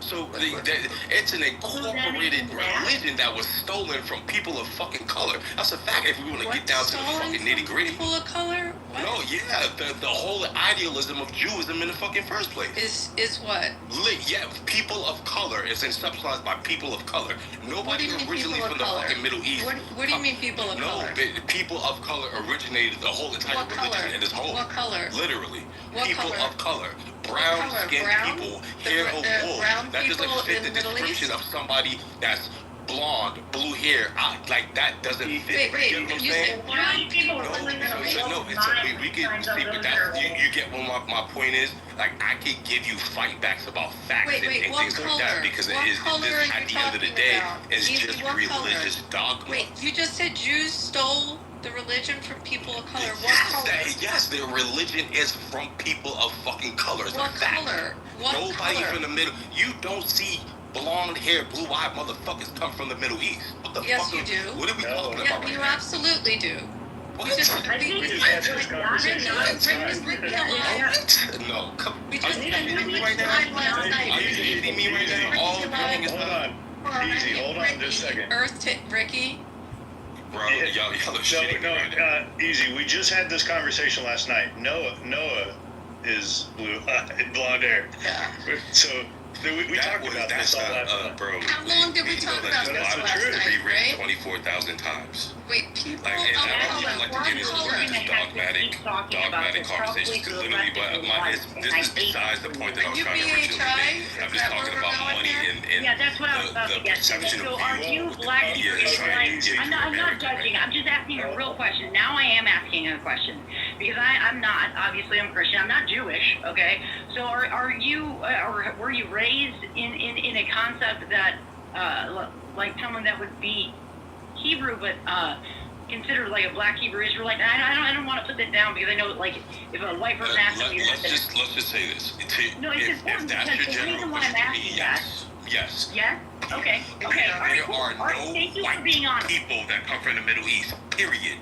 So it's an incorporated religion that was stolen from people of fucking color. That's a fact. If we want to get down to the fucking nitty gritty. People of color? What? No, yeah, the whole idealism of Jewism in the fucking first place. Is what? Yeah, people of color is conceptualized by people of color. Nobody originally from the fucking Middle East. What do you mean people of color? No, people of color originated the whole entire religion in this whole. What color? Literally. What people color? of color. Brown skinned people, hair of wool. That doesn't fit the description of somebody that's blonde, blue hair. Like that doesn't fit. Wait, you know what I'm you saying? said brown people. No, we can see, but that's you get what my point is. Like I could give you fight backs about facts and things like that because it is at the end of the day it's just religious dogma. Wait, you just said Jews stole the religion from people of color. What color? Yes, their religion is from people of fucking color. It's what a fact. Color? What Nobody color? from the middle. You don't see blonde hair, blue-eyed motherfuckers come from the Middle East. What the yes, fuck? You do. What are we talking about right you now? absolutely do. What? We just had this conversation last night. No, come. Are you kidding me right now? Are you kidding me right now? All joking aside. Easy, hold on just a second. Ricky. Bro, y'all are shitting me right now. Easy. We just had this conversation last night. Noah is blonde hair. Yeah. So we talked about this all last night. Bro. How long did we talk about this last night, right? 24,000 times. Wait, people like, and I don't even like to get into this dogmatic conversations because literally, but this is besides the point that I was trying to reach. I'm just talking about money and yeah, that's what I was about to get to. So are you black people? I'm not judging. I'm just asking a real question. Now I am asking a question because I'm not. Obviously, I'm Christian. I'm not Jewish. Okay. So are you or were you raised in a concept that like someone that would be Hebrew but considered like a black Hebrew Israelite? I don't want to put that down because I know like if a white person asks me let's just say this. No, it's important because the reason why I'm asking that. Yes. Yeah? Okay. Okay. There are no white people that come from the Middle East. Period.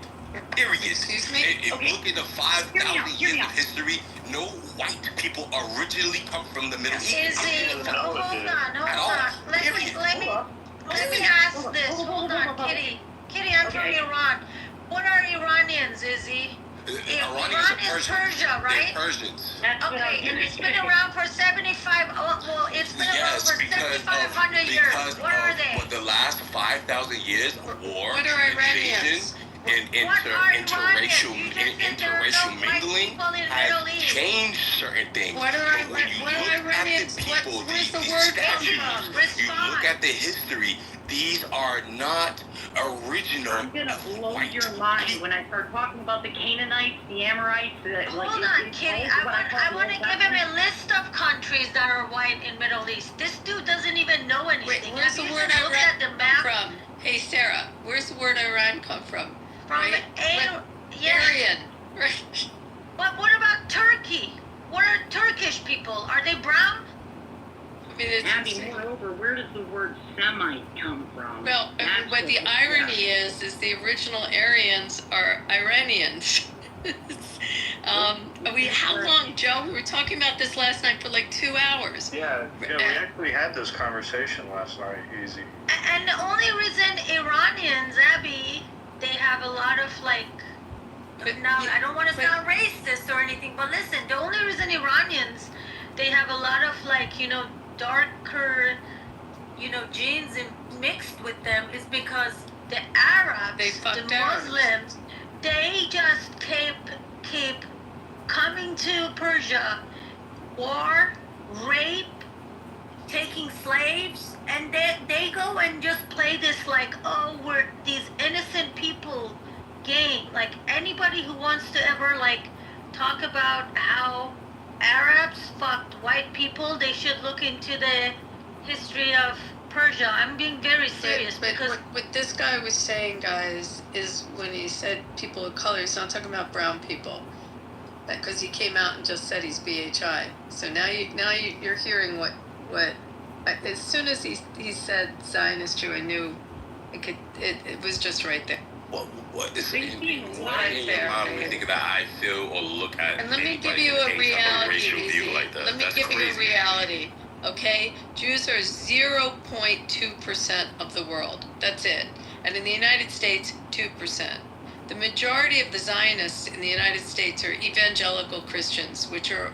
Excuse me? If you look at the 5,000 years of history, no white people originally come from the Middle East. Hold on. Let me ask this. Hold on, Kitty. Kitty, I'm from Iran. What are Iranians, Izzy? Iran is Persia, right? They're Persians. Okay, and it's been around for 75. Well, it's been around for 7,500 years. What are they? But the last 5,000 years of war, what are Iranians? And interracial mingling has changed certain things. What are Iranians? Where's the word come from? You look at the history, these are not original. I'm gonna blow your mind when I start talking about the Canaanites, the Amorites. Hold on, Kitty. I want to give him a list of countries that are white in Middle East. This dude doesn't even know anything. Wait, where's the word Iran come from? Hey, Sarah, where's the word Iran come from? From Aryan. Right. But what about Turkey? What are Turkish people? Are they brown? Abby, moreover, where does the word Semite come from? Well, what the irony is the original Aryans are Iranians. How long, Joe? We were talking about this last night for like 2 hours. Yeah, we actually had this conversation last night, Easy. And the only reason Iranians, Abby, they have a lot of like, now I don't want to sound racist or anything, but listen, the only reason Iranians, they have a lot of like, darker, genes mixed with them is because the Arabs, the Muslims, they just keep coming to Persia, war, rape, taking slaves, and they go and just play this like, oh, we're these innocent people game. Like anybody who wants to ever like talk about how Arabs fucked white people, they should look into the history of Persia. I'm being very serious because what this guy was saying, guys, is when he said people of color, he's not talking about brown people, because he came out and just said he's BHI. So now you're hearing what as soon as he said Zionist Jew, I knew it was just right there. What is it in your mind when you think about how I feel or look at and let me give you a reality. View like that? Let me give you a reality. Okay? Jews are 0.2% of the world. That's it. And in the United States, 2%. The majority of the Zionists in the United States are evangelical Christians, which are,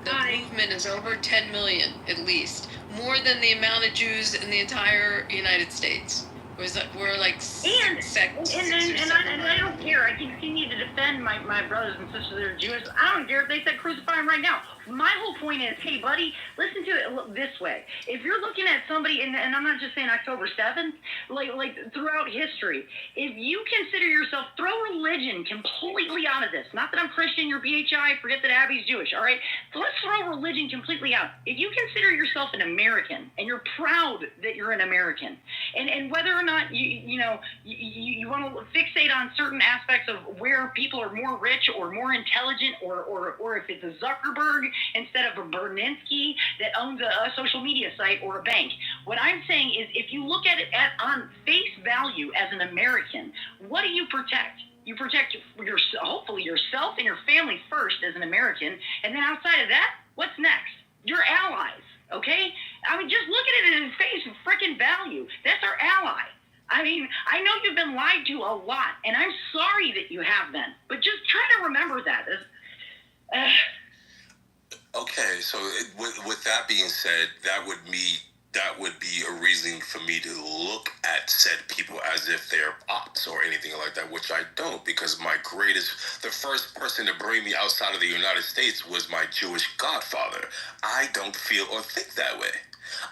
the movement is over 10 million at least, more than the amount of Jews in the entire United States. We're like and I don't care. I continue to defend my brothers and sisters that are Jewish. I don't care if they said crucify him right now. My whole point is, hey, buddy, listen to it this way. If you're looking at somebody, and I'm not just saying October 7th, like throughout history, if you consider yourself, throw religion completely out of this. Not that I'm Christian, you're BHI, forget that Abby's Jewish, all right? So let's throw religion completely out. If you consider yourself an American, and you're proud that you're an American, and whether or not you want to fixate on certain aspects of where people are more rich or more intelligent, or if it's a Zuckerberg instead of a Berninsky that owns a social media site or a bank. What I'm saying is, if you look at it on face value as an American, what do you protect? You protect hopefully yourself and your family first as an American, and then outside of that, what's next? Your allies, okay? I mean, just look at it in face freaking value. That's our ally. I mean, I know you've been lied to a lot, and I'm sorry that you have been, but just try to remember that. Okay, so with that being said, that would be a reason for me to look at said people as if they're ops or anything like that, which I don't, because the first person to bring me outside of the United States was my Jewish godfather. I don't feel or think that way.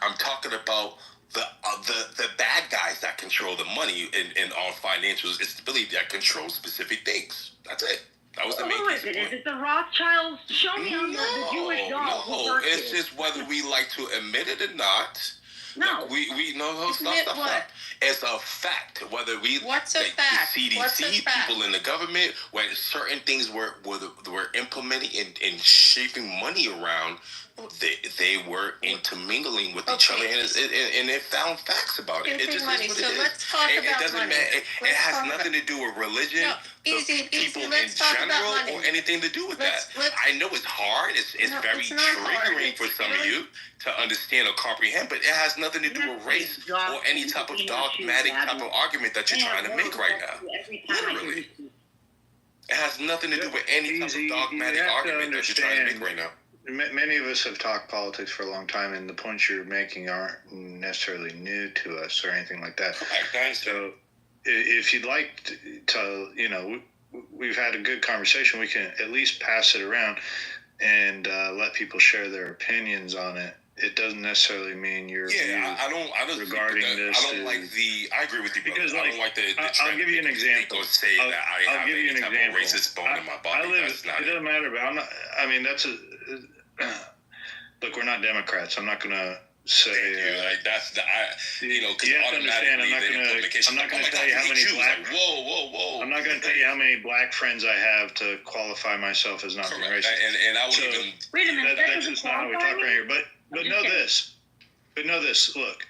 I'm talking about the bad guys that control the money and on financial instability that control specific things. That's it. That was the main Who is it? Is it the Rothschilds? Show me on the Jewish doll. No, it's just whether we like to admit it or not. No. Like, we know Admit what? It's a fact. Whether we What's a fact? The CDC, What's a fact? people in the government, when certain things were implementing and shaping money around, they were intermingling with each other, and they found facts about it. It just money. is what So it is. let's talk about It doesn't money. matter. It has nothing to do with religion. No, easy. People Let's in talk about general money. or anything to do with that. I know it's hard. It's No, very it's not hard. triggering for some of you to understand or comprehend, but it has nothing to do with race or any type of dogmatic type of argument that you're trying to make right now. Literally. It has nothing to do with any type of dogmatic argument that you're trying to make right now. Many of us have talked politics for a long time, and the points you're making aren't necessarily new to us or anything like that. So if you'd like to, we've had a good conversation. We can at least pass it around and let people share their opinions on it. It doesn't necessarily mean your view I don't regarding this. I agree with you, brother. Because, I don't like the trend. I'll give you an example. Or say that I have give you any an type example. of racist bone in my body. It doesn't matter, but I'm not. I mean, look, we're not Democrats. I'm not going to say. Because automatically the implication. I'm not going to tell you how many black. Whoa. I'm not going to tell you how many black friends I have to qualify myself as not being racist. And I would even. Wait a minute. That's just not how we talk right here. But know this. Look,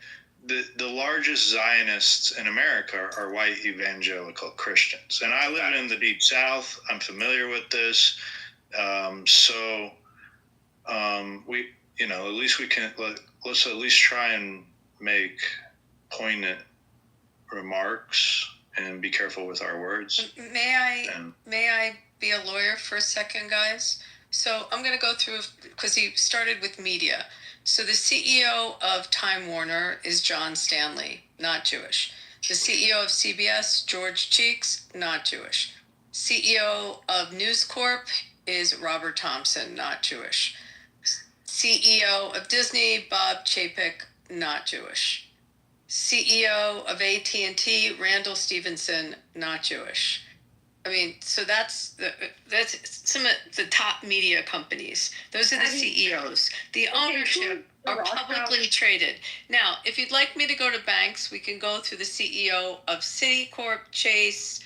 the largest Zionists in America are white evangelical Christians, and I live in the Deep South. I'm familiar with this. We, at least we can, let's at least try and make poignant remarks and be careful with our words. May I be a lawyer for a second, guys? So I'm going to go through, because he started with media. So the CEO of Time Warner is John Stanley, not Jewish. The CEO of CBS, George Cheeks, not Jewish. CEO of News Corp is Robert Thompson, not Jewish. CEO of Disney, Bob Chapek, not Jewish. CEO of AT&T, Randall Stevenson, not Jewish. I mean, so that's some of the top media companies. Those are the CEOs. The ownership are publicly traded. Now, if you'd like me to go to banks, we can go through the CEO of Citicorp, Chase,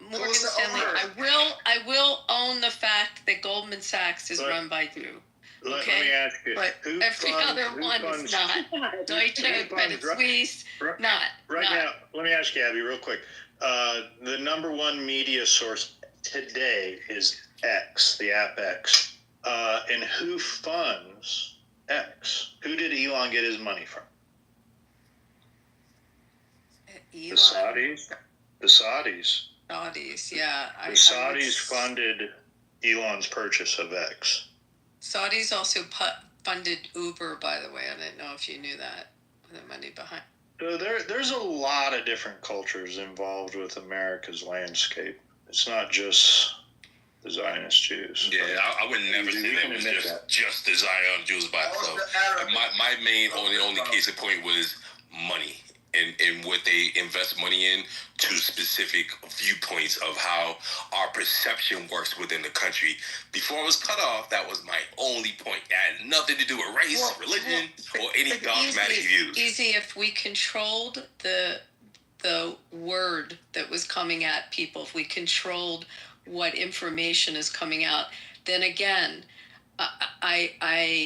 Morgan Stanley. I will own the fact that Goldman Sachs is run by you. Let me ask you. But every other one is not. Deutsche, Credit Suisse, not. Now, let me ask you, Abby, real quick. The number one media source today is X, the app X. And who funds X? Who did Elon get his money from? Elon. The Saudis. The Saudis. Saudis, yeah. The Saudis funded Elon's purchase of X. Saudis also funded Uber, by the way. I didn't know if you knew that. The money behind. So there's a lot of different cultures involved with America's landscape. It's not just the Zionist Jews. Yeah, I would never say that it was just the Zion Jews by itself. My main only case in point was money and what they invest money in to specific viewpoints of how our perception works within the country. Before I was cut off, that was my only point. It had nothing to do with race, religion, or any dogmatic views. Easy if we controlled the word that was coming at people, if we controlled what information is coming out, then again, I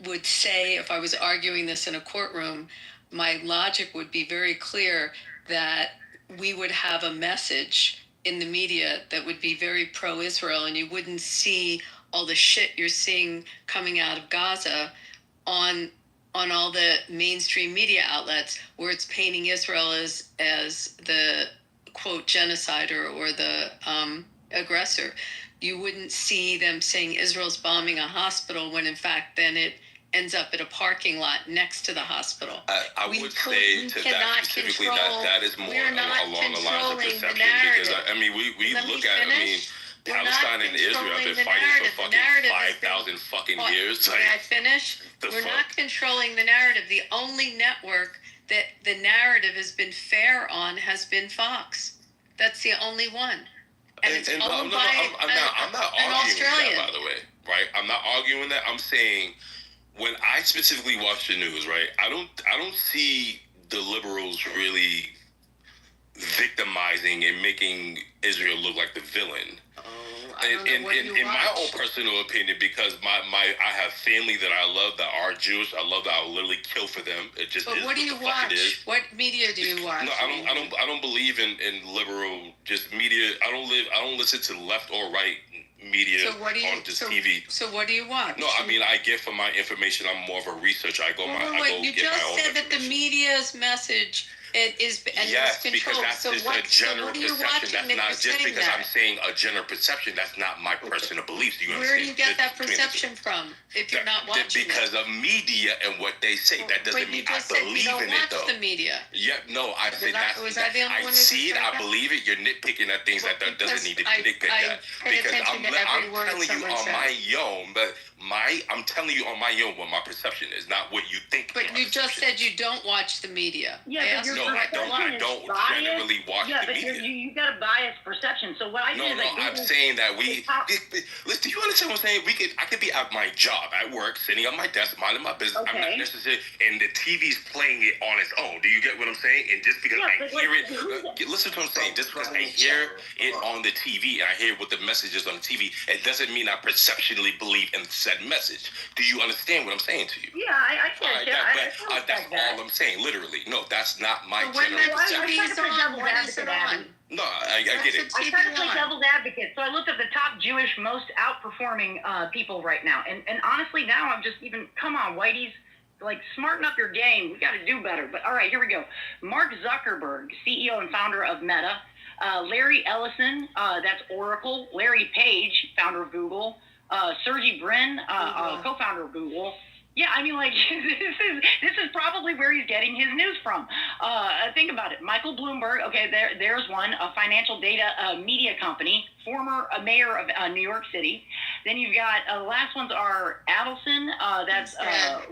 would say, if I was arguing this in a courtroom, my logic would be very clear that we would have a message in the media that would be very pro-Israel, and you wouldn't see all the shit you're seeing coming out of Gaza on all the mainstream media outlets, where it's painting Israel as the quote genocider or the aggressor. You wouldn't see them saying Israel's bombing a hospital when in fact then it ends up at a parking lot next to the hospital. I would say to that specifically that is more along the lines of perception, because we look at Palestine and Israel have been fighting for fucking 5,000 fucking years. May I finish? We're not controlling the narrative. The only network that the narrative has been fair on has been Fox. That's the only one. And it's owned I'm not an arguing Australian. that, by the way, right? I'm not arguing that. I'm saying when I specifically watch the news, right, I don't see the liberals really victimizing and making Israel look like the villain. In my own personal opinion, because I have family that I love that are Jewish. I love that I will literally kill for them. It just But is what do you watch? What media do you watch? No, I don't believe in liberal just media. I don't listen to left or right media on TV. So what do you watch? No, I get from my information. I'm more of a researcher. You just said that the media's message is yes, controlled. because that's so just what, a general so what are you perception. watching That's not just because that? I'm saying a general perception. That's not my personal beliefs. You Where do you get that perception from if you're not watching because of media and what they say. That doesn't mean I believe in it, though. The media. Yeah, no, I say that. I see it. I believe it. You're nitpicking at things that doesn't need to be nitpicked at. Because I'm telling you on my own, but I'm telling you on my own what my perception is, not what you think. But you just said you don't watch the media. Yeah, I don't generally watch the media. You got a biased perception. So what I do is I'm saying that listen, do you understand what I'm saying? I could be at my job at work, sitting on my desk, minding my business. Okay. I'm not necessarily, and the TV's playing it on its own. Do you get what I'm saying? And just because I hear it, listen to what I'm saying. Just because I hear it on the TV and I hear what the message is on the TV, it doesn't mean I perceptually believe in said message. Do you understand what I'm saying to you? Yeah, I get it. That's all I'm saying. Literally, no, that's not my general perception. No, I get it. I try to play devil's advocate. So I looked at the top Jewish, most outperforming people right now. And honestly, now I'm just even, come on, Whitey's, like, smarten up your game. We got to do better. But all right, here we go. Mark Zuckerberg, CEO and founder of Meta. Larry Ellison, that's Oracle. Larry Page, founder of Google. Sergey Brin, co-founder of Google. Yeah, this is probably where he's getting his news from. Think about it. Michael Bloomberg, okay, there's one, a financial data media company, former mayor of New York City. Then you've got, the last ones are Adelson, that's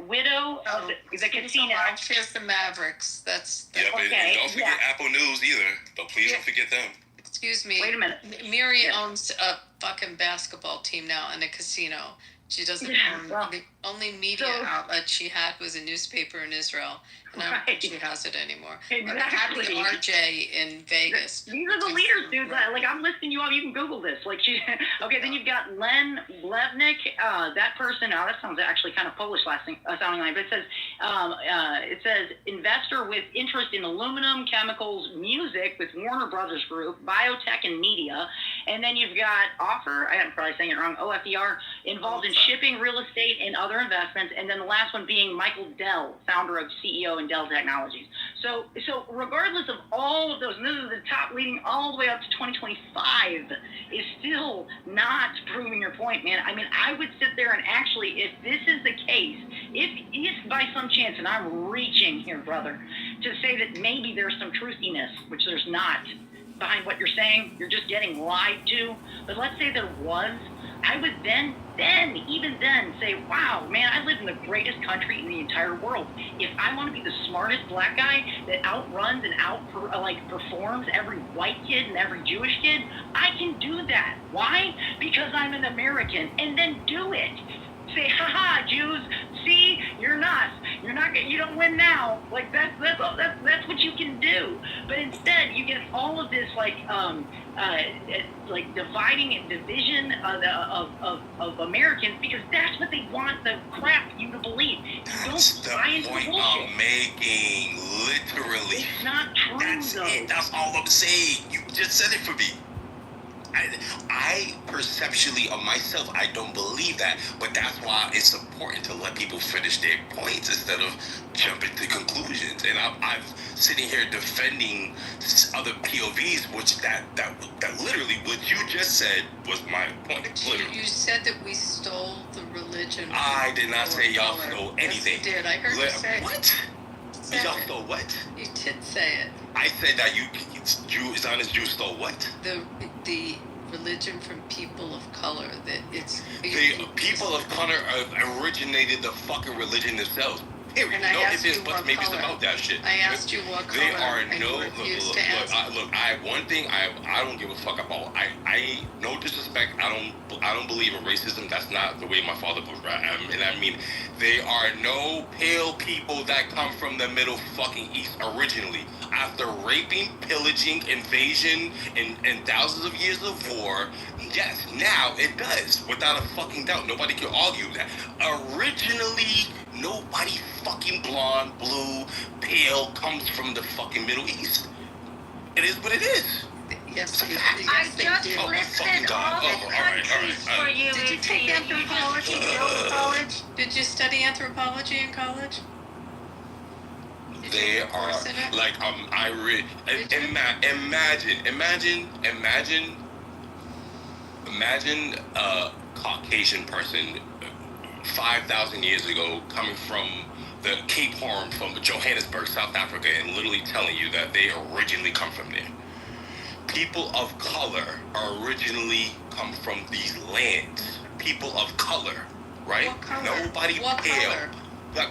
widow of the casino. Here's the Mavericks. That's yeah, but don't forget Apple News either. Please don't forget them. Excuse me. Wait a minute. Miri owns a fucking basketball team now and a casino. She doesn't own the only media outlet she had was a newspaper in Israel, and I don't think she has it anymore. Exactly. But it had the RJ in Vegas. These are the leaders, dude. Like, I'm listing you up. You can Google this. Like, okay. Then you've got Len Blevnik. That person. Oh, that sounds actually kind of Polish sounding like. But it says investor with interest in aluminum, chemicals, music with Warner Brothers Group, biotech, and media. And then you've got Offer, I'm probably saying it wrong, OFER, involved in shipping, real estate, and other investments. And then the last one being Michael Dell, founder of CEO in Dell Technologies. So regardless of all of those, and this is the top leading all the way up to 2025, is still not proving your point, man. I mean, I would sit there and actually, if this is the case, if by some chance, and I'm reaching here, brother, to say that maybe there's some truthiness, which there's not, behind what you're saying, you're just getting lied to. But let's say there was, I would even then say, wow, man, I live in the greatest country in the entire world. If I want to be the smartest black guy that outruns and performs every white kid and every Jewish kid, I can do that. Why? Because I'm an American. And then do it. Say, haha, Jews, see, you don't win now. Like that's what you can do. But instead, you get all of this like dividing and division of Americans, because that's what they want the crap you to believe. That's the point I'm making. Literally, it's not true. That's it. That's all I'm saying. You just said it for me. I perceptually of myself, I don't believe that, but that's why it's important to let people finish their points instead of jumping to conclusions. And I'm sitting here defending other POVs, which that literally what you just said was my point. Literally, You said that we stole the religion. I did not say y'all stole anything. Yes, you did. I heard you say what? Y'all stole what? You did say it. I said that Zionist Jews stole what? The religion from people of color, that it's the people of color originated the fucking religion themselves. Period. No ifs, ands, buts, maybes about that shit. I asked you what color. There are and no you refused to answer. I don't give a fuck about. I no disrespect. I don't believe in racism. That's not the way my father was. And I mean, there are no pale people that come from the Middle fucking East originally. After raping, pillaging, invasion, and thousands of years of war, yes, now it does, without a fucking doubt. Nobody can argue that. Originally, nobody fucking blonde, blue, pale comes from the fucking Middle East. It is what it is. Yes, I just listed all the countries for you. Did you take anthropology in college? Did you study anthropology in college? They are like imagine a Caucasian person 5,000 years ago coming from the Cape Horn, from Johannesburg, South Africa, and literally telling you that they originally come from there. People of color originally come from these lands. People of color, right? What color? Nobody what pale. Color? Like,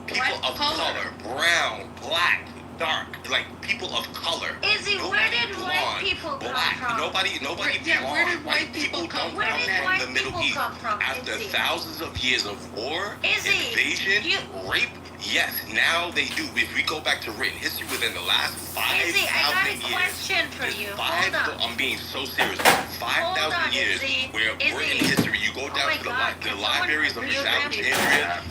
people of color, brown, black, dark, like people of color. Izzy, where did white people come from? Nobody where did white people come from? Where did white people come from? After Izzy? thousands of years of war, Izzy, invasion, rape, yes, now they do. If we go back to written history within the last 5,000 years. Izzy, I got a question for you. Hold on. I'm being so serious. 5,000 years Izzy. where written history, you go down to the libraries of Alexandria,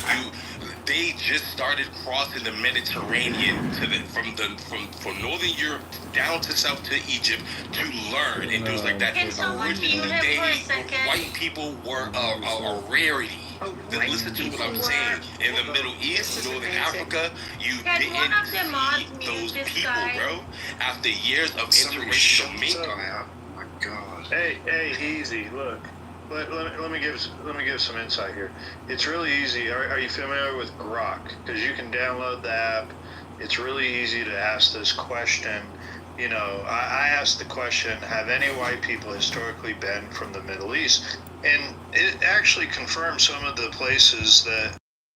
they just started crossing the Mediterranean from Northern Europe down to South to Egypt to learn and things like that. Can someone mute him for a second? White people were a rarity. Listen to what I'm saying. In the Middle East, Northern Africa, you didn't see those people, bro. After years of interracial mingling. Oh my God. Hey, easy. Look. Let me give some insight here. It's really easy. Are you familiar with Grok? Because you can download the app. It's really easy to ask this question. You know, I asked the question, have any white people historically been from the Middle East? And it actually confirms some of the places that